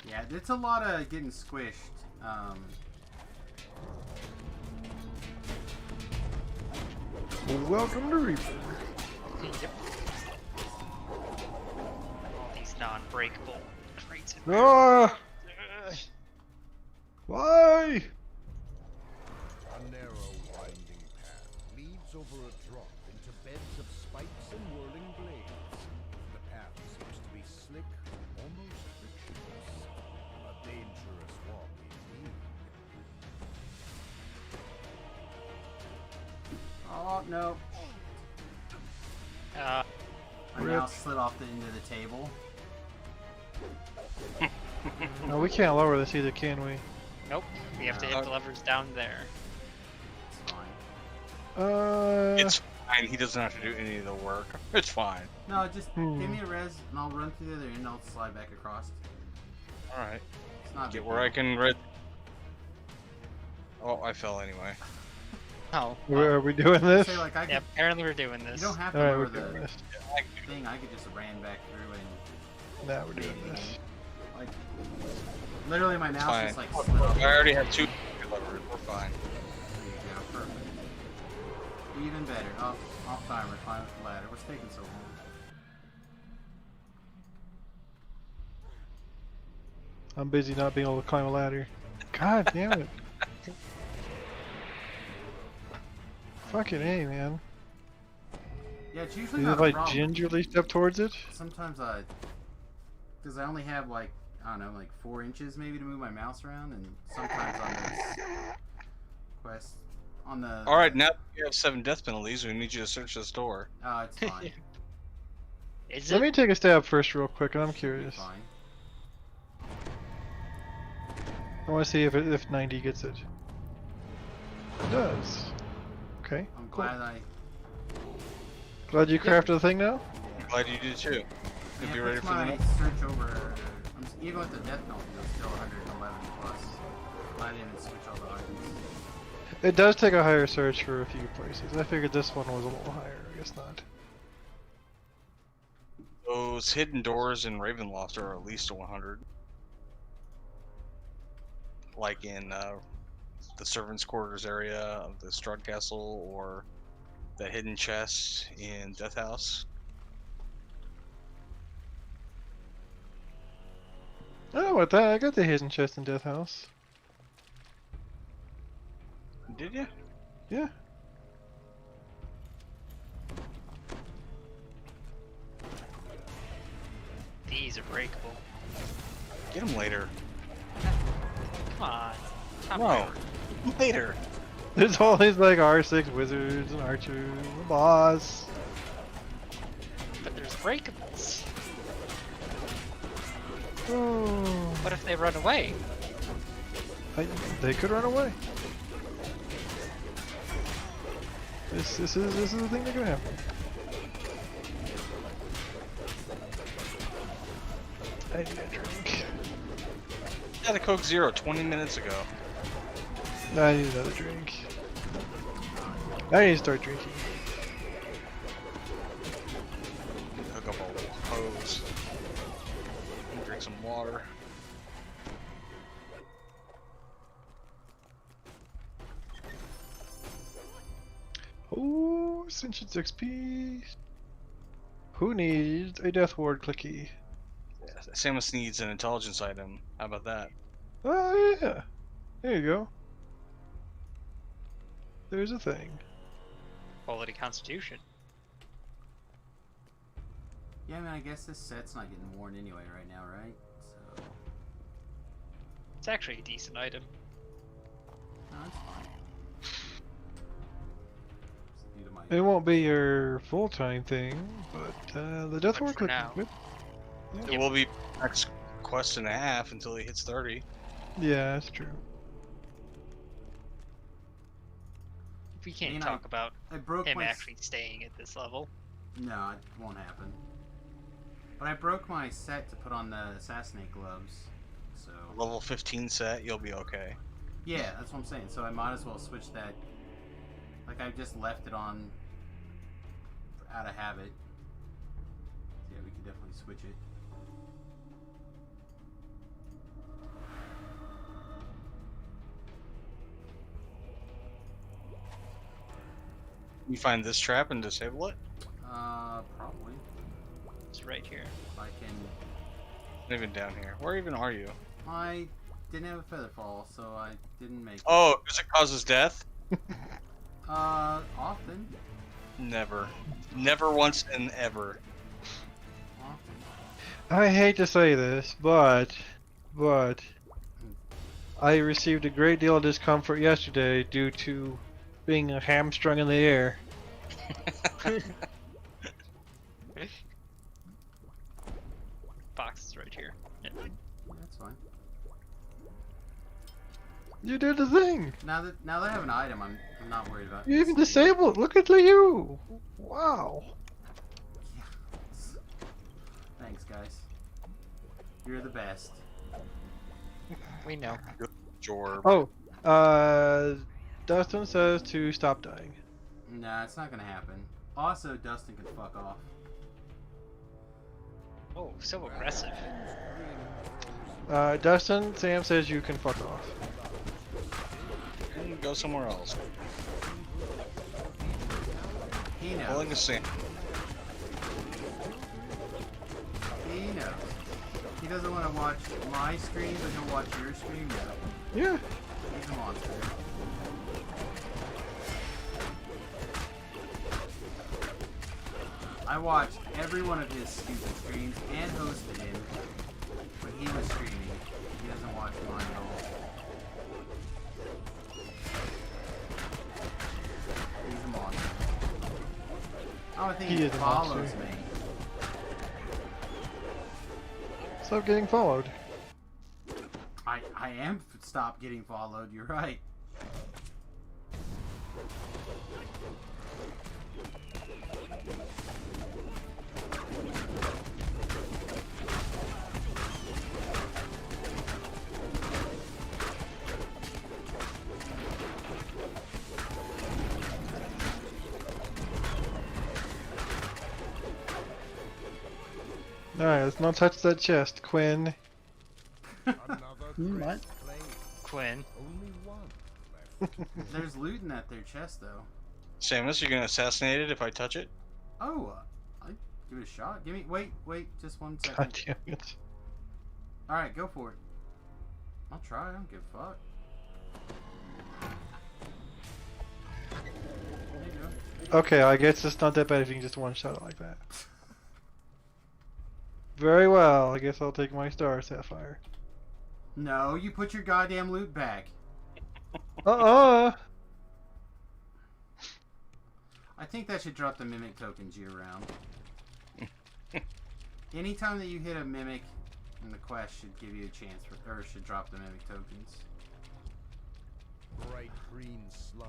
Yeah, it's a lot of getting squished. Welcome to Reaper. Yep. All these non-breakable crates. Ah! Why? A narrow, winding path leads over a drop into beds of spikes and whirling blades. The path seems to be slick, almost frictionless. A dangerous walk indeed. Oh, no. I now slid off the end of the table. No, we can't lower this either, can we? Nope. We have to hit the levers down there. It's fine. It's fine. He doesn't have to do any of the work. It's fine. No, just give me a res and I'll run through the other end and I'll slide back across. Alright. It's not Get big where deal. I can read. Oh, I fell anyway. Oh. Are we doing this? Say, like, I Yeah, could, apparently we're doing this. you don't have to Alright, lower we're the doing this. thing. I could just ran back through and... Now we're doing this. Like, literally my mouse Fine. just like slid off. I already have 2 levers. We're fine. There you go, perfect. Even better. Off timer, climb up the ladder. What's taking so long? I'm busy not being able to climb a ladder. God damn it. Fucking A, man. Yeah, it's usually You not just a like problem. gingerly step towards it? Sometimes because I only have like, I don't know, like 4 inches maybe to move my mouse around, and sometimes on this quest, on the... Alright, now that you have 7 death penalties, we need you to search this door. Oh, it's fine. Is Let it? me take a stab first real quick, I'm curious. Fine. I want to see if 90 gets it. It does. Okay. I'm cool. glad Glad you crafted the thing now? I'm glad you did too. You'll Yeah, be ready puts for the my next. search over... even with the death penalty, it's still 111 plus. I didn't even switch all the items. It does take a higher search for a few places. I figured this one was a little higher. I guess not. Those hidden doors in Ravenloft are at least 100. Like in the servants' quarters area of the Strahd Castle, or the hidden chest in Death House. I know about that. I got the hidden chest in Death House. Did you? Yeah. These are breakable. Get them later. Come on. No. Later. There's all these like R6 wizards and archers, the boss. But there's breakables. Oh. What if they run away? They could run away. This is the thing that can happen. I need a drink. I had a Coke Zero 20 minutes ago. I need another drink. I need to start drinking. Hook up a little hose. Drink some water. Oh, Sentience XP. Who needs a Death Ward clicky? Yeah, Samus needs an intelligence item. How about that? Oh yeah. There you go. There's a thing. Quality Constitution. Yeah, I mean, I guess this set's not getting worn anyway right now, right? So It's actually a decent item. no, it's fine. Just need my- It won't be your full-time thing, but the Death But Ward for clicky. now. Good. It will be next quest and a half until he hits 30. Yeah, that's true. We can't I mean, talk about I broke him my actually staying at this level. No, it won't happen. But I broke my set to put on the assassinate gloves, so Level 15 set, you'll be okay. yeah, that's what I'm saying. So I might as well switch that. Like I just left it on out of habit. So yeah, we could definitely switch it. You find this trap and disable it? Probably. It's right here. If I can. Not even down here. Where even are you? I didn't have a feather fall, so I didn't make it. Oh, because it causes death? Often. Never. Never once and ever. I hate to say this, but I received a great deal of discomfort yesterday due to being hamstrung in the air. Box is right here. Yeah. That's fine. You did the thing. Now that I have an item, I'm not worried about. You even disabled. Look at you. Wow. Thanks, guys. You're the best. We know. Jorb. Oh, Dustin says to stop dying. Nah, it's not gonna happen. Also, Dustin can fuck off. Oh, so aggressive. Dustin, Sam says you can fuck off. And go somewhere else. He knows. Pulling a Sam. He knows. He doesn't want to watch my stream, but he'll watch your stream. No. Yeah. He's a monster. I watched every one of his stupid streams and hosted him when he was streaming. He doesn't watch mine at all. He's a monster. I don't think He he is a follows monster. me. Stop getting followed. I am stop getting followed. You're right. Alright, let's not touch that chest, Quinn. What? Quinn. Only one left. There's loot in that there chest though. Samus, you gonna assassinate it if I touch it? Oh, I'd give it a shot. Give me wait, just 1 second. God damn it. Alright, go for it. I'll try, I don't give a fuck. There you go. Okay, I guess it's not that bad if you can just one-shot it like that. Very well, I guess I'll take my Star Sapphire. No, you put your goddamn loot back. Uh-uh! I think that should drop the mimic tokens year round. Anytime that you hit a mimic in the quest should give you a chance for, or should drop the mimic tokens. Bright green slime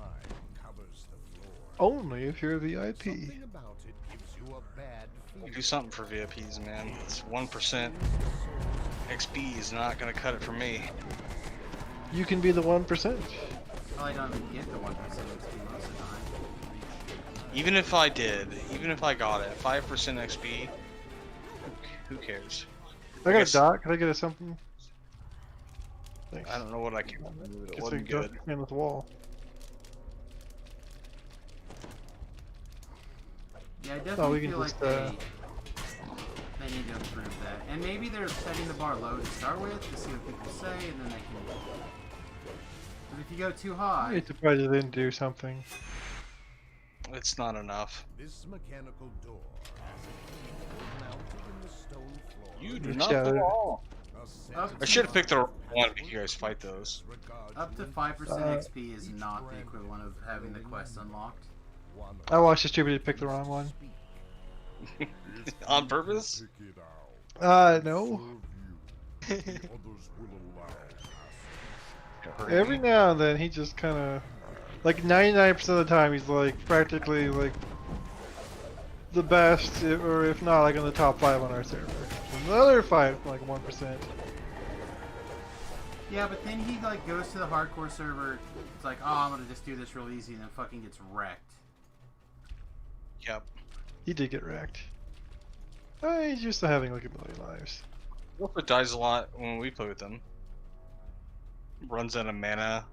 covers the floor. Only if you're a VIP. Something about it gives you a bad feeling. Do something for VIPs, man. It's 1% XP is not gonna cut it for me. You can be the 1%. Probably don't even get the 1% XP most of the time. Even if I did, even if I got it, 5% XP, who cares? I got guess- a dot. Can I get a something? Thanks. I don't know what I can do with it. It Guess I wasn't can good. in with the wall. Yeah, I Oh, definitely we can feel like just, they need to improve that. And maybe they're setting the bar low to start with to see what people say, and then they can... But if you go too high... I'm surprised they didn't do something. It's not enough. This mechanical door has a key mounted in the stone floor. You do Good not job. belong. A set Up of I should have picked the wrong one to make you guys fight those. Up to 5% XP is not the equivalent of having the quest unlocked. I watched Distributed pick the wrong one. On purpose? No. Every now and then he just kind of, like 99% of the time he's like practically like the best, or if not like in the top 5 on our server. Another 5, like 1%. Yeah, but then he like goes to the hardcore server. It's like, oh, I'm gonna just do this real easy, and then fucking gets wrecked. Yep. He did get wrecked. He's used to having like 1,000,000 lives. Wilfred dies a lot when we play with him. Runs out of mana.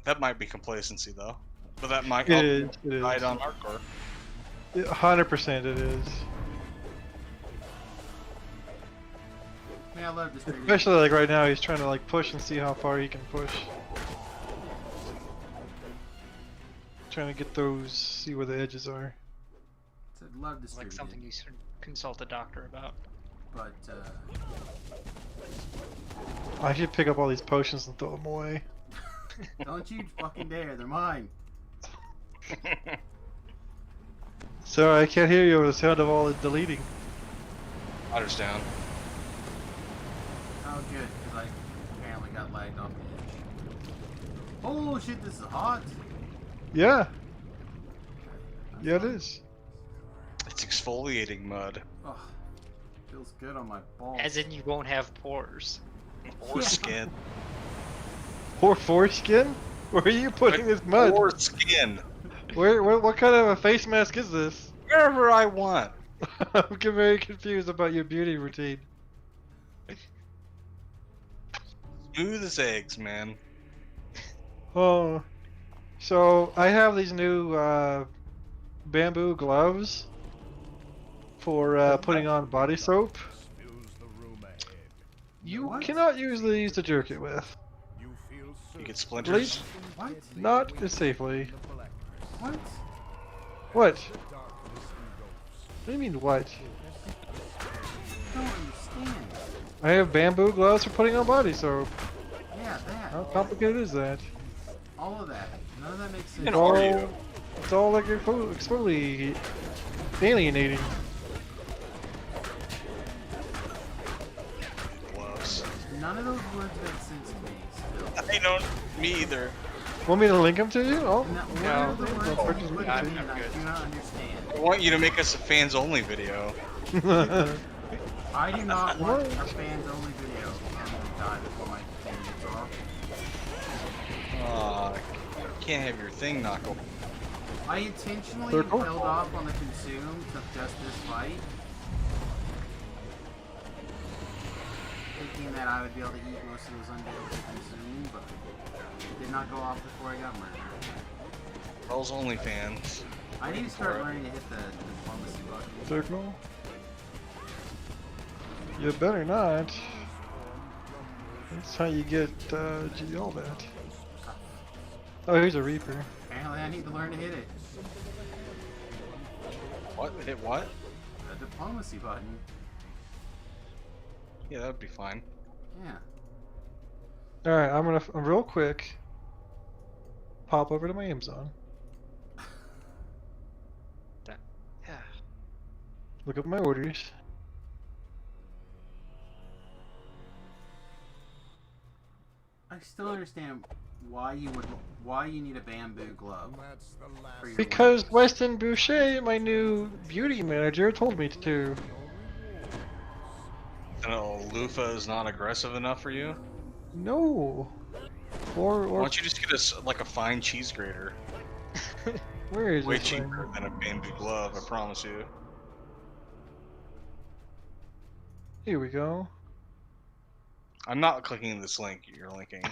That might be complacency though. But that might It is. It is. died on hardcore. 100% it is. Man, I love this. Especially like right now, he's trying to like push and see how far he can push. Trying to get those, see where the edges are. I'd love this. Like something you should consult a doctor about. But I should pick up all these potions and throw them away. don't you fucking dare! They're mine. Sorry, I can't hear you over the sound of all the deleting. Otter's down. Oh, good, because I apparently got lagged off the edge. Oh shit, this is hot. Yeah. Yeah, it is. It's exfoliating mud. Oh, feels good on my balls. As in, you won't have pores. Or skin. Poor foreskin? Where are you putting this mud? Or skin. What kind of a face mask is this? Wherever I want. I'm very confused about your beauty routine. Smooth as eggs, man. Oh, so I have these new bamboo gloves for putting on body soap. You cannot use these to jerk it with. You get splinters. What? Not as safely. What? What? What do you mean what? I don't understand. I have bamboo gloves for putting on body soap. Yeah, that. How complicated is that? All of that. None of that makes sense. It's all like exfoliating, alienating. Gloves. None of those words make sense to me. Still. I don't. Me either. Want me to link them to you? Oh, What no. are the words I'll that you purchase put them in to and I do not understand? I want you to make us a fans only video. you. I do not want a fans only video. I'm gonna die before my thing gets off. Aw, you can't have your thing knock over. I intentionally They're cool. held off on the consume to just this fight, thinking that I would be able to eat most of those undead with the consume, but it did not go off before I got murdered. Girls only fans. I need to start learning to hit the diplomacy button. Circle. You better not. That's how you get all that. Oh, here's a Reaper. Apparently I need to learn to hit it. What? Hit what? The diplomacy button. Yeah, that would be fine. Yeah. Alright, I'm gonna real quick pop over to my Amazon. Yeah. Look up my orders. I still understand why you need a bamboo glove. For your Because Weston Boucher, my new beauty manager, told me to. No, Lufa is not aggressive enough for you? No. Why Or don't you just get like a fine cheese grater? where is Way this thing? cheaper than a bamboo glove, I promise you. Here we go. I'm not clicking this link you're linking.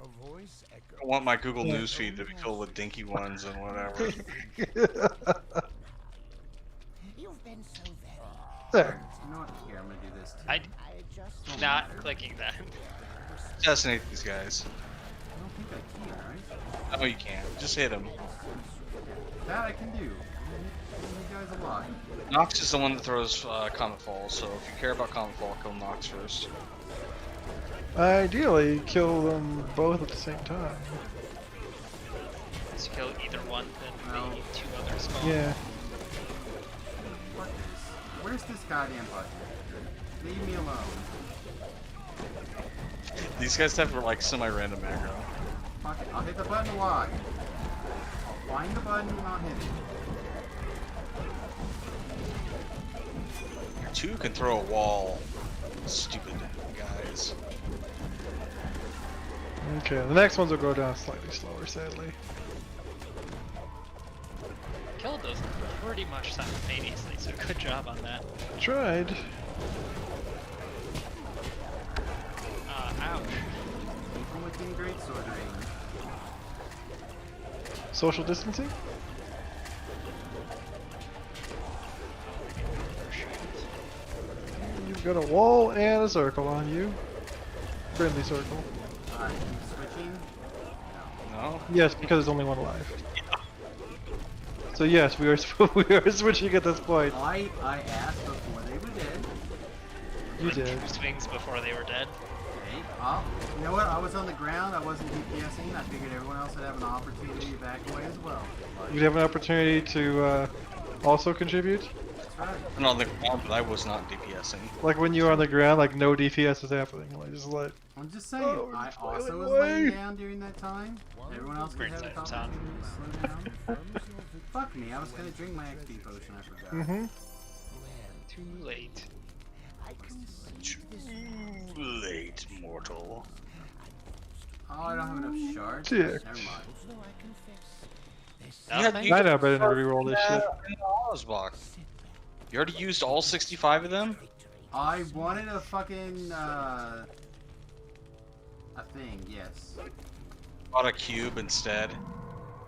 A voice echoes. I want my Google Newsfeed to be filled with dinky ones and whatever. You've been so very. There. You know what? Here, I'm gonna do this. Too. I not clicking that. Assassinate these guys. I don't think I can, right? No, you can't. Just hit them. That I can do. You guys a lot. Nox is the one that throws Comet Fall, so if you care about Comet Fall, kill Nox first. Ideally, kill them both at the same time. Just kill either one, then the two others spawn. Yeah. Fuck this. Where's this goddamn button? Leave me alone. These guys have like semi-random aggro. Fuck it. I'll hit the button a lot. I'll find the button and I'll hit it. Two can throw a wall. Stupid guys. Okay, the next ones will go down slightly slower, sadly. Killed those pretty much simultaneously, so good job on that. Tried. Ouch. I'm within great sword range. Social distancing? You've got a wall and a circle on you. Friendly circle. Alright, switching? No. Yes, because there's only one alive. So yes, we are we are switching at this point. I asked before they were dead. You did. 2 swings before they were dead. Hey, you know what? I was on the ground. I wasn't DPSing. I figured everyone else would have an opportunity to evacuate as well. You'd have an opportunity to also contribute. That's right. And on the ground, but I was not DPSing. Like when you were on the ground, like no DPS is happening. Like just like. I'm just saying. Oh, I just also failing was away. laying down during that time. Everyone else could have an Great opportunity to slow down. Fuck me. I was gonna drink my XP potion. I forgot. Mm-hmm. Too late. Too late, mortal. Oh, I don't have enough shards. Ticked. Never mind. I know, but I didn't reroll this shit. You already used all 65 of them? I wanted a fucking a thing. Yes. Bought a cube instead.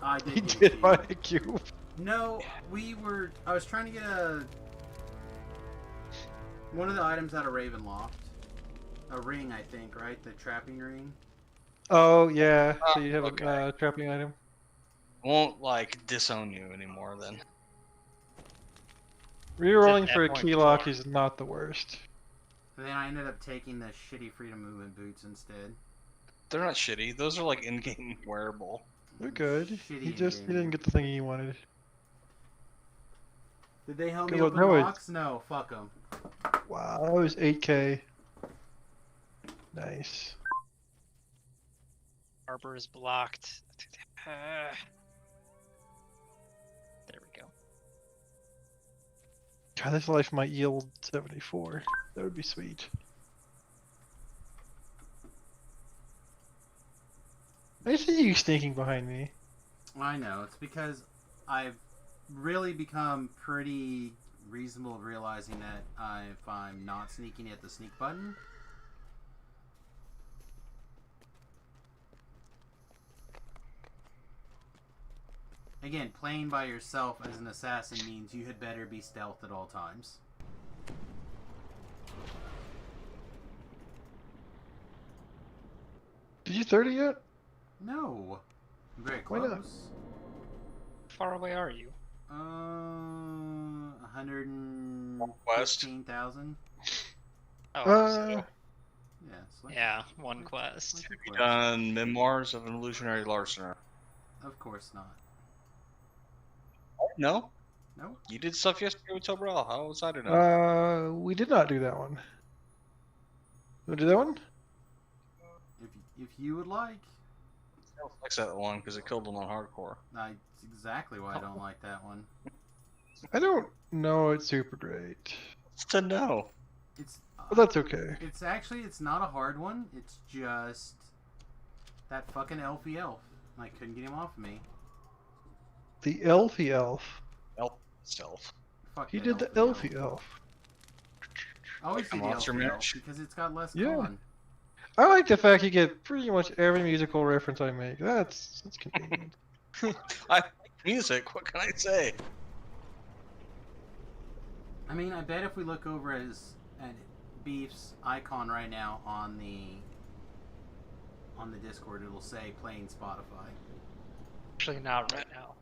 I did. He get a did cube. buy a cube. No, I was trying to get one of the items out of Ravenloft. A ring, I think, right? The trapping ring. Oh yeah, so you have okay. a trapping item. Won't like disown you anymore then. Rerolling At for a that point, key lock is not the worst. And then I ended up taking the shitty freedom movement boots instead. They're not shitty. Those are like in-game wearable. They're good. Shitty He just in-game. didn't get the thing he wanted. Did they help me Good, open no, it's- locks? No, fuck them. Wow, that was 8K. Nice. Harbor is blocked. There we go. God, this life might yield 74. That would be sweet. I see you sneaking behind me. I know. It's because I've really become pretty reasonable at realizing that if I'm not sneaking at the sneak button. Again, playing by yourself as an assassin means you had better be stealth at all times. Did you 30 yet? No. I'm very Why close. not? How far away are you? 115,000. Oh, Uh, Yeah, slightly. yeah, one quest. Slightly Have you close. done Memoirs of an Illusionary Larcener? Of course not. No? No. You did stuff yesterday with Tobrel. How was I to know? we did not do that one. You want to do that one? If you would like. I don't like that one because it killed him on hardcore. That's exactly why I don't like that one. I don't know it's super great. It's to know. It's But that's okay. It's actually, it's not a hard one. It's just that fucking elfy elf. I couldn't get him off of me. The Elfy Elf. Elf stealth. Fuck He that did the elfy Elfy Elf. I always Like a do the monster elfy elf match? because it's got less Yeah. con. I like the fact you get pretty much every musical reference I make. That's convenient. I like music. What can I say? I mean, I bet if we look over at Beef's icon right now on the Discord, it'll say playing Spotify. Actually, not right now.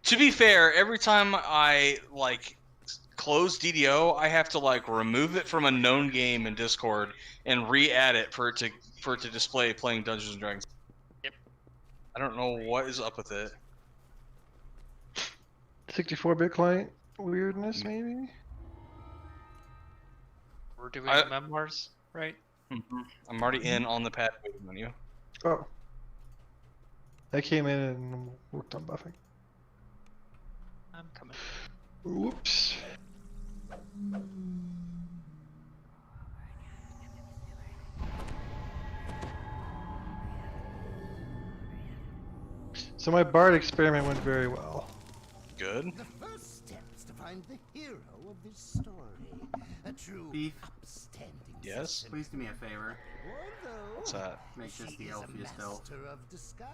To be fair, every time I like close DDO, I have to like remove it from a known game in Discord and re-add it for it to display playing Dungeons and Dragons. Yep. I don't know what is up with it. 64-bit client weirdness, maybe? We're doing the memoirs, right? I'm already in on the pad waiting menu. Oh. I came in and worked on buffing. I'm coming. Whoops. So my Bard experiment went very well. Good. The first step is to find the hero of this story. A true Beef. upstanding Yes? citizen. Please do me a favor. What's that? Make this the He is a elfiest elf. master of disguise.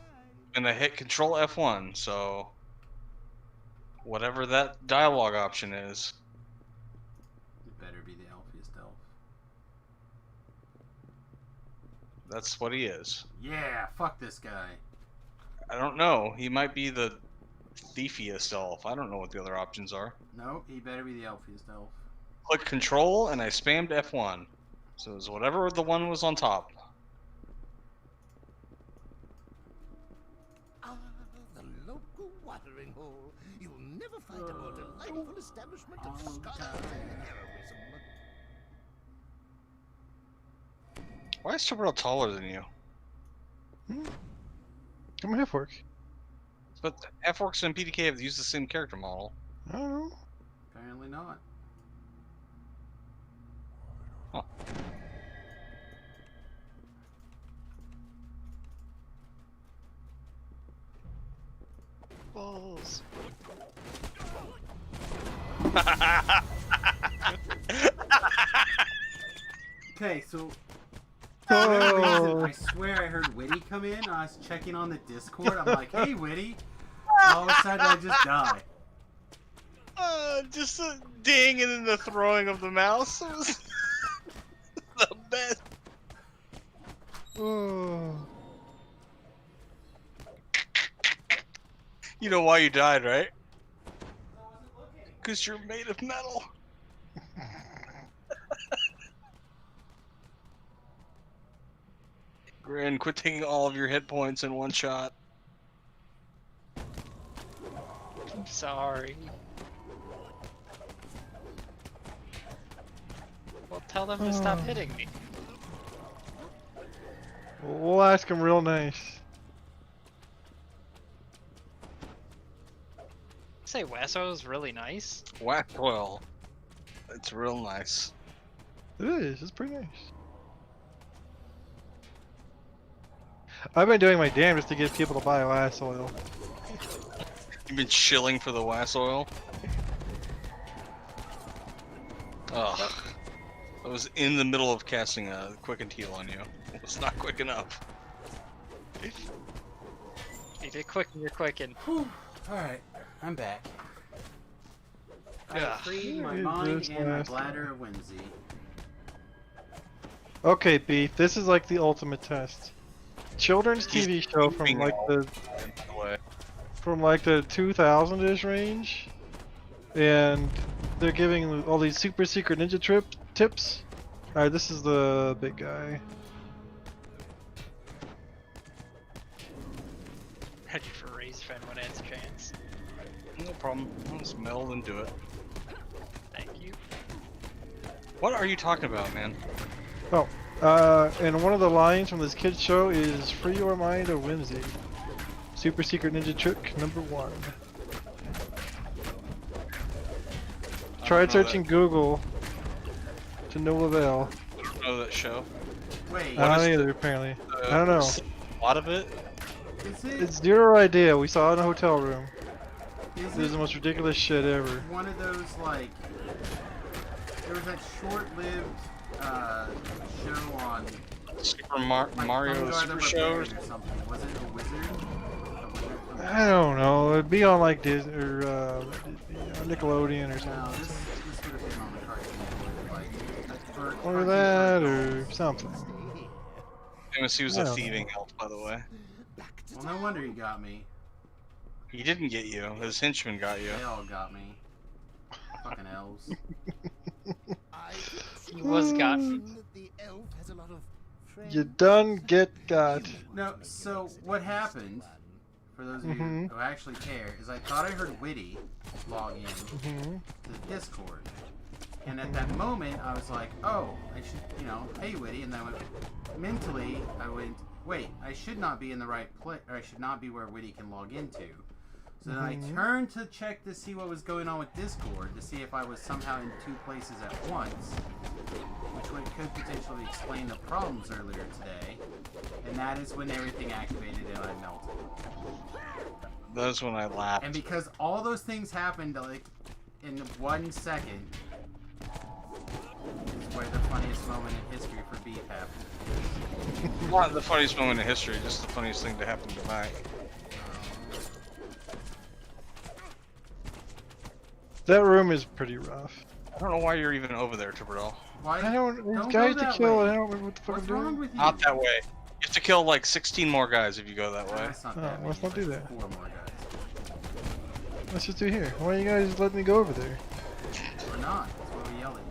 And I hit Control F1, so whatever that dialogue option is. It better be the elfiest elf. That's what he is. Yeah, fuck this guy. I don't know. He might be the thiefiest elf. I don't know what the other options are. No, he better be the elfiest elf. Click Control and I spammed F1. So it was whatever the one was on top. Ah, the local watering hole. You'll never find a more delightful establishment of scholars and heroism. Why is Tuberl taller than you? I'm half work. But F-Works and PDK have used the same character model. I don't know. Apparently not. Huh. Balls. Okay, so Oh. for some reason, I swear I heard Witty come in. I was checking on the Discord. I'm like, hey, Witty. All of a sudden, I just die. Just a ding and then the throwing of the mouse was the best. Oh. You know why you died, right? Because you're made of metal. Grin, quit taking all of your hit points in one shot. I'm sorry. Well, tell them to stop hitting me. We'll ask him real nice. Say Wasso is really nice. Wackwell. It's real nice. It is. It's pretty nice. I've been doing my damnedest to get people to buy Wass oil. You've been shilling for the Wass oil? Ugh. I was in the middle of casting a Quicken Heal on you. It was not quick enough. You did quicken, you're quicken. Alright, I'm back. I Ugh. freed my Who is mind this and my last bladder of whimsy. Okay, Beef, this is like the ultimate test. Children's TV show from like the 2000-ish range, and they're giving all these super secret ninja tips. All right, this is the big guy. Ready for raise Fen when it has a chance. No problem. I'll just meld and do it. Thank you. What are you talking about, man? Oh, and one of the lines from this kid's show is "Free your mind of whimsy." Super secret ninja trick number 1. Tried searching Google to no avail. I don't know that show. Wait, I don't either, apparently. I don't know. A lot of it? is it It's zero idea. We saw it in a hotel room. is It was it the most ridiculous shit ever. one of those, like, there was that short-lived show on Super like Mario Vanguard Super the Shows. Barbarian or something. Was it a wizard? I don't know. It'd be on like Disney or Nickelodeon or No, something. this would have been on the Cartoon Network, like for Or Cartoon that Network. or something. Famous, he was I a don't thieving elf, by the way. Well, no wonder he got me. He didn't get you. His henchman got you. They all got me. Fucking elves. He was got. You done get got. No, so what happened, for those of you Mhm. who actually care, is I thought I heard Witty log in Mhm. to the Discord. And at that moment, I was like, oh, I should, you know, hey Witty, and then mentally, I went, wait, I should not be in the right place, or I should not be where Witty can log into. So then I Mhm. turned to check to see what was going on with Discord, to see if I was somehow in two places at once, which could potentially explain the problems earlier today. And that is when everything activated and I melted. That's when I laughed. And because all those things happened like in 1 second, is where the funniest moment in history for Beef happened. Not the funniest moment in history, just the funniest thing to happen tonight. That room is pretty rough. I don't know why you're even over there, Tiberdell. Why? I don't. There's Don't guys go to that kill. way. I don't remember what the fuck What's I'm wrong doing. with you? Not that way. You have to kill like 16 more guys if you go that way. That's not that Oh, let's many, not do like that. 4 more guys. Let's just do here. Why don't you guys let me go over there? Or not. That's what we yell at.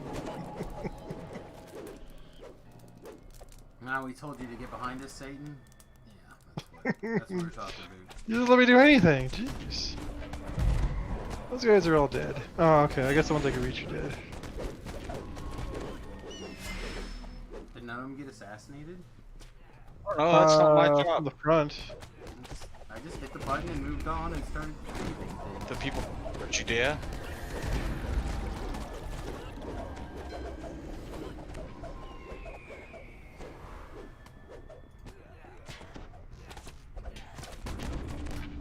Now we told you to get behind us, Satan? Yeah, that's what we're talking about. You just let me do anything. Jeez. Those guys are all dead. Oh, okay. I guess the ones I can reach are dead. Did none of them get assassinated? No, that's not my From job. the front. I just hit the button and moved on and started shooting things. The people Judea.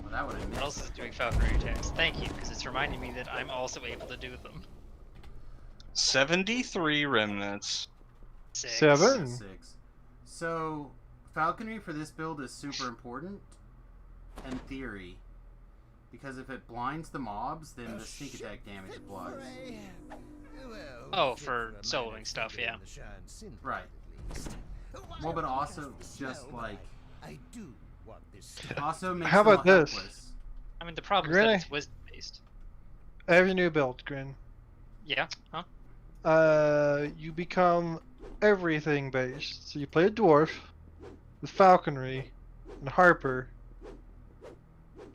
Well, that would have What missed. else is doing falconry attacks? Thank you, because it's reminding me that I'm also able to do them. 73 remnants. 6. 7. 6. So, falconry for this build is super important, in theory. Because if it blinds the mobs, then the sneak attack damage applies. Oh, for soloing stuff, yeah. Right. Well, but also, just like... Also makes How them about this? helpless. I mean, the problem is Granny. that it's wisdom based. I have your new build, Grin. Yeah? Huh? You become everything based. So you play a dwarf, the falconry, and Harper.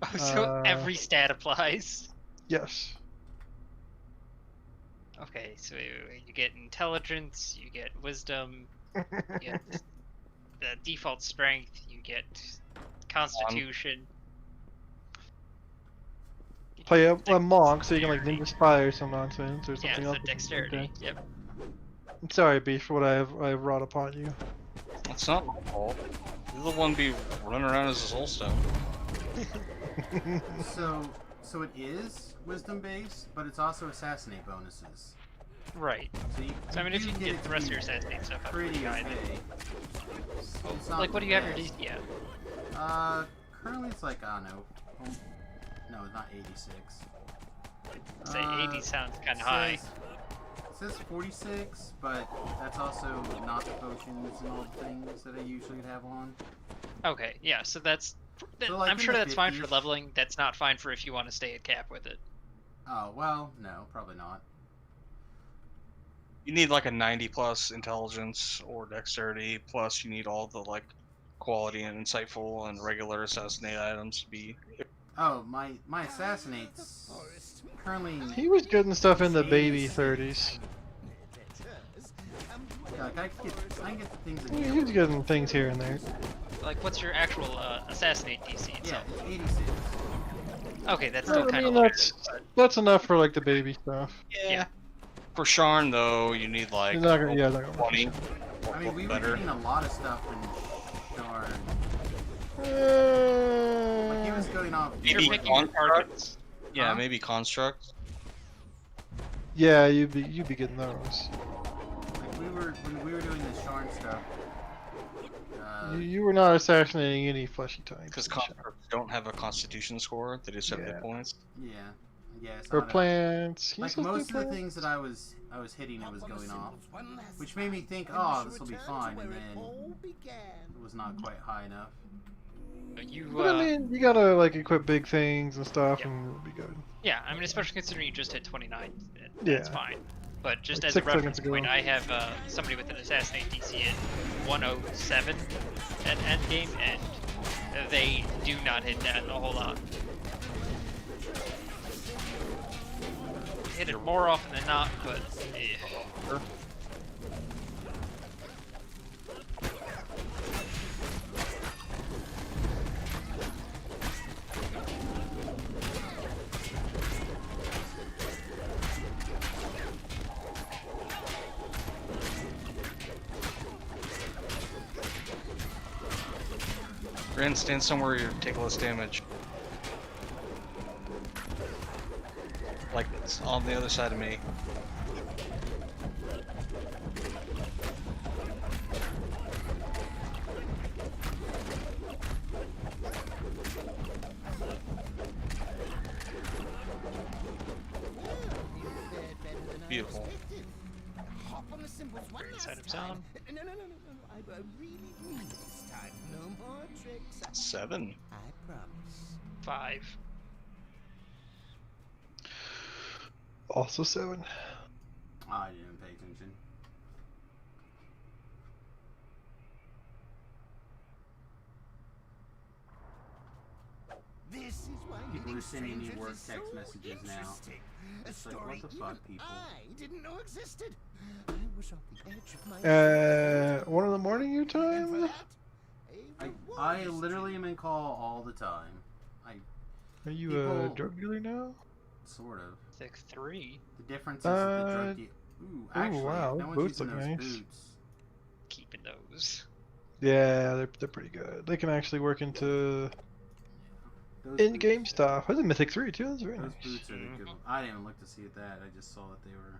Oh, so every stat applies. Yes. Okay, so you get intelligence, you get wisdom, you get the default strength, you get constitution. Play a monk, so you can like ninja spy or some nonsense or Yeah, something so else. dexterity. Okay. Yep. I'm sorry, Beef, for what I have wrought upon you. It's not my fault. You're the one be running around as a soulstone. So it is wisdom based, but it's also assassinate bonuses. Right. So, I mean, if do you can get get the rest of your assassinate stuff up pretty pretty high, then- okay. It's not Like, what do the you have your best. DC at? Currently it's like, I don't know. No, it's not 86. Say 80 sounds kind of high. It says 46, but that's also not the potions and all the things that I usually would have on. Okay, yeah, so that's... So, like, I'm in sure the that's fine for 50s. leveling. That's not fine for if you want to stay at cap with it. Oh, well, no, probably not. You need like a 90 plus intelligence or dexterity, plus you need all the like quality and insightful and regular assassinate items to be. Oh, my assassinates currently... He was getting stuff in the baby 30s. Yeah, like I can get the things in He here. was getting things here and there. Like, what's your actual assassinate DC Yeah, itself? 86. Okay, that's still I kind of mean, low. that's enough for like the baby stuff. Yeah. For Sharn though, you need like You're not gonna- yeah, not gonna 20. I mean, we were better. getting a lot of stuff in Sharn. Like, he was going off... Maybe picking your construct. Yeah, Huh? maybe construct. Yeah, you'd be getting those. Like, we when we were doing the Sharn stuff. You were not assassinating any fleshy types. Because constructs don't have a constitution score, they just have hit points. Yeah, yes. Or plants. Like most of the things that I was hitting, it was going off, which made me think, oh, this will be fine, and then it was not quite high enough. But I mean, you gotta like equip big things and stuff, and it'll be good. Yeah, I mean, especially considering you just hit 29, that's Yeah. fine. But just Like as a 6 seconds reference ago. point, I have somebody with an assassinate DC at 107 at endgame, and they do not hit that a whole lot. Hit it more often than not, but eh. Ren, stand somewhere you take less damage. Like it's on the other side of me. Beautiful. Inside of zone. No, I really mean it this time. No more tricks. 7. I promise. 5. Also 7. I didn't pay attention. This is why People meeting are sending me strangers work is text so messages now. interesting. A It's like, story what the fuck, even people? I didn't know existed. I was on the edge of my 1 in the morning your time? I literally am in call all the time. Are you a people- drug dealer now? Sort of. 6'3". The difference is that the drug deal. Ooh, actually, wow, no one's boots using look those nice. boots. Keeping those. Yeah, they're pretty good. They can actually work into Those in-game boots- stuff. That's a Mythic 3 too, that's very Those nice. boots are the good one. I didn't even look to see that. I just saw that they were.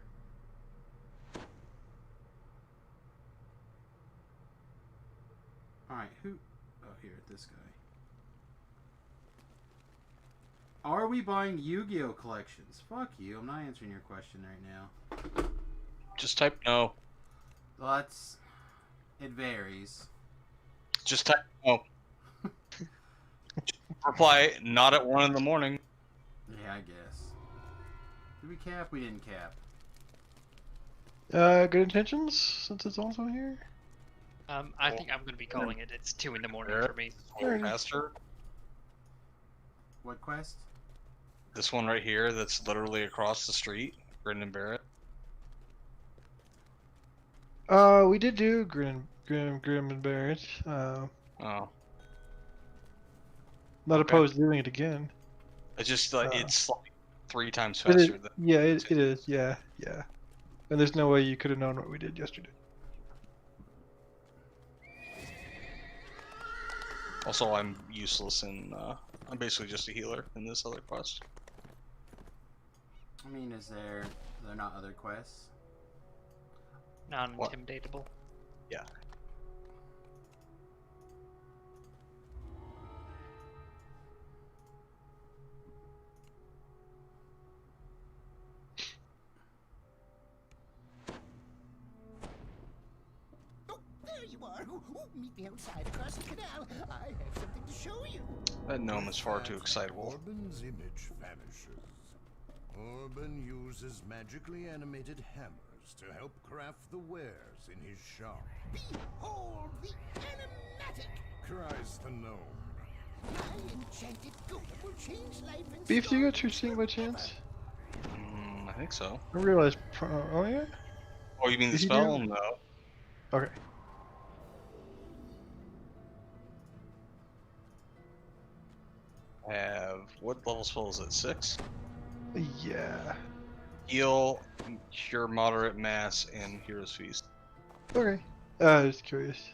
Alright, who? Oh, here, this guy. Are we buying Yu-Gi-Oh collections? Fuck you, I'm not answering your question right now. Just type no. Well, that's... It varies. Just type no. Reply not at 1 in the morning. Yeah, I guess. Did we cap? We didn't cap. Good intentions, since it's also here. I think I'm gonna be calling it. It's 2 in the morning for me. Faster. What quest? This one right here that's literally across the street. Brendan Barrett. We did do Grim and Barrett. Oh. Not opposed to doing it again. It's just like it's like 3 times It is, faster than. yeah, it is. Yeah. And there's no way you could have known what we did yesterday. Also, I'm useless in. I'm basically just a healer in this other quest. I mean, are there not other quests? Non-intimidatable. Yeah. There you are. Meet me outside across the canal. I have something to show you. That gnome is far too excitable. Orban's image vanishes. Orban uses magically animated hammers to help craft the wares in his shop. Behold the animatic. Cries the gnome. My enchanted golem will change life and Beef, do you got your sing by chance? I think so. I realized. Oh yeah. Oh, you mean the Did you spell? do- No. Okay. I have what level spell is it? 6. Yeah. Heal, cure moderate mass, and hero's feast. Okay. Just curious.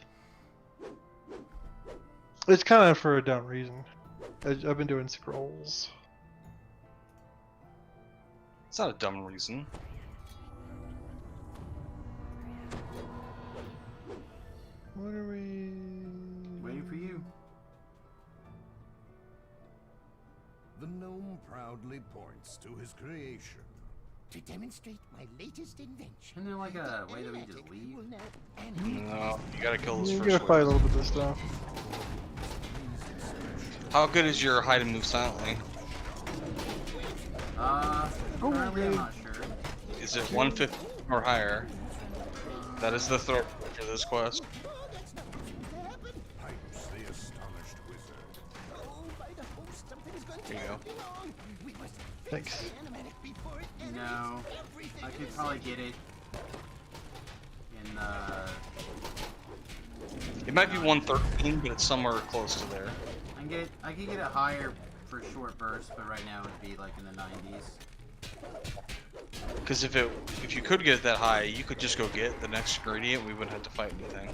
It's kind of for a dumb reason. I've been doing scrolls. It's not a dumb reason. What are we? Waiting for you. The gnome proudly points to his creation. To demonstrate my latest invention. Isn't there like a way that we just leave? No, you gotta kill this You first gotta fight a wave. little bit of stuff. How good is your hide and move silently? Currently I'm not sure. Is it 150 or higher? That is the threat for this quest. Pipes the astonished wizard. There you go. Thanks. No, I could probably get it in It might be 113, but it's somewhere close to there. I could get it higher for short bursts, but right now it'd be like in the 90s. Because if you could get it that high, you could just go get the next ingredient. We wouldn't have to fight anything,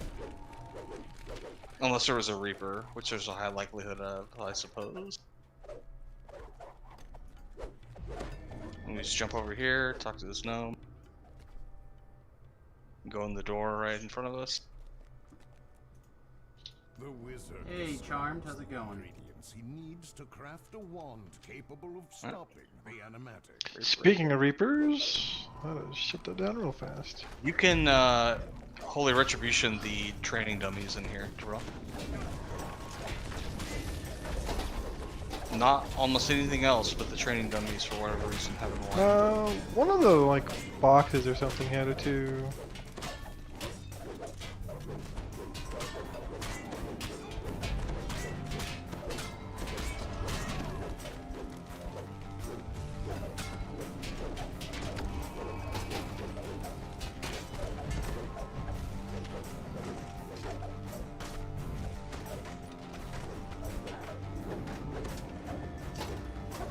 unless there was a Reaper, which there's a high likelihood of, I suppose. Let me just jump over here, talk to this gnome, go in the door right in front of us. The wizard. Hey, Charmed, how's it going? Ingredients he needs to craft a wand capable of stopping the animatic. Speaking of Reapers, I'll shut that down real fast. You can Holy Retribution the training dummies in here, Terrell. Not almost anything else, but the training dummies for whatever reason haven't won. One of the like boxes or something had it too.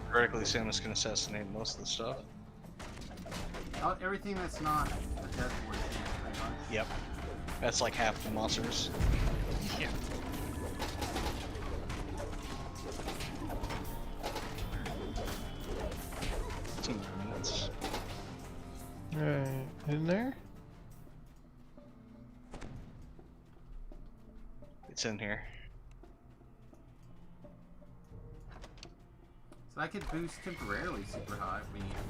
Theoretically, Samus can assassinate most of the stuff. Everything that's not a death ward chance, pretty much. Yep. That's like half the monsters. Yeah. Minutes. Right, in there? It's in here. So I could boost temporarily super high if we needed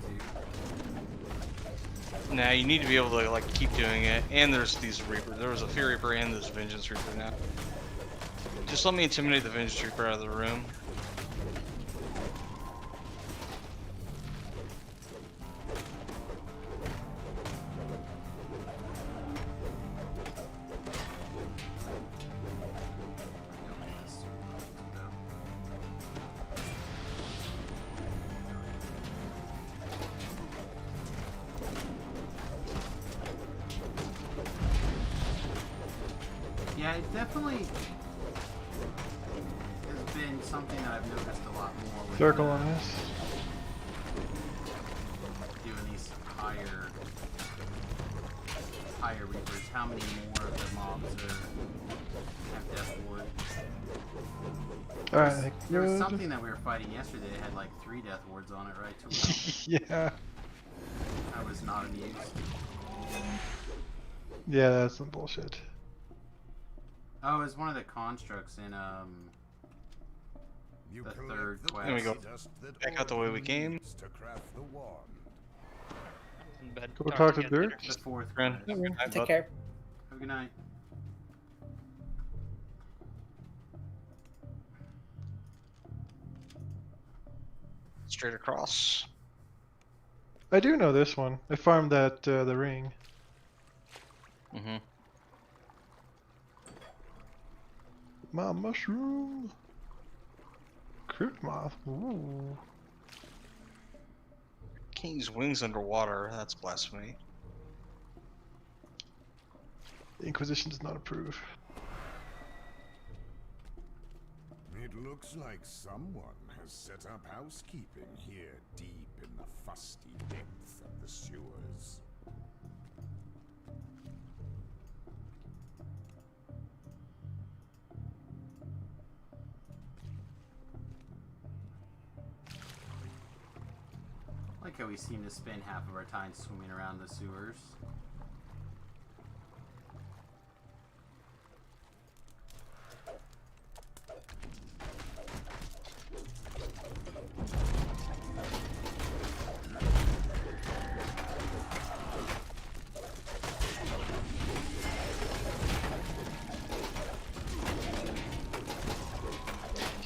to. Now you need to be able to like keep doing it. And there's these Reapers. There was a Fear Reaper and there's a Vengeance Reaper now. Just let me intimidate the Vengeance Reaper out of the room. Yeah, it definitely has been something that I've noticed a lot more with Circle on this. doing these higher Reapers. How many more of the mobs have death ward? Alright, There was good. something that we were fighting yesterday that had like 3 death wards on it, right? Yeah. I was not amused. Yeah, that's some bullshit. Oh, it's one of the constructs in the third quest. There we go. Back out the way we came. To craft the wand. Go talk to Dirk. The fourth Ren. quest. Take care. Have a good night. Straight across. I do know this one. I farmed that the ring. Mm-hmm. My mushroom. Crypt moth. Ooh. Can't use wings underwater. That's blasphemy. The Inquisition does not approve. It looks like someone has set up housekeeping here deep in the fusty depths of the sewers. I like how we seem to spend half of our time swimming around the sewers.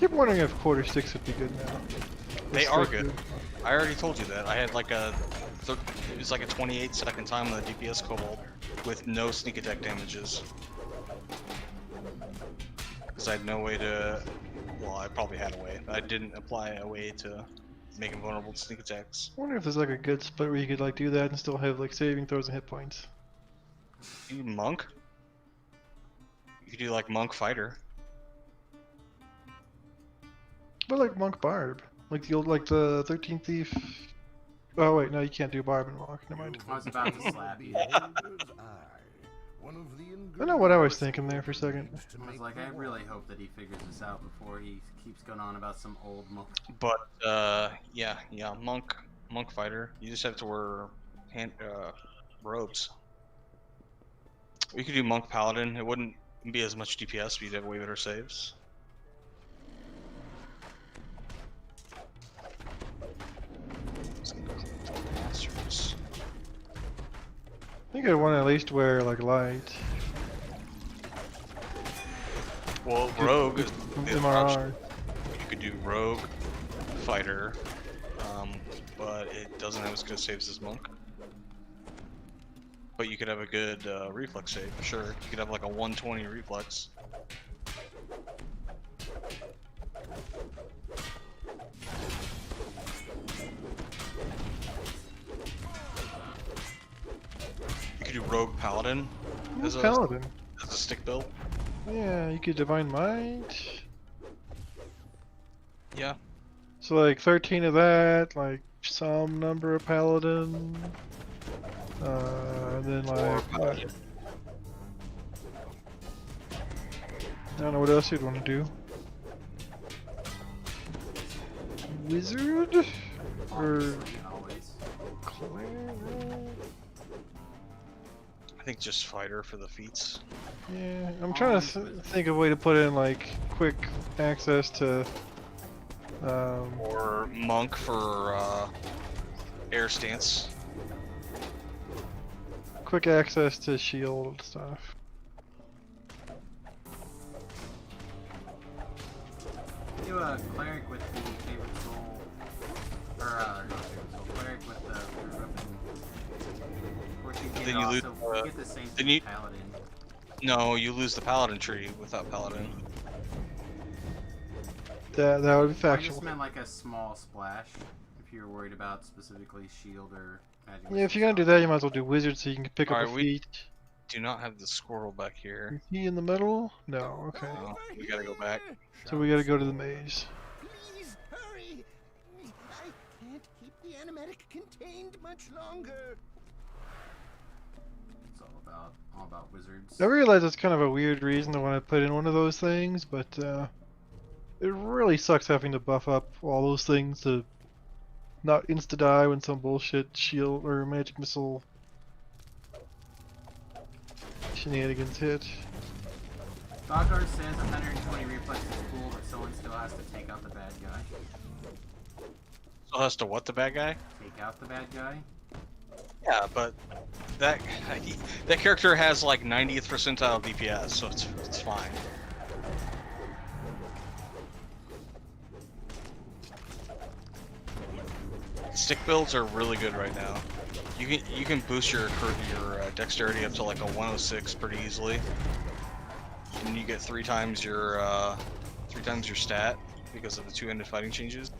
keep wondering if quarter sticks would be good now. They It's are like good. the- I already told you that. I had like it was like a 28-second time on the DPS Cobalt with no sneak attack damages. Because I had no way to. Well, I probably had a way. I didn't apply a way to make him vulnerable to sneak attacks. I wonder if there's like a good split where you could like do that and still have like saving throws and hit points. You monk? You could do like monk fighter. But like Monk Barb. Like the old, like the 13th Thief. Oh wait, no, you can't do Barb and Monk. Never mind. I was about to slap you. I know what I was thinking there for a second. I was like, I really hope that he figures this out before he keeps going on about some old monk. But yeah, monk fighter. You just have to wear robes. You could do monk paladin. It wouldn't be as much DPS, but you'd have way better saves. Masters. I think I'd want to at least wear like light. Well, rogue is MRR. You could do rogue, fighter, but it doesn't have as good saves as monk. But you could have a good reflex save, for sure. You could have like a 120 reflex. You could do rogue paladin as a Paladin. as a stick build. Yeah, you could Divine Might. Yeah. So like 13 of that, like some number of Paladin. And then like I don't know what else you'd want to do. Wizard? Or I think just fighter for the feats. yeah, I'm trying to think of a way to put in like quick access to Or monk for air stance. quick access to shield stuff. Do a cleric with the favorite soul, or not favorite soul, cleric with the weapon. Of course, you get, Then you lose, you get the same then thing you- with paladin. No, you lose the paladin tree without paladin. That would be I factual. just meant like a small splash. If you're worried about specifically shield or magic. Yeah, if you're gonna do that, you might as well do wizard so you can pick up Alright, a we feat. do not have the squirrel back here. Is he in the middle? No, okay. No, we gotta go back. So we gotta go to the maze. Please hurry! I can't keep the animatic contained much longer. It's all about wizards. I realize it's kind of a weird reason to want to put in one of those things, but it really sucks having to buff up all those things to not insta-die when some bullshit shield or magic missile shenanigans hit. Dockard says 120 reflex is cool, but someone still has to take out the bad guy. So has to what the bad guy? Take out the bad guy? Yeah, but that character has like 90th percentile DPS, so it's fine. Stick builds are really good right now. You can boost your dexterity up to like a 106 pretty easily, and you get 3 times your stat because of the 2-ended fighting changes,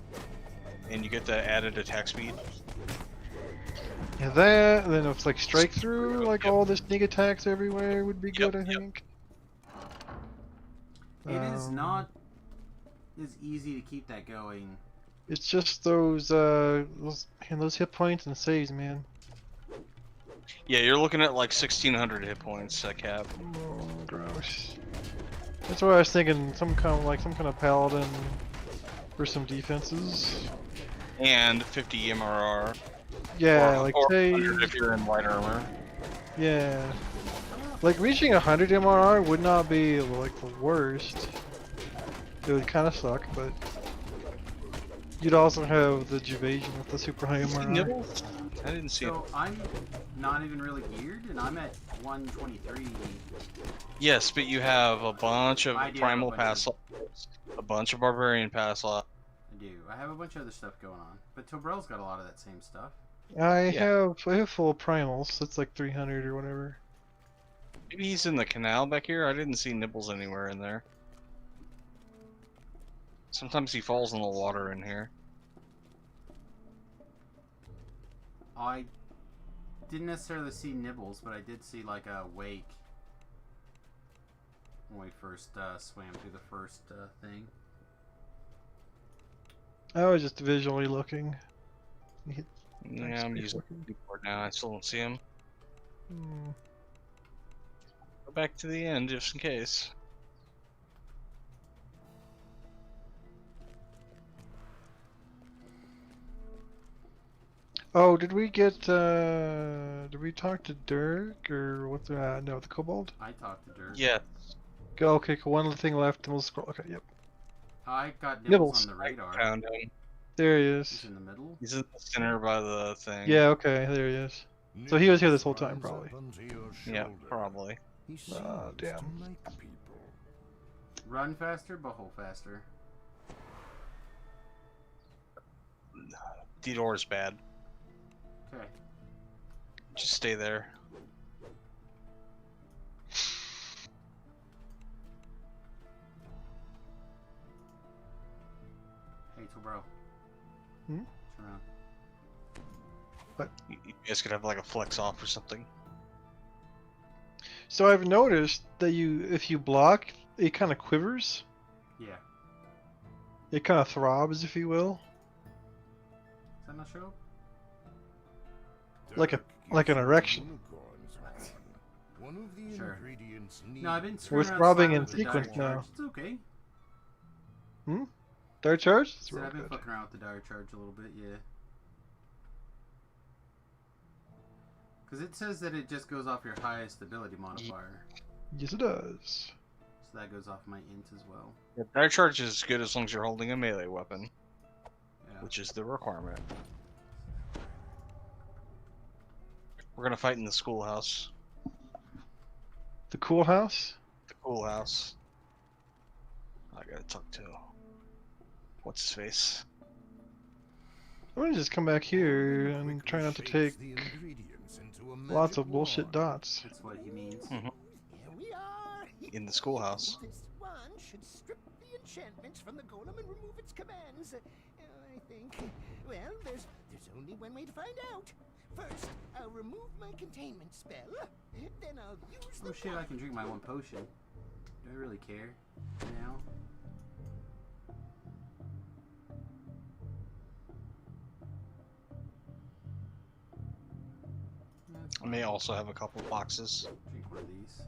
and you get the added attack speed. Yeah, that, then if it's like strike through, like all the sneak attacks everywhere would be good, I think. It is not as easy to keep that going. It's just those hit points and saves, man. Yeah, you're looking at like 1600 hit points at cap. Oh, gross. That's what I was thinking. Some kind of paladin for some defenses. And 50 MRR. Yeah, or, like or say 100 if you're in light armor. Yeah. Like reaching 100 MRR would not be like the worst. It would kind of suck, but you'd also have the evasion with the super high MRR. Nibbles? I didn't see So it. I'm not even really geared, and I'm at 123. Yes, but you have a bunch of I do have primal a bunch pass slots, a bunch of barbarian pass slots. I do. I have a bunch of other stuff going on, but Tobrel's got a lot of that same stuff. I have full primals. That's like 300 or whatever. Maybe he's in the canal back here. I didn't see Nibbles anywhere in there. Sometimes he falls in the water in here. I didn't necessarily see Nibbles, but I did see like a wake when we first swam through the first thing. I was just visually looking. Yeah, I'm using the keyboard now. I still don't see him. Go back to the end just in case. Oh, did we get, did we talk to Dirk, or what's the, no, the Kobold? I talked to Dirk. Yeah. Go, okay, cool, one thing left, and we'll scroll, okay, yep. I got Nibbles. Nibbles on the radar. I found him. There he is. He's in the middle. He's in the center by the thing. Yeah, okay, there he is. So he was here this whole time, probably. Yeah, probably. Oh, damn. Run faster, butthole faster. D-Door's bad. Okay. Just stay there. Hey, Tobro. Hmm? Turn around. What? You guys could have like a flex off or something. So I've noticed that if you block, it kind of quivers. Yeah. It kind of throbs, if you will. Does that not show up? Like an erection. One of the Sure. ingredients No, I've been We're screwing around throbbing slightly in with the dire sequence now. charge. It's okay. Hmm? Dire charge? That's So real I've been good. fucking around with the dire charge a little bit, yeah. Because it says that it just goes off your highest ability modifier. Yes, it does. So that goes off my int as well. Yeah, dire charge is good as long as you're holding a melee weapon, Yeah. which is the requirement. We're gonna fight in the schoolhouse. The cool house? The cool house. I gotta talk to. What's his face? I'm gonna just come back here and try not to take lots of bullshit dots. That's what he means. Mhm. Here we are. In the schoolhouse. This one should strip the enchantments from the golem and remove its commands. I think. Well, there's only one way to find out. First, I'll remove my containment spell. Then I'll use the Oh shit, I can drink my one potion. Do I really care now? I may also have a couple boxes. Drink one of these.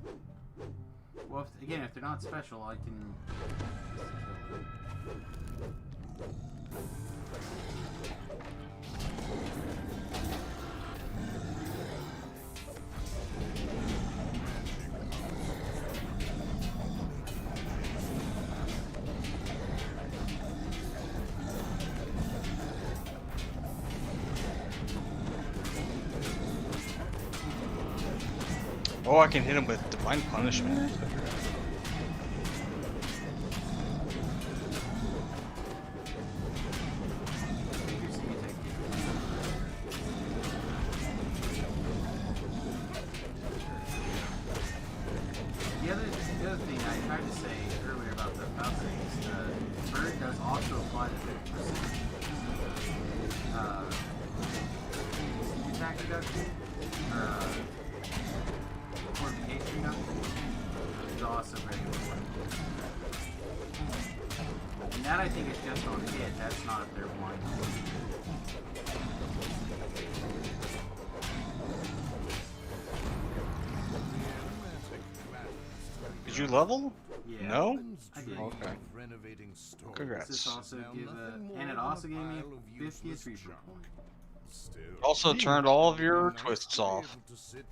Well, if they're not special, I can. Oh, I can hit him with Divine Punishment. The other thing I tried to say earlier about the Falcon is the bird does also apply to 50% attack reduction or fortification reduction. It's also very important. And that I think is just on hit. That's not if they're blind. Did you level? Yeah. No? I did. Okay. Congrats. Does this also give and it also gave me a 50 achievement point. Also turned all of your twists off. Yeah, it's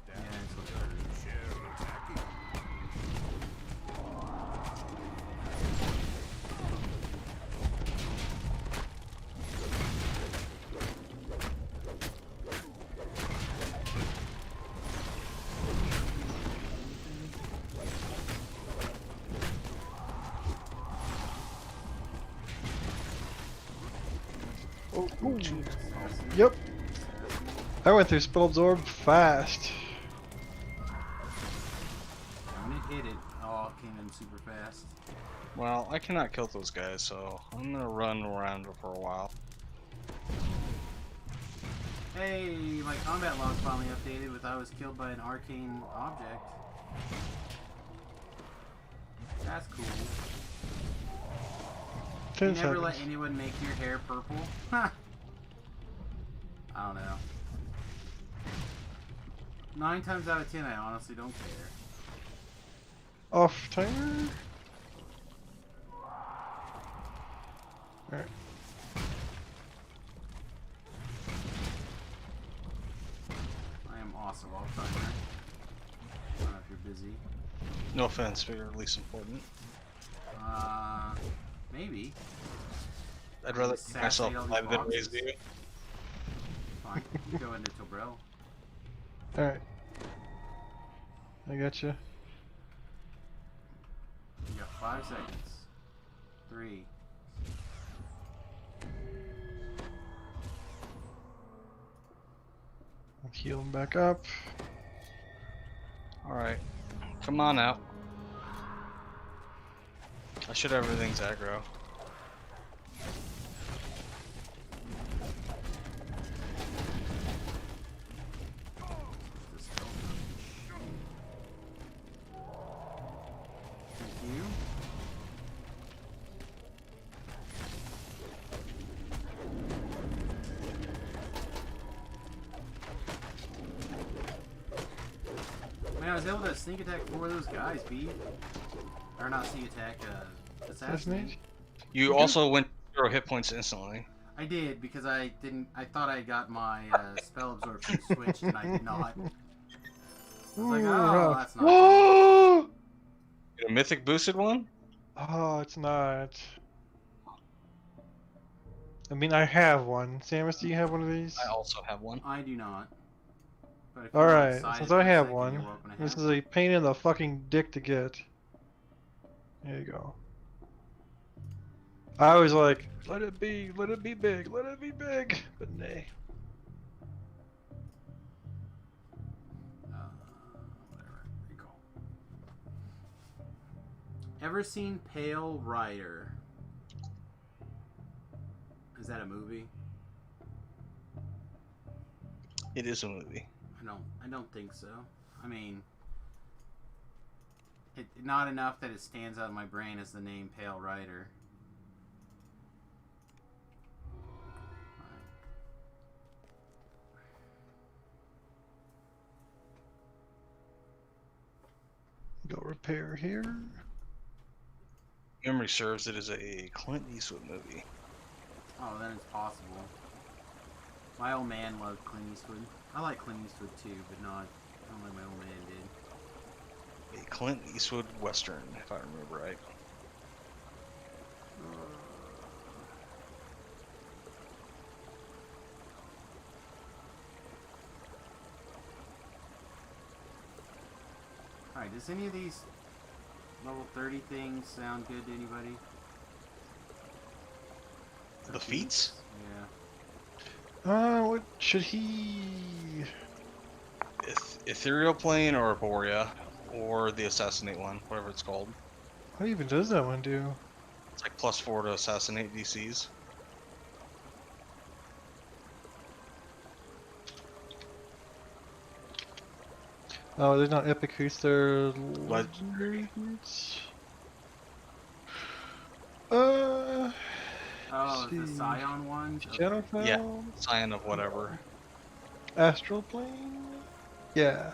Yep. I went through Spell Absorb fast. When it hit it, all came in super fast. Well, I cannot kill those guys, so I'm gonna run around for a while. Hey, my combat log finally updated with I was killed by an arcane object. That's cool. You 10 never seconds. let anyone make your hair purple? Ha! I don't know. 9 times out of 10, I honestly don't care. Off timer. Alright. I am also off timer. I don't know if you're busy. No offense, but you're at least important. Maybe. I'd rather keep Assassinate myself all these alive than boxes. raise you. Fine, you go into Tobrel. Alright. I got you. You got 5 seconds. 3. I'm healing back up. Alright. Come on out. I should have everything's aggro. Thank you. Man, I was able to sneak attack 4 of those guys, B. Or not sneak attack, assassinate. You also went 0 hit points instantly. I did, because I thought I got my spell absorption switched and I did not. I was like, oh, that's not Whoa! Get a mythic boosted one? Oh, it's not. I mean, I have one. Samus, do you have one of these? I also have one. I do not. But if you Alright, excited since for I a have second, one, you're welcome to this have is a pain in the fucking dick to get. There you go. I was like, let it be big, let it be big, but nay. Whatever. Recall. Ever seen Pale Rider? Is that a movie? It is a movie. I don't think so. I mean, not enough that it stands out in my brain as the name Pale Rider. Go repair here. Memory serves, it is a Clint Eastwood movie. Oh, then it's possible. My old man loved Clint Eastwood. I like Clint Eastwood too, but not. I don't like my old man did. A Clint Eastwood Western, if I remember right. Alright, does any of these level 30 things sound good to anybody? The feats? Yeah. What should he... Ethereal Plane or Arborea, or the Assassinate one, whatever it's called. What even does that one do? It's like +4 to Assassinate DCs. Oh, there's not epic feats, they're legendary feats. Oh, it's the Scion one? Shadowfell? Yeah, Scion of whatever. Astral Plane? Yeah.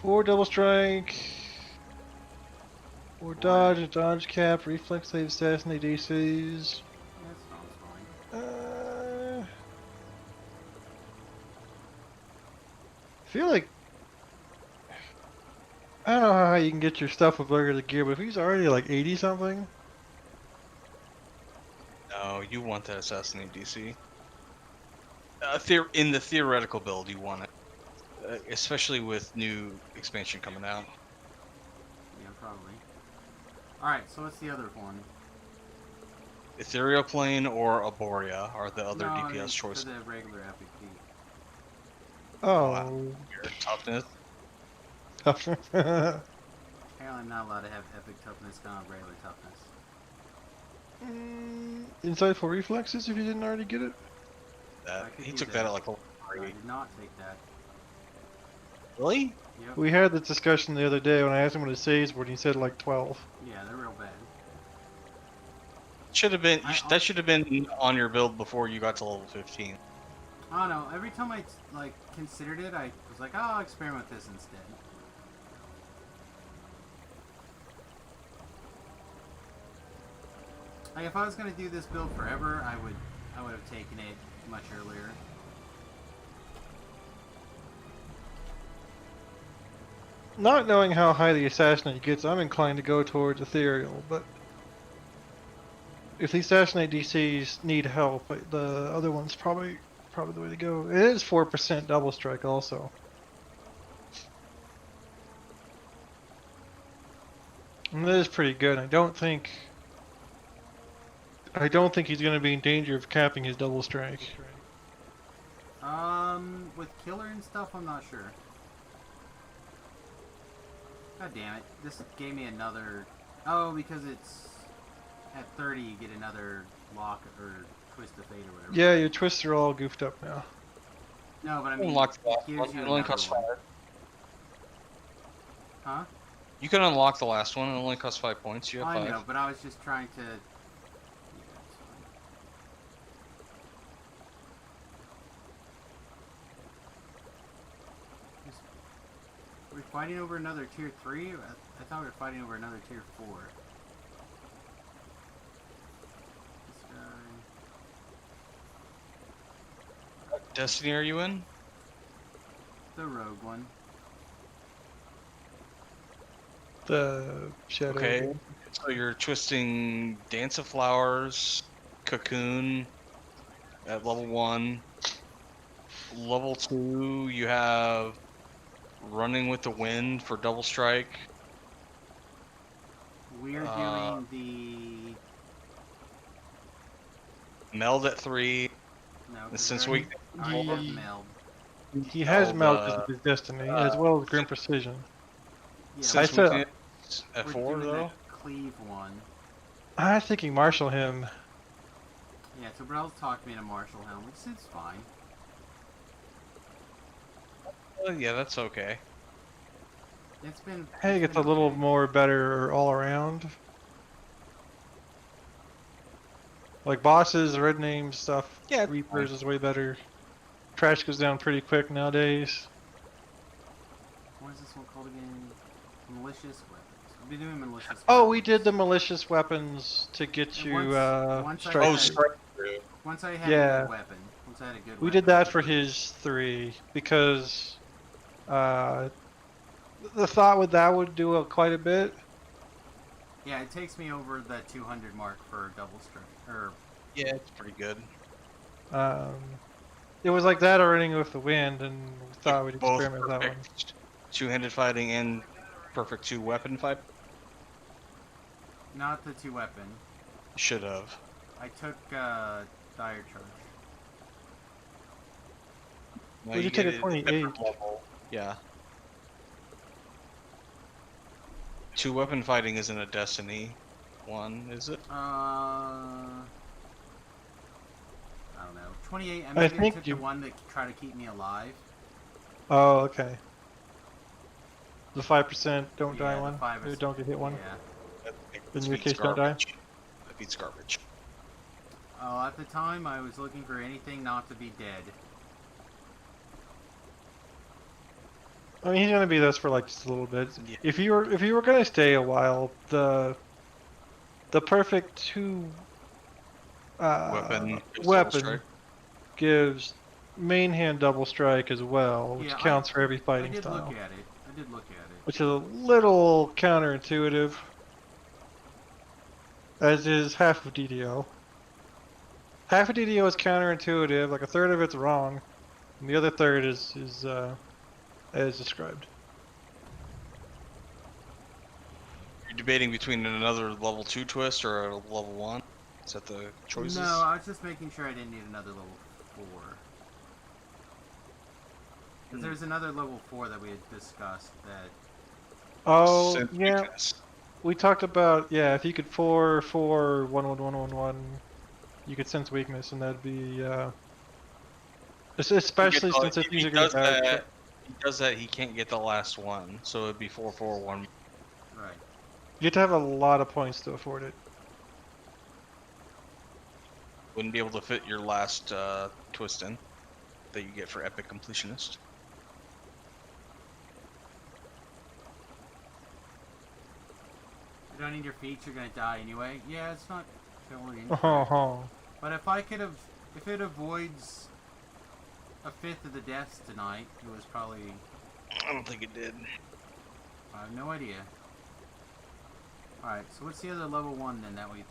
4 double strike. 4 dodge, a dodge cap, reflex save, assassinate DCs. That sounds fine. I feel like I don't know how you can get your stuff with regular gear, but if he's already like 80 something. No, you want that Assassinate DC. In the theoretical build, you want it. Especially with new expansion coming out. Yeah, probably. Alright, so what's the other one? Ethereal Plane or Arborea are the other No, I DPS mean, choices. for the regular epic feat. Oh. Your toughness. Apparently I'm not allowed to have epic toughness on regular toughness. Insightful reflexes if you didn't already get it. He took that at like level I 3. did not take that. Really? Yep. We had this discussion the other day when I asked him what his saves were, and he said like 12. Yeah, they're real bad. Should have been. That should have been on your build before you got to level 15. I don't know. Every time I like considered it, I was like, oh, I'll experiment with this instead. Like if I was gonna do this build forever, I would have taken it much earlier. Not knowing how high the Assassinate gets, I'm inclined to go towards Ethereal, but if the Assassinate DCs need help, the other one's probably the way to go. It is 4% double strike also. And that is pretty good. I don't think he's going to be in danger of capping his double strike. With killer and stuff, I'm not sure. God damn it. This gave me another... Oh, because it's... At 30, you get another lock or twist of fate or whatever. Yeah, your twists are all goofed up now. No, but I mean, Unlock the it last gives one. you It only another costs one. 5. Huh? You can unlock the last one. It only costs 5 points. You have I 5. know, but I was just trying to... Are we fighting over another tier 3? I thought we were fighting over another tier 4. This guy... Destiny, are you in? The rogue one. The shadow. Okay. So you're twisting Dance of Flowers, Cocoon at level 1. Level 2, you have Running with the Wind for double strike. We're doing the... Meld at 3. No, And since we I have meld. He has Meld, meld because of his destiny, as well as Grim Precision. Yeah, Since I we said, did at we're 4 doing though. that cleave one. I was thinking marshal him. Yeah, so Brell's talked me into Marshall Helm, which is fine. Yeah, that's okay. It's been... I think it's a little more better all around. Like bosses, red names, stuff. Yeah, Reapers is way better. Trash goes down pretty quick nowadays. What is this one called again? Malicious weapons. We'll be doing malicious weapons. Oh, we did the malicious weapons to get you once I strike. had- strike. Once I had Yeah. a good weapon. Once I had a good We weapon. did that for his 3 because the thought with that would do quite a bit. Yeah, it takes me over the 200 mark for double strike. Or Yeah, it's pretty good. It was like that or Running with the Wind, and we thought we'd Both experiment with that one. perfect two-handed fighting and perfect 2-weapon fight. not the 2-weapon. Should have. I took Dire Charge. No, Well, you get take a it at 28. different level. Yeah. 2-weapon fighting isn't a Destiny one, is it? I don't know. 28. I I maybe think took you- the one that tried to keep me alive. Oh, okay. The 5% don't Yeah, die the one? 5 Or is- don't get hit one? Yeah. In That your beats case, don't die? garbage. That beats garbage. Oh, at the time I was looking for anything not to be dead. I mean, he's gonna be this for like just a little bit. Yeah. If you were gonna stay a while, the perfect 2 Weapon gives double weapon strike. gives main hand double strike as well, which Yeah, counts for every I fighting did style. look at it. I did look at it. Which is a little counterintuitive, as is half of DDO. Half of DDO is counterintuitive, like a third of it's wrong, and the other third is as described. You're debating between another level 2 twist or a level 1? Is that the choices? No, I was just making sure I didn't need another level 4. Because there's another level 4 that we had discussed that... Oh, Sense yeah. weakness. We talked about, yeah, if you could 4-4-1-1-1-1-1, you could sense weakness, and that'd be, especially since if he does that, he can't get the last one, so it'd be 4-4-1. Right. You have to have a lot of points to afford it. Wouldn't be able to fit your last twist in that you get for Epic Completionist. You don't need your feet, you're gonna die anyway. Yeah, it's not totally Oh. But if it avoids a fifth of the deaths tonight, it was probably... I don't think it did. I have no idea. Alright, so what's the other level 1 then that we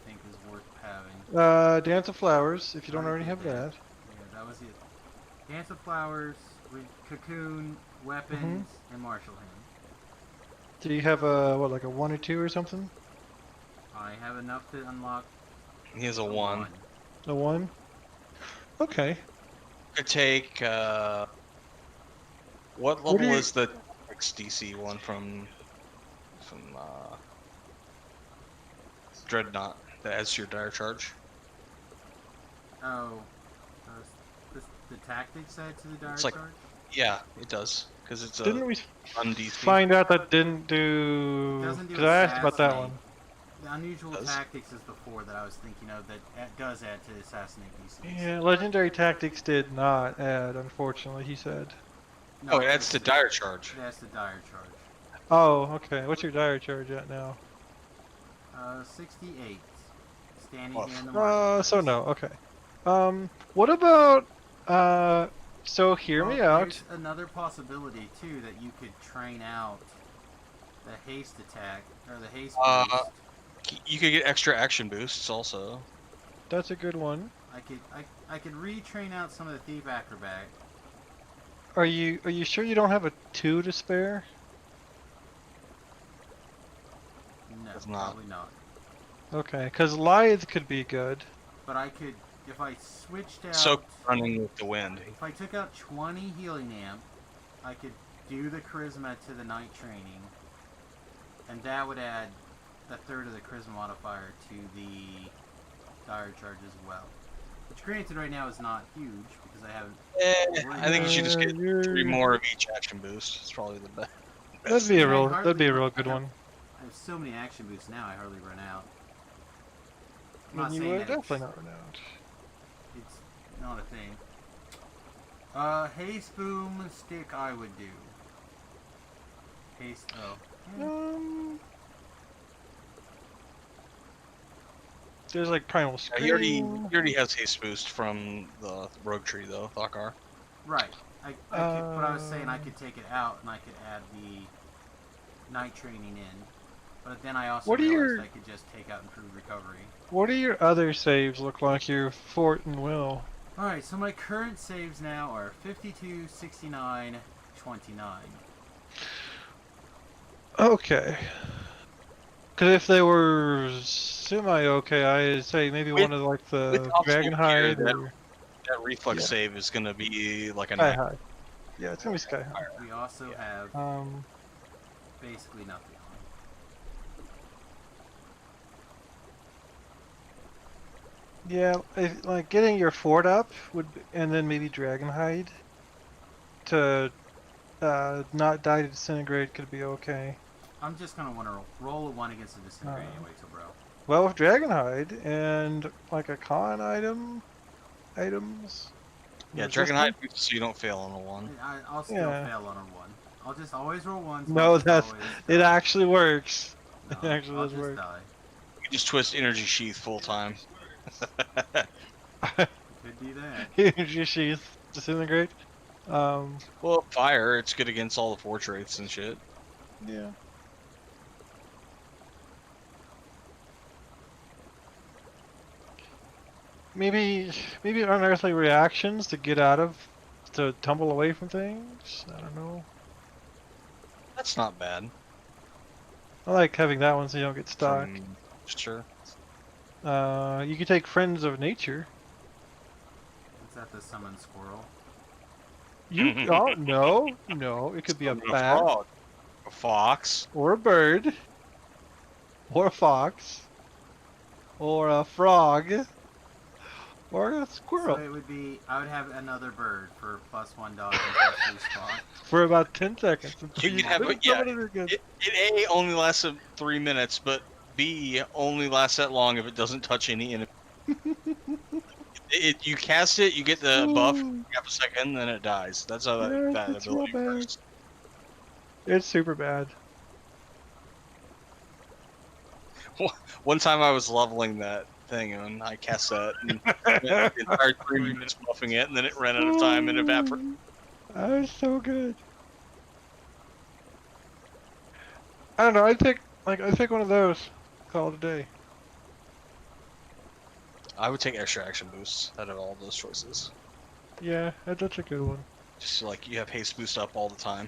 think is worth having? Dance of Flowers, if you don't already have that. Yeah, that was it. Dance of Flowers, with Cocoon, Weapons, and Martial Hand. Do you have a, what, like a 1 or 2 or something? I have enough to unlock... He has a 1. A 1? Okay. Could take, what level is the XDC one from Dreadnought that adds to your dire charge? Oh, the tactics add to the dire It's like, charge? yeah, it does, because it's a Didn't we un-DC. find out that didn't do... Doesn't do Because I asked about that assassinate. one. The unusual tactics is the 4 that I was thinking of that does add to assassinate DCs. Yeah, Legendary Tactics did not add, unfortunately, he said. No, it adds to dire charge. It adds to dire charge. Oh, okay. What's your dire charge at now? 68. Standing here in the market. So no, okay. What about, so hear me out. There's another possibility, too, that you could train out the haste attack, or the haste boost. You could get extra action boosts also. That's a good one. I could retrain out some of the Thief Acrobat. Are you sure you don't have a 2 to spare? No, It's not. probably not. Okay, because Lithe could be good. But I could, if I switched out... So running with the wind. If I took out 20 healing amp, I could do the charisma to the night training, and that would add a third of the charisma modifier to the dire charge as well. Which granted right now is not huge because I haven't... I think you should just get 3 more of each action boost. It's probably the best. That'd be a real good one. I have so many action boosts now I hardly run out. I'm Then not you saying would that definitely not run out. It's not a thing. Haste boom stick I would do. Haste, There's like Primal Scream. He already has haste boost from the rogue tree though, Thakar. Right. I could, but I was saying I could take it out and I could add the night training in. But then I also realized I could just take out improved recovery. What do your other saves look like? Your Fort and Will. Alright, so my current saves now are 52, 69, 29. Okay. Because if they were semi-okay, I'd say maybe one of like the Dragonhide or... That reflex save is going to be like a Sky High. Yeah, it's going to be Sky High. We also have basically nothing. Yeah, like getting your fort up would, and then maybe Dragonhide to not die to disintegrate could be okay. I'm just gonna want to roll a 1 against the disintegrate anyway, so bro. Well, with Dragonhide and like a con items. Yeah, Dragonhide so you don't fail on a 1. I'll still fail on a 1. I'll just always roll 1. So No, it actually works. No, it actually I'll does just work. Die. You just twist Energy Sheath full time. Could do that. Energy Sheath disintegrate. Well, fire, it's good against all the forge wraiths and shit. Yeah. Maybe unearthly reactions to get out of, to tumble away from things. I don't know. That's not bad. I like having that one so you don't get stuck. Sure. You could take Friends of Nature. Is that the summon squirrel? You oh no, it could be a Summon bat, frog, a fox, or a bird, or a fox, or a frog, or a squirrel. So it would be, I would have another bird for +1 dodge and +3 spot. For about 10 seconds. Until You can have, quit yeah, summoning again. it A, only lasts 3 minutes, but B, only lasts that long if it doesn't touch any enemy. You cast it, you get the buff, you have a second, then it dies. That's how that it's real ability bad. works. It's super bad. One time I was leveling that thing and I cast that and the entire 3 minutes buffing it, and then it ran out of time and evaporated. That was so good. I don't know, I'd pick one of those. Call it a day. I would take extra action boosts out of all those choices. Yeah, that's a good one. Just so, like, you have haste boost up all the time.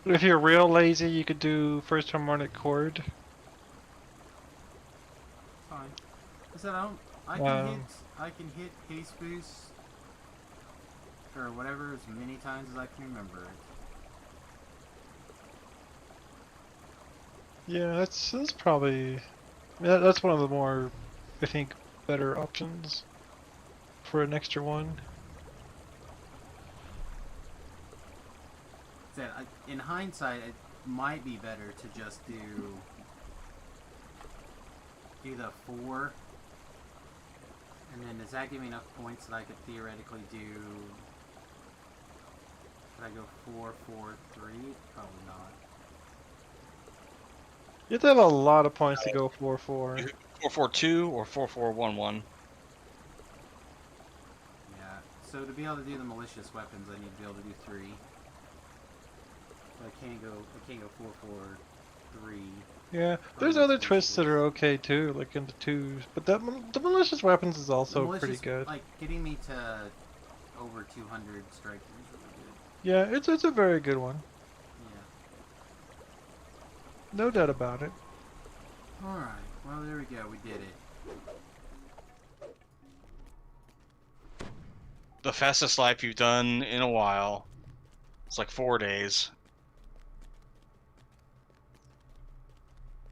If you're real lazy, you could do First Harmonic Chord. Fine. I said I can hit haste boost or whatever as many times as I can remember it. Yeah, that's probably that's one of the more, I think, better options for an extra one. Said, in hindsight, it might be better to just do the 4, and then does that give me enough points that I could theoretically do? Could I go 4, 4, 3? Probably not. You have to have a lot of points to go 4-4. 4-4-2 or 4-4-1-1. Yeah. So to be able to do the malicious weapons, I need to be able to do 3. I can't go 4-4-3. Yeah, there's other twists that are okay too, like into 2s, but the malicious weapons is also pretty good. Like getting me to over 200 strike is really good. Yeah, it's a very good one. Yeah. No doubt about it. All right. Well, there we go. We did it. The fastest life you've done in a while. It's like 4 days.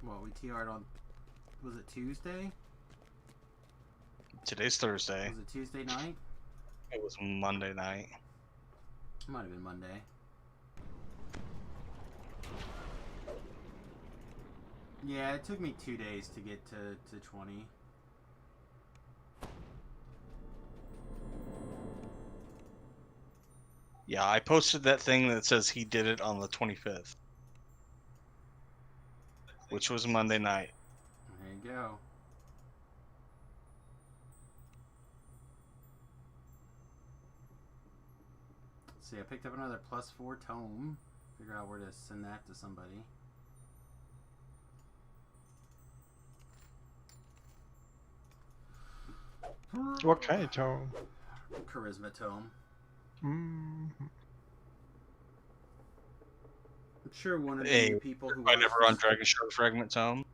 Well, we TR'd on, was it Tuesday? Today's Thursday. Was it Tuesday night? It was Monday night. It might have been Monday. Yeah, it took me 2 days to get to 20. Yeah, I posted that thing that says he did it on the 25th. Which was Monday night. There you go. See, I picked up another +4 tome. Figure out where to send that to somebody. What kind of tome? Charisma tome. I'm sure one of the people who I never on Dragon Shard Fragment Tome.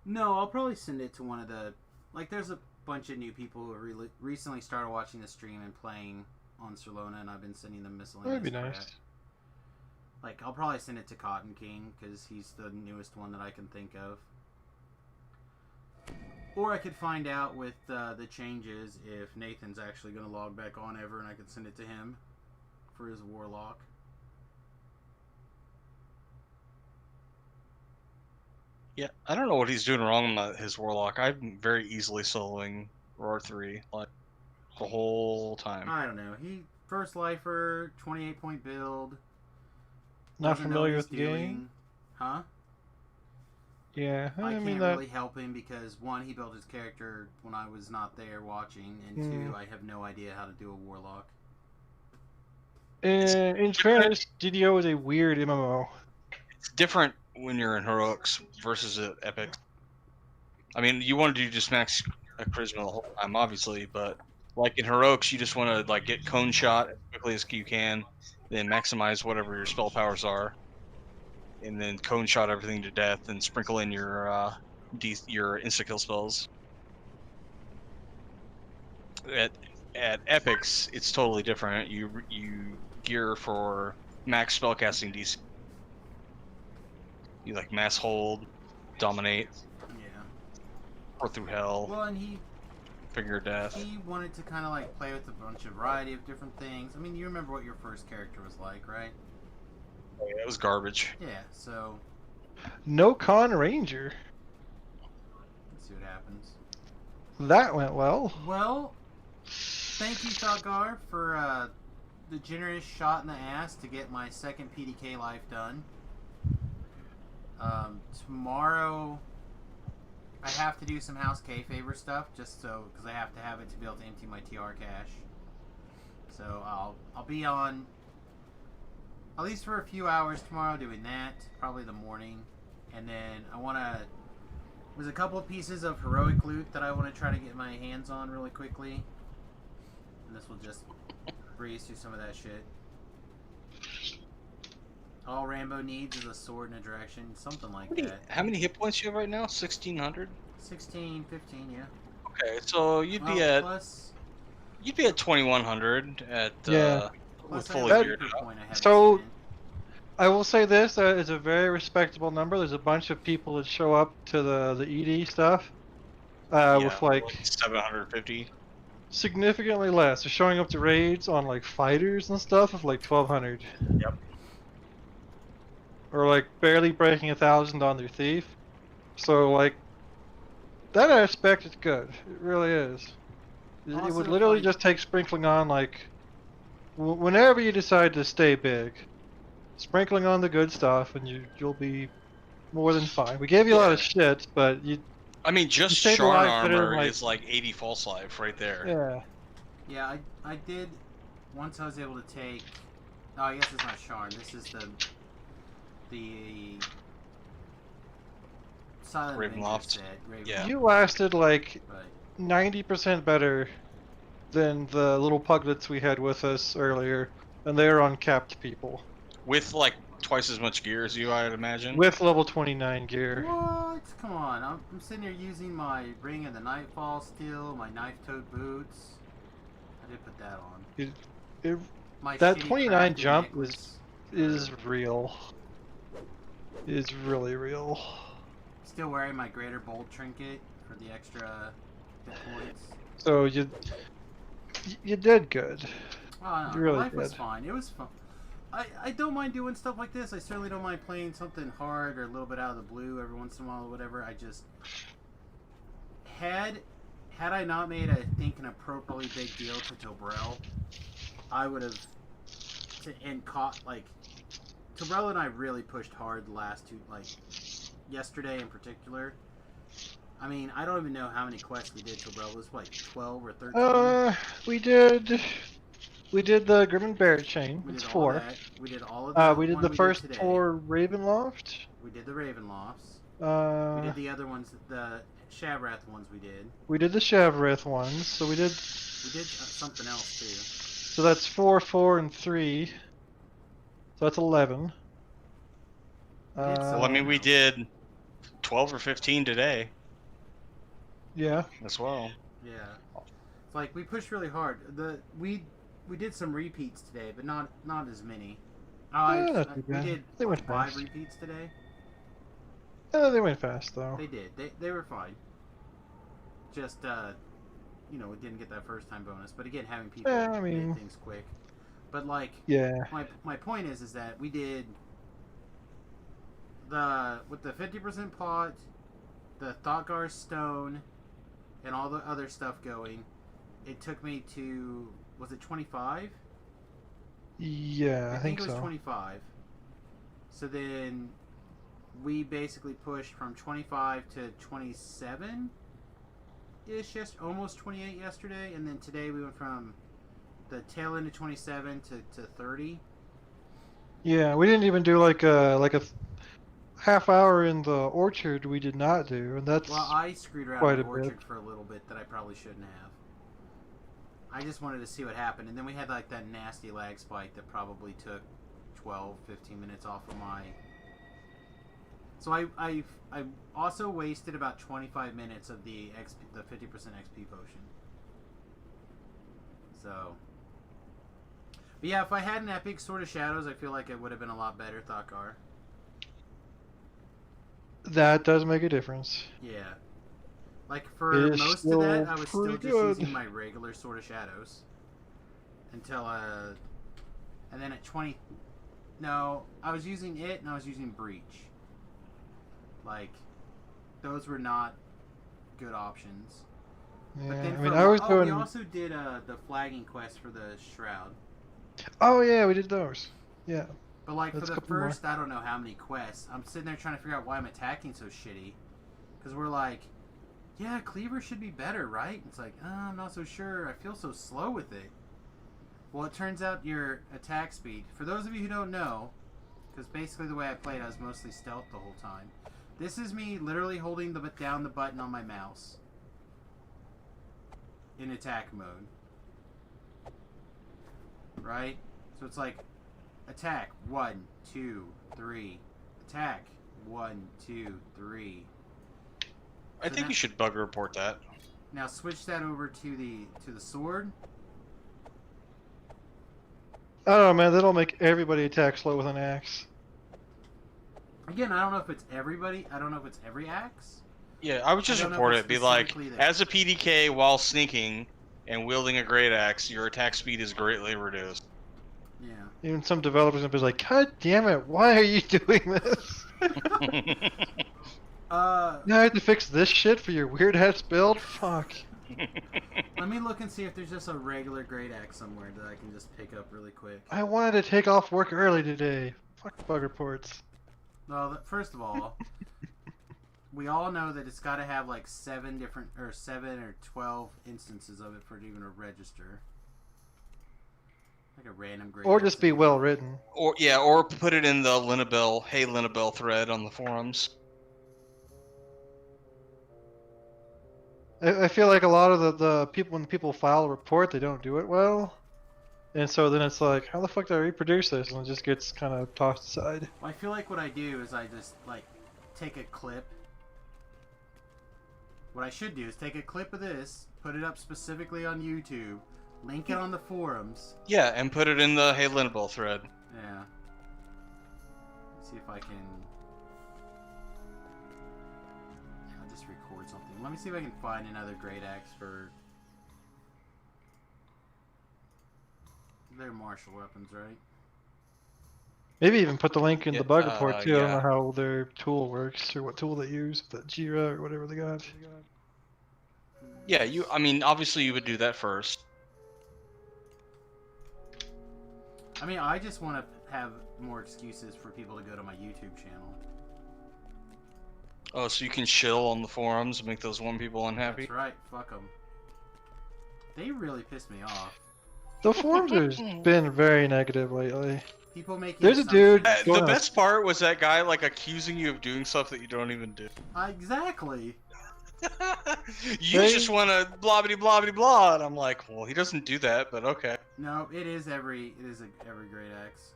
No, I'll probably send it to one of the, like, there's a bunch of new people who recently started watching the stream and playing on Serlona, and I've been sending them miscellaneous. That'd be crap. nice. Like, I'll probably send it to Cotton King because he's the newest one that I can think of. Or I could find out with the changes if Nathan's actually going to log back on ever, and I could send it to him for his Warlock. Yeah, I don't know what he's doing wrong on his Warlock. I'm very easily soloing Roar 3 like the whole time. I don't know. He first lifer, 28-point build. Not doesn't know familiar what with the he's game? doing. Huh? Yeah, I mean can't that. really help him because one, he built his character when I was not there watching, and two, I have no idea how to do a Warlock. In fairness, DDO is a weird MMO. It's different when you're in Heroics versus Epic. I mean, you want to do just max charisma the whole time, obviously, but Like in heroics, you just want to like get cone shot as quickly as you can, then maximize whatever your spell powers are, and then cone shot everything to death, and sprinkle in your your insta kill spells. At epics, it's totally different. You gear for max spellcasting DC. You like mass hold, dominate, pour through hell. Well, and he Figure death. He wanted to kind of like play with a bunch of variety of different things. I mean, you remember what your first character was like, right? Oh, yeah, it was garbage. Yeah, so No Con Ranger. let's see what happens. That went well. Well, thank you, Thalgar, for the generous shot in the ass to get my second PDK life done. Tomorrow, I have to do some House K-Favor stuff, just so, because I have to have it to be able to empty my TR cache. So I'll be on, at least for a few hours tomorrow, doing that, probably the morning. And then I want to, there's a couple of pieces of heroic loot that I want to try to get my hands on really quickly. And this will just breeze through some of that shit. All Rambo needs is a sword in a direction, something like that. How many hit points do you have right now? 1,600? 16, 15, yeah. Okay, so you'd be Well, at plus, you'd be at 2,100 at Yeah. with plus I fully have a geared victory up. point I haven't So, spent. I will say this: it's a very respectable number. There's a bunch of people that show up to the ED stuff with like 750. significantly less. They're showing up to raids on like fighters and stuff of like 1,200. Yep. Or like barely breaking 1,000 on their thief. So like that aspect is good. It really is. It Also, would literally like- just take sprinkling on like whenever you decide to stay big, sprinkling on the good stuff, and you'll be more than fine. We gave you a lot of shit, but you. I mean, just stayed Sharn alive better than, armor like- is like 80 false life right there. Yeah. Yeah, I did, once I was able to take, oh, I guess it's not Sharn, this is the Silent Avenger Ravenloft. set, Ravenloft. Yeah. You lasted like But 90% better than the little puglets we had with us earlier, and they're uncapped people. With like twice as much gear as you, I'd imagine. With level 29 gear. what? Come on, I'm sitting here using my Ring of the Nightfall still, my knife-toed boots. I did put that on. My That shitty 29 crafting jump necklace. is real. Is really real. Still wearing my Greater Bold trinket for the extra hit points. So you did good. Oh, no, You really life was did. fine. It was fun. I don't mind doing stuff like this. I certainly don't mind playing something hard or a little bit out of the blue every once in a while or whatever. I just had I not made an appropriately big deal to Tobrel, I would have Tobrel and I really pushed hard the last two, like yesterday in particular. I mean, I don't even know how many quests we did. Tobrel it was like 12 or 13. We did the Grim and Bear chain. We It's did all 4. that. We did all of that. We did one the first today. 4 Ravenloft. We did the Ravenlofts. We Uh, did the other ones, the Shavrath ones. We did. we did the Shavrith ones. So we did. We did something else too. So that's 4, 4, and 3. So that's 11. Well, I mean, we did 12 or 15 today Yeah. as well. Yeah. It's like we pushed really hard. We did some repeats today, but not as many. not too We bad. did They went 5 fast. repeats today. They went fast though. They did. They were fine. Just we didn't get that first time bonus. But again, having people Yeah, I mean- did things quick. But like, Yeah. My point is that we did with the 50% plot, the Thoughtgar Stone, and all the other stuff going. It took me to, was it 25? Yeah, I think it was so. 25. So then we basically pushed from 25 to 27 ish, almost 28 yesterday, and then today we went from the tail end of 27 to 30. Yeah, we didn't even do like a half hour in the orchard. We did not do, and that's Well, I screwed around quite in a the orchard bit. for a little bit that I probably shouldn't have. I just wanted to see what happened, and then we had like that nasty lag spike that probably took 12, 15 minutes off of my. So I also wasted about 25 minutes of the 50% XP potion. So, but yeah, if I had an epic Sword of Shadows, I feel like it would have been a lot better, Thakar. That does make a difference. Yeah. Like, for It is most of that, I was still pretty just good. using my regular Sword of Shadows. Until, and then at 20... No, I was using it, and I was using Breach. Like, those were not good options. Yeah, But then I mean, for- I was we doing. also did, the flagging quest for the Shroud. Oh yeah, we did those. Yeah. But like That's for a the couple more. first, I don't know how many quests, I'm sitting there trying to figure out why I'm attacking so shitty. Because we're like, yeah, Cleaver should be better, right? It's like, I'm not so sure. I feel so slow with it. Well, it turns out your attack speed, for those of you who don't know, because basically the way I played, I was mostly stealth the whole time. This is me literally holding down the button on my mouse in attack mode. Right? So it's like, attack, 1, 2, 3. Attack, 1, 2, 3. I think you should bug report that. Now switch that over to the sword. I don't know, man. That'll make everybody attack slow with an axe. Again, I don't know if it's everybody. I don't know if it's every axe. Yeah, I would just I don't know report if it. it's Be like, specifically that. as a PDK while sneaking and wielding a great axe, your attack speed is greatly reduced. Yeah. Even some developers will be like, God damn it, why are you doing this? Now I have to fix this shit for your weird ass build? Fuck. Let me look and see if there's just a regular great axe somewhere that I can just pick up really quick. I wanted to take off work early today. Fuck bug reports. Well, first of all, we all know that it's got to have like 7 or 12 instances of it for it even to register. Like a random great Or axe just be well written. Or yeah, or put it in the Linabelle, hey Linabelle thread on the forums. I feel like a lot of the people, when people file a report, they don't do it well. And so then it's like, how the fuck do I reproduce this? And it just gets kind of tossed aside. Well, I feel like what I do is I just like take a clip. What I should do is take a clip of this, put it up specifically on YouTube, link it on the forums. Yeah, and put it in the hey Linabelle thread. Yeah. Let's see if I can. I'll just record something. Let me see if I can find another great axe for. They're martial weapons, right? Maybe even put the link in the bug report too. I don't yeah. know how their tool works or what tool they use, the Jira or whatever they got. Yeah, I mean, obviously you would do that first. I mean, I just want to have more excuses for people to go to my YouTube channel. Oh, so you can shill on the forums and make those one people unhappy? That's right. Fuck them. They really pissed me off. The forums have been very negative lately. People making. There's a dude. The going on- best part was that guy like accusing you of doing stuff that you don't even do. Exactly. You just want to blah blah blah blah blah, and I'm like, well, he doesn't do that, but okay. No, it is every great axe.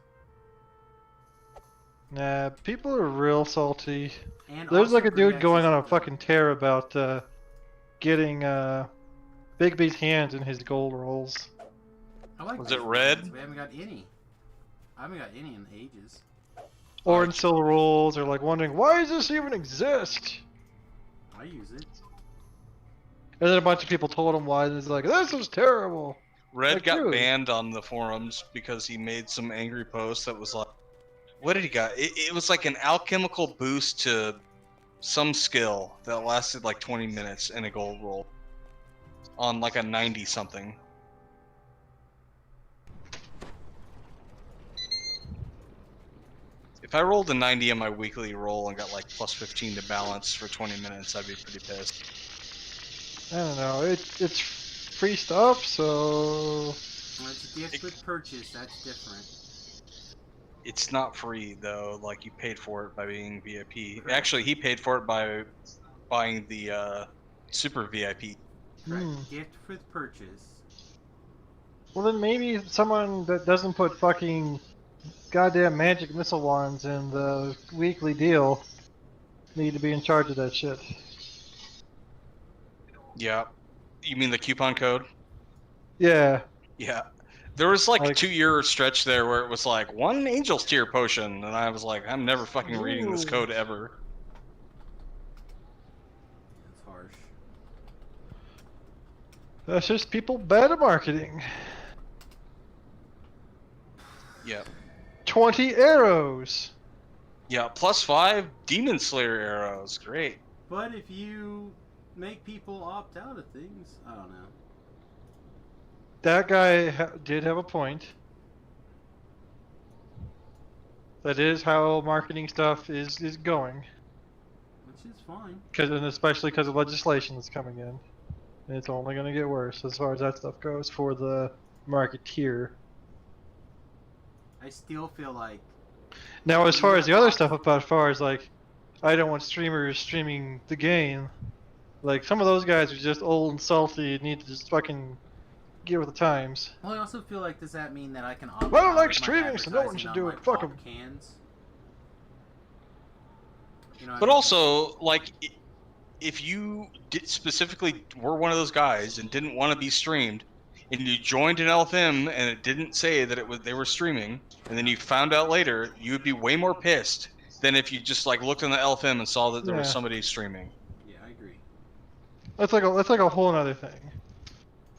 Nah, people are real salty. And There's also like a great dude going axes on a fucking tear about getting Bigby's hands in his gold rolls. I like Was these it red? ones. We haven't got any. I haven't got any in ages. Or in silver rolls, or like wondering, why does this even exist? I use it. And then a bunch of people told him why, and he's like, this is terrible. Red Like, got dude. banned on the forums because he made some angry post that was like, what did he got? It was like an alchemical boost to some skill that lasted like 20 minutes in a gold roll on like a 90 something. If I rolled a 90 on my weekly roll and got like plus 15 to balance for 20 minutes, I'd be pretty pissed. I don't know, it's free stuff, so... Well, it's a gift with purchase. That's different. It's not free though, like you paid for it by being VIP. Actually, he paid for it by buying the super VIP. Right. Gift with purchase. Well, then maybe someone that doesn't put fucking goddamn magic missile wands in the weekly deal need to be in charge of that shit. Yeah. You mean the coupon code? Yeah. Yeah. There was like a 2-year stretch there where it was like 1 Angel's Tear potion, and I was like, I'm never fucking reading this code ever. That's harsh. That's just people bad at marketing. Yeah. 20 arrows. Yeah, +5 Demon Slayer arrows. Great. But if you make people opt out of things, I don't know. That guy did have a point. That is how marketing stuff is going. Which is fine. And especially because of legislation that's coming in. And it's only going to get worse as far as that stuff goes for the marketeer. I still feel like... Now, as far as the other stuff, about as far as like, I don't want streamers streaming the game. Like, some of those guys are just old and salty and need to just fucking get with the times. Well, I also feel like, does that mean that I can opt I don't out like of my streaming, so no one advertising should on do my it. Fuck pop 'em. cans? You know what But I mean? also, like, if you specifically were one of those guys and didn't want to be streamed, and you joined an LFM and it didn't say that they were streaming, and then you found out later, you would be way more pissed than if you just like looked on the LFM and saw that there was Yeah. somebody streaming. Yeah, I agree. That's like a whole other thing.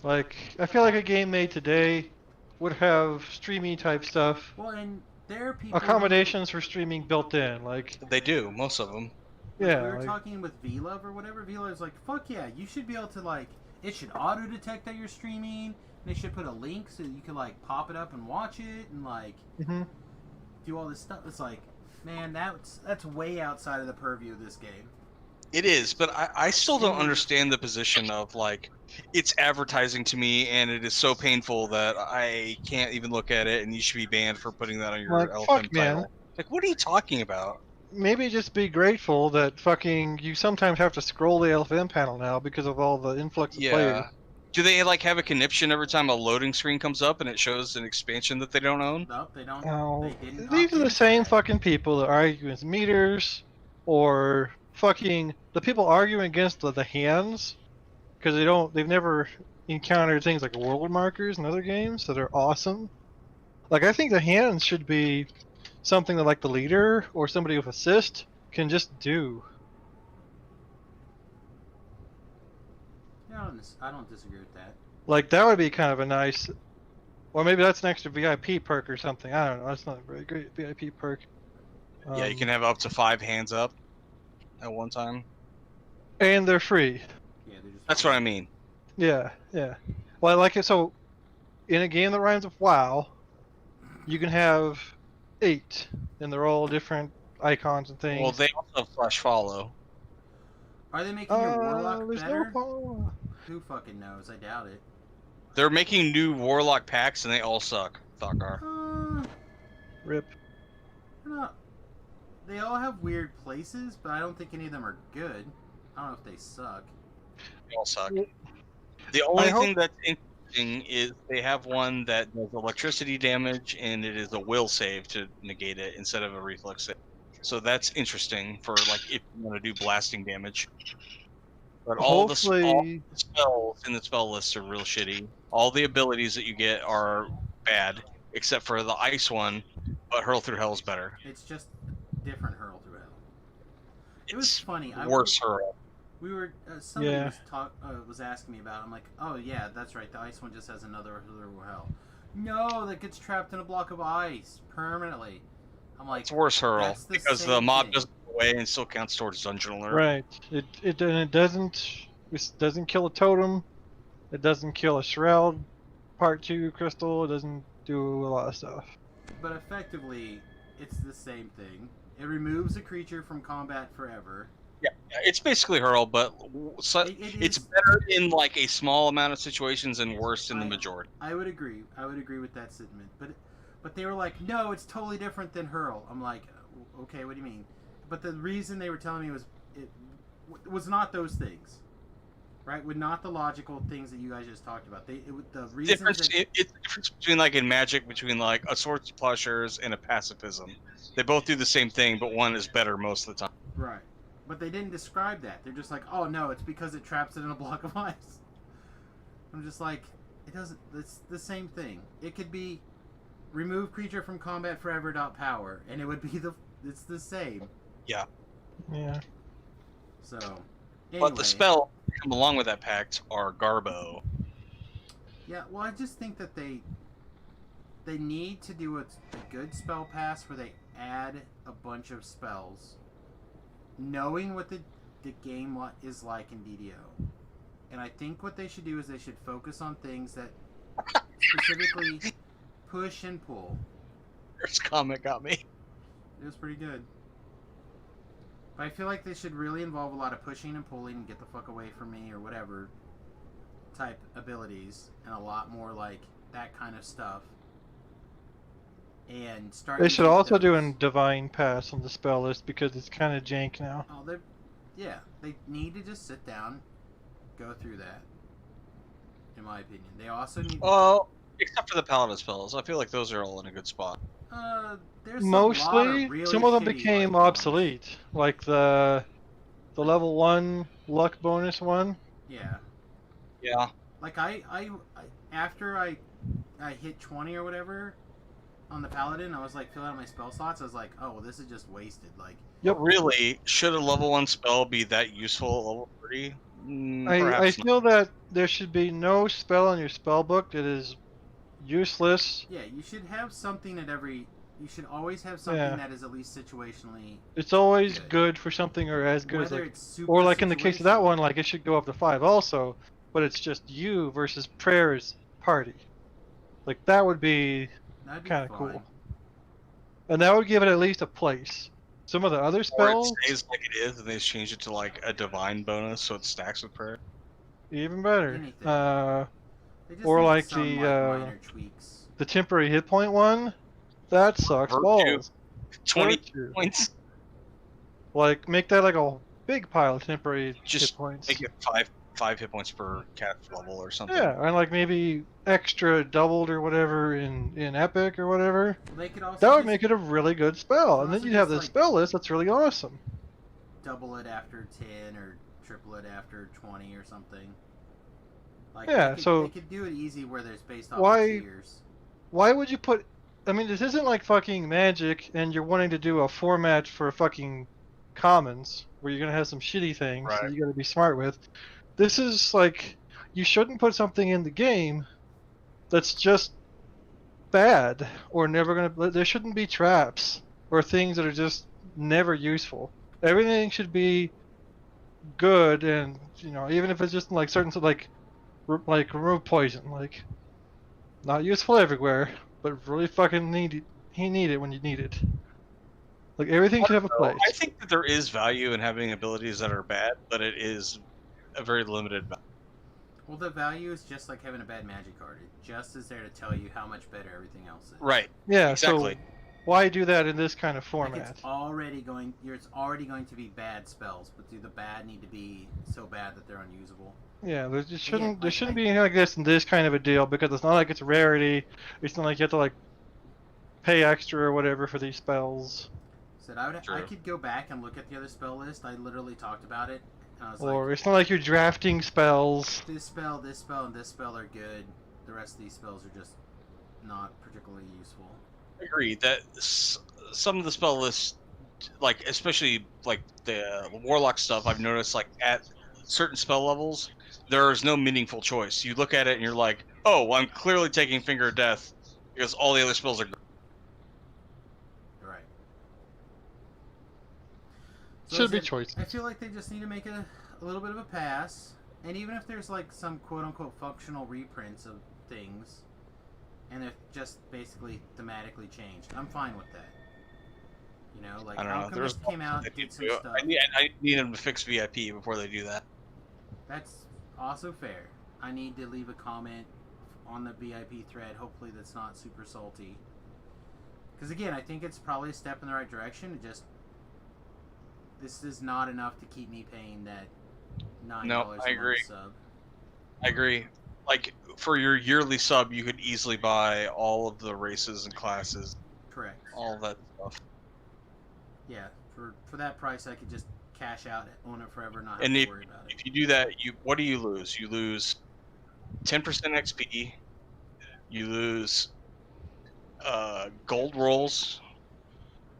Like, I feel like a game made today would have streaming type stuff. Well, and there are people... Accommodations for streaming built in, like... They do, most of them. Yeah, We were like- talking with V-Love or whatever. V-Love's like, fuck yeah, you should be able to, like... It should auto-detect that you're streaming. They should put a link so that you can, like, pop it up and watch it and, like... do all this stuff. It's like, man, that's way outside of the purview of this game. It is, but I still don't understand the position of like, it's advertising to me and it is so painful that I can't even look at it and you should be banned for putting that on your Like, LFM fuck, man. title. Like, what are you talking about? Maybe just be grateful that fucking you sometimes have to scroll the LFM panel now because of all the influx of players. Do they like have a conniption every time a loading screen comes up and it shows an expansion that they don't own? Nope, they don't. Oh, They didn't. these are the same fucking people that argue against meters, or fucking the people arguing against the hands, because they've never encountered things like world markers in other games that are awesome. Like, I think the hands should be something that like the leader or somebody with assist can just do. Yeah, I don't disagree with that. Like, that would be kind of a nice, or maybe that's an extra VIP perk or something. I don't know. That's not a very great VIP perk. Yeah, you can have up to 5 hands up at one time. And they're free. Yeah, they're just. That's what I mean. Yeah, yeah. Well, I like it. So, in a game that rhymes with WoW, you can have 8, and they're all different icons and things. Well, they also have flash follow. Are they making your warlock there's no better? follow. Who fucking knows? I doubt it. They're making new warlock packs and they all suck. Thakar. Rip. They're not. They all have weird places, but I don't think any of them are good. I don't know if they suck. They all suck. The only thing that's interesting is they have one that does electricity damage and it is a will save to negate it instead of a reflex save. So that's interesting for like if you want to do blasting damage. But all the spells in the spell list are real shitty. All the abilities that you get are bad, except for the ice one, but Hurl Through Hell is better. It's just different hurl through hell. It was funny. Worse hurl. We were somebody Yeah. was asking me about it. I'm like, oh yeah, that's right. The ice one just has another through hell. No, that gets trapped in a block of ice permanently. I'm like, It's worse hurl that's the because the same mob thing. doesn't go away and still counts towards dungeon alert. Right. It doesn't kill a totem. It doesn't kill a shroud. Part 2 crystal. It doesn't do a lot of stuff. But effectively, it's the same thing. It removes a creature from combat forever. Yeah, it's basically hurl, but it's better in like a small amount of situations and worse in the majority. I would agree. I would agree with that sentiment. But they were like, no, it's totally different than hurl. I'm like, okay, what do you mean? But the reason they were telling me was it was not those things. right? With not the logical things that you guys just talked about. The reasons Difference, that, it's the difference between like in Magic between like a Swords to Plowshares and a Pacifism. They both do the same thing, but one is better most of the time. right. But they didn't describe that. They're just like, oh no, it's because it traps it in a block of ice. I'm just like, it doesn't. It's the same thing. It could be remove creature from combat forever. Power, and it would be it's the same. Yeah. Yeah. So. But Anyway. the spell that come along with that pact are Garbo. Yeah, well, I just think that they need to do a good spell pass where they add a bunch of spells, knowing what the game is like in DDO. And I think what they should do is they should focus on things that specifically push and pull. First comment got me. It was pretty good. But I feel like they should really involve a lot of pushing and pulling and get the fuck away from me or whatever type abilities, and a lot more like that kind of stuff. And start. They should using also do those. a divine pass on the spell list because it's kind of jank now. Oh, they need to just sit down, go through that. In my opinion, they also need. Well, except for the Paladin spells, I feel like those are all in a good spot. There's a lot of Mostly, really some of them shitty became luck obsolete, like the level 1 luck bonus one. Yeah. Yeah. Like I after I hit 20 or whatever on the Paladin, I was like filling out my spell slots. I was like, oh well, this is just wasted. Like. Yep. Really, should a level 1 spell be that useful at level 3? I Perhaps not. feel that there should be no spell in your spell book that is useless. Yeah, you should have something at every. You should always have something Yeah. that is at least situationally. It's always good for something or as good as Whether like, it's super or like in the case of that one, like it should go up to 5 also, but it's just you versus prayer's party. Like that would be That'd be kind of fun. cool, and that would give it at least a place. Some of the other Or it spells, stays like it is, and they just change it to like a divine bonus, so it stacks with prayer. even better. Anything. They just Or need like some, the minor tweaks. the temporary hit point one, that sucks Virtue. balls. 20 Virtue. points. Like make that like a big pile of temporary Just hit points. make it five hit points per cat level or something. Yeah, and like maybe extra doubled or whatever in epic or whatever. They could also That would just make it a really good spell, and then also you'd have just, the like- spell list that's really awesome. double it after 10 or triple it after 20 or something. Like Yeah, they could, so they could do it easy where there's based off why- of tiers. Why would you put? I mean, this isn't like fucking Magic, and you're wanting to do a format for fucking commons where you're gonna have some shitty things that Right. you gotta be smart with. This is like you shouldn't put something in the game that's just bad or never gonna. There shouldn't be traps or things that are just never useful. Everything should be good, and you know, even if it's just like certain like remove poison, like not useful everywhere, but really fucking need it when you need it. Like everything should have a place. I think that there is value in having abilities that are bad, but it is a very limited value. Well, the value is just like having a bad magic card. It just is there to tell you how much better everything else is. Right. Yeah, Exactly. so why do that in this kind of Like format? it's already going to be bad spells, but do the bad need to be so bad that they're unusable? Yeah, there just shouldn't Again, there shouldn't be anything like this in this kind of a deal because it's not like it's a rarity. It's not like you have to like pay extra or whatever for these spells. So I True. could go back and look at the other spell list. I literally talked about it. And I was Or like, it's not like you're drafting spells. this spell, and this spell are good. The rest of these spells are just not particularly useful. I agree that some of the spell lists, like especially like the warlock stuff, I've noticed like at certain spell levels, there is no meaningful choice. You look at it and you're like, oh, well, I'm clearly taking Finger of Death because all the other spells are good. Right. Should be is it- choices. I feel like they just need to make a little bit of a pass, and even if there's like some quote-unquote functional reprints of things, and they're just basically thematically changed, I'm fine with that. You know, like I don't know. Alchemist There's came out, they did need some to- stuff. I need them to fix VIP before they do that. That's also fair. I need to leave a comment on the VIP thread. Hopefully that's not super salty. Because again, I think it's probably a step in the right direction. It just... This is not enough to keep me paying that $9 No, a month I agree. sub. I agree. Like for your yearly sub, you could easily buy all of the races and classes, Correct. all of that stuff. Yeah, for that price, I could just cash out, own it forever, not have And to if, worry about it. if you do that, what do you lose? You lose 10% XP. You lose gold rolls.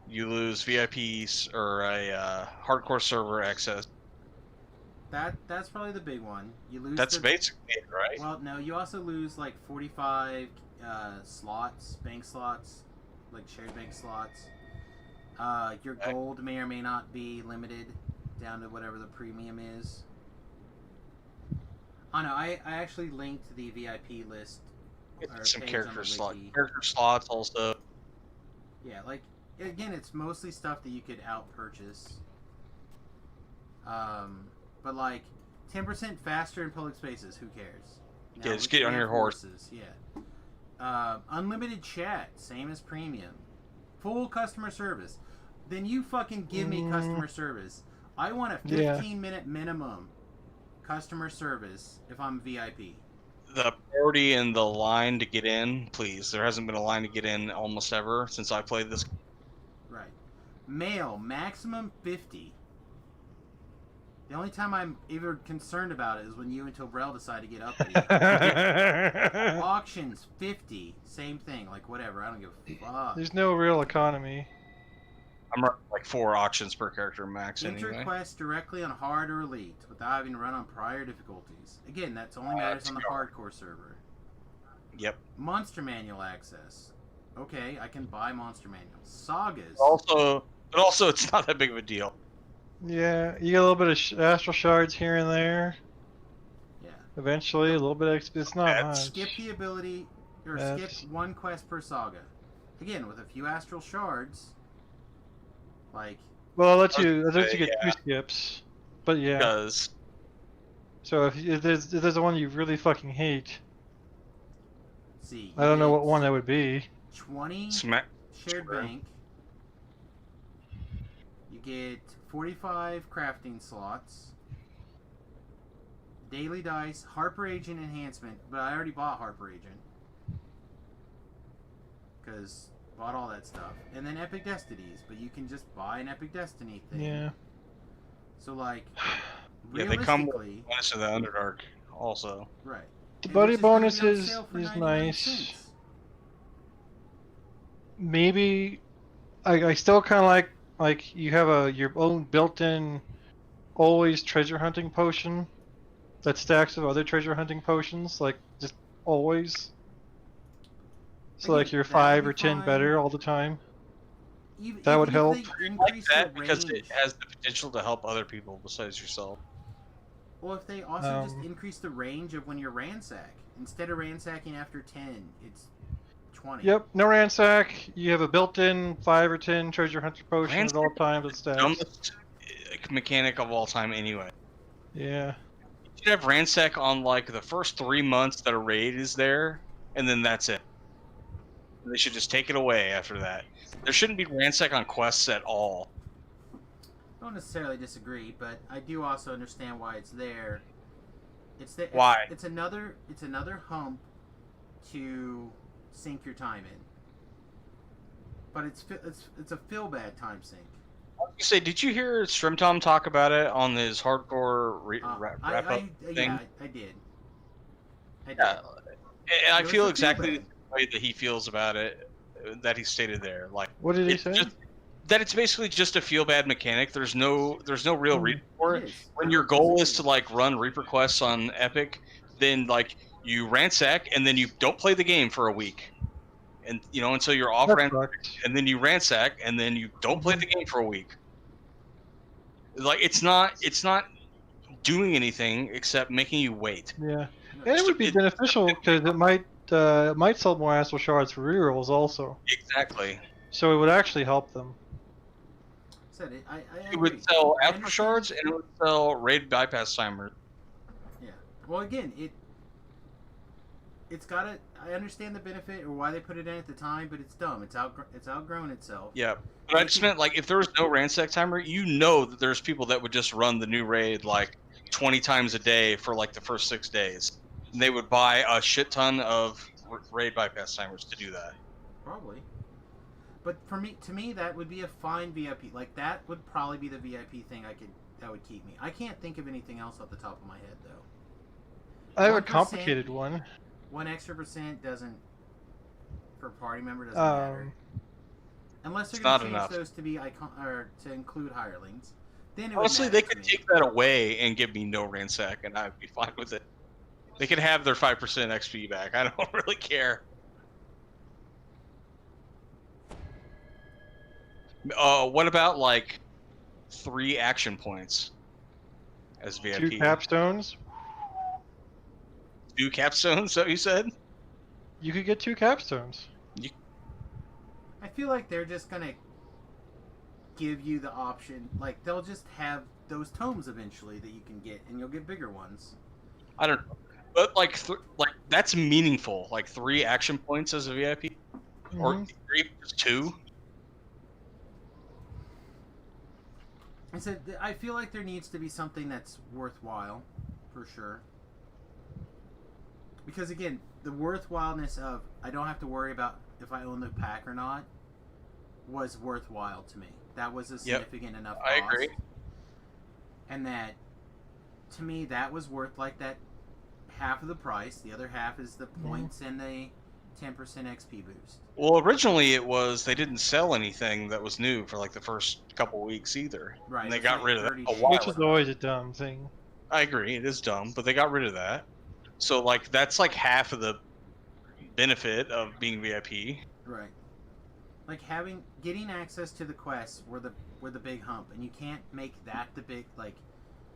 You lose VIPs or a hardcore server access. That's probably the big one. You lose. That's basically it, right? Well, no, you also lose like 45 slots, bank slots, like shared bank slots. Your gold may or may not be limited down to whatever the premium is. Oh no, I actually linked the VIP list. Some page character on the slots. wiki. Character slots also. Yeah, like again, it's mostly stuff that you could out purchase. But like 10% faster in public spaces, who cares? Yeah, just get on your horse. Yeah. Unlimited chat, same as premium. Full customer service. Then you fucking give me customer service. I want a 15-minute minimum customer service if I'm VIP. The priority in the line to get in, please. There hasn't been a line to get in almost ever since I played this. Right. Male, maximum 50. The only time I'm even concerned about it is when you and Tobrel decide to get uppity. Auctions, 50. Same thing. Like, whatever. I don't give a fuck. There's no real economy. I'm running like 4 auctions per character max Enter anyway. quests directly on hard or elite without having to run on prior difficulties. Again, that's only matters on the hardcore server. Yep. Monster manual access. Okay, I can buy monster manuals. Sagas. But also, it's not that big of a deal. Yeah, you get a little bit of astral shards here and there. Yeah. Eventually, a little bit of XP. It's not much. Skip the ability, or skip 1 quest per saga. Again, with a few astral shards, like. Well, it lets you get 2 skips, but yeah. It does. So if there's the one you really fucking hate. See. I don't know what one that would be. 20 shared bank. You get 45 crafting slots. Daily dice, Harper Agent enhancement, but I already bought Harper Agent. Because bought all that stuff. And then Epic Destinies, but you can just buy an Epic Destiny thing. Yeah. So like, Yeah, they come with bonus of the Underdark also. Right. The buddy bonus is nice. Maybe I still kind of like you have your own built-in always treasure hunting potion that stacks with other treasure hunting potions, like just always. So like you're 5 or 10 better all the time. That would help. I like that because it has the potential to help other people besides yourself. Well, if they also just increase the range of when you're ransack. Instead of ransacking after 10, it's 20. Yep, no ransack. You have a built-in 5 or 10 treasure hunter potion at all times that stacks. Dumbest mechanic of all time anyway. Yeah. You should have ransack on like the first 3 months that a raid is there, and then that's it. They should just take it away after that. There shouldn't be ransack on quests at all. I don't necessarily disagree, but I do also understand why it's there. Why? It's another hump to sink your time in. But it's a feel bad time sink. You say, did you hear Strimtom talk about it on his hardcore wrap up thing? Yeah, I did. Yeah, and I feel exactly the way that he feels about it, that he stated there. Like, what did he say? That it's basically just a feel bad mechanic. There's no real reason for it. When your goal is to like run Reaper quests on Epic, then like you ransack and then you don't play the game for a week, and until you're off ransack, and then you ransack and then you don't play the game for a week. Like it's not doing anything except making you wait. Yeah, and it would be beneficial because it might sell more astral shards for rerolls also. Exactly. So it would actually help them. It would sell astral shards and it would sell raid bypass timers. Yeah. Well, again, it's got it. I understand the benefit or why they put it in at the time, but it's dumb. It's outgrown itself. Yeah, but I just meant like if there was no ransack timer, that there's people that would just run the new raid like 20 times a day for like the first 6 days. And they would buy a shit ton of raid bypass timers to do that. Probably. But to me, that would be a fine VIP. Like, that would probably be the VIP thing that would keep me. I can't think of anything else off the top of my head, though. I have a 1%, complicated one. 1 extra % doesn't, for a party member, doesn't matter. Unless they're going to change those to be or to include hirelings. Then it Honestly, would they matter could to me. take that away and give me no ransack, and I'd be fine with it. They could have their 5% XP back. I don't really care. What about like 3 action points as VIP? 2 capstones. 2 capstones? Is that what you said? You could get 2 capstones. I feel like they're just gonna give you the option. Like, they'll just have those tomes eventually that you can get, and you'll get bigger ones. I don't know, but like that's meaningful. Like 3 action points as a VIP, or 3 plus 2. I said I feel like there needs to be something that's worthwhile, for sure. Because again, the worthwhileness of I don't have to worry about if I own the pack or not was worthwhile to me. That was a significant enough cost. I agree. And that, to me, that was worth like that half of the price. The other half is the points and the 10% XP boost. Well, originally it was they didn't sell anything that was new for like the first couple weeks either. Right. And they got rid of that a while Which is ago. always a dumb thing. I agree, it is dumb, but they got rid of that. So like that's like half of the benefit of being VIP. Right. Like getting access to the quests were the big hump, and you can't make that the big like.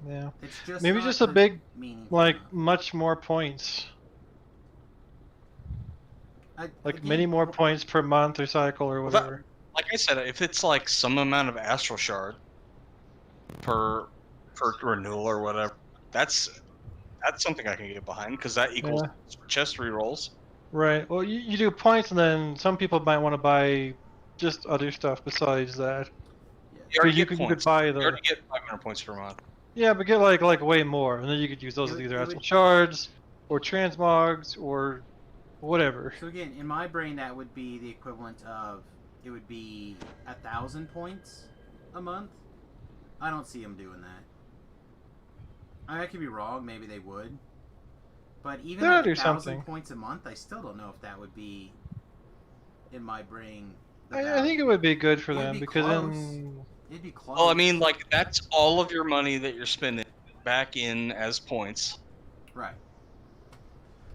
Yeah. It's just maybe not just a the big meaningful like hump. much more points. Like again, many more points per month or cycle or whatever. Like I said, if it's like some amount of Astral Shard per renewal or whatever, that's something I can get behind because that equals chest rerolls. Right. Well, you do points, and then some people might want to buy just other stuff besides that. You could points. buy You the. already get 500 points per month. Yeah, but get like way more, and then you could use those as either Astral Shards, or transmogs, or whatever. So again, in my brain, that would be the equivalent of it would be 1,000 points a month. I don't see them doing that. I could be wrong. Maybe they would. But even They'll at do 1,000 something. points a month, I still don't know if that would be in my brain. I think it would be good for It'd them be because close. then. It'd be close. Well, I mean, like that's all of your money that you're spending back in as points. Right.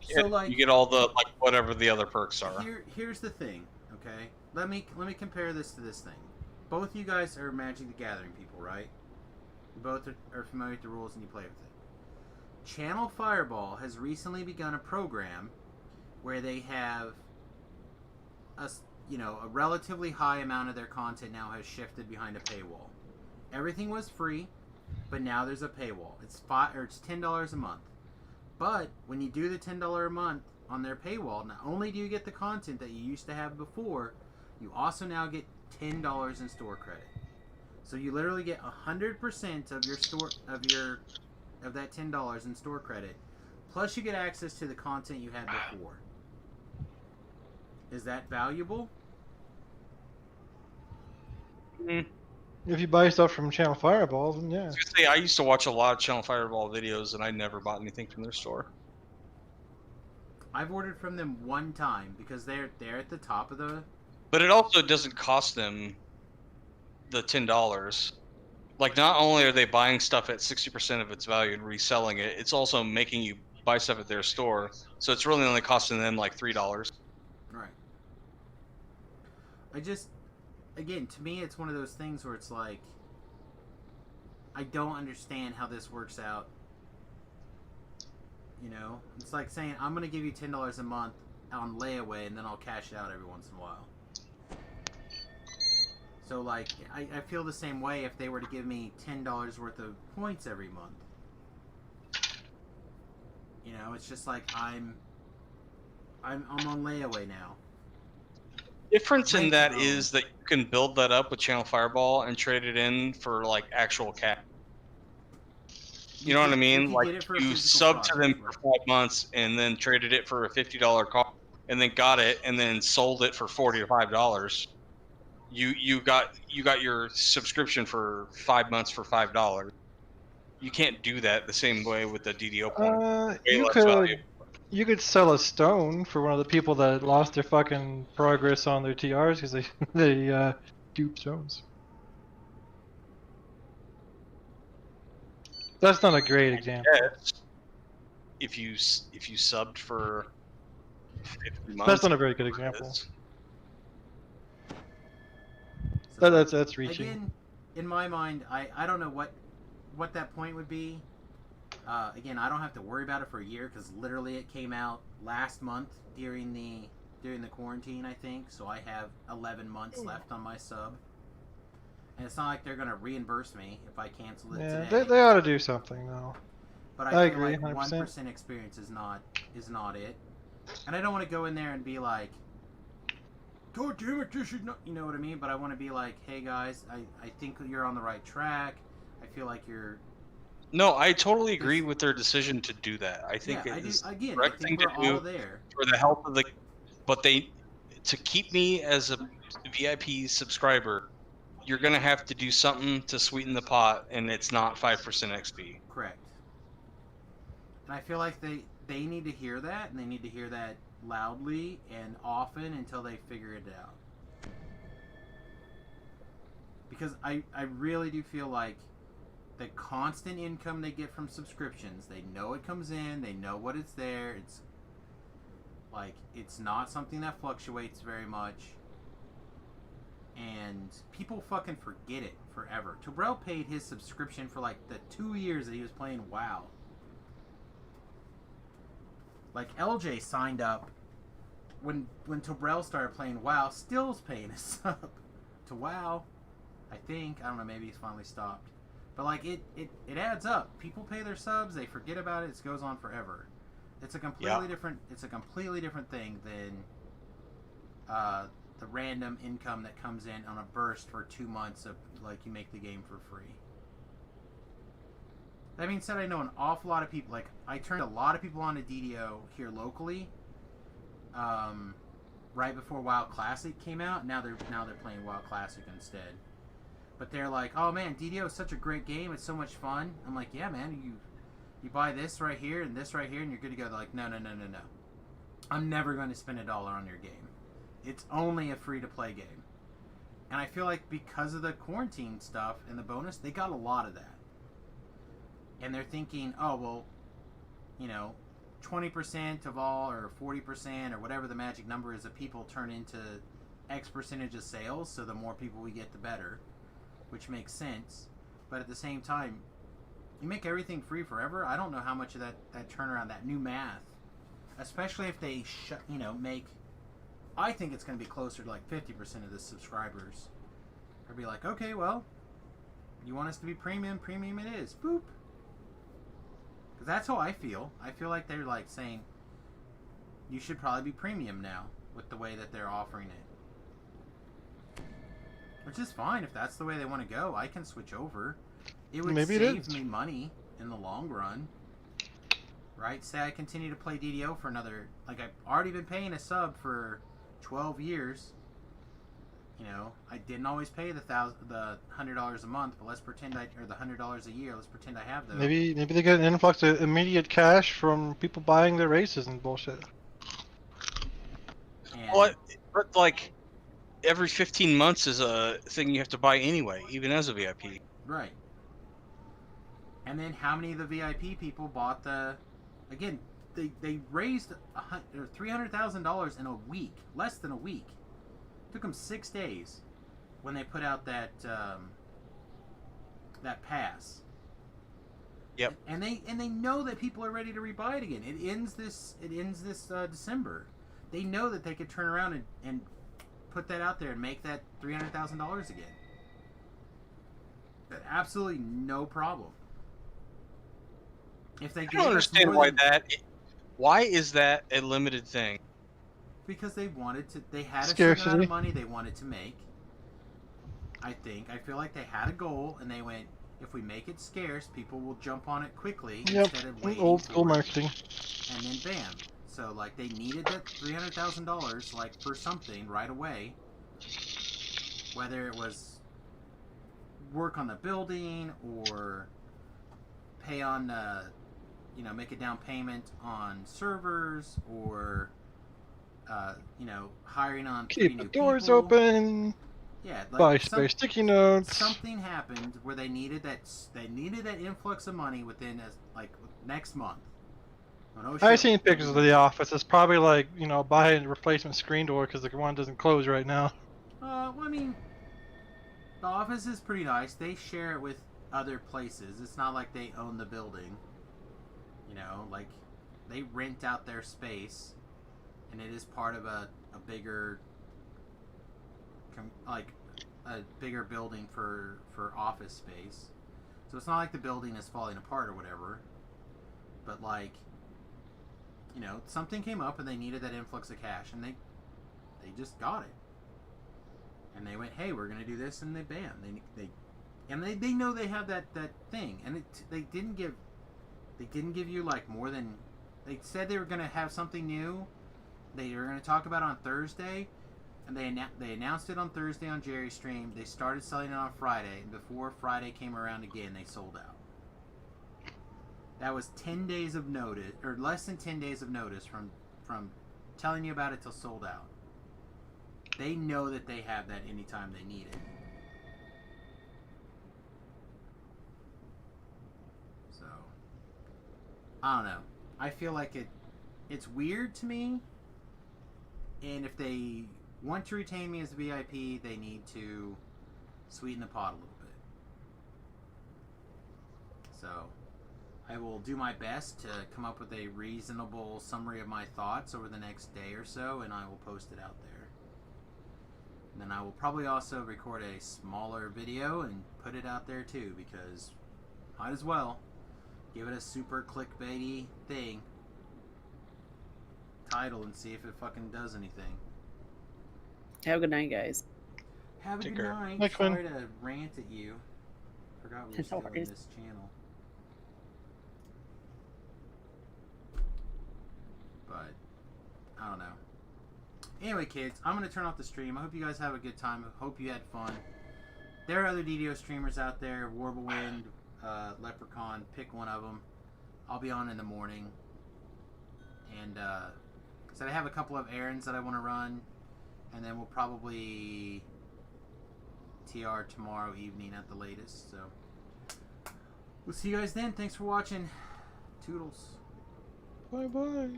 So like you get all the like whatever the other perks are. Here's the thing, okay? Let me compare this to this thing. Both you guys are Magic the Gathering people, right? You both are familiar with the rules and you play with it. Channel Fireball has recently begun a program where they have a relatively high amount of their content now has shifted behind a paywall. Everything was free, but now there's a paywall. It's $10 a month. But when you do the $10 a month on their paywall, not only do you get the content that you used to have before, you also now get $10 in store credit. So you literally get 100% of your store of that $10 in store credit, plus you get access to the content you had before. Is that valuable? If you buy stuff from Channel Fireball, then yeah. I was gonna say, I used to watch a lot of Channel Fireball videos, and I never bought anything from their store. I've ordered from them one time because they're at the top of the. But it also doesn't cost them the $10. Like, not only are they buying stuff at 60% of its value and reselling it, it's also making you buy stuff at their store. So it's really only costing them like $3. Right. Again, to me, it's one of those things where it's like, I don't understand how this works out. You know? It's like saying, I'm going to give you $10 a month on layaway, and then I'll cash it out every once in a while. So, like, I feel the same way if they were to give me $10 worth of points every month. You know, it's just like, I'm on layaway now. Difference in that is that you can build that up with Channel Fireball and trade it in for like actual cash. You know what I mean? if you Like get it for a you physical subbed to them for 5 months and then traded it for a $50 car, and then got it and then sold it for $40 or $5. You got your subscription for 5 months for $5. You can't do that the same way with the DDO point. Way You less could value. you could sell a stone for one of the people that lost their fucking progress on their TRs because they dupe stones. That's not a great example. Yes. If you subbed for 50 months. That's not a very good example. That's reaching. Again, in my mind, I don't know what that point would be. Again, I don't have to worry about it for a year because literally it came out last month during the quarantine, I think. So I have 11 months left on my sub, and it's not like they're gonna reimburse me if I cancel it Yeah, today. they ought to do something though. But I I feel agree, like 100%. 1% experience is not it, and I don't want to go in there and be like, "God damn it, this is not," you know what I mean? But I want to be like, "Hey guys, I think you're on the right track. I feel like you're." No, I totally agree with their decision to do that. I think Yeah, I it do- is the again, I correct think thing to we're do all there. for the health of the. But to keep me as a VIP subscriber, you're gonna have to do something to sweeten the pot, and it's not 5% XP. Correct. And I feel like they need to hear that, and they need to hear that loudly and often until they figure it out. Because I really do feel like the constant income they get from subscriptions, they know it comes in, they know what it's there, it's like, it's not something that fluctuates very much. And people fucking forget it forever. Tobrel paid his subscription for like the 2 years that he was playing WoW. Like LJ signed up when Tobrel started playing WoW, still's paying his sub to WoW. I think. I don't know, maybe he's finally stopped. But like it adds up. People pay their subs, they forget about it, it goes on forever. It's a completely different thing than the random income that comes in on a burst for 2 months of like you make the game for free. That being said, I know an awful lot of people. Like I turned a lot of people on to DDO here locally, right before WoW Classic came out. Now they're playing WoW Classic instead. But they're like, "Oh man, DDO is such a great game. It's so much fun." I'm like, "Yeah, man. You buy this right here and this right here, and you're good to go." They're like, "No. I'm never going to spend $1 on your game. It's only a free-to-play game." And I feel like because of the quarantine stuff and the bonus, they got a lot of that. And they're thinking, "Oh well, 20% of all, or 40%, or whatever the magic number is, of people turn into X percentage of sales. So the more people we get, the better." Which makes sense, but at the same time, you make everything free forever. I don't know how much of that turnaround, that new math, especially if they make. I think it's going to be closer to like 50% of the subscribers. They'll be like, "Okay, well, you want us to be premium? Premium it is." Boop. Because that's how I feel. I feel like they're like saying, "You should probably be premium now," with the way that they're offering it. Which is fine if that's the way they want to go. I can switch over. It would save me money in the long run. Right? Say I continue to play DDO for another... Like, I've already been paying a sub for 12 years. I didn't always pay the $100 a month, but let's pretend or the $100 a year, let's pretend I have those. Maybe they get an influx of immediate cash from people buying their races and bullshit. But like, every 15 months is a thing you have to buy anyway, even as a VIP. Right. And then how many of the VIP people bought the... Again, they raised $300,000 in a week. Less than a week. It took them 6 days when they put out that pass. Yep. And they know that people are ready to rebuy it again. It ends this December. They know that they could turn around and put that out there and make that $300,000 again. Absolutely no problem. If they I don't understand why is that a limited thing? Because they wanted to. They had a Scarcity. certain amount of money they wanted to make. I feel like they had a goal and they went, if we make it scarce, people will jump on it quickly Yep, instead of waiting old school for it. marketing. And then bam. So like they needed that $300,000 like for something right away. Whether it was work on the building or pay on you know, make a down payment on servers or you know, hiring on Keep 3 the new doors people. open. Yeah, Buy like spare sticky notes. something happened where they needed that influx of money within like next month. When OSHA I've seen pictures of the office. It's probably like, you know, buy a replacement screen door because the one doesn't close right now. Well, I mean, the office is pretty nice. They share it with other places. It's not like they own the building. You know, like they rent out their space, and it is part of a bigger, like a bigger building for office space. So it's not like the building is falling apart or whatever. But like, you know, something came up and they needed that influx of cash, and they just got it. And they went, hey, we're gonna do this, and they bam, they know they have that thing, and they didn't give you like more than, they said they were gonna have something new, they were gonna talk about it on Thursday, and they announced it on Thursday on Jerry's stream. They started selling it on Friday, and before Friday came around again, they sold out. That was 10 days of notice, or less than 10 days of notice from telling you about it till sold out. They know that they have that anytime they need it. So, I don't know. I feel like it's weird to me. And if they want to retain me as a VIP, they need to sweeten the pot a little bit. So, I will do my best to come up with a reasonable summary of my thoughts over the next day or so, and I will post it out there. And then I will probably also record a smaller video and put it out there too, because might as well give it a super clickbaity thing title and see if it fucking does anything. Have a good night, guys. Have a Take good care. night. Night, Quinn. Sorry to rant at you. Forgot we were still in this channel. But I don't know. Anyway, kids, I'm gonna turn off the stream. I hope you guys have a good time. I hope you had fun. There are other DDO streamers out there. Warblewind, Leprechaun. Pick one of them. I'll be on in the morning. And so I have a couple of errands that I want to run, and then we'll probably TR tomorrow evening at the latest. So we'll see you guys then. Thanks for watching. Toodles. Bye bye.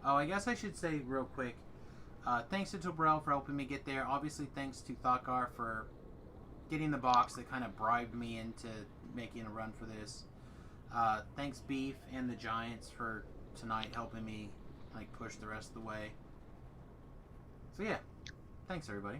Oh, I guess I should say real quick. Thanks to Tobrel for helping me get there. Obviously, thanks to Thakar for getting the box that kind of bribed me into making a run for this. Thanks Beef and the Giants for tonight helping me like push the rest of the way. So yeah, thanks everybody.